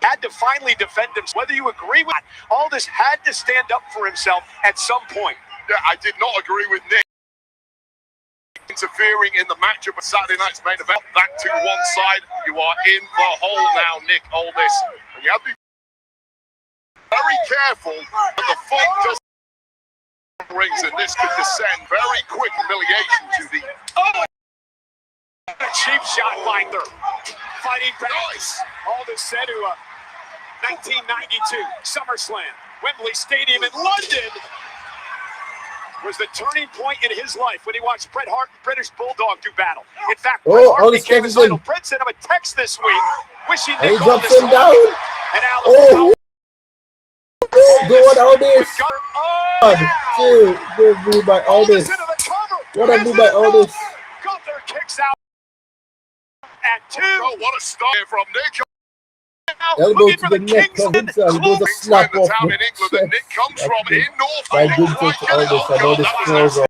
S15: had to finally defend himself. Whether you agree with that, Aldis had to stand up for himself at some point.
S16: Yeah, I did not agree with Nick interfering in the matchup of Saturday night's main event. Back to one side, you are in the hole now, Nick Aldis. And you have to be very careful that the fight doesn't rings, and this could descend very quick humiliation to the
S15: a cheap shot finder. Fighting back. Nice. Aldis said to 1992 SummerSlam, Wembley Stadium in London was the turning point in his life when he watched Bret Hart and British Bulldog do battle. In fact, Bret Hart became his idol. Bret sent him a text this week wishing
S17: he
S15: Nick
S17: drops
S15: Aldis
S17: him down.
S15: And Aldis
S17: Going Aldis. Dude, good move by Aldis. What a move by Aldis.
S15: Gunther kicks out at 2.
S16: Oh, what a start from Nick.
S17: Elbow to the neck of himself. He goes a slap off
S16: the
S17: the
S16: chest. That Nick comes from in North.
S17: By Gunther to Aldis. I know this throws off.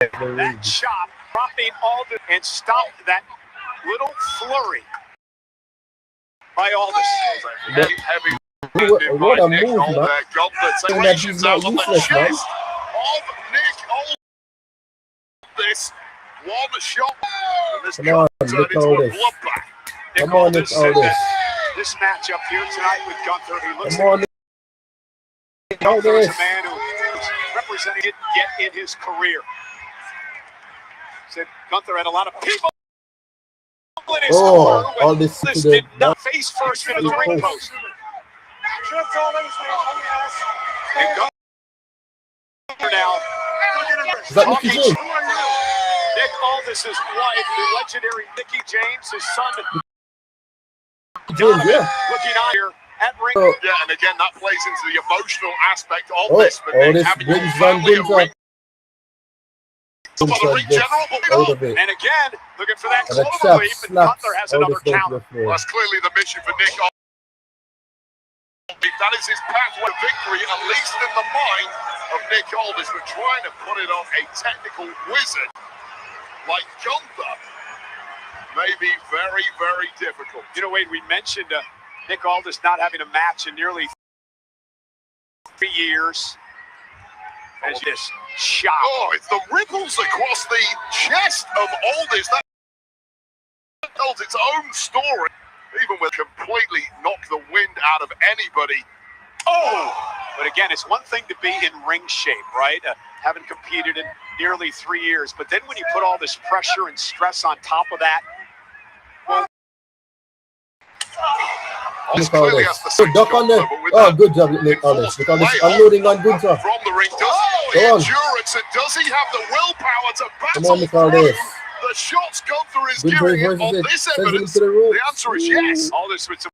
S15: That chop dropping Aldis and stopped that little flurry by Aldis.
S16: Heavy.
S17: What a move, man.
S16: Gunther
S17: That he's not useless, man.
S16: shot. And this
S17: Come on,
S16: turned
S17: Nick
S16: into a
S17: Aldis.
S16: bloodbath.
S17: Come on, Nick Aldis.
S15: This matchup here tonight with Gunther, he looks
S17: Come on,
S15: like
S17: Nick
S15: Gunther is
S17: Aldis.
S15: a man who's representing it yet in his career. Said Gunther had a lot of people in his corner, but
S17: Aldis to
S15: this
S17: the
S15: did not face first into the ring post. And Gunther now
S17: Is that Mickey
S15: talking
S17: James?
S15: to Nick Aldis' wife, the legendary Mickey James, his son
S17: James,
S15: Donovan,
S17: yeah.
S15: looking on here at ring.
S16: Yeah, and again, that plays into the emotional aspect of
S17: Oh,
S16: this. But Nick,
S17: Aldis
S16: having your
S17: brings Van
S16: family and
S17: Gunther.
S16: ring, some of the ring general, but
S17: Out of it.
S15: And again, looking for that
S17: And a
S15: clover
S17: chap
S15: leaf, and
S17: slaps
S15: Gunther has
S17: Aldis
S15: another
S17: down to
S15: counter.
S17: the floor.
S16: that's clearly the mission for Nick. That is his pathway to victory, at least in the mind of Nick Aldis. But trying to put it on a technical wizard like Gunther may be very, very difficult.
S15: You know, Wade, we mentioned Nick Aldis not having a match in nearly 3 years. As this shot.
S16: Oh, it's the ripples across the chest of Aldis. That tells its own story. Even with completely knock the wind out of anybody.
S15: Oh! But again, it's one thing to be in ring shape, right? Haven't competed in nearly 3 years. But then when you put all this pressure and stress on top of that, well,
S16: Aldis clearly has the same
S17: Duck on there.
S16: but with
S17: Oh,
S16: that
S17: good job, Nick Aldis. Because it's
S16: layoff
S17: unloading on Gunther.
S16: from the ring. Does he
S17: Go
S16: have
S17: on.
S16: the endurance and does he have the willpower to
S17: Come
S16: battle
S17: on, Nick Aldis.
S16: through the shots Gunther is
S17: Gunther
S16: giving him
S17: versus
S16: on
S17: it.
S16: this
S17: Sends him
S16: evidence?
S17: to the ropes.
S16: The answer is yes.
S15: Aldis with some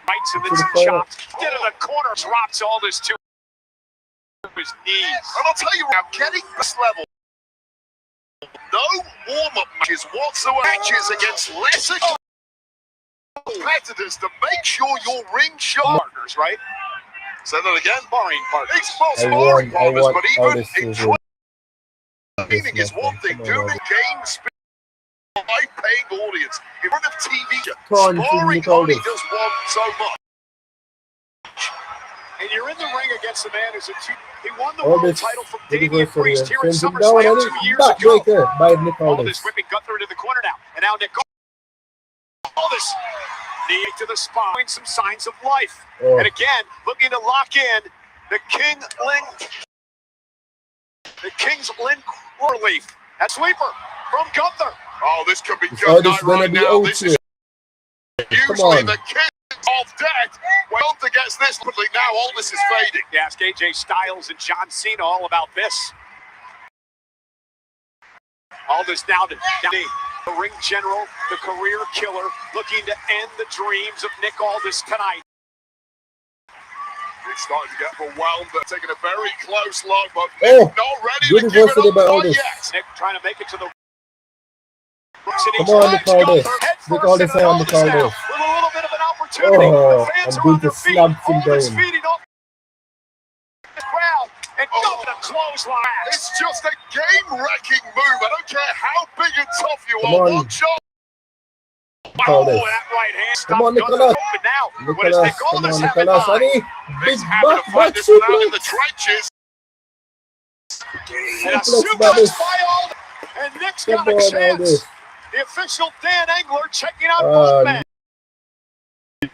S15: rights and
S17: To
S15: then
S17: the
S15: some
S17: corner.
S15: chops. Into the corner, drops Aldis to his knees.
S16: And I'll tell you now, getting this level, no warm-up matches whatsoever. Matches against lesser competitors to make sure your ring shot partners, right? Say that again. Sparring partners. It's not sparring partners, but even
S17: Aldis
S16: in
S17: to
S16: training is one thing. Doing game speed, high-paying audience in front of TV.
S17: Turn to
S16: Sparring
S17: Nick
S16: only
S17: Aldis.
S16: does one so much.
S15: And you're in the ring against a man who's he won the world
S17: Aldis
S15: title from
S17: to the
S15: Damian
S17: verse for
S15: Priest
S17: you.
S15: here at
S17: Sends him down
S15: SummerSlam
S17: and
S15: 2 years ago.
S17: backbreaker by Nick Aldis.
S15: Aldis whipping Gunther into the corner now. And now Nick Aldis knee to the spine, showing some signs of life.
S17: Oh.
S15: And again, looking to lock in the King's Lynn relief. That sweeper from Gunther.
S16: Oh, this could be
S17: Is
S16: good
S17: Aldis
S16: night
S17: gonna
S16: right
S17: be
S16: now.
S17: out
S16: This
S17: here?
S16: is
S17: Come
S16: usually
S17: on.
S16: the king of death. When Gunther gets this quickly, now Aldis is fading.
S15: Ask AJ Styles and John Cena all about this. Aldis now to the ring general, the career killer, looking to end the dreams of Nick Aldis tonight.
S16: He's starting to get overwhelmed. They're taking a very close look, but
S17: Oh,
S16: Nick not ready
S17: good
S16: to give it
S17: reversal
S16: up
S17: by
S16: quite
S17: Aldis.
S16: yet.
S15: Nick trying to make it to the
S17: Come on, Nick Aldis. Nick Aldis and Nick Aldis.
S15: with a little bit of an opportunity.
S17: Oh,
S15: The fans
S17: and
S15: are on
S17: Gunther
S15: their feet.
S17: slams him
S15: Aldis
S17: down.
S15: feeding off the crowd and going to clothesline.
S16: It's just a game-wrecking move. I don't care how big and tough you
S17: Come
S16: are.
S17: on.
S16: One shot.
S15: Oh,
S17: Aldis.
S15: that right hand
S17: Come on,
S15: stopped
S17: Nicholas.
S15: Gunther. But now, what does
S17: Nicholas,
S15: Nick
S17: come
S15: Aldis
S17: on,
S15: have in
S17: Nicholas.
S15: mind?
S17: Honey, big
S16: Nick's having
S17: back,
S16: to fight
S17: back
S16: this one out in the
S17: suplex.
S16: trenches.
S15: And a
S17: Suplex
S15: suplex
S17: Aldis.
S15: by Aldis. And Nick's
S17: Come
S15: got a
S17: on,
S15: chance.
S17: Aldis.
S15: The official Dan Engler checking out both men.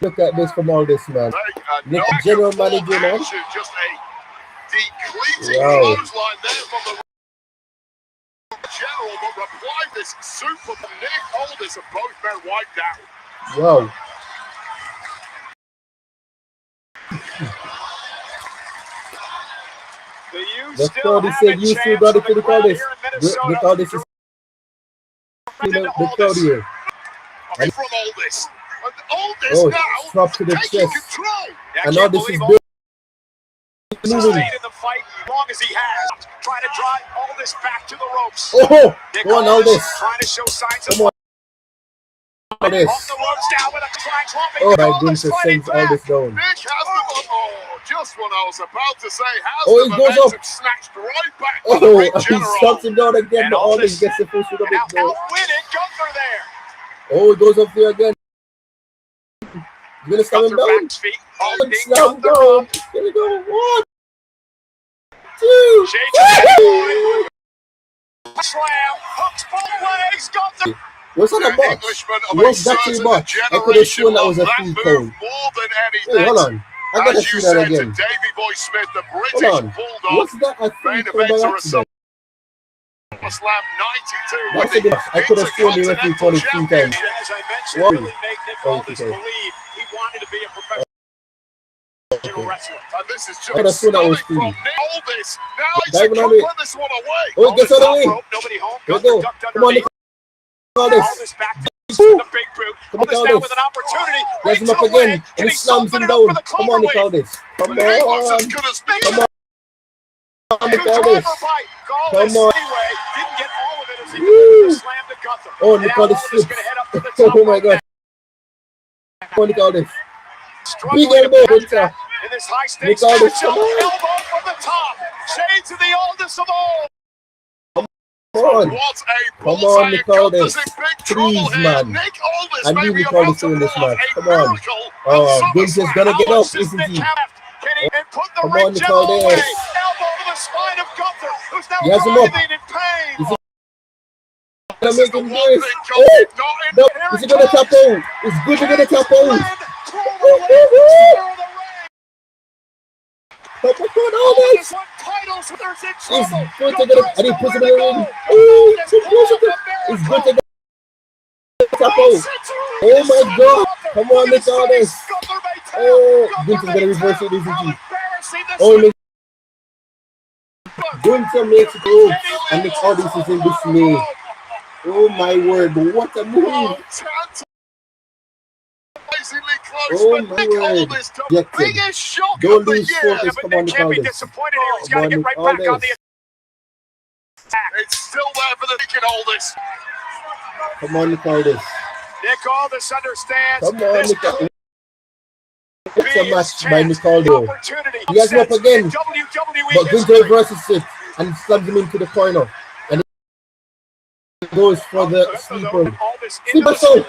S17: Look at this from Aldis, man. Nick,
S16: Back
S17: general
S16: and forth
S17: manager, man.
S16: action, just a depleting
S17: Wow.
S16: clothesline there from the general, but replied this super from Nick Aldis and both men wiped out.
S17: Wow. That's Cody said you still got it to the Aldis. Nick Aldis is the crowd here.
S16: From Aldis. And Aldis
S17: Oh,
S16: now
S17: drop to the
S16: taking
S17: chest.
S16: control.
S17: And Aldis is building.
S15: Stayed in the fight as long as he has. Trying to drive Aldis back to the ropes.
S17: Oh,
S15: Nick
S17: go on, Aldis.
S15: trying to show signs of
S17: Come on, Aldis.
S15: off the ropes now with a flying dropping.
S17: Oh, my
S15: Aldis
S17: goodness,
S15: fighting
S17: sends
S15: back.
S17: Aldis down.
S16: Nick has the just what I was about to say. Has
S17: Oh,
S16: the
S17: he goes
S16: momentum
S17: up.
S16: snatched right back by the
S17: Oh,
S16: ring
S17: he
S16: general.
S17: stops him down again,
S15: And
S17: but Aldis
S15: Aldis
S17: gets the first one of
S15: now
S17: it though.
S15: outwitted Gunther there.
S17: Oh, he goes up there again. He's gonna slam him
S15: Gunther
S17: down.
S15: back feet.
S17: And
S15: Holding
S17: slam
S15: Gunther
S17: down.
S15: up.
S17: Here we go. 1, 2,
S15: Shaking. Slam. Hook
S17: What's on the box? What's that to the box? I could have sworn that was a free code. Wait, hold on. I gotta see that again. Hold on. What's that a free code by accident?
S16: Slam 92.
S17: That's a box. I could have sworn the referee called it 3 times.
S15: As I mentioned,
S17: Whoa.
S15: really make Nick Aldis believe he wanted to be a professional wrestler.
S16: And this is
S17: I could have sworn that was free.
S16: Aldis. Now he
S17: Diving
S16: should
S17: on it.
S16: put this one away.
S17: Oh, it gets out of the way.
S15: Nobody home.
S17: Here we go. Come on, Nick. Aldis.
S15: Aldis back to the big boot.
S17: Come on,
S15: Aldis now
S17: Aldis.
S15: with an opportunity.
S17: There's him up again. And he slams him down. Come on, Nick Aldis. Come on. Come on. Nick Aldis. Come on. Woo. Oh, Nick Aldis slips. Oh my God. Come on, Nick Aldis. Big elbow, Winter.
S15: In this high
S17: Nick
S15: stakes
S17: Aldis,
S15: matchup,
S17: come on.
S15: elbow from the top. Shades of the oldest of all.
S17: Come on. Come on, Nick Aldis. Please, man. I need Nick Aldis to win this match. Come on. Oh, Vince is gonna get up, isn't he? Come on, Nick Aldis. He has him up. Is he gonna make him this? Oh, no. Is he gonna tap out? It's good to get a tap out. Come on, Aldis. It's good to get a, and he puts him in the ring. Oh, it's good to get a tap out. Oh my God. Come on, Nick Aldis. Oh, Vince is gonna reverse it, isn't he? Oh, Nick. Gunther makes it out, and Nick Aldis is in dismay. Oh my word, what a move! Oh my word! Don't lose focus, come on, Nick Aldis. Come on, Nick Aldis.
S16: It's still there for the Nick Aldis.
S17: Come on, Nick Aldis.
S15: Nick Aldis understands.
S17: Come on, Nick Aldis. It's a match by Nick Aldis. He has him up again, but Gunther reverses it and slams him into the corner. And he goes for the sleeper. Sleeper soul.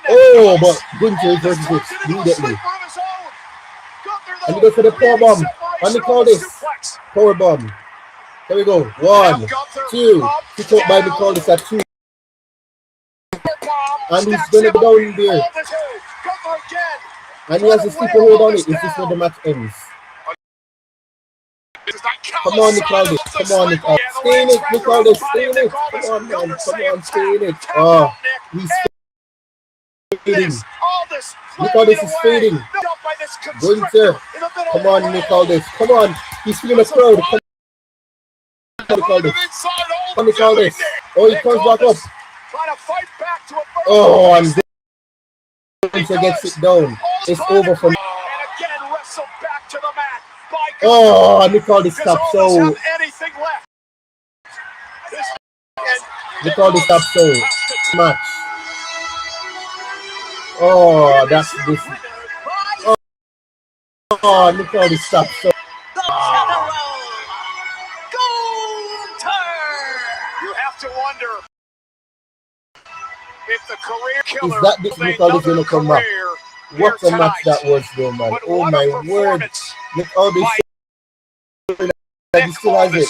S17: Oh, but Gunther reverses it immediately. And he goes for the power bomb. And Nick Aldis. Power bomb. There we go. 1, 2. Pick up by Nick Aldis at 2. And he's gonna go down there. And he has a sleeper hold on it. Is this where the match ends? Come on, Nick Aldis. Come on, Nick Aldis. Stay in it, Nick Aldis. Stay in it. Come on, man. Come on, stay in it. Oh, he's fading. Nick Aldis is fading. Gunther. Come on, Nick Aldis. Come on. He's feeling the crowd. Come on, Nick Aldis. Come on, Nick Aldis. Oh, he comes back up. Oh, and Gunther gets it down. It's over for me. Oh, Nick Aldis stopped so. Nick Aldis stopped so. Match. Oh, that's this. Oh, Nick Aldis stopped so.
S15: You have to wonder if the career killer
S17: is that this Nick Aldis gonna come back? What a match that was, though, man. Oh my word. Nick Aldis. He still has it.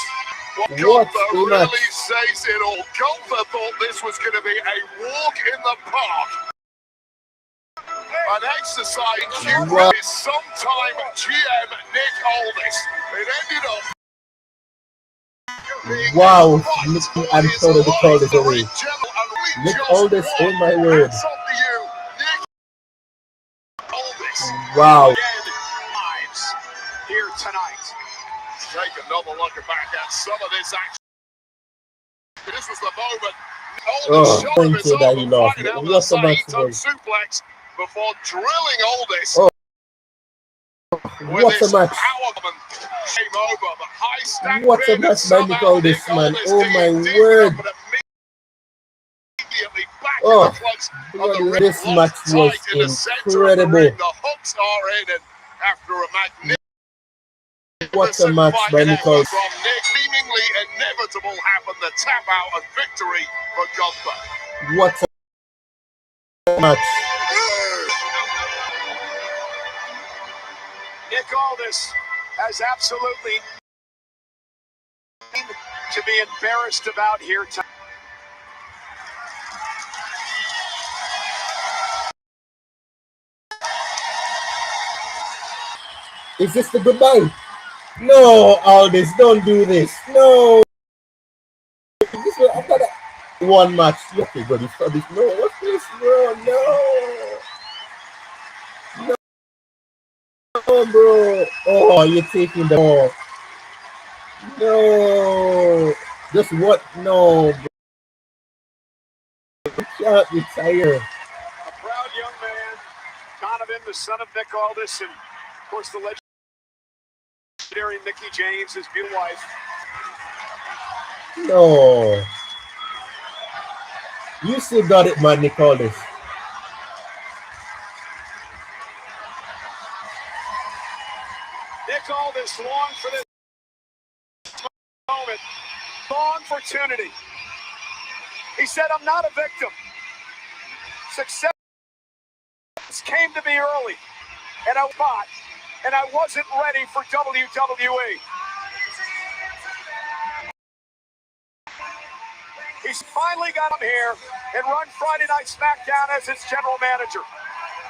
S17: What a match.
S16: Really says it all. Gunther thought this was going to be a walk in the park. An exercise due to his sometime GM Nick Aldis. It ended up.
S17: Wow, I'm proud of the Aldis away. Nick Aldis, oh my word. Wow.
S15: Here tonight.
S16: Take another look back at some of this action. This was the moment.
S17: Oh, thank you that he lost. What a match was.
S16: Suplex before drilling Aldis.
S17: Oh, what a match. What a match by Nick Aldis, man. Oh my word. Oh, this match was incredible. What a match by Nick Aldis.
S16: Seemingly inevitable happened, the tap out and victory for Gunther.
S17: What a match.
S15: Nick Aldis has absolutely to be embarrassed about here tonight.
S17: Is this the goodbye? No, Aldis, don't do this. No. This was after that one match. Okay, good. It's for this. No, what's this, bro? No. No, bro. Oh, you're taking the ball. No. Just what? No, bro. You can't retire.
S18: A proud young man, Donovan, the son of Nick Aldis, and of course the legendary Mickey James, his beautiful wife.
S17: No. You still got it, man, Nick Aldis.
S18: Nick Aldis longed for this moment, long opportunity. He said, I'm not a victim. Success came to me early, and I fought, and I wasn't ready for WWE. He's finally got him here and run Friday Night Smackdown as his general manager.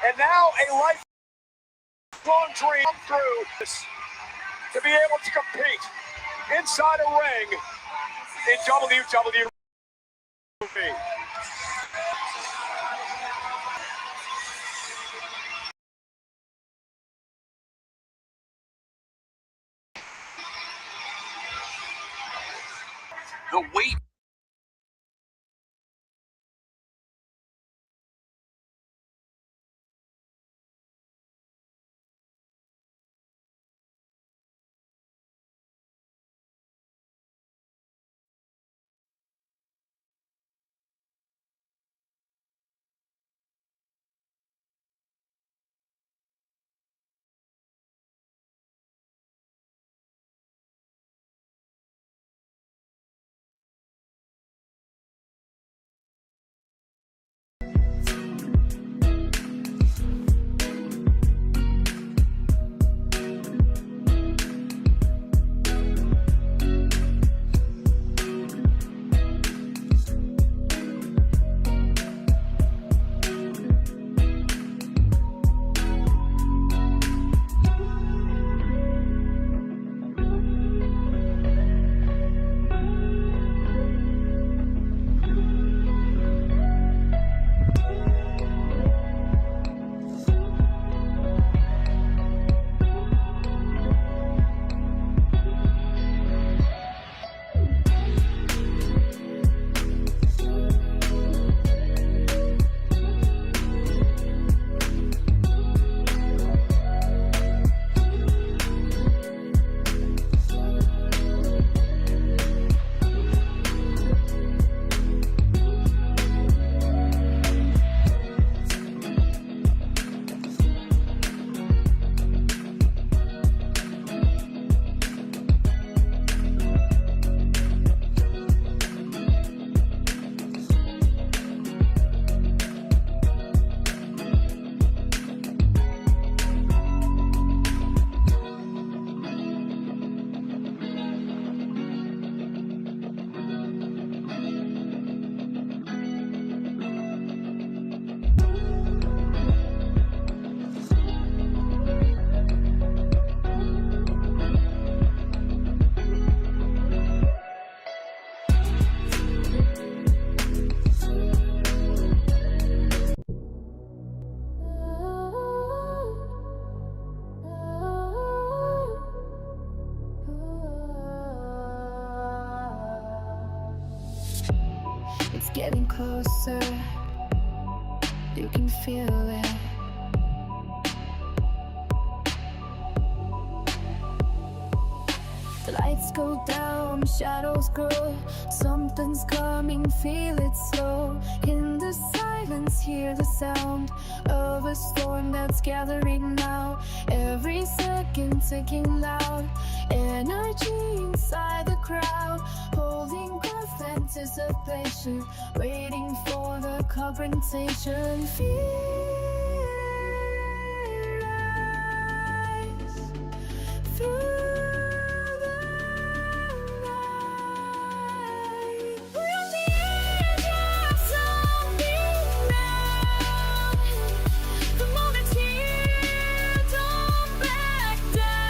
S18: And now a lifelong dream come through this, to be able to compete inside a ring in WWE.
S14: The weight.
S1: It's getting closer, you can feel it. The lights go down, shadows grow, something's coming, feel it slow. In the silence, hear the sound of a storm that's gathering now. Every second ticking loud, energy inside the crowd, holding breath, anticipation, waiting for the confrontation. Fear rise through. The moment here, don't back down.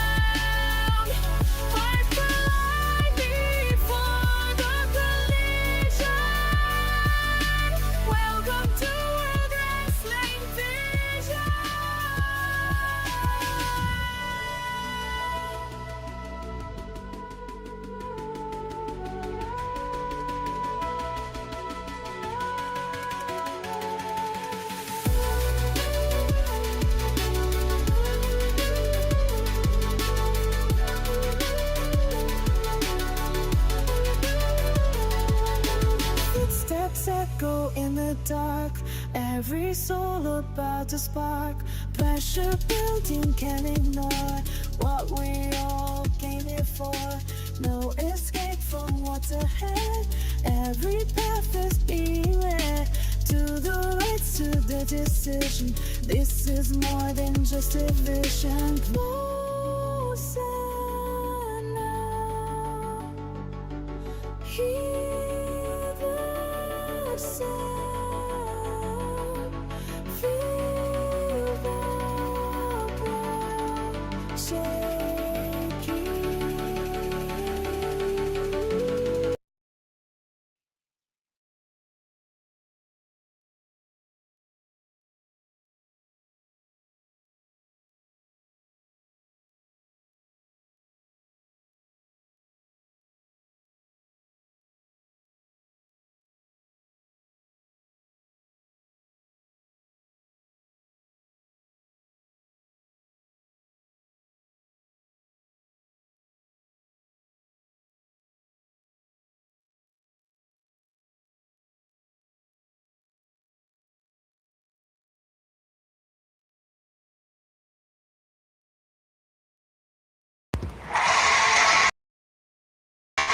S1: about to spark. Pressure building, can't ignore what we all came here for. No escape from what's ahead. Every path is being led to the rights, to the decision. This is more than just a vision. Closer now. Hear the sound. Feel the ground shaking.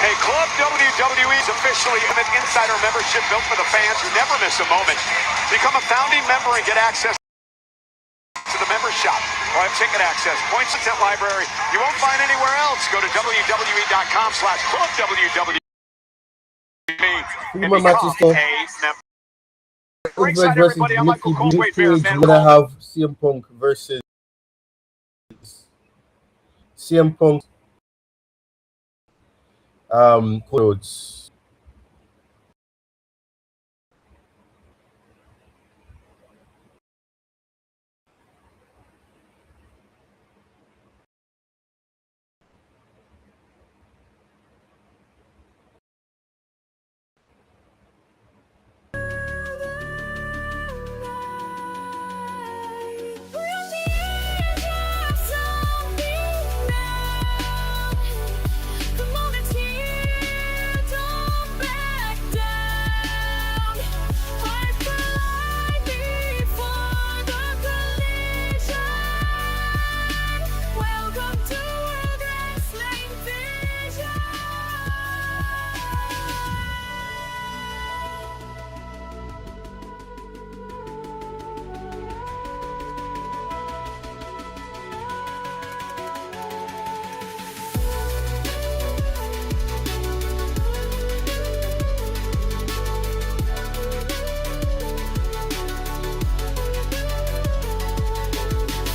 S18: Hey, Club WWE is officially an insider membership built for the fans who never miss a moment. Become a founding member and get access to the member shop or have ticket access, points and tent library you won't find anywhere else. Go to WWE.com/clubwwe and
S17: My match is
S18: become
S17: still
S18: a member.
S17: Goldberg
S18: Ringside,
S17: versus
S18: everybody. I'm
S17: Mickey
S18: Michael Coldway, Bears
S17: Cage.
S18: man.
S17: We're gonna have CM Punk versus Rhodes.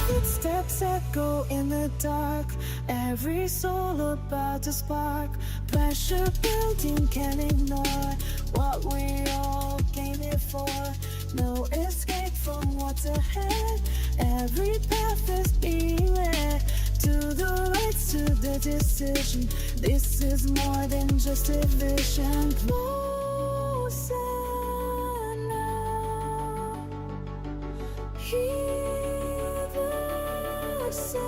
S1: Footsteps echo in the dark. Every soul about to spark. Pressure building, can't ignore what we all came here for. No escape from what's ahead. Every path is being led to the rights, to the decision. This is more than just a vision. Closer now. Hear the sound.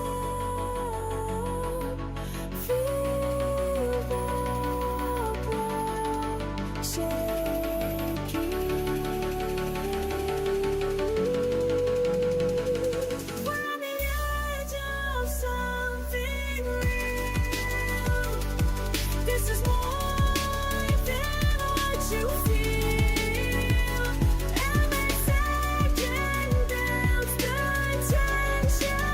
S1: Feel the ground shaking. We're on the edge of something real. This is more than what you feel. Every second builds the tension.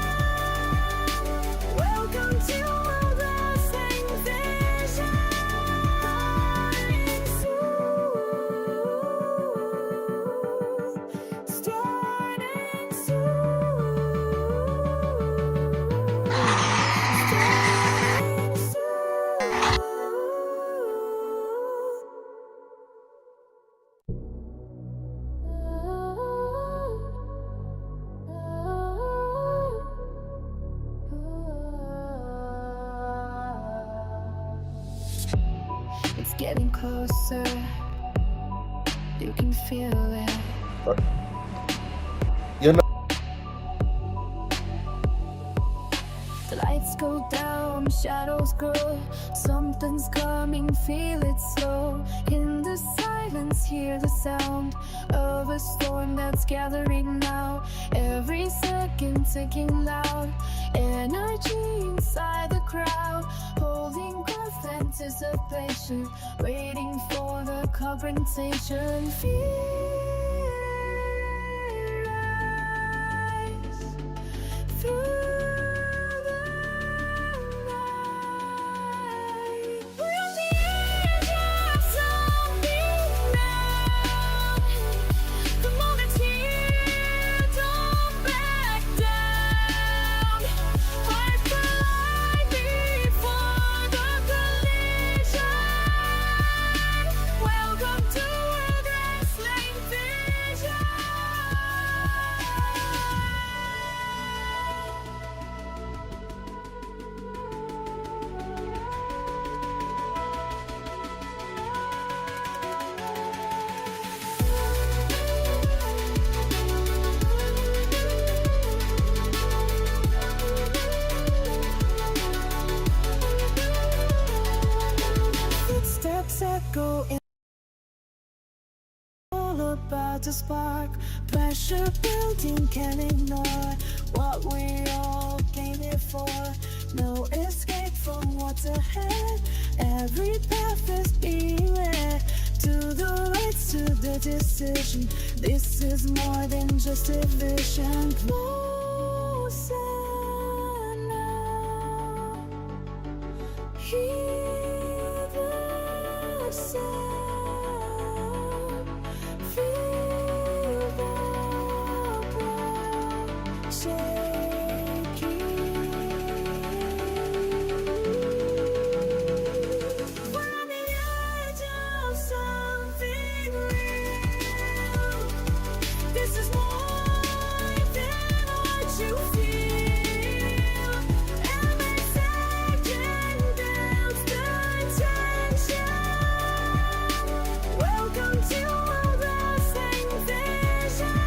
S1: Welcome to World Wrestling Vision. Starting It's getting closer. You can feel it.
S17: You know,
S1: The lights go down, shadows grow. Something's coming, feel it slow. In the silence, hear the sound of a storm that's gathering now. Every second ticking loud. Energy inside the crowd, holding breath, anticipation, waiting for the confrontation. Fear rise through the night. We're on the edge of something now. The moment's here, don't back down. Fight for life before the collision. Welcome to World Wrestling Vision. Footsteps echo in, all about to spark. Pressure building, can't ignore what we all came here for. No escape from what's ahead. Every path is being led to the rights, to the decision. This is more than just a vision. Closer now. Hear the sound. Feel the ground shaking. We're on the edge of something real. This is more than what you feel. Every second builds the tension. Welcome to World Wrestling Vision.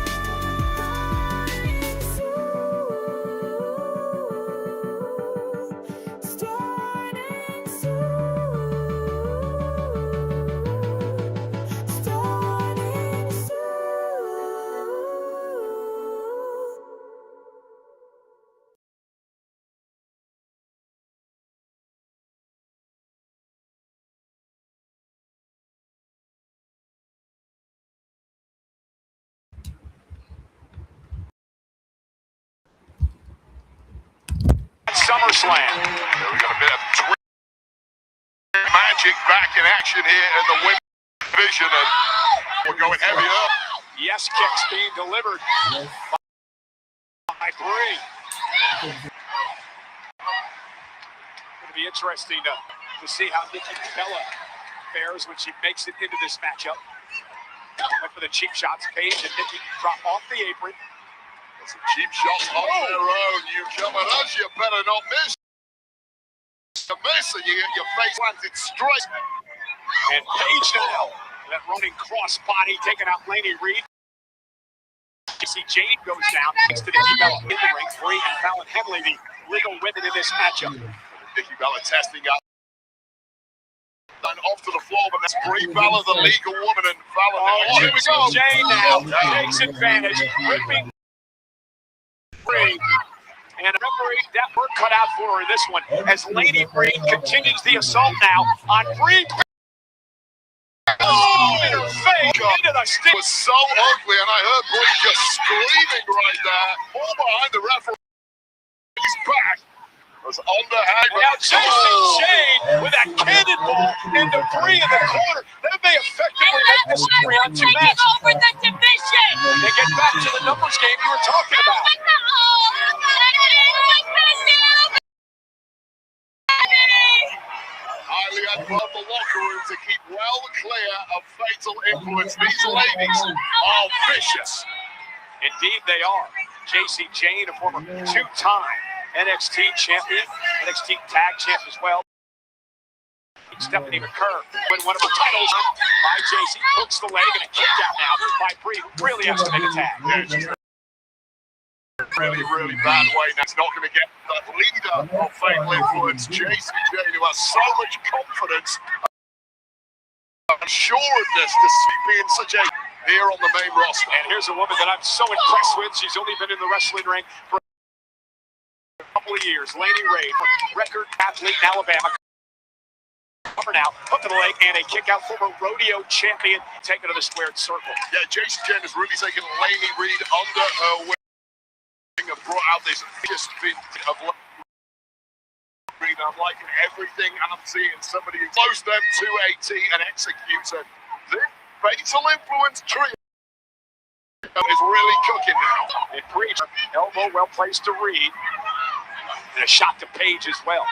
S1: Starting soon. Starting soon.
S18: SummerSlam.
S16: We got a bit of magic back in action here in the women's division, and we're going heavier.
S18: Yes kicks being delivered by Brie. It'll be interesting to see how Nikki Bella fares when she makes it into this matchup. Went for the cheap shots. Paige and Nikki drop off the apron.
S16: Some cheap shots on their own. You come at us, you better not miss. You miss and you get your face planted straight.
S18: And Paige now, that running cross body taking out Laney Reed. Casey Jane goes down next to Nikki Bella in the ring. Brie and Fallon Henley, the legal women in this matchup.
S16: Nikki Bella testing up. And off to the floor, but that's Brie Bella, the legal woman, and Fallon.
S18: Oh,
S16: Here we go.
S18: Jane now takes advantage, ripping Brie. And referee, that work cut out for her in this one, as Lady Brie continues the assault now on Brie. Oh, in her face, into the stick.
S16: It was so ugly, and I heard Brie just screaming right there. All behind the referee's back. Was on the hang.
S18: Now Jason Shane with that cannonball into Brie in the corner. That may effectively make this a 3-on-2 match.
S19: Over the division.
S18: They get back to the numbers game you were talking about.
S16: Highly above the locker room to keep well clear of fatal influence. These ladies are vicious.
S18: Indeed they are. Casey Jane, a former two-time NXT champion, NXT tag champ as well. Stephanie McCurr win one of her titles by JC, hooks the leg and a kick out now by Brie, who really has to make a tag.
S16: really, really bad way. Now it's not going to get that leader of Fatal Influence, JCJ, who has so much confidence and assuredness to be in such a here on the main roster.
S18: And here's a woman that I'm so impressed with. She's only been in the wrestling ring for a couple of years. Lainey Reid, record athlete in Alabama. Cover now, hook to the leg, and a kick out. Former rodeo champion taken to the squared circle.
S16: Yeah, Jason Jen has really taken Lainey Reid under her wing and brought out this just bit of Reid. I'm liking everything I'm seeing. Somebody who close them to a T and executes it. This Fatal Influence trio is really cooking now.
S18: And Breach, elbow well placed to Reid. And a shot to Paige as well.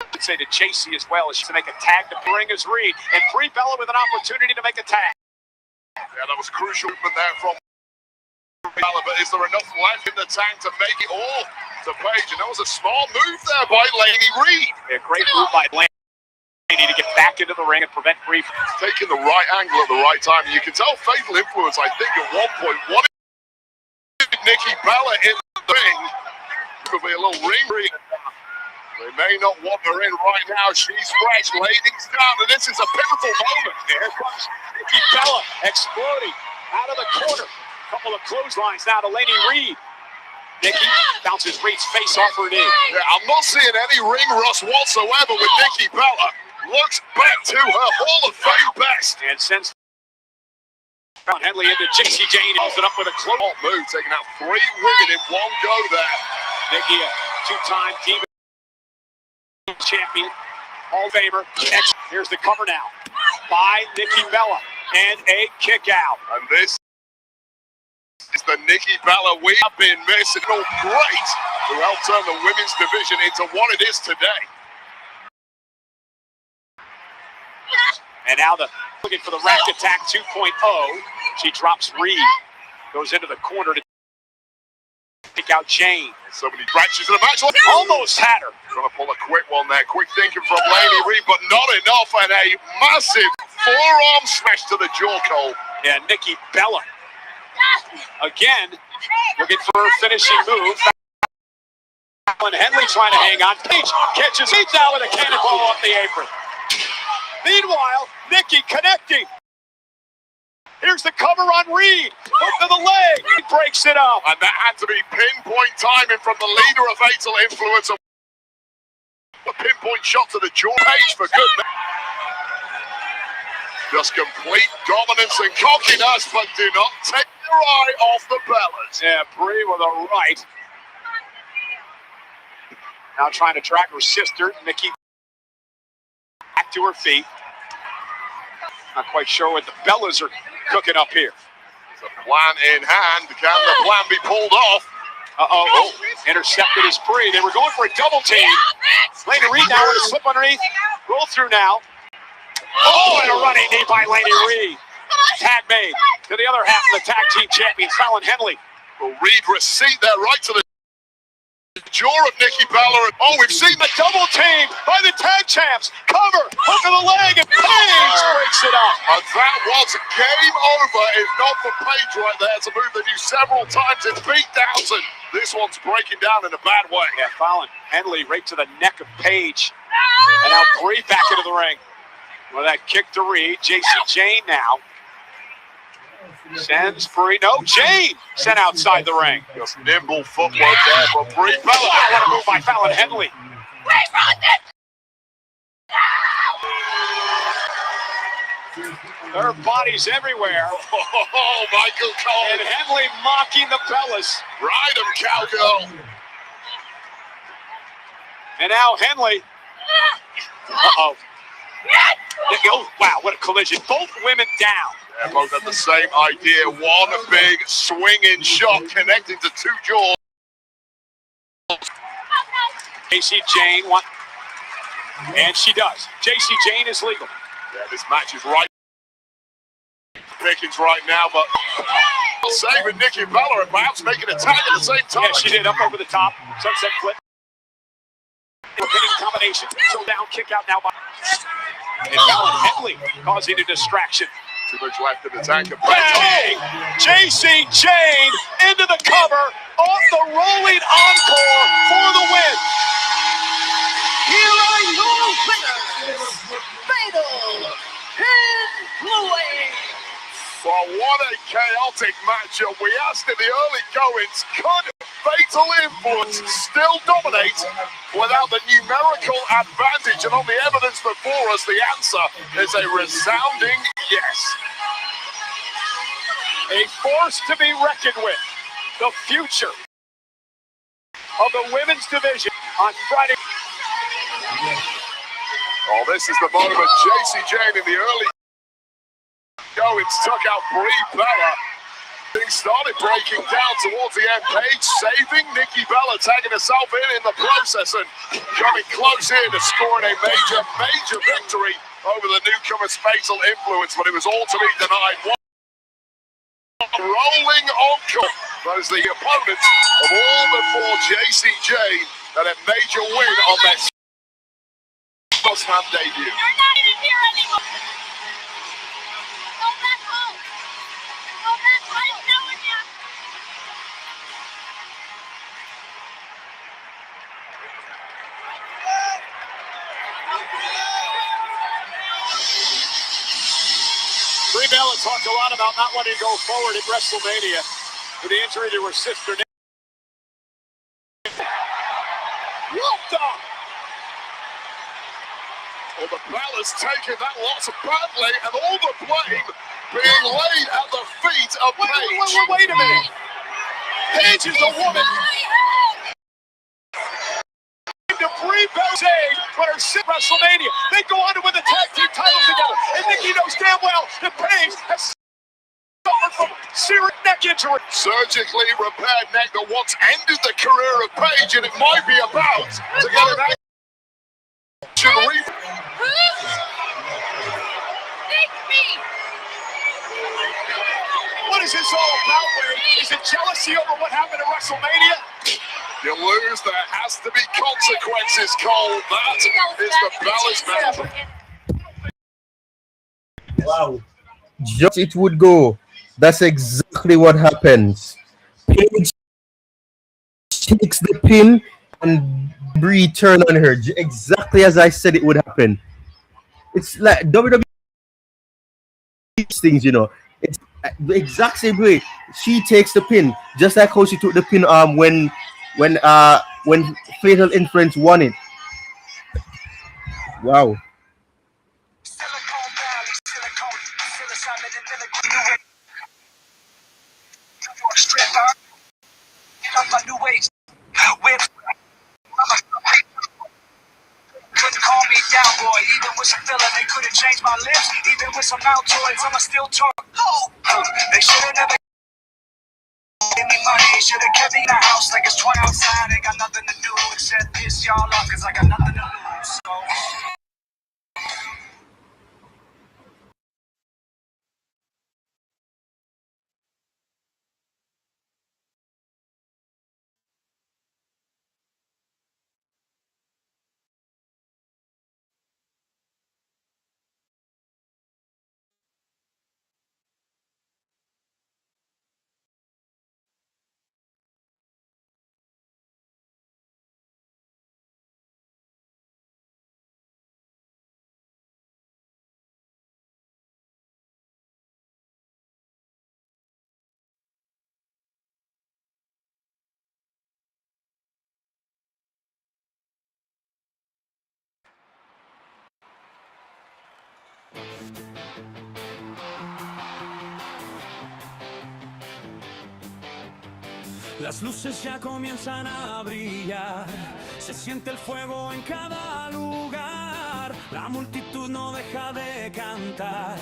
S18: I should say to JC as well, as she's to make a tag to bring as Reid. And Brie Bella with an opportunity to make a tag.
S16: Yeah, that was crucial movement there from Bella, but is there enough left in the tank to make it all to Paige? And that was a small move there by Lainey Reid.
S18: A great move by Lainey to get back into the ring and prevent Brie from
S16: taking the right angle at the right time. You can tell Fatal Influence, I think, at one point wanted Nikki Bella in the ring. Could be a little ring. They may not want her in right now. She's fresh. Ladies down, and this is a pivotal moment.
S18: Here comes Nikki Bella exploding out of the corner. Couple of clotheslines now to Lainey Reid. Nikki bounces Reid's face off her knee.
S16: Yeah, I'm not seeing any ring rust whatsoever with Nikki Bella. Looks back to her Hall of Fame best.
S18: And sends Henley into JC Jane. Holds it up with a close
S16: move, taking out 3 women in one go there.
S18: Nikki, a two-time Diva champion, Hall of Famer. Here's the cover now by Nikki Bella. And a kick out.
S16: And this is the Nikki Bella we have been missing. Oh, great to help turn the women's division into what it is today.
S18: And now looking for the rack attack 2.0. She drops Reid. Goes into the corner to take out Jane.
S16: So many branches in the match.
S18: Almost had her.
S16: Trying to pull a quick one there. Quick thinking from Lainey Reid, but not enough. And a massive forearm smash to the jaw, Cole.
S18: Yeah, Nikki Bella. Again, looking for her finishing move. And Henley trying to hang on. Paige catches Reid now with a cannonball off the apron. Meanwhile, Nikki connecting. Here's the cover on Reid. Hook to the leg. He breaks it up.
S16: And that had to be pinpoint timing from the leader of Fatal Influence. A pinpoint shot to the jaw. Paige for good. Just complete dominance and cockiness, but do not take your eye off the Bellas.
S18: Yeah, Brie with a right. Now trying to track her sister, Nikki, back to her feet. Not quite sure what the Bellas are cooking up here.
S16: The plan in hand. Can the plan be pulled off?
S18: Uh-oh. Intercepted is Brie. They were going for a double team. Lainey Reid now with a slip underneath. Roll through now. Oh, and a running knee by Lainey Reid. Tag made to the other half of the tag team champions, Fallon Henley.
S16: Well, Reid receipt there right to the jaw of Nikki Bella. Oh, we've seen
S18: the double team by the tag champs. Cover, hook of the leg, and Paige breaks it up.
S16: And that was game over, if not for Paige right there. It's a move they've used several times. It's beat Downton. This one's breaking down in a bad way.
S18: Yeah, Fallon Henley right to the neck of Paige. And now Brie back into the ring. Well, that kick to Reid. JC Jane now. Sends Brie. No, Jane sent outside the ring.
S16: Just nimble footwork there from Brie Bella.
S18: What a move by Fallon Henley. There are bodies everywhere.
S16: Oh, Michael Cole.
S18: And Henley mocking the Bellas.
S16: Ride him, cowgirl.
S18: And now Henley. Uh-oh. Oh, wow, what a collision. Both women down.
S16: Yeah, both had the same idea. One big swinging shot connecting to 2 jaws.
S18: JC Jane won. And she does. JC Jane is legal.
S16: Yeah, this match is right. Pickings right now, but saving Nikki Bella and perhaps making a tag at the same time.
S18: Yeah, she did. Up over the top. Sunset flip. Pinning combination. So down, kick out now by. And Fallon Henley causing a distraction.
S16: Too much left in the tank.
S18: Bang! JC Jane into the cover, off the rolling encore for the win.
S15: Here are your winners, Fatal Influence.
S16: Well, what a chaotic matchup. We asked in the early goings, could Fatal Influence still dominate without the numerical advantage? And on the evidence before us, the answer is a resounding yes.
S18: A force to be reckoned with. The future of the women's division on Friday.
S16: Oh, this is the moment. JC Jane in the early goings took out Brie Bella. Things started breaking down towards the end. Paige saving Nikki Bella, tagging herself in the process and coming close here to scoring a major victory over the newcomer's Fatal Influence, but it was all to be denied. Rolling encore. That is the opponent of all before JC Jane and a major win on their Summerslam debut.
S15: You're not even here anymore. Go back home. Go back home. I'm telling you.
S18: Brie Bella talked a lot about not wanting to go forward at WrestleMania with the injury to her sister. Whooped up.
S16: Well, the Bella's taking that loss badly, and all the blame being laid at the feet of Paige.
S18: Wait a minute. Paige is the woman. To Brie Bella when her sit WrestleMania. They go on to win the tag team titles together. And Nikki knows damn well that Paige has suffered from serious neck injury.
S16: Surgically repaired neck that once ended the career of Paige, and it might be about to get an action rebound.
S18: What is this all about, Wade? Is it jealousy over what happened at WrestleMania?
S16: You lose, there has to be consequences, Cole. That is the Bella's match.
S17: Wow. Just it would go. That's exactly what happens. Paige takes the pin and Brie turn on her. Exactly as I said it would happen. It's like WWE things, you know. It's the exact same way. She takes the pin, just like how she took the pin when Fatal Influence won it. Wow.
S14: Couldn't call me down, boy. Even with some filler, they couldn't change my lips. Even with some Altoids, I'ma still talk. They should've never gave me money. Should've kept me in the house like it's 20 outside. Ain't got nothing to do except piss y'all off, cause I got nothing to lose. So.
S2: Las luces ya comienzan a brillar, se siente el fuego en cada lugar, la multitud no deja de cantar,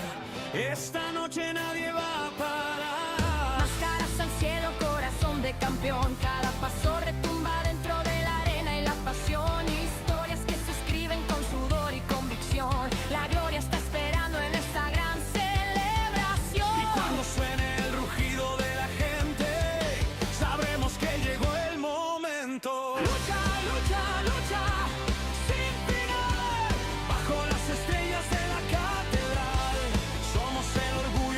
S2: esta noche nadie va a parar.
S1: Máscaras al cielo, corazón de campeón, cada paso retumba dentro de la arena y la pasión, historias que se escriben con sudor y convicción, la gloria está esperando en esta gran celebración.
S2: Y cuando suene el rugido de la gente, sabremos que llegó el momento. Lucha, lucha, lucha, sin final, bajo las estrellas de la catedral, somos el orgullo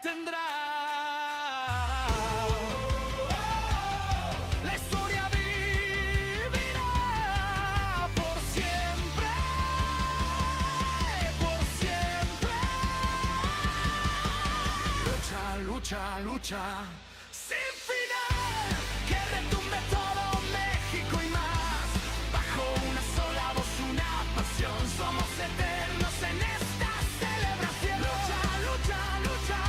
S2: tendrá. La historia vivirá por siempre, por siempre. Lucha, lucha, lucha, sin final, que retumbe todo México y más. Bajo una sola voz, una pasión, somos eternos en esta celebración. Lucha, lucha, lucha,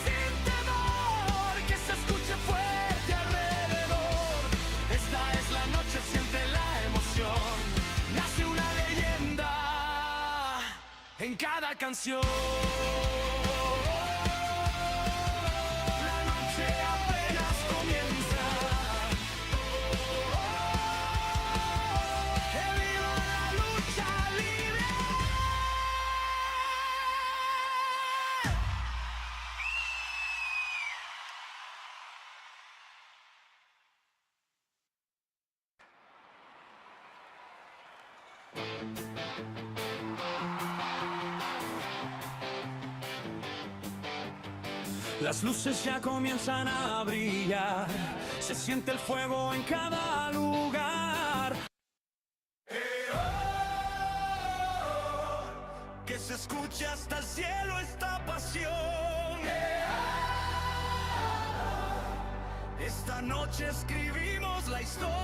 S2: sin temor, que se escuche fuerte alrededor. Esta es la noche, siente la emoción, nace una leyenda en cada canción. La noche apenas comienza. ¡Que viva la lucha libre! Las luces ya comienzan a brillar, se siente el fuego en cada lugar. Que se escuche hasta el cielo esta pasión. Esta noche escribimos la historia.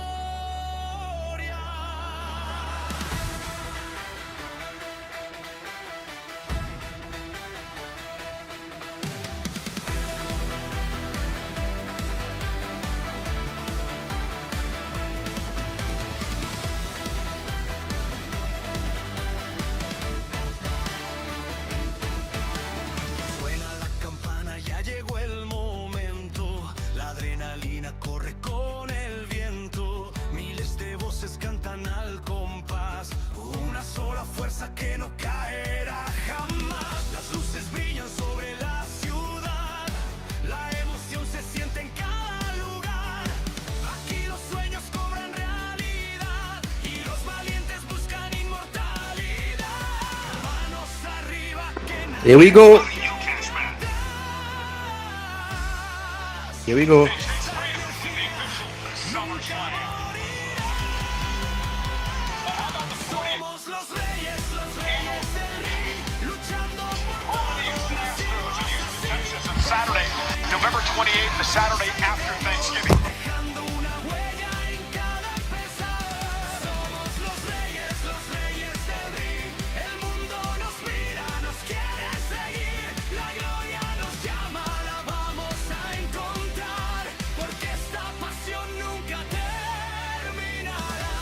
S2: Suena la campana, ya llegó el momento. La adrenalina corre con el viento. Miles de voces cantan al compás. Una sola fuerza que no caerá jamás. Las luces brillan sobre la ciudad. La emoción se siente en cada lugar. Aquí los sueños cobran realidad y los valientes buscan inmortalidad. Manos arriba que nadie.
S10: Here we go. Here we go.
S2: Somos los reyes del ring, luchando por
S18: On Saturday, November 28th, the Saturday after Thanksgiving.
S2: dejando una huella en cada pesar. Somos los reyes del ring. El mundo nos mira, nos quiere seguir. La gloria nos llama, la vamos a encontrar. Porque esta pasión nunca terminará.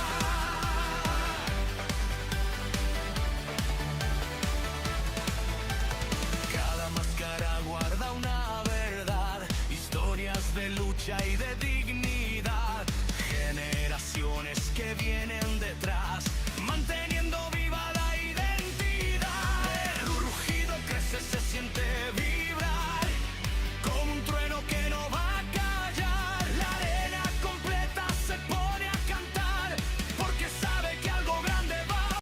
S2: Cada máscara guarda una verdad, historias de lucha y de dignidad, generaciones que vienen detrás, manteniendo viva la identidad. El rugido crece, se siente vibrar, como un trueno que no va a callar. La arena completa se pone a cantar, porque sabe que algo grande va.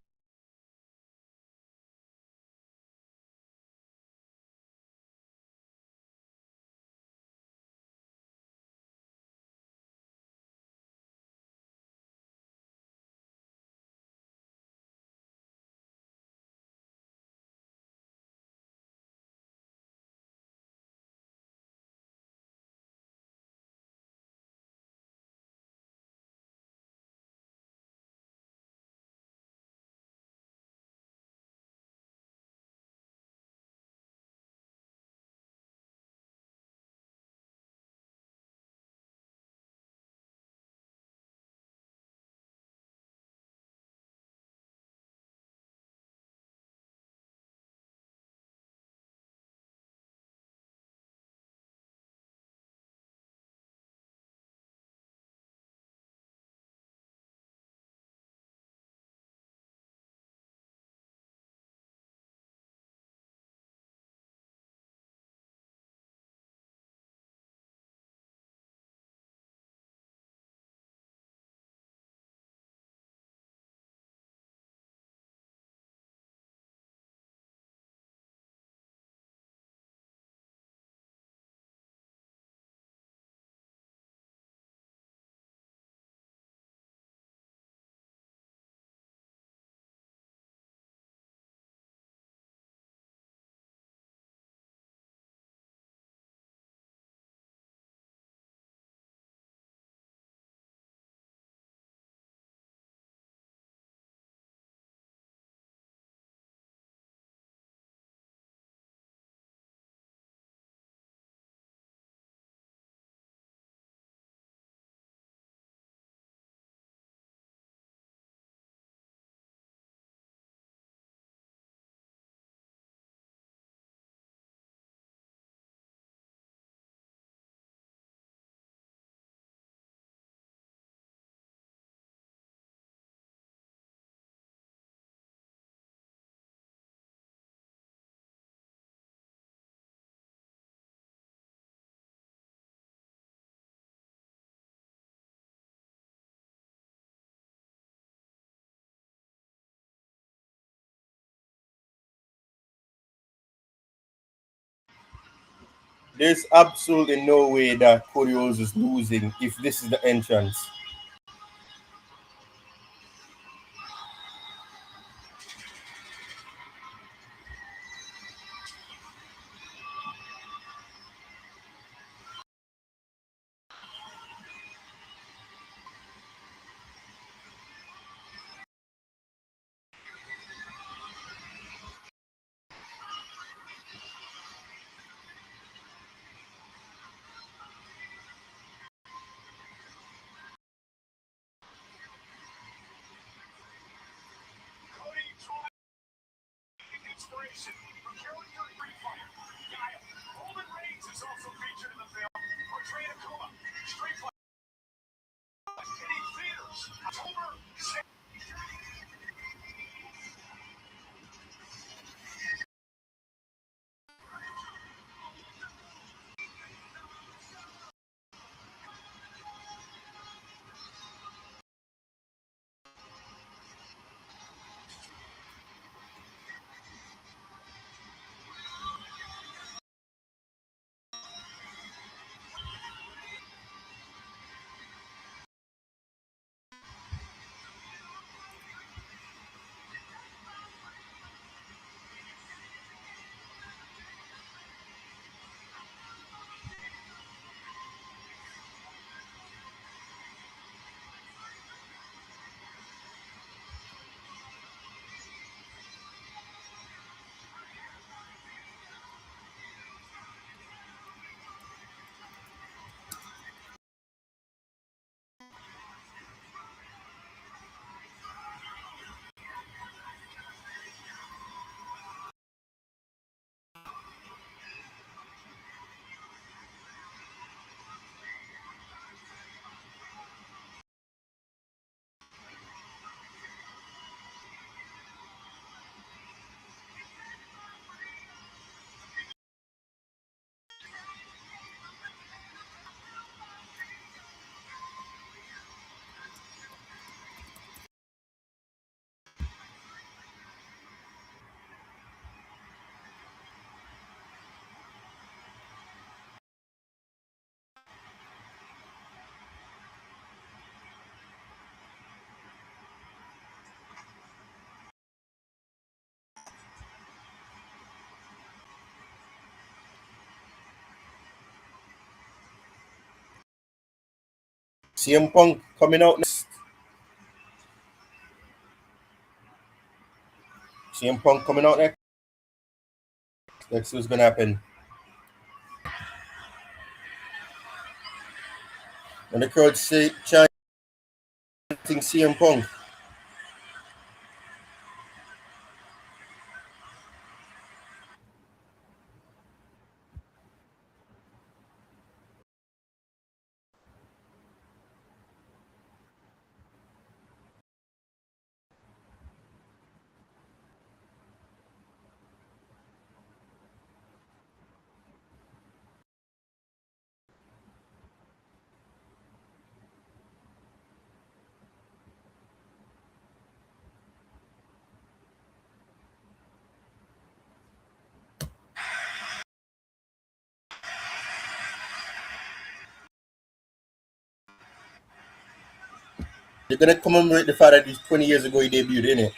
S10: There's absolutely no way that Cody Rhodes is losing if this is the entrance.
S18: Inspiration from character Free Fire. Guile. Roman Reigns is also featured in the film. Portrayed Akuma. Street Fighter. Hitting theaters. October 6th.
S10: CM Punk coming out next. CM Punk coming out next. Let's see what's gonna happen. And the crowd say chanting CM Punk. They're gonna commemorate the fact that he's 20 years ago he debuted, innit?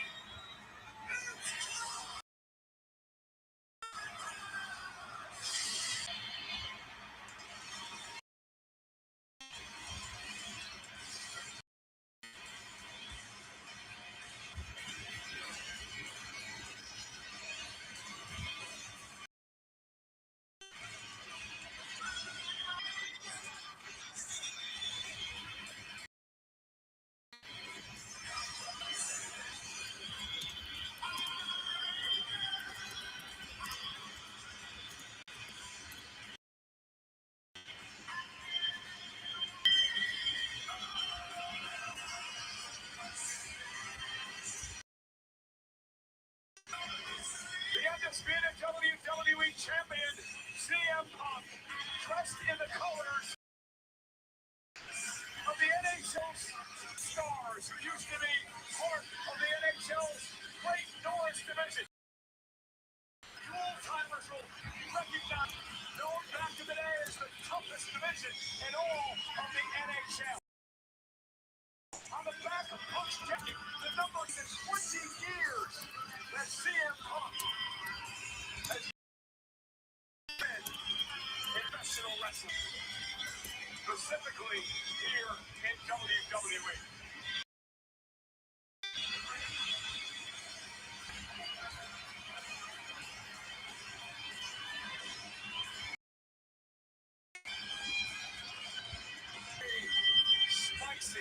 S18: The undisputed WWE Champion, CM Punk, dressed in the colors of the NHL's stars, who used to be part of the NHL's Great Norris Division. Old timers will recognize, known back to the season and all of the NHL. On the back of Punk's jacket, the number is 20 years that CM Punk has been in professional wrestling, specifically here in WWE. Spicy.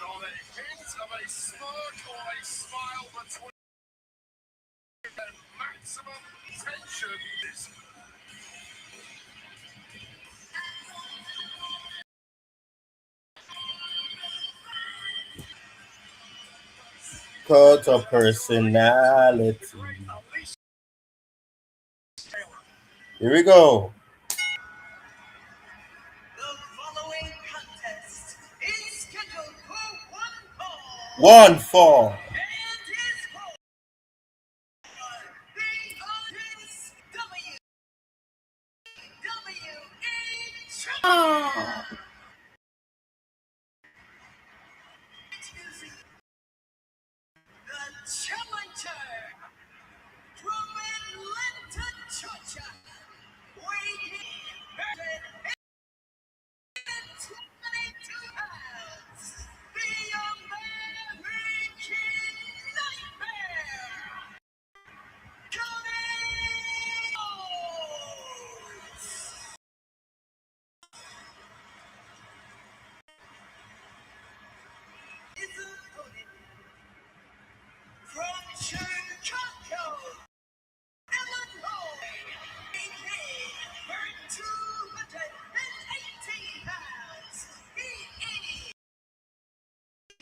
S18: Not a hint of a smirk or a smile between them. Maximum tension is.
S10: Cult of personality. Here we go.
S15: The following contest is scheduled for
S10: One fall.
S15: the challenger from Atlanta, Georgia, weighing 22 pounds, the American Nightmare, Cody Rhodes. His opponent from Chicago, Illinois, weighing 218 pounds. He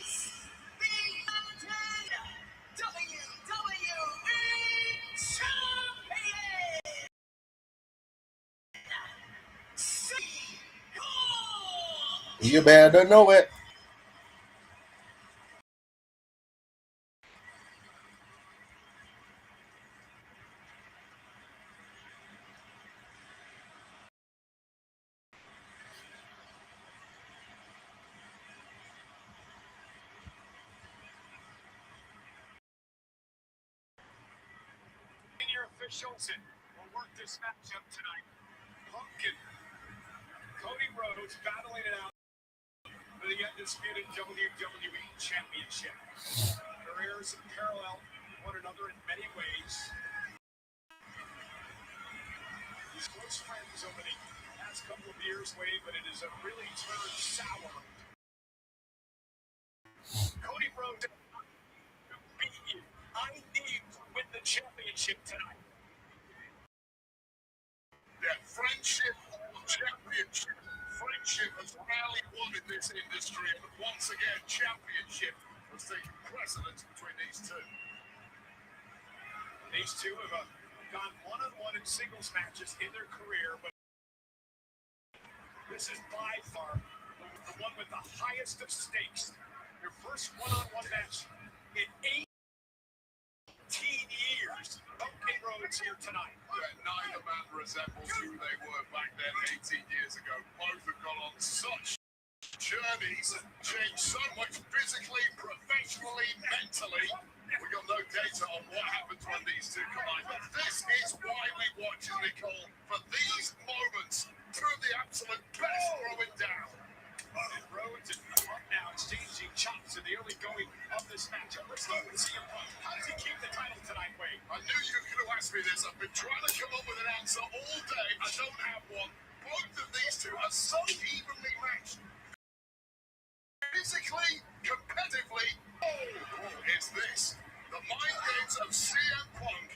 S15: is the WWE Champion.
S10: You better know it.
S18: Senior officials will work this matchup tonight. Punk and Cody Rhodes battling it out for the undisputed WWE Championship. Careers parallel one another in many ways. These close friends over the past couple of years, Wade, but it has really turned sour. Cody Rhodes, to beat you, I need to win the championship tonight.
S16: Yeah, friendship or championship. Friendship has rarely won in this industry, and once again, championship has taken precedence between these two.
S18: These two have gone one-on-one in singles matches in their career, but this is by far the one with the highest of stakes. Your first one-on-one match in 18 years. Cody Rhodes here tonight.
S16: Neither man resembles who they were back then 18 years ago. Both have gone on such journeys, changed so much physically, professionally, mentally. We got no data on what happens when these two collide. But this is why we watch, Nicole, for these moments. Two of the absolute best throwing down.
S18: And Rhodes and Punk now exchanging chops in the early going of this matchup. Let's start with CM Punk. How does he keep the title tonight, Wade?
S16: I knew you were going to ask me this. I've been trying to come up with an answer all day. I don't have one. Both of these two are so evenly matched. Physically, competitively, is this. The mind games of CM Punk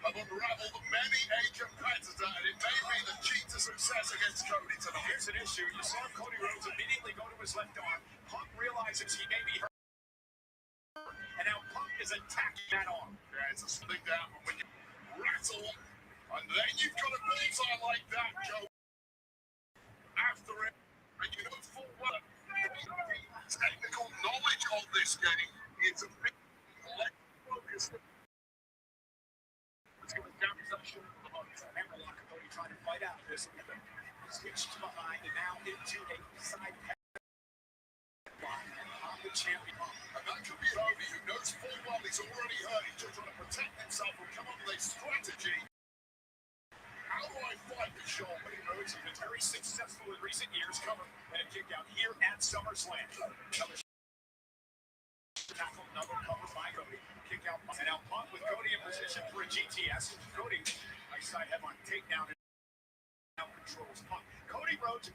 S16: have unraveled many a competitor, and it may be the key to success against Cody tonight.
S18: Here's an issue. You saw Cody Rhodes immediately go to his left arm. Punk realizes he may be hurt, and now Punk is attacking that arm.
S16: Yeah, it's a something to happen when you rattle, and then you've got a bullseye like that, Joe. After it, and you know full well, technical knowledge of this game is a bit less focused
S18: Trying to fight out this. Switched behind and now into a side pass. On the champion.
S16: And that could be Cody, who knows full well he's already hurt. He's just trying to protect himself and come up with a strategy. How do I fight the shoulder?
S18: Rhodes has been very successful in recent years. Cover and a kick out here at SummerSlam. Another tackle, another cover by Cody. Kick out and now Punk with Cody in position for a GTS. Cody, nice side headline takedown. Now controls Punk. Cody Rhodes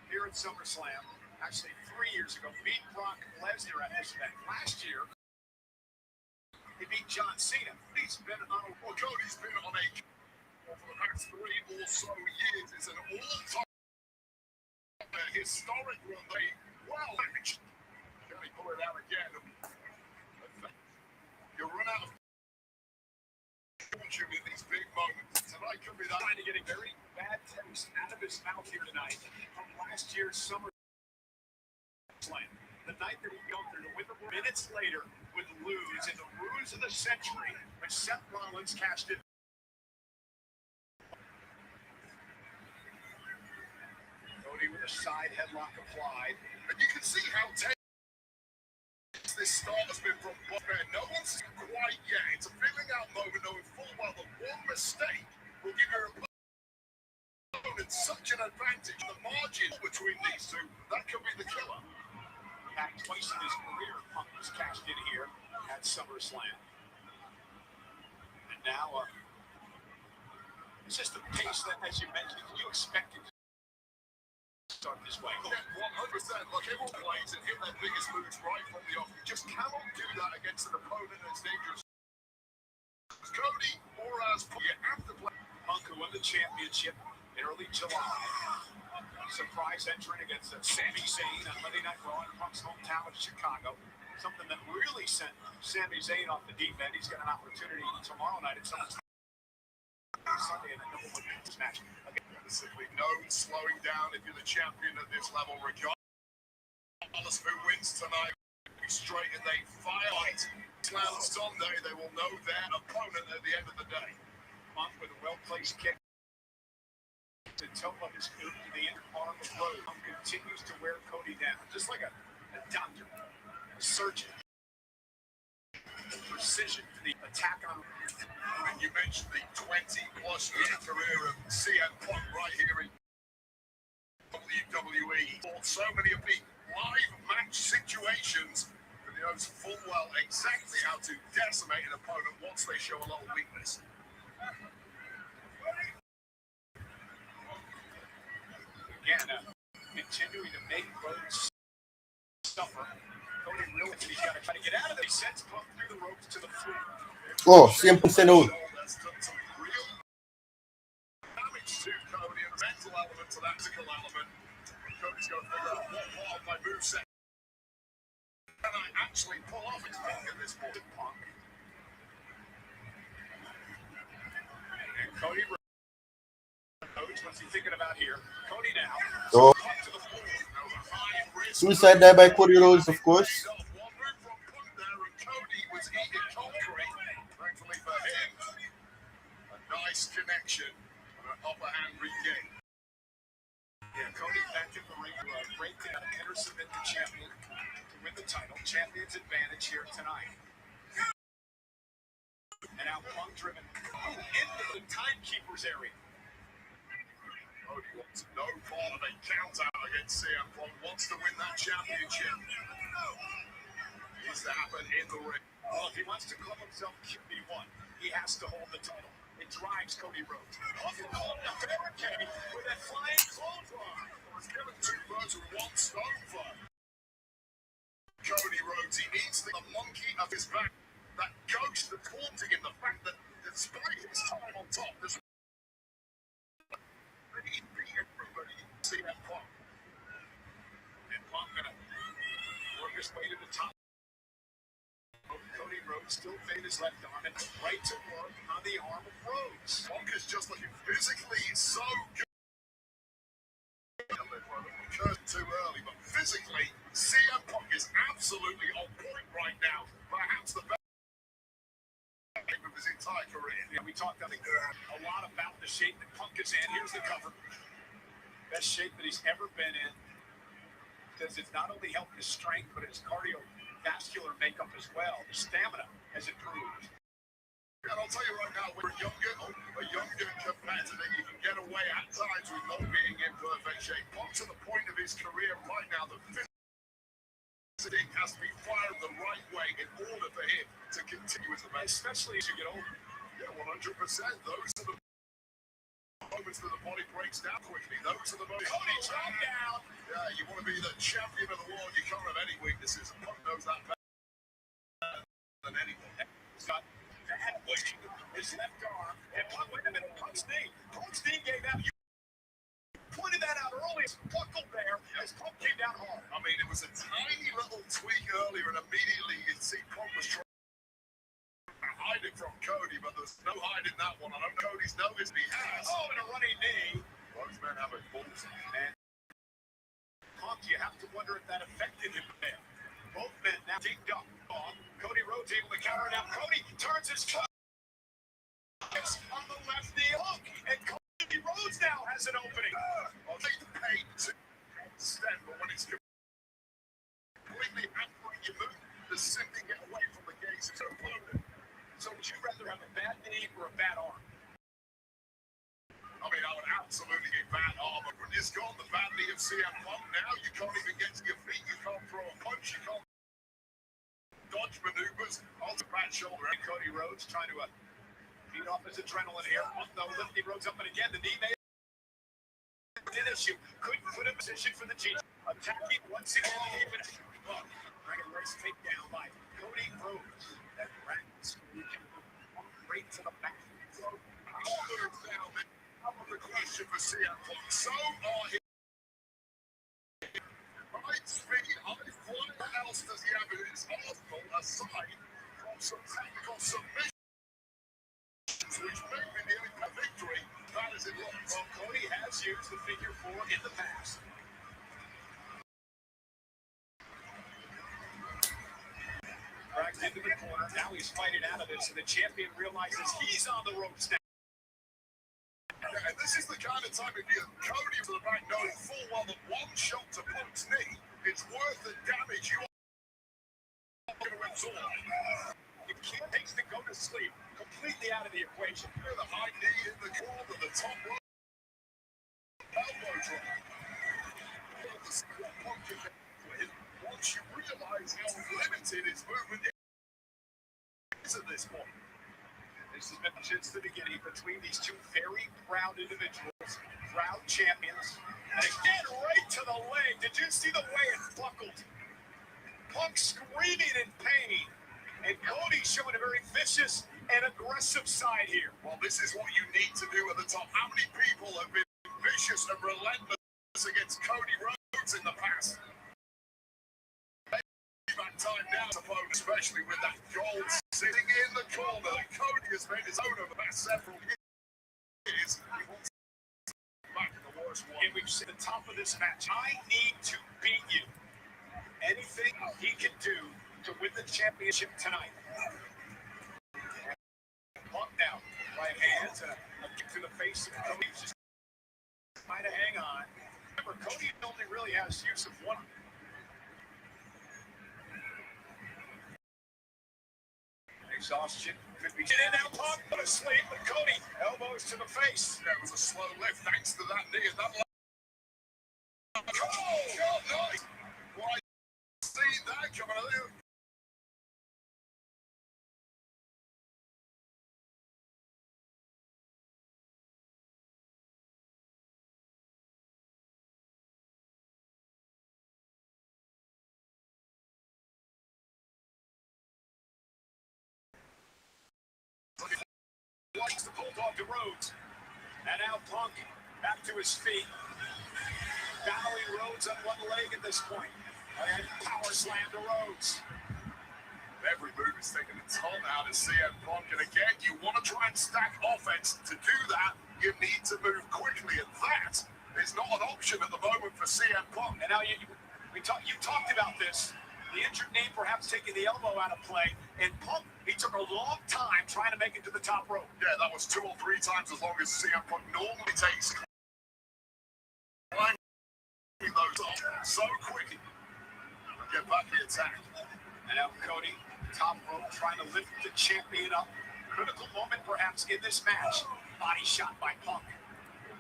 S18: here at SummerSlam. Actually, 3 years ago, beat Brock Lesnar at this event. Last year, he beat John Cena. He's been on a
S16: well, Cody's been on a for the past 3 or so years. It's an all-time historic run. They well managed. Can he pull it out again? You run out of fortune in these big moments. Tonight could be that.
S18: Trying to get a very bad taste out of his mouth here tonight from last year's SummerSlam. The night that he went through to win the minutes later would lose in the ruse of the century when Seth Rollins cashed in. Cody with a side headlock applied.
S16: And you can see how tense this start has been from Bob. No one's quite yet. It's a feeling out moment, knowing full well that one mistake will give your opponent such an advantage. The margin between these two, that could be the killer.
S18: Back twice in his career, Punk was cashed in here at SummerSlam. And now, it's just the pace that, as you mentioned, you expected to start this way.
S16: 100%. Like everyone plays and hit their biggest moves right from the off. You just cannot do that against an opponent that's dangerous. As Cody or as Punk, you have to play.
S18: Punk, who won the championship in early July. Surprise entrant against Sami Zayn on Monday Night Raw in Punk's hometown of Chicago. Something that really sent Sami Zayn off the deep end. He's got an opportunity tomorrow night at SummerSlam. Sunday in a double women's match.
S16: Simply no slowing down if you're the champion at this level, regardless of who wins tonight. Be straight and they fight. Slam Sunday, they will know their opponent at the end of the day.
S18: Punk with a well-placed kick. The toe of his boot to the inner arm of Rhodes. Continues to wear Cody down, just like a doctor, a surgeon. Precision to the attack on.
S16: And you mentioned the 20-plus year career of CM Punk right here in WWE. So many of the live match situations, and he knows full well exactly how to decimate an opponent once they show a little weakness.
S18: Again, continuing to make Rhodes suffer. Cody really, he's got to try to get out of there. He sends Punk through the ropes to the floor.
S17: Oh, 100% out.
S16: That's done some real damage to Cody, and the mental element to that physical element. Cody's got to figure out what part of my moveset can I actually pull off his Punk at this point.
S18: Punk. And Cody Rhodes, what's he thinking about here? Cody now.
S17: Oh. Suicide there by Cody Rhodes, of course.
S16: One move from Punk there, and Cody was eating concrete. Thankfully for him, a nice connection and an upper hand regain.
S18: Yeah, Cody back in the ring to break down and submit the champion to win the title. Champion's advantage here tonight. And now Punk driven into the timekeeper's area.
S16: Cody wants no part of a count out against CM Punk, wants to win that championship. Needs to happen in the ring.
S18: Well, if he wants to call himself QB1, he has to hold the title. It drives Cody Rhodes. Awful call up to Kenny with that flying clothesline.
S16: It's given 2 birds with 1 stone for Cody Rhodes. He needs the monkey of his back. That ghost that's haunting him. The fact that despite his time on top, there's he beat everybody. CM Punk.
S18: And Punk gonna work his way to the top. Cody Rhodes still fade his left arm and right to work on the arm of Rhodes.
S16: Punk is just looking physically so good. Too early, but physically, CM Punk is absolutely on point right now. Perhaps the best. entire career.
S18: Yeah, we talked, I think, a lot about the shape that Punk is in. Here's the cover. Best shape that he's ever been in. Because it's not only helped his strength, but his cardiovascular makeup as well. The stamina has improved.
S16: And I'll tell you right now, we're a younger competitor, you can get away at times with not being in perfect shape. Up to the point of his career right now, the physique has to be fired the right way in order for him to continue as the best.
S18: Especially as you get older.
S16: Yeah, 100%. Those are the moments that the body breaks down quickly. Those are the moments.
S18: Cody dropped down.
S16: Yeah, you want to be the champion of the world. You can't have any weaknesses. And Punk knows that better than anyone.
S18: He's got that weight. His left arm. And Punk, wait a minute, Punk's knee. Punk's knee gave out. You pointed that out earlier. It's buckled there as Punk came down hard.
S16: I mean, it was a tiny little tweak earlier, and immediately you'd see Punk was trying to hide it from Cody, but there's no hiding that one. I know Cody's noticed he has.
S18: Oh, and a running knee.
S16: Those men have it balls.
S18: And Punk, you have to wonder if that affected him there. Both men now teamed up. Cody Rhodes able to counter. Now Cody turns his foot on the left knee hook, and Cody Rhodes now has an opening.
S16: I'll take the pain to extend, but when it's completely hampering your move, to simply get away from the gaze of your opponent.
S18: So would you rather have a bad knee or a bad arm?
S16: I mean, I would absolutely get bad arm, but when it's gone the bad knee of CM Punk now, you can't even get to your feet, you can't throw a punch, you can't dodge maneuvers, onto bad shoulder.
S18: And Cody Rhodes trying to feed off his adrenaline here. Though lifting Rhodes up and again, the knee may did issue. Couldn't put a position for the G. Attacking once again, even Dragon Race takedown by Cody Rhodes. That rattles right to the back.
S16: All moves now, man. Up with the question for CM Punk. So are his right speed, what else does he have in his arsenal aside from some technical submissions, which may be the only victory that is in luck.
S18: Well, Cody has used the figure 4 in the past. Dragged into the corner. Now he's fighting out of this, and the champion realizes he's on the ropes now.
S16: Yeah, and this is the kind of time if you Cody to the back knowing full well that one shot to Punk's knee is worth the damage you are going to absorb.
S18: You can't take to go to sleep. Completely out of the equation.
S16: Yeah, the high knee in the corner, the top rope. Elbow drop. Once you realize how limited his movement is at this point.
S18: This has been since the beginning between these two very proud individuals, proud champions. And again, right to the leg. Did you see the way it buckled? Punk screaming in pain. And Cody showing a very vicious and aggressive side here.
S16: Well, this is what you need to do at the top. How many people have been vicious and relentless against Cody Rhodes in the past? Back time now, especially with that gold sitting in the corner that Cody has made his own over the past several years. He wants back in the worst one.
S18: And we've seen the top of this match. I need to beat you. Anything he can do to win the championship tonight. Punk now, right hands, a kick to the face of Cody. Just trying to hang on. Remember, Cody only really has use of one. Exhaustion could be getting now. Punk but asleep, but Cody elbows to the face.
S16: That was a slow lift thanks to that knee and that leg. Oh, God, nice. Well, I see that coming out.
S18: Likes the bulldog to Rhodes. And now Punk back to his feet. Battling Rhodes on one leg at this point. And power slam to Rhodes.
S16: Every move is taking a ton out of CM Punk. And again, you want to try and stack offense. To do that, you need to move quickly. And that is not an option at the moment for CM Punk.
S18: And now you talked about this. The injured knee perhaps taking the elbow out of play. And Punk, he took a long time trying to make it to the top rope.
S16: Yeah, that was 2 or 3 times as long as CM Punk normally takes. Climbing those up so quickly. Get back the attack.
S18: And now Cody, top rope, trying to lift the champion up. Critical moment perhaps in this match. Body shot by Punk.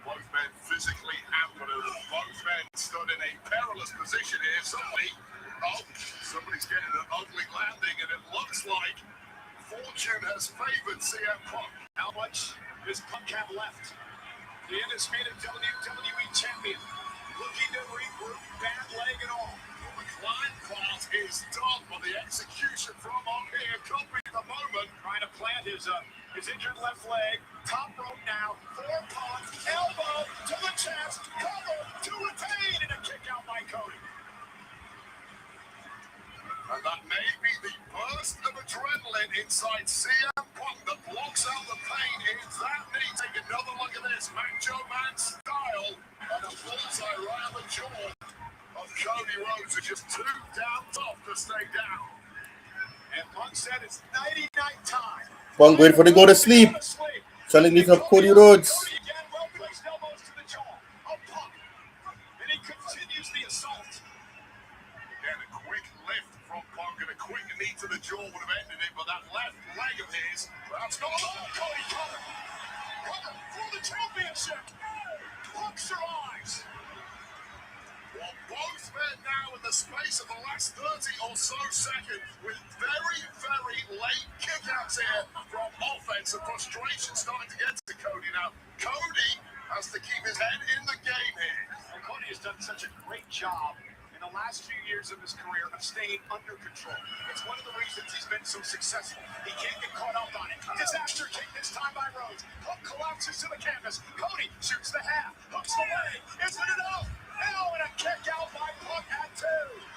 S16: Both men physically hampered, both men stood in a perilous position here. Somebody's getting an ugly landing, and it looks like fortune has favored CM Punk.
S18: How much does Punk have left? The undisputed WWE champion, looking to regroup, bad leg and all.
S16: The climb part is done, but the execution from up here could be the moment.
S18: Trying to plant his injured left leg. Top rope now for Punk. Elbow to the chest. Cover to retain, and a kick out by Cody.
S16: And that may be the burst of adrenaline inside CM Punk that blocks out the pain in that knee. Take another look at this. Macho Man style. And a bullseye right on the jaw of Cody Rhodes, who's just too down tough to stay down.
S18: And Punk said it's nighty-night time.
S17: Punk waiting for to go to sleep. Trying to lift up Cody Rhodes.
S18: Cody again, well-placed elbows to the jaw of Punk. And he continues the assault.
S16: And a quick lift from Punk and a quick knee to the jaw would have ended it, but that left leg of his, perhaps not alone.
S18: Cody cover. Cover for the championship. Punk survives.
S16: Well, both men now in the space of the last 30 or so seconds with very, very late kickouts here from offense and frustration starting to get to Cody now. Cody has to keep his head in the game here.
S18: And Cody has done such a great job in the last few years of his career of staying under control. It's one of the reasons he's been so successful. He can't get caught up on it. Disaster kick this time by Rhodes. Punk collapses to the canvas. Cody shoots the half. Hooks the leg. Isn't it enough? Now and a kick out by Punk at 2.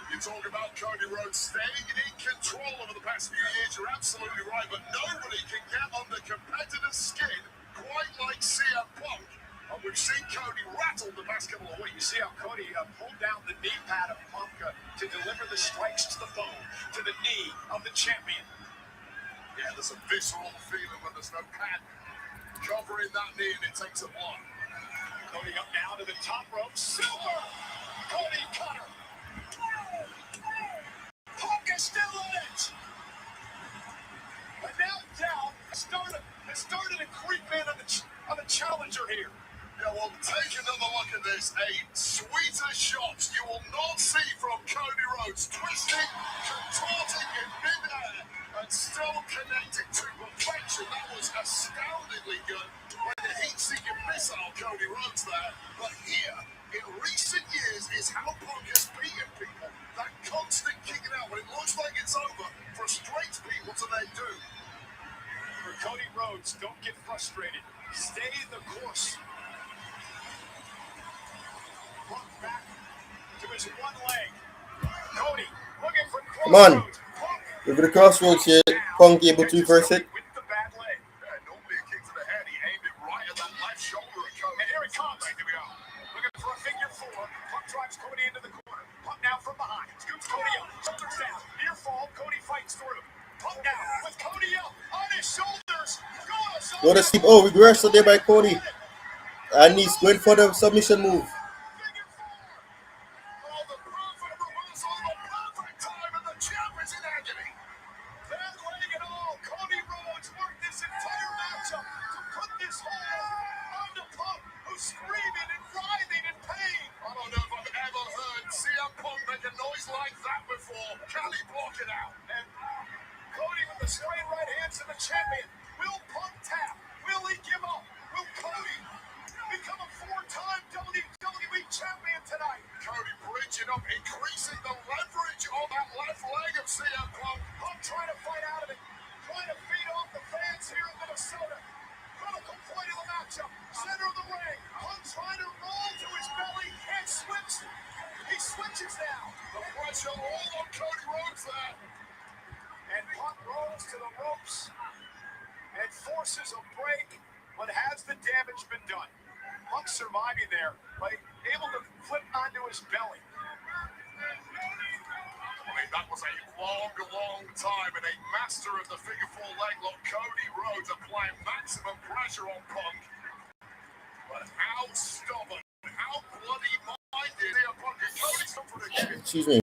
S16: You talk about Cody Rhodes staying in control over the past few years. You're absolutely right, but nobody can get under competitive skin quite like CM Punk. And we've seen Cody rattle the past couple of weeks.
S18: You see how Cody pulled down the knee pad of Punk to deliver the strikes to the bone, to the knee of the champion.
S16: Yeah, there's a visceral feeling when there's no pad covering that knee and it takes a blow.
S18: Cody up now to the top rope. Silver! Cody cutter! Punk is still in it! But now down, started to creep in on the challenger here.
S16: Yeah, well, take another look at this. A sweeter shot you will not see from Cody Rhodes. Twisting, contorting in mid-air, and still connected to perfection. That was astoundingly good. When the heat-seeking missile, Cody Rhodes there. But here, in recent years, is how Punk has beaten people. That constant kicking out when it looks like it's over frustrates people to their doom.
S18: For Cody Rhodes, don't get frustrated. Stay the course. Punk back to his one leg. Cody looking for crossroads.
S17: Come on. Over the crossroads here. Punk able to reverse it.
S18: With the bad leg.
S16: Normally a kick to the head. He aimed it right at that left shoulder of Cody.
S18: And here it comes. Looking for a figure 4. Punk drives Cody into the corner. Punk now from behind. Scoops Cody up. Shoulders down. Near fall. Cody fights through. Punk now with Cody up on his shoulders.
S17: Go to sleep. Oh, reversal there by Cody. And he's going for the submission move.
S16: that was a long, long time, and a master of the figure four leg lock, Cody Rhodes, applying maximum pressure on Punk. But how stubborn, how bloody minded CM Punk and Cody suffered again.
S17: Excuse me.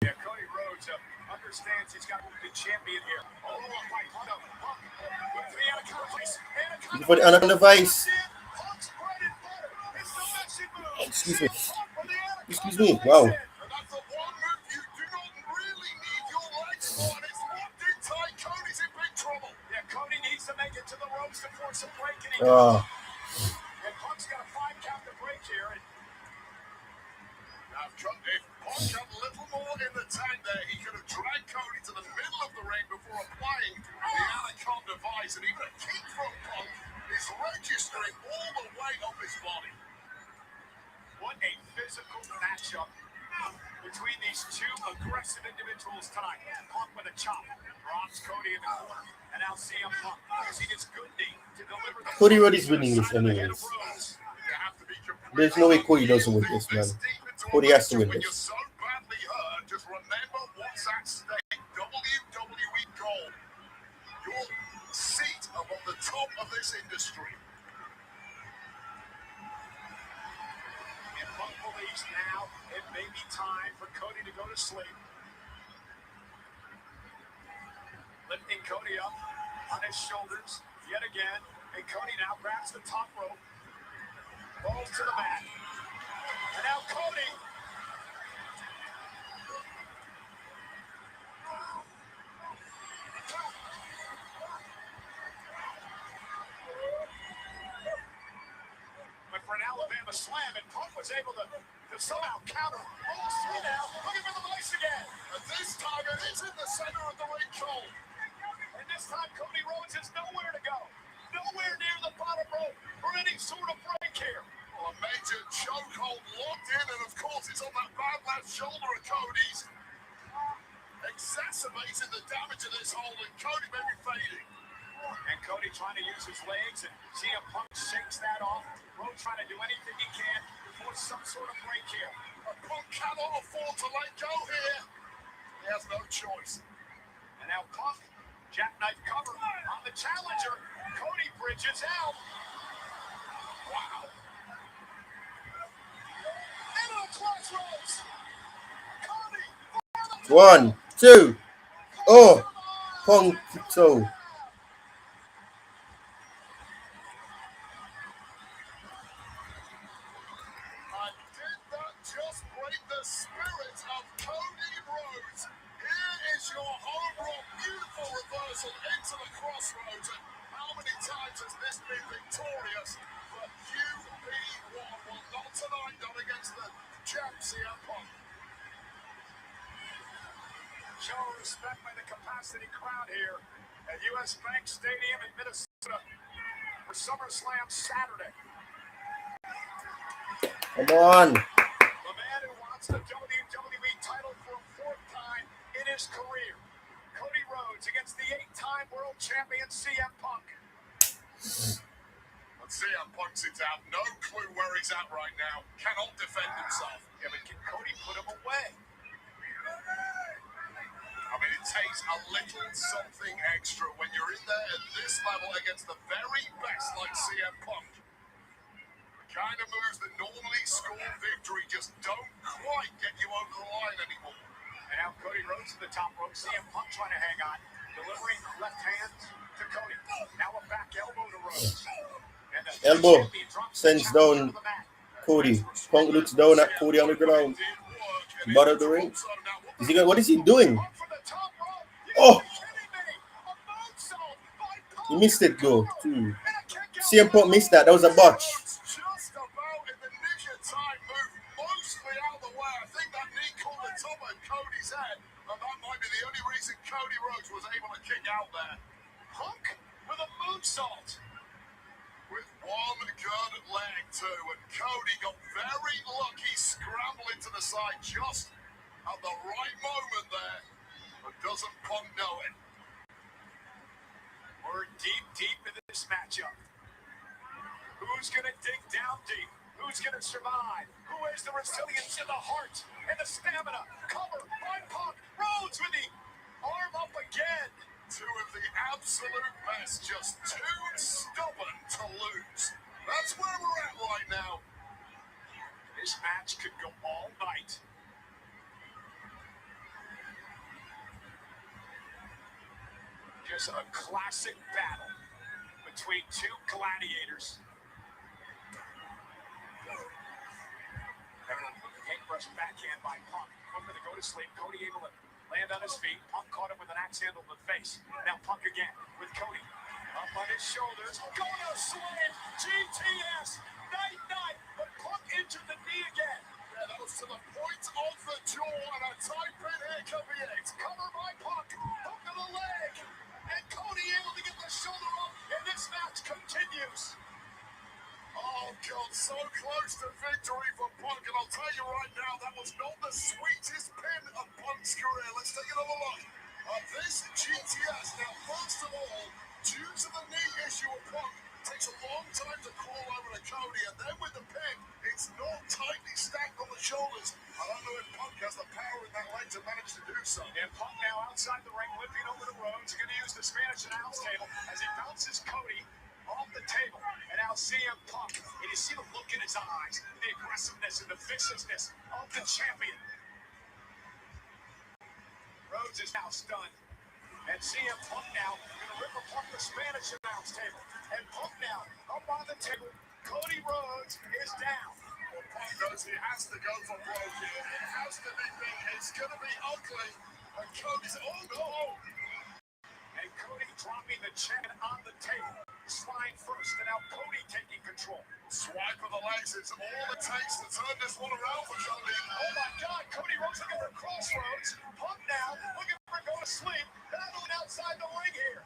S18: Yeah, Cody Rhodes understands he's got to be the champion here. Oh, my God.
S17: For the Anaconda Vice. Excuse me. Excuse me. Wow.
S18: Cody needs to make it to the ropes to force a break, and he
S17: Oh.
S18: and Punk's got a 5 count to break here. And
S16: if Punk had a little more in the tank there, he could have dragged Cody to the middle of the ring before applying the Anaconda Vice, and even a kick from Punk is registering all the weight of his body.
S18: what a physical matchup between these two aggressive individuals tonight. Punk with a chop, drops Cody in the corner, and now CM Punk using his good knee to deliver the
S17: Cody Rhodes is winning this anyways. There's no way Cody doesn't win this, man. Cody has to win this.
S16: So badly hurt, just remember what's at stake. WWE Gold. Your seat above the top of this industry.
S18: And Punk believes now it may be time for Cody to go to sleep. Lifting Cody up on his shoulders yet again. And Cody now grabs the top rope. Falls to the mat. And now Cody. Went for an Alabama slam, and Punk was able to somehow counter. Almost through now, looking for the vice again.
S16: And this time it is in the center of the ring, Cole.
S18: And this time Cody Rhodes has nowhere to go. Nowhere near the bottom rope or any sort of break here.
S16: Well, a major chokehold locked in, and of course it's on that bad left shoulder of Cody's. Exacerbating the damage of this hold, and Cody may be fading.
S18: And Cody trying to use his legs, and CM Punk shakes that off. Rhodes trying to do anything he can to force some sort of break here.
S16: But Punk cannot afford to let go here. He has no choice.
S18: And now Punk, jackknife cover on the challenger. Cody bridges out. Wow. Into the crossroads. Cody.
S17: 1, 2. Oh. Punk toe.
S16: Just break the spirit of Cody Rhodes. Here is your home run, beautiful reversal into the crossroads. And how many times has this been victorious? But UP1, well, not tonight, not against the champ CM Punk.
S18: Show respect by the capacity crowd here at US Bank Stadium in Minnesota for SummerSlam Saturday.
S17: Come on.
S18: The man who wants the WWE title for a 4th time in his career. Cody Rhodes against the 8-time world champion CM Punk.
S16: And CM Punk seems to have no clue where he's at right now. Cannot defend himself.
S18: Yeah, but can Cody put him away?
S16: I mean, it takes a little something extra when you're in there at this level against the very best like CM Punk. Kind of moves that normally score victory just don't quite get you over the line anymore.
S18: And now Cody Rhodes to the top rope. CM Punk trying to hang on. Delivering left hand to Cody. Now a back elbow to Rhodes. And
S17: Elbow sends down Cody. Punk looks down at Cody on the ground. Bottom of the ring. Is he what is he doing? Oh! He missed it though. CM Punk missed that. That was a botch.
S16: Just about in the nick of time, moved mostly out of the way. I think that knee caught the top of Cody's head, and that might be the only reason Cody Rhodes was able to kick out there.
S18: Punk with a moonsault.
S16: With one good leg too, and Cody got very lucky scrambling to the side just at the right moment there, but doesn't Punk know it?
S18: We're deep in this matchup. Who's going to dig down deep? Who's going to survive? Who has the resilience in the heart and the stamina? Cover by Punk. Rhodes with the arm up again.
S16: Two of the absolute best, just too stubborn to lose. That's where we're at right now.
S18: This match could go all night. Just a classic battle between two gladiators. Paintbrush backhand by Punk. Punk to go to sleep. Cody able to land on his feet. Punk caught him with an axe handle to the face. Now Punk again with Cody. Up on his shoulders. Going to slam. GTS. Night. But Punk injured the knee again.
S16: Yeah, that was to the point of the jaw, and a tight pin here could be it.
S18: Cover by Punk. Hook to the leg. And Cody able to get the shoulder up. And this match continues.
S16: Oh, God, so close to victory for Punk. And I'll tell you right now, that was not the sweetest pin of Punk's career. Let's take another look at this GTS. Now, first of all, due to the knee issue of Punk, takes a long time to crawl over to Cody. And then with the pin, it's not tightly stacked on the shoulders. I don't know if Punk has the power in that leg to manage to do so.
S18: And Punk now outside the ring, limping over to Rhodes. He's going to use the Spanish announce table as he bounces Cody off the table. And now CM Punk, and you see the look in his eyes, the aggressiveness and the viciousness of the champion. Rhodes is now stunned. And CM Punk now going to rip apart the Spanish announce table. And Punk now up on the table. Cody Rhodes is down.
S16: Well, Punk knows he has to go for broke here. It has to be big. It's going to be ugly. And Cody's, oh no!
S18: And Cody dropping the champion on the table. Spine first, and now Cody taking control.
S16: Swipe of the legs, it's all it takes to turn this one around for Cody.
S18: Oh my God, Cody Rhodes looking for crossroads. Punk now looking for go to sleep. Battling outside the ring here.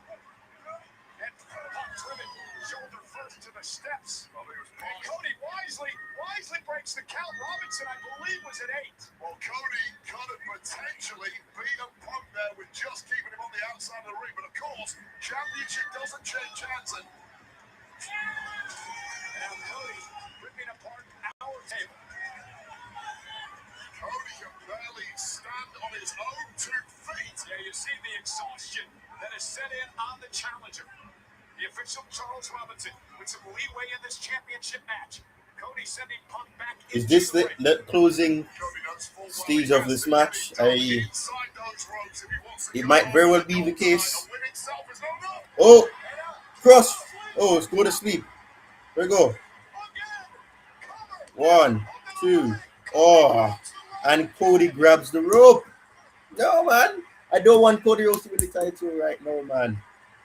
S18: And Punk driven shoulder first to the steps. And Cody wisely breaks the count. Robinson, I believe, was at 8.
S16: Well, Cody could have potentially beaten Punk there with just keeping him on the outside of the ring. But of course, championship doesn't change hands. And
S18: now Cody ripping apart our table.
S16: Cody can barely stand on his own 2 feet.
S18: Yeah, you see the exhaustion that is set in on the challenger. The official Charles Robinson with some leeway in this championship match. Cody sending Punk back.
S10: Is this the closing stage of this match? It might very well be the case. Oh, cross. Oh, let's go to sleep. There we go. 1, 2. Oh, and Cody grabs the rope. No, man. I don't want Cody Rhodes to win the title right now, man.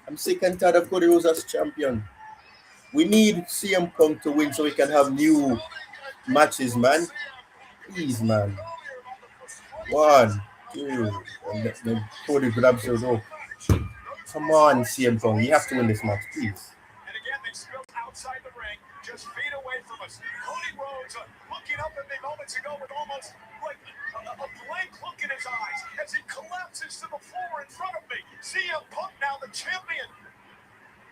S10: I'm sick and tired of Cody Rhodes as champion. We need CM Punk to win so we can have new matches, man. Please, man. 1, 2. And then Cody grabs the rope. Come on, CM Punk. You have to win this match, please.
S18: And again, they spill outside the ring, just feet away from us. Cody Rhodes looking up at me moments ago with almost like a blank look in his eyes as he collapses to the floor in front of me. CM Punk now the champion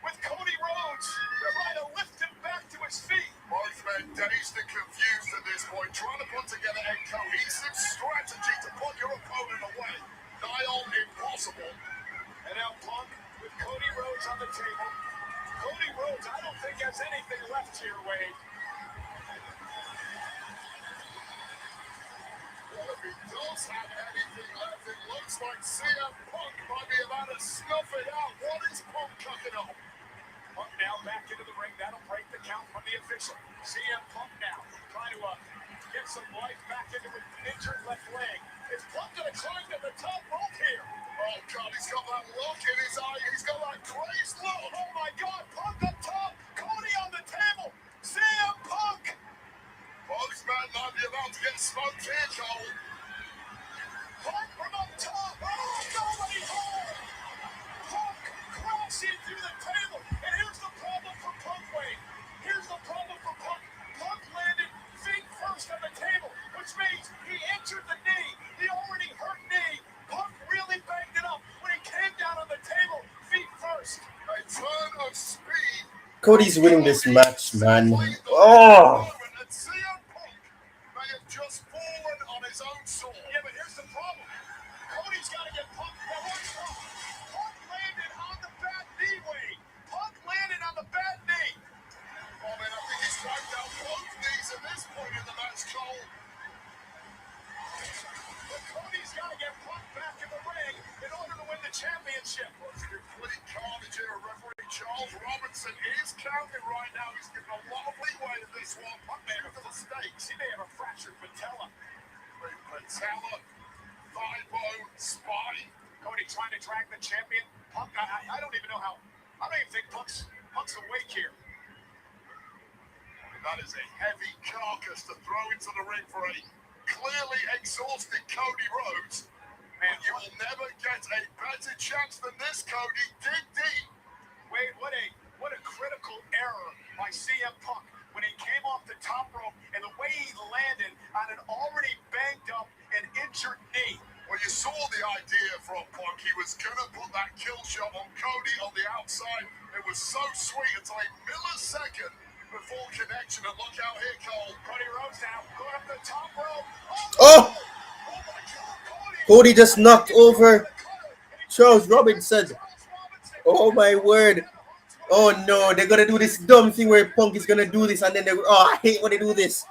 S18: with Cody Rhodes trying to lift him back to his feet.
S16: Both men dazed and confused at this point, trying to put together a cohesive strategy to put your opponent away. Nigh on impossible.
S18: And now Punk with Cody Rhodes on the table. Cody Rhodes, I don't think has anything left here, Wade.
S16: Well, if he does have anything left, it looks like CM Punk might be about to snuff it out. What is Punk cooking up?
S18: Punk now back into the ring. That'll break the count from the official. CM Punk now trying to get some life back into his injured left leg. Is Punk going to climb to the top rope here?
S16: Oh, God, he's got that look in his eye. He's got that crazed look.
S18: Oh, my God. Punk up top. Cody on the table. CM Punk.
S16: Both men might be about to get smoked here, Cole.
S18: Punk from up top. Oh, nobody home. Punk crashing through the table. And here's the problem for Punk, Wade. Here's the problem for Punk. Punk landed feet first on the table, which means he injured the knee. The already hurt knee. Punk really banged it up when he came down on the table, feet first.
S16: A turn of speed.
S10: Cody's winning this match, man. Oh!
S16: And CM Punk may have just fallen on his own sword.
S18: Yeah, but here's the problem. the championship.
S16: Complete carnage here. Referee Charles Robinson is counting right now. He's given a lot of leeway in this one. Punk may have the stakes.
S18: He may have a fractured patella.
S16: Patella, thigh bone, spine.
S18: Cody trying to drag the champion. Punk, I don't even know how. I don't even think Punk's awake here.
S16: That is a heavy carcass to throw into the ring for a clearly exhausted Cody Rhodes.
S18: Man,
S16: you will never get a better chance than this, Cody. Dig deep.
S18: Wait, what a critical error by CM Punk when he came off the top rope and the way he landed on an already banged up and injured knee.
S16: Well, you saw the idea from Punk. He was going to put that kill shot on Cody on the outside. It was so sweet until a millisecond before connection. And look out here, Cole.
S18: Cody Rhodes now going up the top rope.
S17: Oh! Cody just knocked over Charles Robinson. Oh my word. Oh no, they're gonna do this dumb thing where Punk is gonna do this and then I hate when they do this.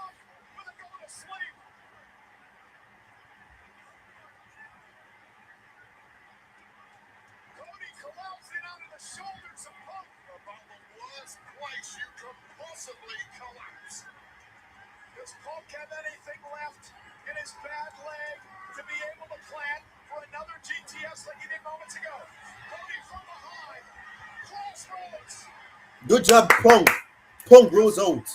S18: Does Punk have anything left in his bad leg to be able to plan for another GTS like he did moments ago? Cody from behind. Crossroads.
S17: Good job, Punk. Punk rolls out.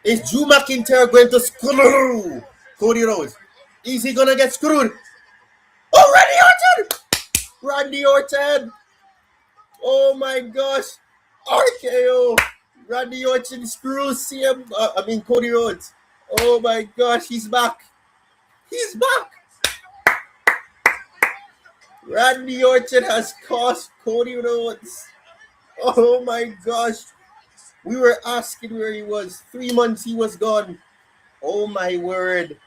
S17: Is Drew McIntyre going to screw Cody Rhodes? Is he gonna get screwed? Oh, Randy Orton! Randy Orton! Oh my gosh! RKO! Randy Orton screws Cody Rhodes. Oh my gosh, he's back. He's back. Randy Orton has cost Cody Rhodes. Oh my gosh. We were asking where he was. 3 months he was gone. Oh my word.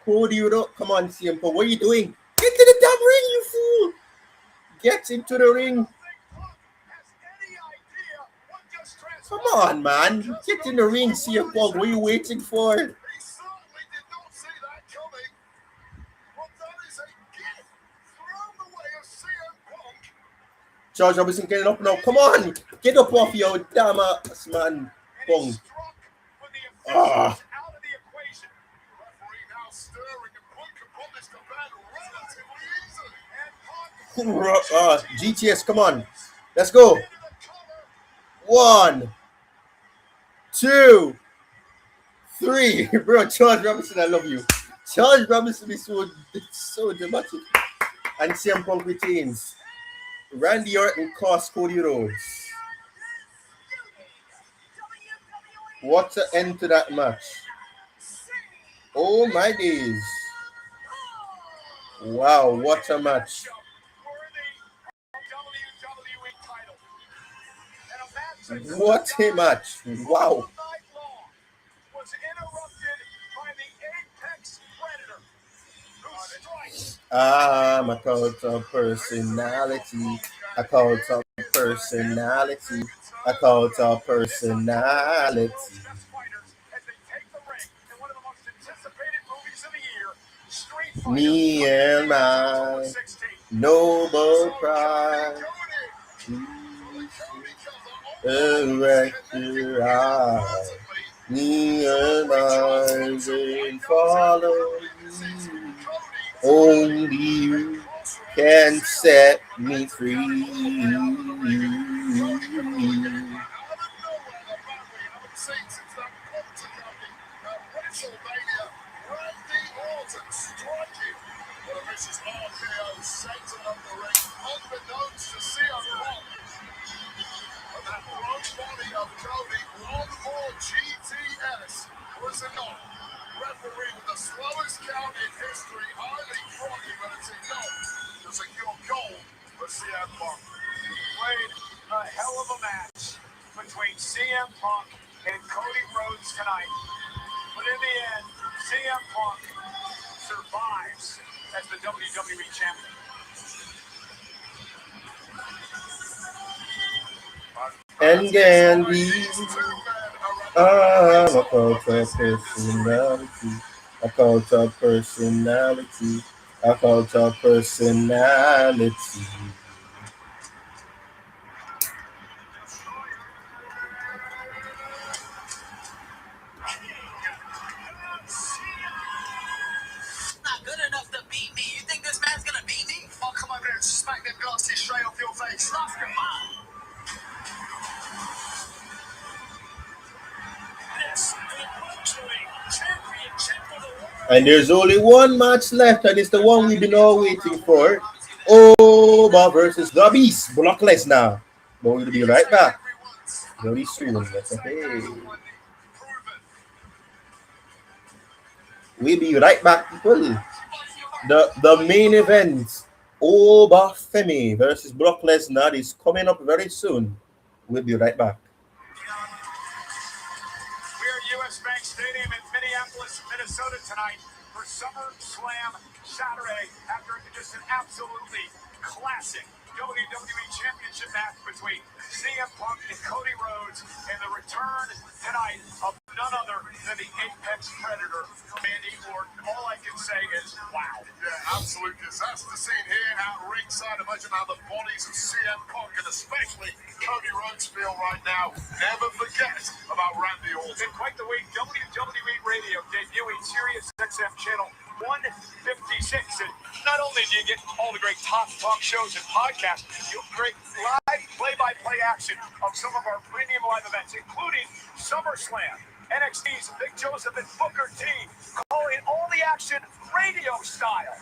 S17: Cody Rhodes. Come on, CM Punk. What are you doing? Get to the damn ring, you fool. Get into the ring. Come on, man. Get in the ring, CM Punk. What are you waiting for? Charles Robinson getting up now. Come on. Get up off your damn ass, man. Punk. Ah. GTS, come on. Let's go. 1, 2, 3. Bro, Charles Robinson, I love you. Charles Robinson is so dramatic. And CM Punk retains. Randy Orton cost Cody Rhodes. What an end to that match. Oh my days. Wow, what a match. What a match. Wow. My cult of personality. A cult of personality. A cult of personality. Me and my noble pride. Erect your eye. Me and I will follow you. Only you can set me free.
S16: GTS was enough. Referee with the slowest count in history, highly frothy, but it's enough to secure gold for CM Punk.
S18: Played a hell of a match between CM Punk and Cody Rhodes tonight. But in the end, CM Punk survives as the WWE champion.
S17: And then I'm a cult of personality. A cult of personality.
S10: A cult of personality.
S14: Not good enough to beat me. You think this man's gonna beat me? I'll come over there and smack them glasses straight off your face. Lost your mind. This eventually championship of the world.
S10: And there's only one match left, and it's the one we've been all waiting for. Oba versus the Beast, Brock Lesnar. But we'll be right back very soon. Okay. We'll be right back, people. The main event, Oba Femi versus Brock Lesnar, is coming up very soon. We'll be right back.
S18: We're at US Bank Stadium in Minneapolis, Minnesota tonight for SummerSlam Saturday after just an absolutely classic WWE Championship match between CM Punk and Cody Rhodes, and the return tonight of none other than the Apex Predator, Randy Orton. All I can say is, wow.
S16: Yeah, absolute disaster scene here at ringside. Imagine how the bodies of CM Punk and especially Cody Rhodes feel right now. Never forget about Randy Orton.
S18: It's been quite the week. WWE Radio debuting Sirius XM channel 156. And not only do you get all the great top talk shows and podcasts, you'll get live play-by-play action of some of our premium live events, including SummerSlam, NXT's Big Joseph and Booker T, calling all the action radio style.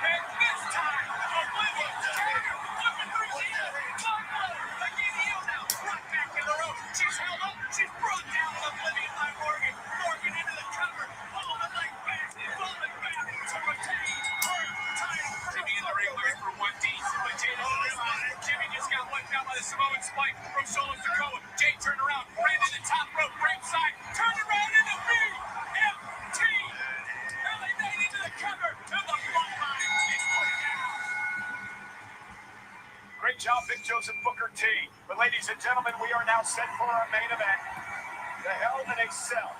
S18: And this time, Oblivion came flipping through the air. Again, heel now, right back in the road. She's held up. She's brought down Oblivion by Morgan. Morgan into the cover. Oh, the leg back. Falling back to retain her title. Jimmy in the ring looking for 1D. But Jay doesn't realize it. Jimmy just got wiped out by the Samoan spike from Solo Sikoa. Jay turned around, ran to the top rope, right side, turned around into BMT. Elevated into the cover. And the bloodline is put down. Great job, Big Joseph Booker T. But ladies and gentlemen, we are now set for our main event. The Hell in a Cell.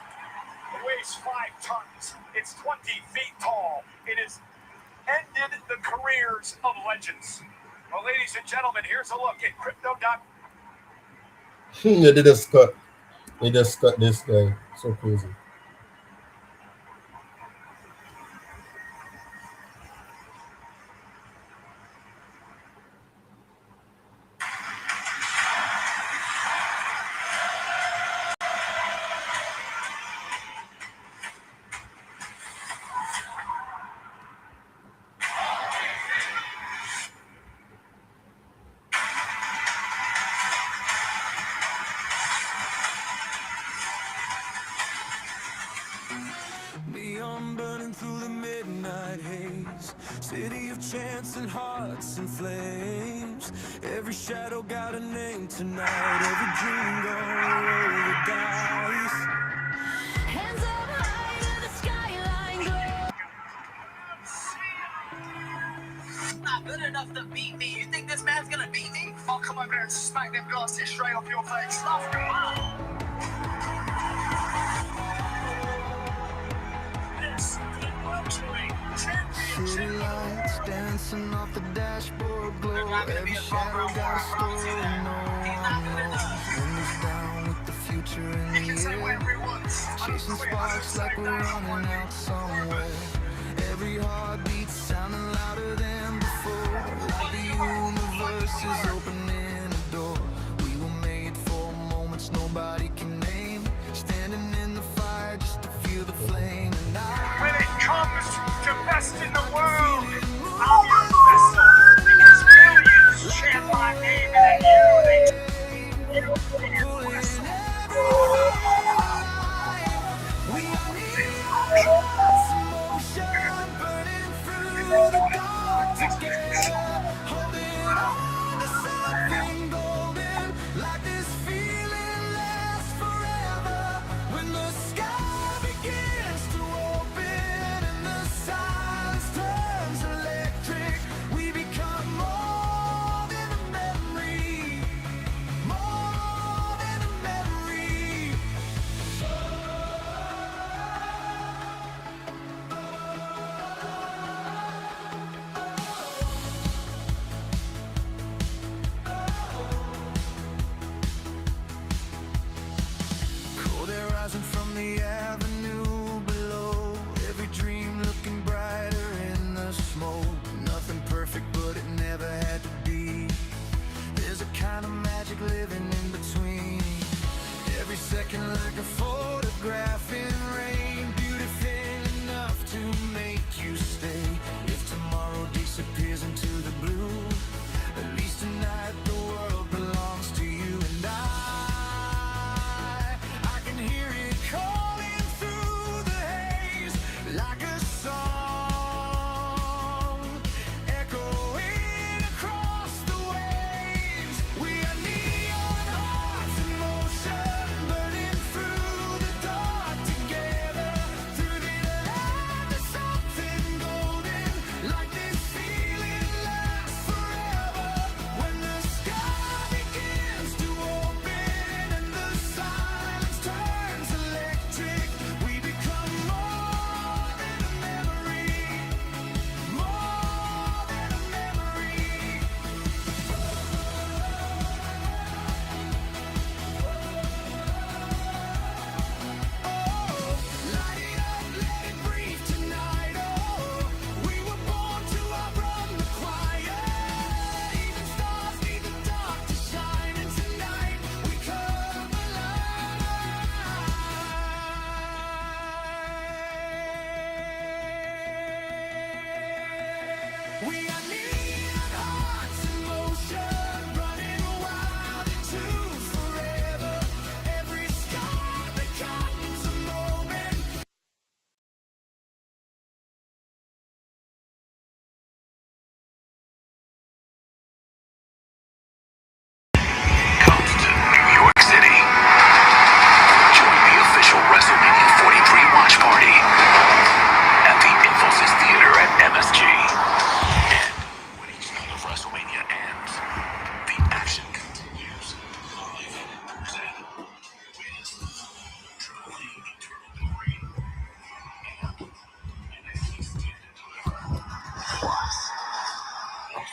S18: It weighs 5 tons. It's 20 feet tall. It has ended the careers of legends. Well, ladies and gentlemen, here's a look at Crypto.com.
S17: They just cut this guy. So crazy.
S11: Neon burning through the midnight haze, city of chance and hearts in flames. Every shadow got a name tonight, every dream gonna roll the dice.
S1: Hands up high to the skyline glow.
S14: Not good enough to beat me. You think this man's gonna beat me? I'll come over there and smack them glasses straight off your face. Lost your mind. This eventually
S11: City lights dancing off the dashboard glow. Every shadow got a story, no one knows. Windows down with the future in the air. Chasing sparks like we're running out somewhere. Every heartbeat sounding louder than before. Like the universe is opening a door. We were made for moments nobody can name. Standing in the fire just to feel the flame. And
S18: When it comes to best in the world, I'm your vessel. Because millions chant my name and you
S11: motion burning through the dark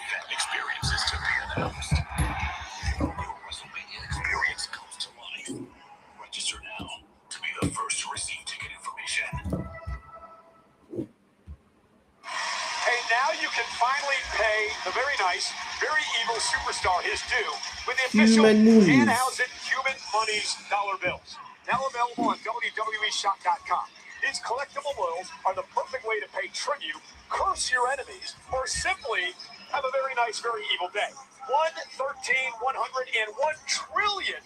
S15: event experiences to be announced. Your WrestleMania experience comes to life. Register now to be the first to receive ticket information.
S18: Hey, now you can finally pay the very nice, very evil superstar his due with the official Danhausen Human Monies dollar bills. Now available on WWEshop.com. These collectible bills are the perfect way to pay tribute, curse your enemies, or simply have a very nice, very evil day. 100 trillion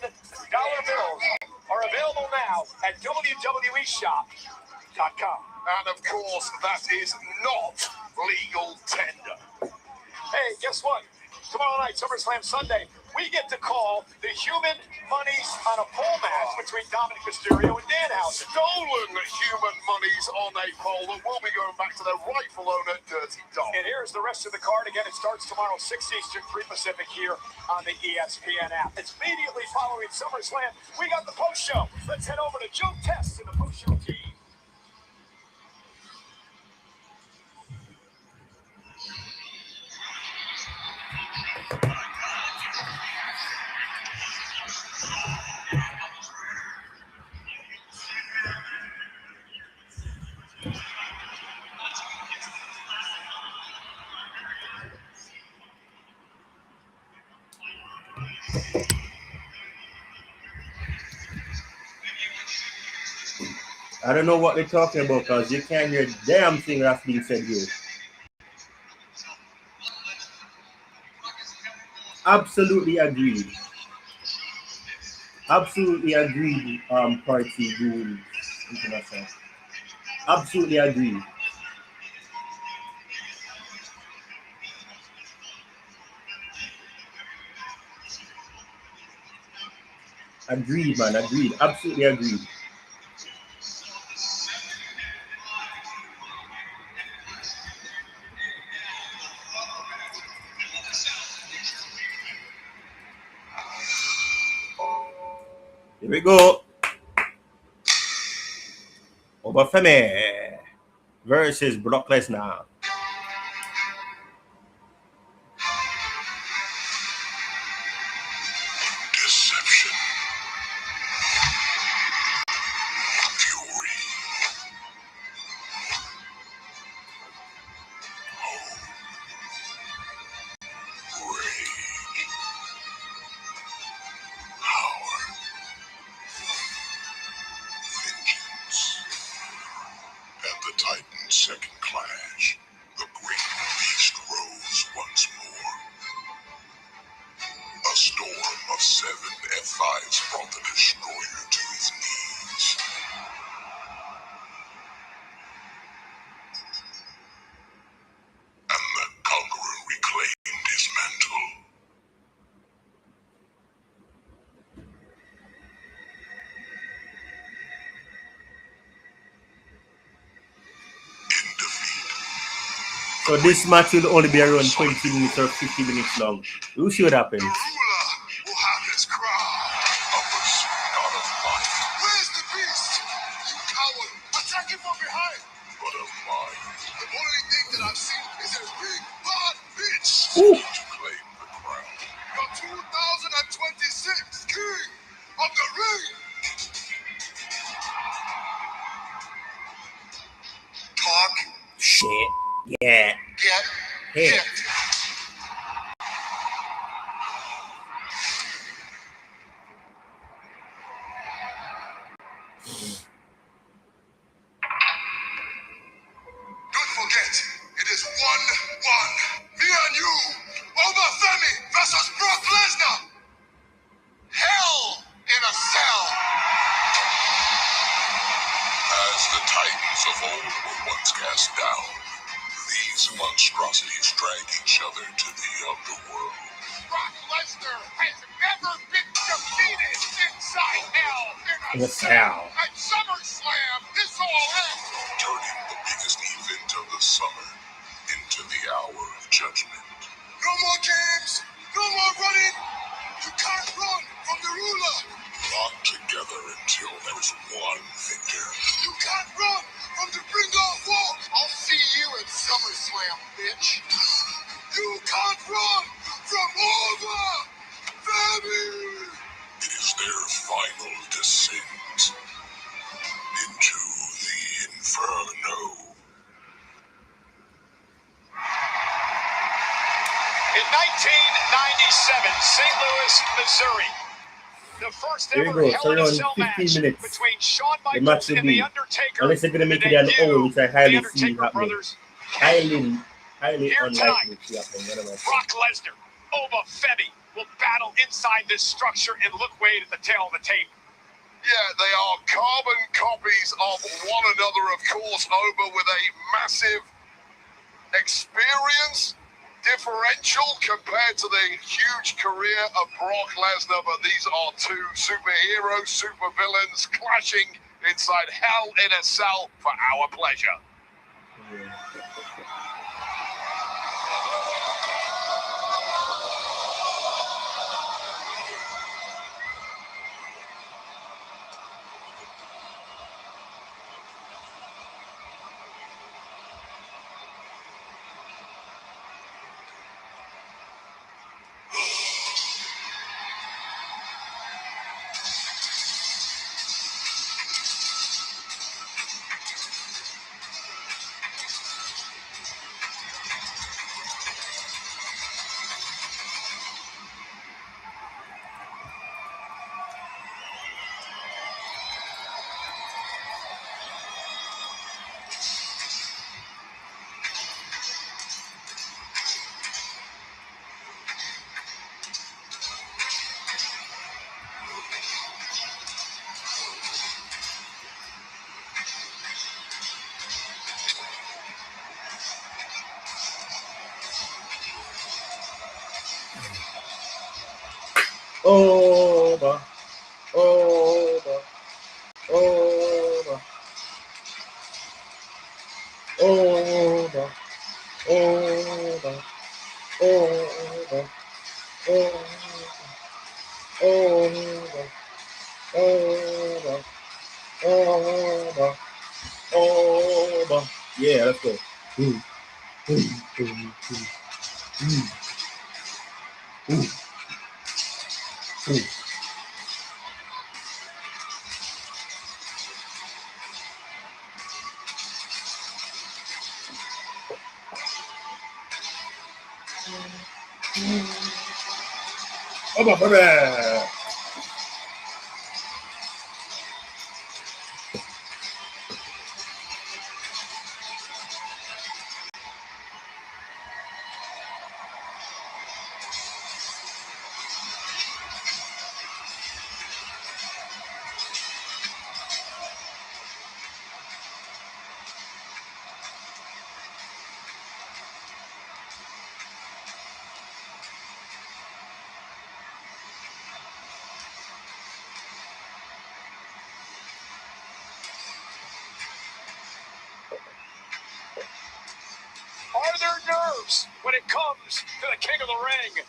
S18: dollar bills are available now at WWEshop.com.
S16: And of course, that is not legal tender.
S18: Hey, guess what? Tomorrow night, SummerSlam Sunday, we get to call the Human Monies on a pole match between Dominic Mysterio and Danhausen.
S16: Stolen human monies on a pole that will be going back to their rightful owner, Dirty Dom.
S18: And here's the rest of the card. Again, it starts tomorrow, 6 Eastern, 3 Pacific, here on the ESPN app. It's immediately following SummerSlam. We got the post show. Let's head over to Joe Test and the post show team.
S10: I don't know what they're talking about because you can't hear a damn thing that's being said here. Absolutely agreed. Absolutely agreed, party rule international. Absolutely agreed. Agreed, man, agreed. Absolutely agreed. Here we go. Over Femi versus Brock Lesnar.
S16: Deception. Fury. Hope. Rage. Power. Vengeance. At the Titan's second clash, the great beast rose once more. A storm of 7 F5s brought the destroyer to his knees. And the conqueror reclaimed his mantle.
S10: So this match will only be around 20 minutes or 50 minutes long. We'll see what happens.
S16: Will have his crown of pursuit, not of might. Where's the beast? You coward! Attack him from behind! But of mine. The only thing that I've seen is a big bad bitch to claim the crown. You're 2026 king of the ring! Talk.
S10: Shit. Yeah.
S16: Get.
S10: Hey.
S16: Get. Don't forget, it is 1-1. Me and you. Over Femi versus Brock Lesnar. Hell in a cell. As the titans of old were once cast down, these monstrosities drag each other to the underworld. Brock Lesnar has never been defeated inside hell in a cell. At SummerSlam, this all ends. Turning the biggest event of the summer into the hour of judgment. No more games, no more running. You can't run from the ruler. Lock together until there's one victor. You can't run from the brink of war. I'll see you at SummerSlam, bitch. You can't run from over Femi! It is their final descent into the inferno.
S18: In 1997, St. Louis, Missouri, the first
S10: There you
S18: ever
S10: go.
S18: Hell
S10: So
S18: in a
S10: around
S18: Cell
S10: 15
S18: match
S10: minutes.
S18: between Shawn
S10: The match
S18: Michaels
S10: will
S18: and
S10: be.
S18: The Undertaker.
S10: Unless they're going to make
S18: the
S10: it an
S18: debut
S10: hour, which I
S18: of The
S10: highly see
S18: Undertaker
S10: happening.
S18: brothers.
S10: Highly
S18: Here
S10: unlikely
S18: tonight,
S10: to happen.
S18: Brock Lesnar, Oba Femi will battle inside this structure, and look, Wade, at the tail of the tape.
S16: Yeah, they are carbon copies of one another, of course, Oba with a massive experience differential compared to the huge career of Brock Lesnar, but these are two superheroes, supervillains clashing inside Hell in a Cell for our pleasure.
S10: Oba. Oba. Oba. Oba. Oba. Oba. Oba. Oba. Oba. Oba. Yeah, let's go. Ooh. Ooh. Ooh. Ooh. Ooh. Ooh. Oba, baby.
S18: Are there nerves when it comes to the King of the Ring?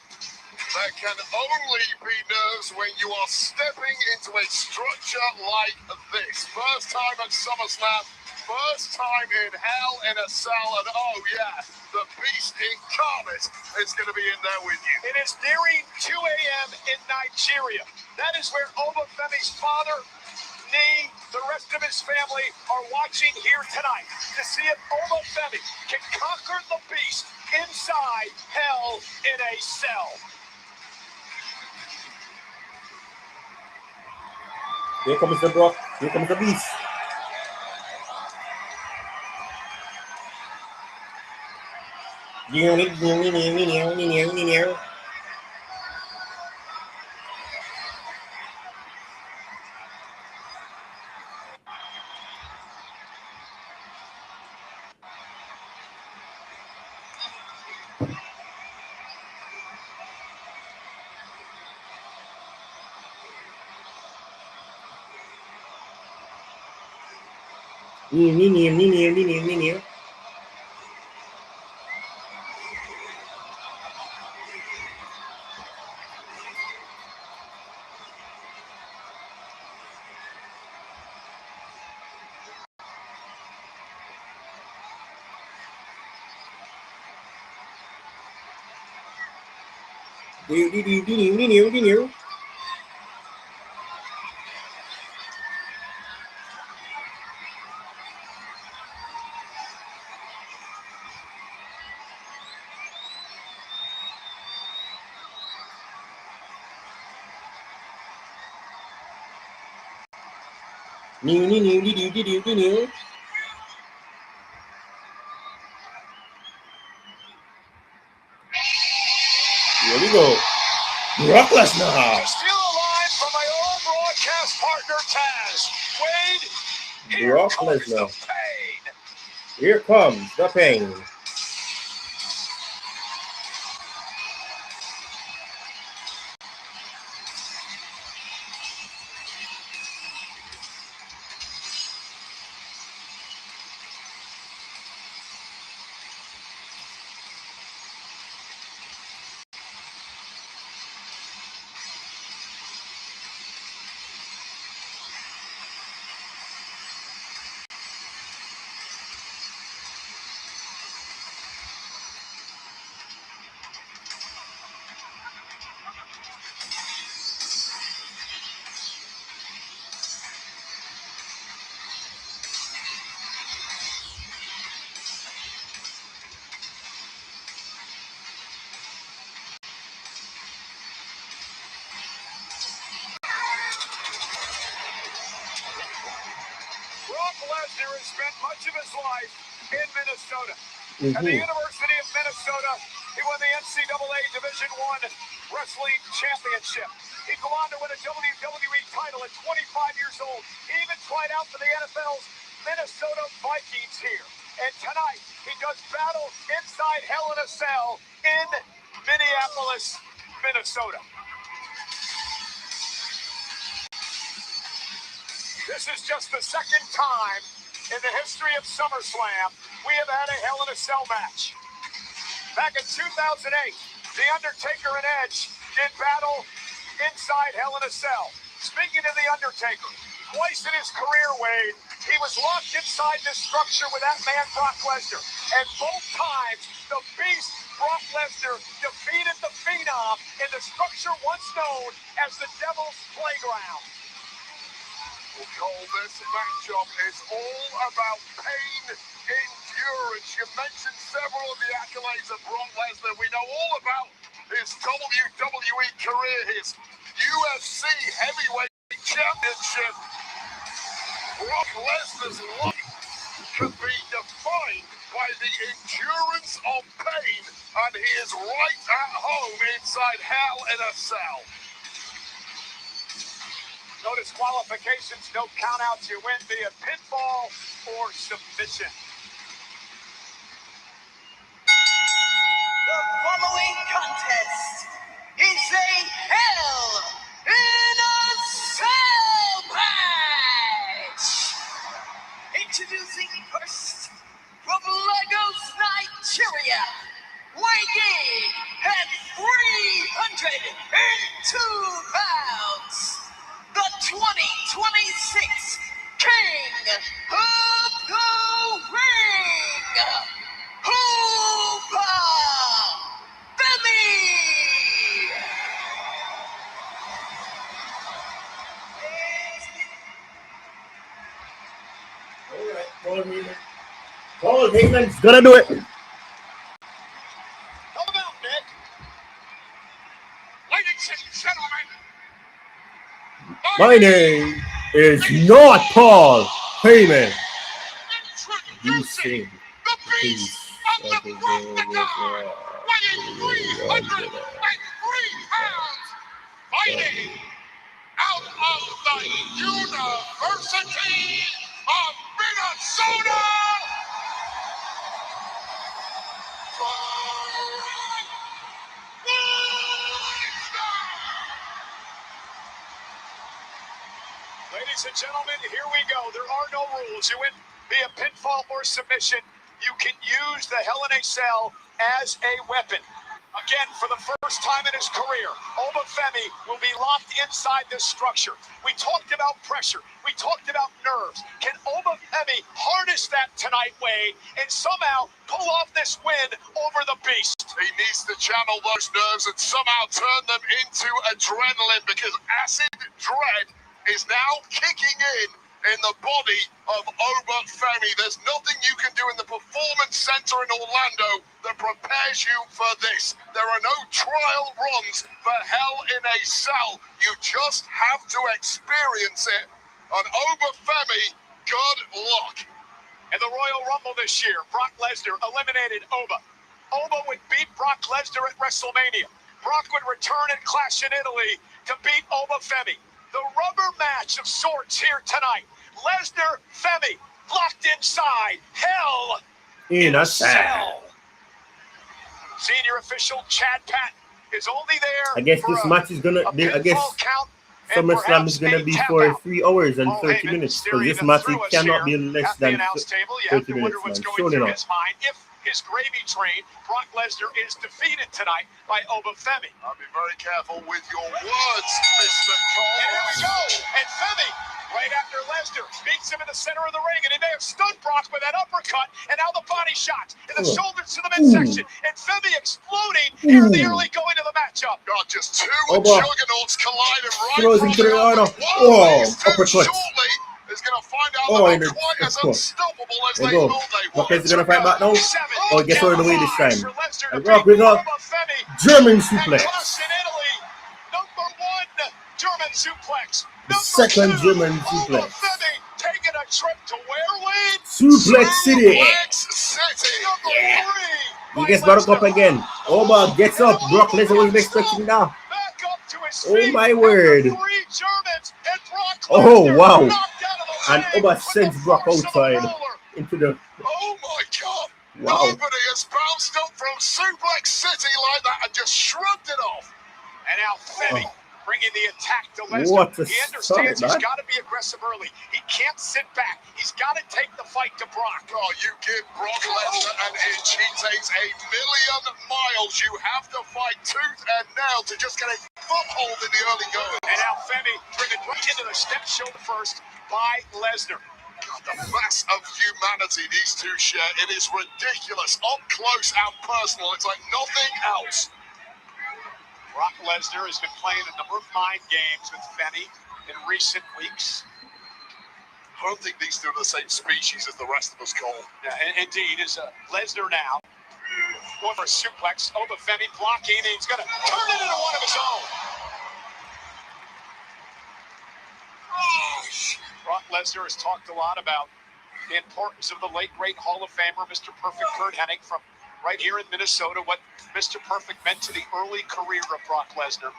S16: There can only be nerves when you are stepping into a structure like this. First time at SummerSlam, first time in Hell in a Cell, and oh yeah, the beast incarnate is going to be in there with you.
S18: It is nearing 2 a.m. in Nigeria. That is where Oba Femi's father, Nee, the rest of his family are watching here tonight to see if Oba Femi can conquer the beast inside Hell in a Cell.
S10: Here comes the Brock. Here comes the beast. Here we go. Brock Lesnar.
S18: Steal a line from my old broadcast partner, Taz. Wade, here
S10: Brock
S18: comes the
S10: Lesnar.
S18: pain.
S10: Here comes the pain.
S18: Brock Lesnar has spent much of his life in Minnesota. At the University of Minnesota, he won the NCAA Division I Wrestling Championship. He'd go on to win a WWE title at 25 years old. He even tried out for the NFL's Minnesota Vikings here. And tonight, he does battle inside Hell in a Cell in Minneapolis, Minnesota. This is just the second time in the history of SummerSlam we have had a Hell in a Cell match. Back in 2008, The Undertaker and Edge did battle inside Hell in a Cell. Speaking of The Undertaker, twice in his career, Wade, he was locked inside this structure with that man, Brock Lesnar. And both times, the Beast, Brock Lesnar, defeated the Phenom in the structure once known as the Devil's Playground.
S16: Cole, this matchup is all about pain, endurance. You mentioned several of the accolades of Brock Lesnar. We know all about his WWE career, his UFC heavyweight championship. Brock Lesnar's life can be defined by the endurance of pain, and he is right at home inside Hell in a Cell.
S18: No disqualifications, no countouts. You win via pinfall or submission.
S19: The following contest is a Hell in a Cell match. Introducing first, from Lagos, Nigeria, weighing at 302 pounds. The 2026 King of the Ring, Hoopa Femi!
S10: Paul Heyman's gonna do it.
S18: How about Nick? Ladies and gentlemen,
S10: My name is not Paul Heyman. You sing
S16: the Beast of the Crocodile, weighing 303 pounds, fighting out of the University of Minnesota.
S18: Ladies and gentlemen, here we go. There are no rules. You win via pinfall or submission. You can use the Hell in a Cell as a weapon. Again, for the first time in his career, Oba Femi will be locked inside this structure. We talked about pressure. We talked about nerves. Can Oba Femi harness that tonight, Wade, and somehow pull off this win over the Beast?
S16: He needs to channel those nerves and somehow turn them into adrenaline, because acid dread is now kicking in the body of Oba Femi. There's nothing you can do in the Performance Center in Orlando that prepares you for this. There are no trial runs for Hell in a Cell. You just have to experience it. And Oba Femi, good luck.
S18: In the Royal Rumble this year, Brock Lesnar eliminated Oba. Oba would beat Brock Lesnar at WrestleMania. Brock would return and clash in Italy to beat Oba Femi. The rubber match of sorts here tonight. Lesnar, Femi, locked inside Hell
S10: in a Cell.
S18: Senior official Chad Patton is only there.
S10: I guess this match is gonna. I guess SummerSlam is gonna be for 3 hours and 30 minutes. Because this match it cannot be less than 30 minutes, man. Surely not.
S18: His gravy train, Brock Lesnar, is defeated tonight by Oba Femi.
S16: I'll be very careful with your words, Mr. Cole.
S18: And here we go. And Femi, right after Lesnar, meets him in the center of the ring, and he may have stunned Brock with that uppercut, and now the body shot, and the shoulders to the midsection, and Femi exploding here in the early going of the matchup.
S16: God, just two juggernauts colliding right
S10: throws him to the corner. Oh, uppercut.
S16: Is going to find out that they're quite as unstoppable as they thought they were.
S10: Brock is going to fight back now. Oh, he gets out of the way this time. And Brock brings up German suplex.
S18: Number one German suplex.
S10: Second German suplex.
S18: Taking a trip to where, Wade?
S10: Suplex City.
S18: Yeah.
S10: He gets back up again. Oba gets up. Brock Lesnar wasn't expecting that. Oh my word. Oh wow. And Oba sends Brock outside into the...
S16: Oh my God.
S10: Wow.
S16: Nobody has bounced up from Suplex City like that and just shrugged it off.
S18: And now Femi bringing the attack to Lesnar. He understands he's got to be aggressive early. He can't sit back. He's got to take the fight to Brock.
S16: Oh, you give Brock Lesnar an inch, he takes 1,000,000 miles. You have to fight tooth and nail to just get a foothold in the early going.
S18: And now Femi driven right into the step shoulder first by Lesnar.
S16: God, the mass of humanity these two share, it is ridiculous. Up close and personal, it's like nothing else.
S18: Brock Lesnar has been playing a number of mind games with Femi in recent weeks.
S16: I don't think these two are the same species as the rest of us, Cole.
S18: Yeah, indeed, is Lesnar now going for a suplex. Oba Femi blocking, and he's going to turn it into one of his own. Brock Lesnar has talked a lot about the importance of the late, great Hall of Famer, Mr. Perfect Kurt Hennig from right here in Minnesota, what Mr. Perfect meant to the early career of Brock Lesnar.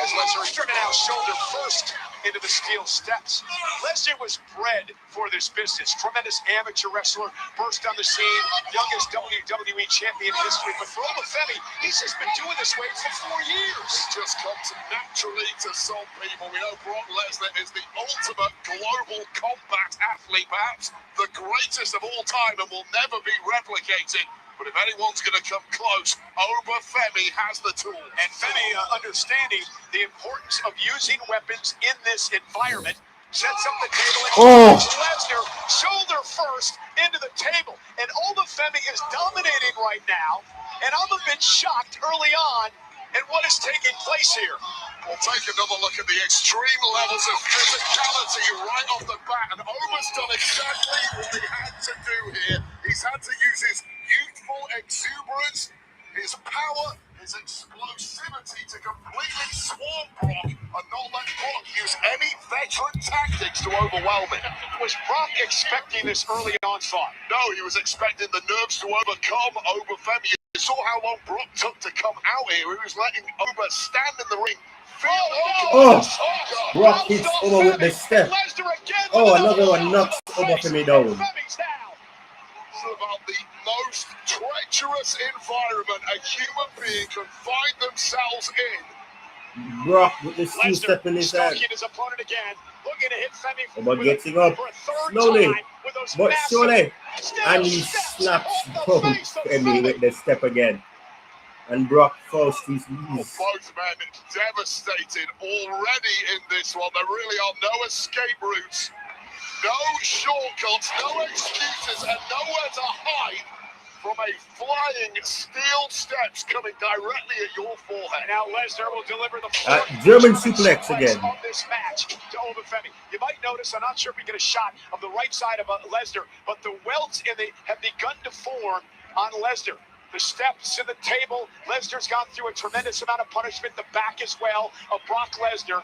S18: As Lesnar is driven out shoulder first into the steel steps. Lesnar was bred for this business. Tremendous amateur wrestler, burst on the scene, youngest WWE champion in history. But for Oba Femi, he's just been doing this way for 4 years.
S16: It just comes naturally to some people. We know Brock Lesnar is the ultimate global combat athlete, perhaps the greatest of all time, and will never be replicated. But if anyone's going to come close, Oba Femi has the tool.
S18: And Femi, understanding the importance of using weapons in this environment, sets up the table and Lesnar shoulder first into the table. And Oba Femi is dominating right now. And I'm a bit shocked early on at what is taking place here.
S16: We'll take another look at the extreme levels of physicality right off the bat. And Oba's done exactly what he had to do here. He's had to use his youthful exuberance, his power, his explosivity to completely swarm Brock and not let Brock use any veteran tactics to overwhelm him.
S18: Was Brock expecting this early onslaught?
S16: No, he was expecting the nerves to overcome Oba Femi. You saw how long Brock took to come out here. He was letting Oba stand in the ring.
S10: Brock hits Oba with the step. Oh, another one knocks Oba Femi down.
S16: About the most treacherous environment a human being can find themselves in.
S10: Brock with the two-step in his head.
S18: His opponent again, looking to hit Femi
S10: Oba gets him up slowly, but surely, and he snaps both Femi with the step again. And Brock falls to his knees.
S16: Both men devastated already in this one. There really are no escape routes. No shortcuts, no excuses, and nowhere to hide. from a flying steel steps coming directly at your forehead.
S18: Now Lesnar will deliver the
S10: German suplex again.
S18: of this match to Femi. You might notice, I'm not sure if we get a shot of the right side of Lesnar, but the welts have begun to form on Lesnar. The steps in the table, Lesnar's gone through a tremendous amount of punishment. The back as well of Brock Lesnar.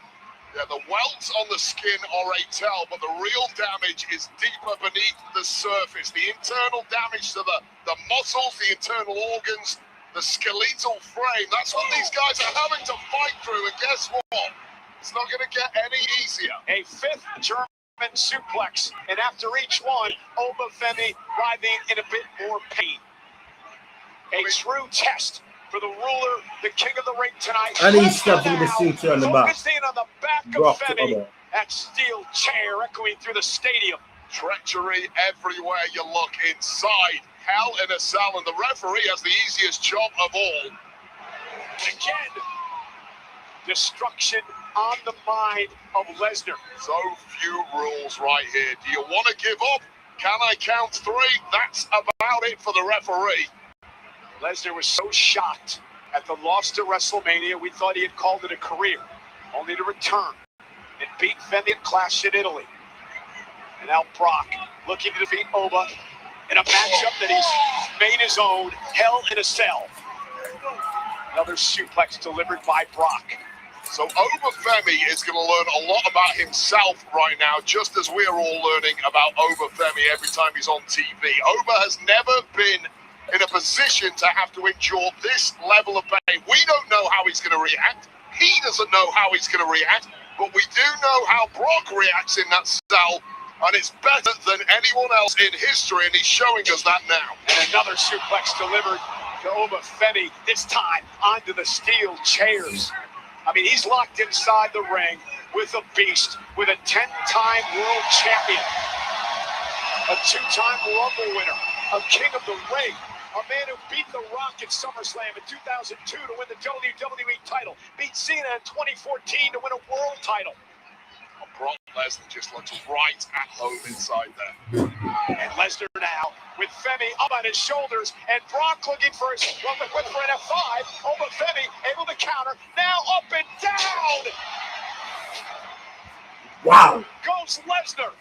S16: Yeah, the welts on the skin are a tell, but the real damage is deeper beneath the surface. The internal damage to the muscles, the internal organs, the skeletal frame. That's what these guys are having to fight through. And guess what? It's not going to get any easier.
S18: A fifth German suplex. And after each one, Femi writhing in a bit more pain. A true test for the ruler, the king of the ring tonight.
S10: And he steps with the suture on the back.
S18: Focusing on the back
S10: Brock
S18: of Femi. That steel chair echoing through the stadium.
S16: Treachery everywhere you look inside. Hell in a cell, and the referee has the easiest job of all.
S18: Again, destruction on the mind of Lesnar.
S16: So few rules right here. Do you want to give up? Can I count 3? That's about it for the referee.
S18: Lesnar was so shocked at the loss to WrestleMania, we thought he had called it a career, only to return and beat Femi at Clash in Italy. And now Brock looking to defeat Oba in a matchup that he's made his own, Hell in a Cell. Another suplex delivered by Brock.
S16: So Femi is going to learn a lot about himself right now, just as we're all learning about Femi every time he's on TV. Oba has never been in a position to have to endure this level of pain. We don't know how he's going to react. He doesn't know how he's going to react, but we do know how Brock reacts in that cell, and it's better than anyone else in history, and he's showing us that now.
S18: And another suplex delivered to Femi, this time onto the steel chairs. I mean, he's locked inside the ring with a beast, with a 10-time world champion, a 2-time Rumble winner, a king of the ring, a man who beat The Rock at SummerSlam in 2002 to win the WWE title, beat Cena in 2014 to win a world title.
S16: And Brock Lesnar just looks right at home inside there.
S18: And Lesnar now with Femi up on his shoulders, and Brock looking for his went for an F5. Femi able to counter, now up and down.
S10: Wow.
S18: Goes Lesnar.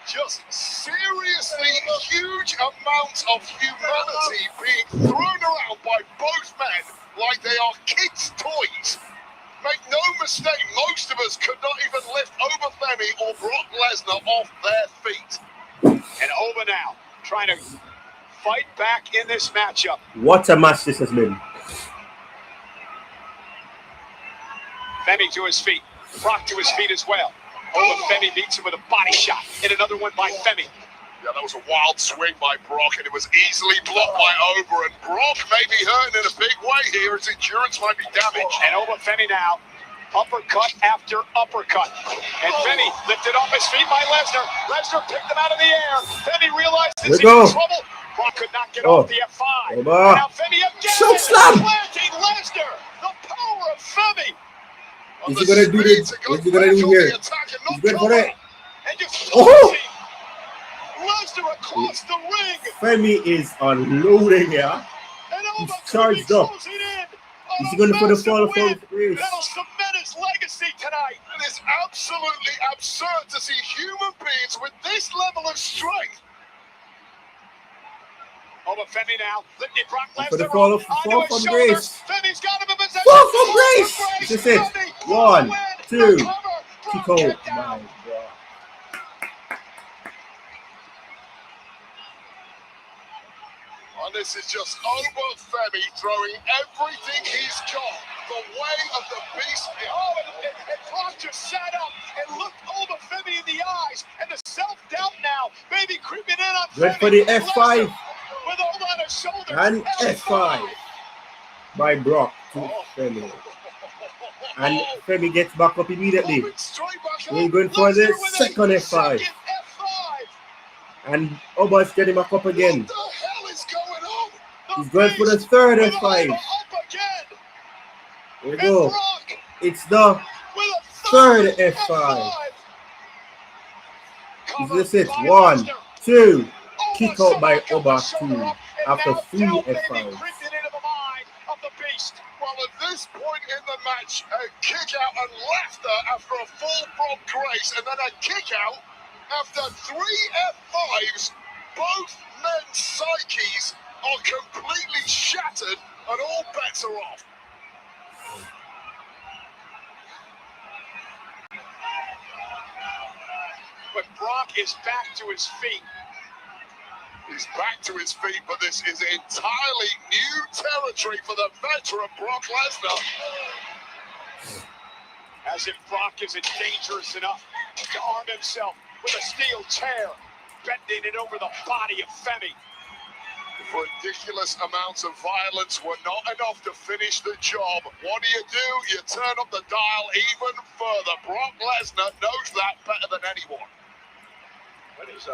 S16: Just seriously huge amounts of humanity being thrown around by both men like they are kids' toys. Make no mistake, most of us could not even lift Femi or Brock Lesnar off their feet.
S18: And Oba now trying to fight back in this matchup.
S10: What a match this has been.
S18: Femi to his feet. Brock to his feet as well. Femi beats him with a body shot. And another one by Femi.
S16: Yeah, that was a wild swing by Brock, and it was easily blocked by Oba. And Brock may be hurting in a big way here. His endurance might be damaged.
S18: And Femi now, uppercut after uppercut. And Femi lifted off his feet by Lesnar. Lesnar picked him out of the air. Femi realized he's in trouble. Brock could not get off the F5. Now Femi again, planting Lesnar. The power of Femi.
S10: Is he gonna do this? What's he gonna do here? He's good for it.
S18: And just
S10: Lesnar across the ring. Femi is unloading here. He's charged up. Is he going for the fall of grace?
S18: That'll cement his legacy tonight.
S16: It is absolutely absurd to see human beings with this level of strength.
S18: Femi now, lifting Brock Lesnar
S10: for the fall from grace.
S18: Femi's got him in possession.
S10: Fall from grace. This is it. 1, 2. Kick out. My God.
S16: And this is just Femi throwing everything he's got. The way of the beast.
S18: And Brock just sat up and looked Femi in the eyes, and the self-doubt now maybe creeping in on Femi.
S10: Ready for the F5.
S18: With Oba on his shoulder.
S10: And F5 by Brock to Femi. And Femi gets back up immediately. We're going for the second F5. And Oba's getting back up again.
S16: What the hell is going on?
S10: He's going for the third F5. There we go. It's the third F5. Is this it? 1, 2,
S17: kick out by Oba too after 3 F5s.
S16: Well, at this point in the match, a kick out and laughter after a fall from Grace, and then a kick out after 3 F5s. Both men's psyches are completely shattered, and all bets are off.
S18: But Brock is back to his feet.
S16: He's back to his feet, but this is entirely new territory for the veteran Brock Lesnar.
S18: As if Brock isn't dangerous enough to arm himself with a steel chair, bending it over the body of Femi.
S16: Ridiculous amounts of violence were not enough to finish the job. What do? You turn up the dial even further. Brock Lesnar knows that better than anyone.
S18: What is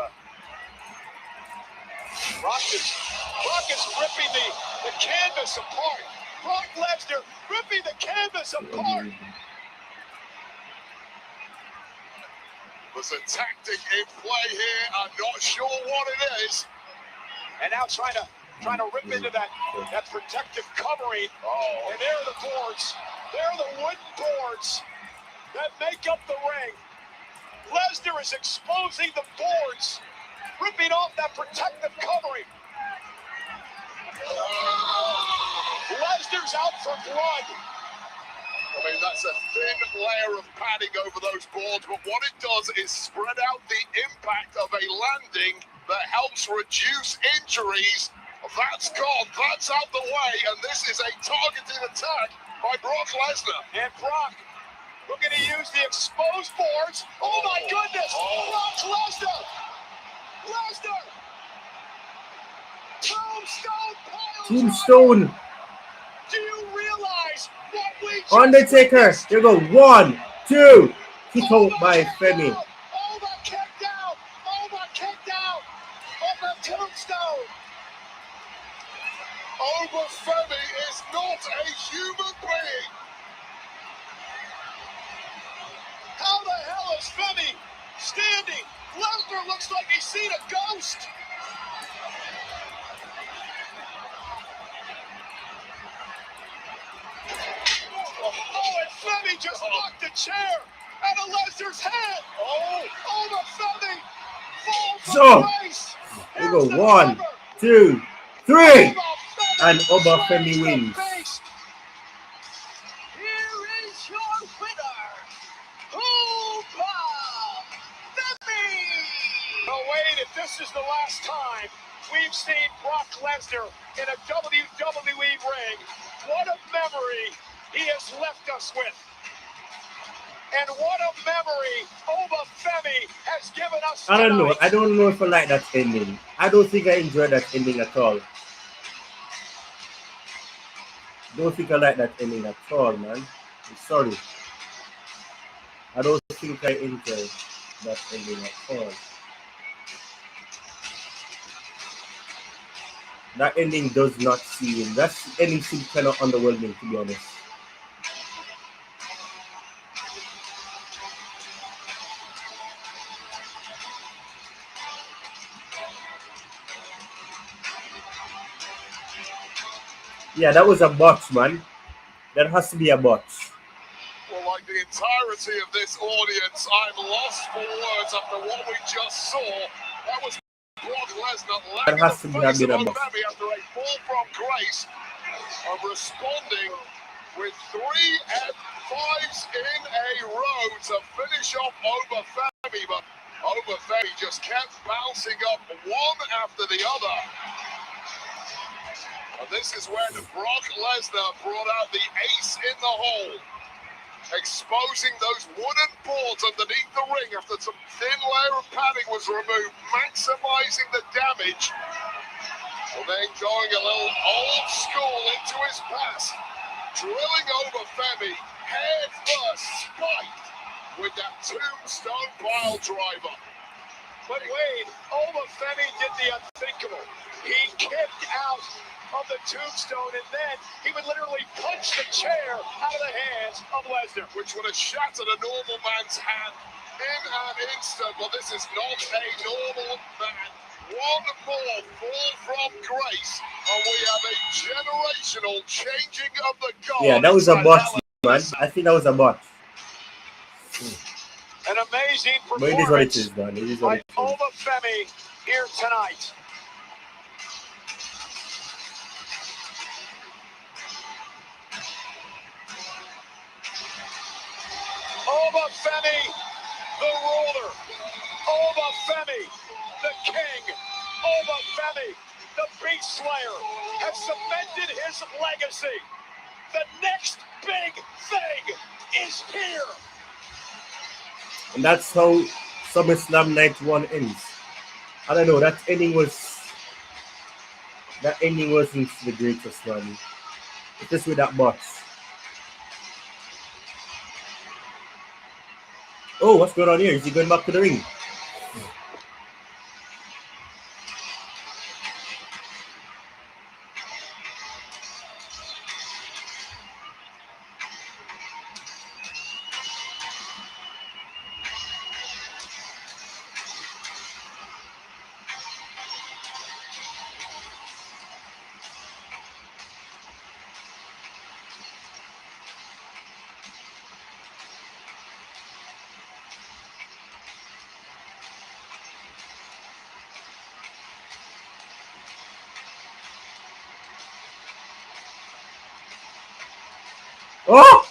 S18: Brock is ripping the canvas apart. Brock Lesnar ripping the canvas apart.
S16: There's a tactic in play here. I'm not sure what it is.
S18: And now trying to rip into that protective covering.
S16: Oh.
S18: And there are the boards. There are the wooden boards that make up the ring. Lesnar is exposing the boards, ripping off that protective covering. Lesnar's out for blood.
S16: I mean, that's a thin layer of padding over those boards, but what it does is spread out the impact of a landing that helps reduce injuries. That's gone, that's out the way, and this is a targeted attack by Brock Lesnar.
S18: And Brock looking to use the exposed boards. Oh my goodness! Brock Lesnar! Lesnar!
S17: Tombstone.
S18: Do you realize what we just
S17: Undertaker. There you go. 1, 2. Kick out by Femi.
S18: Over kicked out! Over kicked out! Over Tombstone!
S16: Over Femi is not a human being.
S18: How the hell is Femi standing? Lesnar looks like he's seen a ghost. Oh, and Femi just knocked the chair out of Lesnar's head. Oh, over Femi.
S17: So, we go 1, 2, 3. And Oba Femi wins.
S19: Here is your winner, Oba Femi.
S18: Oh, wait, if this is the last time we've seen Brock Lesnar in a WWE ring, what a memory he has left us with. And what a memory Oba Femi has given us tonight.
S17: I don't know. I don't know if I like that ending. I don't think I enjoyed that ending at all. Don't think I like that ending at all, man. I'm sorry. I don't think I enjoyed that ending at all. That ending does not seem. That ending seems kind of underwhelming, to be honest. Yeah, that was a botch, man. That has to be a botch.
S16: Well, like the entirety of this audience, I'm lost for words after what we just saw. That was Brock Lesnar
S17: That has to be a bit of a
S16: Femi after a fall from grace, responding with 3 F5s in a row to finish off Oba Femi, but Oba Femi just kept bouncing up one after the other. And this is when Brock Lesnar brought out the ace in the hole, exposing those wooden boards underneath the ring after some thin layer of padding was removed, maximizing the damage, and then going a little old school into his pass, drilling over Femi head first, spiked with that tombstone pile driver.
S18: But Wade, Oba Femi did the unthinkable. He kicked out of the tombstone, and then he would literally punch the chair out of the hands of Lesnar,
S16: which would have shattered a normal man's hand in an instant. But this is not a normal man One more fall from grace, and we have a generational changing of the guard.
S10: Yeah, that was a bot, man. I think that was a bot.
S18: An amazing
S10: But it is what it
S18: performance
S10: is, man. It is
S18: by
S10: what it is.
S18: Oba Femi here tonight. Oba Femi, the ruler. Oba Femi, the king. Oba Femi, the beast slayer, has cemented his legacy. The next big thing is here.
S10: And that's how SummerSlam Night 1 ends. I don't know, that ending wasn't the greatest, man. Just with that box. Oh, what's going on here? Is he going back to the ring? Oh!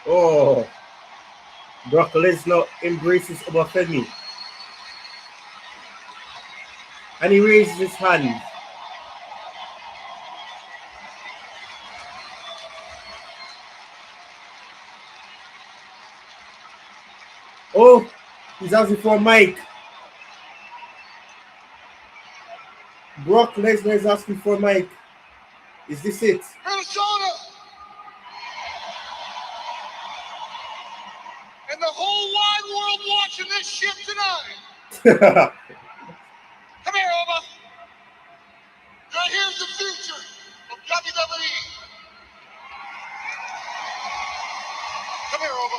S10: Oh! Brock Lesnar embraces Oba Femi. And he raises his hand. Oh! He's asking for a mic. Brock Lesnar is asking for a mic. Is this it?
S16: Minnesota! And the whole wide world watching this shit tonight. Come here, Oba. Here's the future of WWE. Come here, Oba.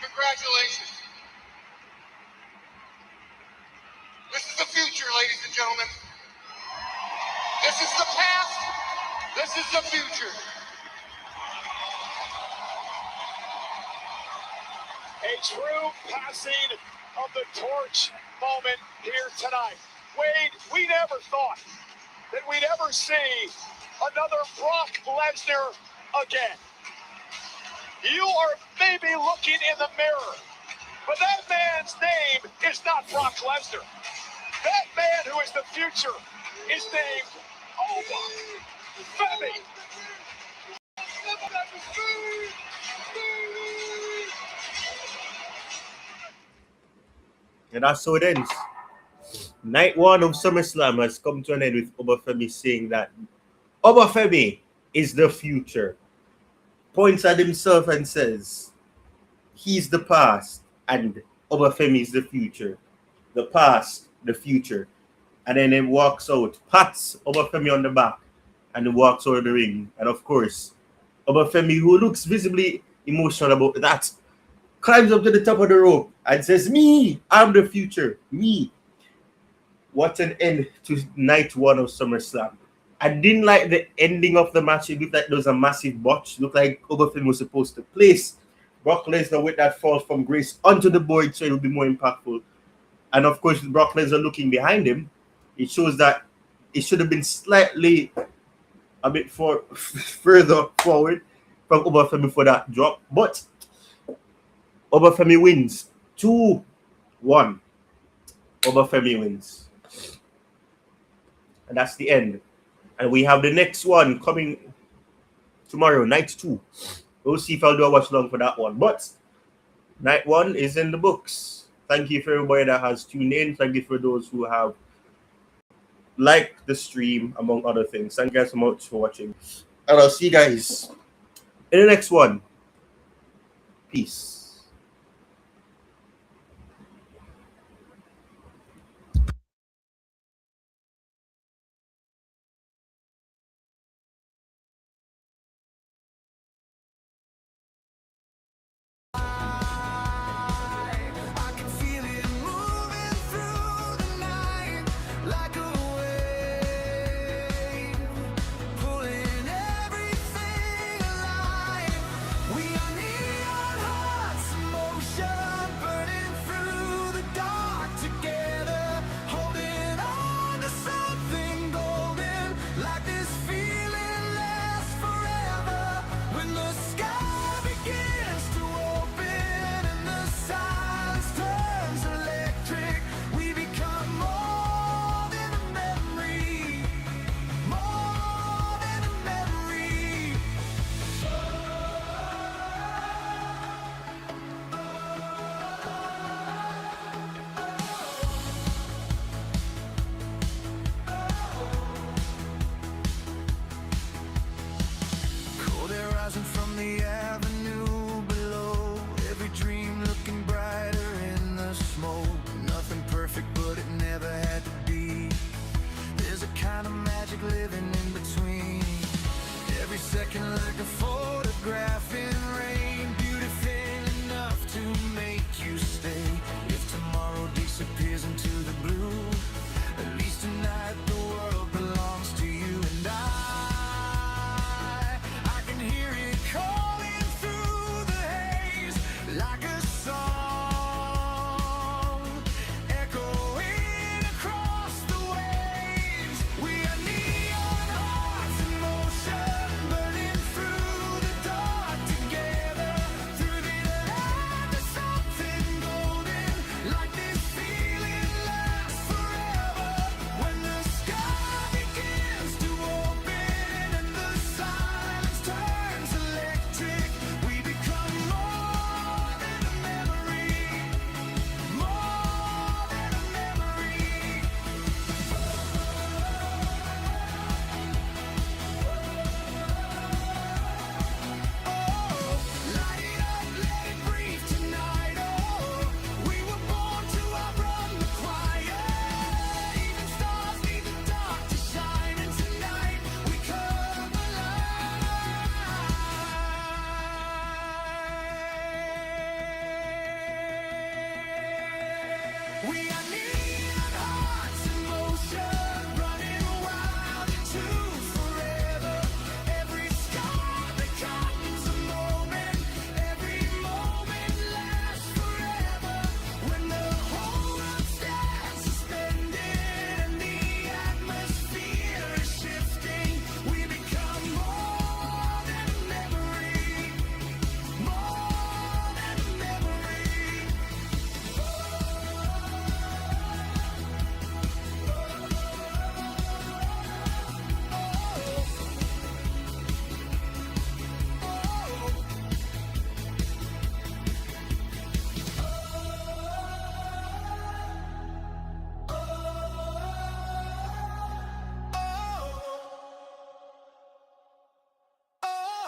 S16: Congratulations. This is the future, ladies and gentlemen. This is the past. This is the future.
S18: A true passing of the torch moment here tonight. Wade, we never thought that we'd ever see another Brock Lesnar again. You are maybe looking in the mirror, but that man's name is not Brock Lesnar. That man who is the future is named Oba Femi.
S10: And that's how it ends. Night 1 of SummerSlam has come to an end with Oba Femi saying that Oba Femi is the future. Points at himself and says, he's the past and Oba Femi is the future. The past, the future. And then he walks out, pats Oba Femi on the back, and he walks out of the ring. And of course, Oba Femi, who looks visibly emotional about that, climbs up to the top of the rope and says, me, I'm the future, me. What an end to night 1 of SummerSlam. I didn't like the ending of the match. It looked like there was a massive botch. It looked like Oba Femi was supposed to place Brock Lesnar with that fall from grace onto the board so it would be more impactful. And of course, with Brock Lesnar looking behind him, it shows that it should have been slightly a bit further forward from Oba Femi for that drop. But Oba Femi wins 2-1. Oba Femi wins. And that's the end. And we have the next one coming tomorrow, night 2. We'll see if I'll do a watch long for that one. But night 1 is in the books. Thank you for everybody that has tuned in. Thank you for those who have liked the stream, among other things. Thank you guys so much for watching. And I'll see you guys in the next one. Peace.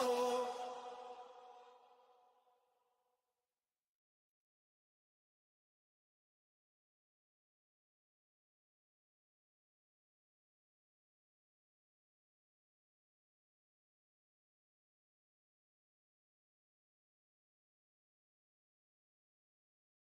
S11: oh.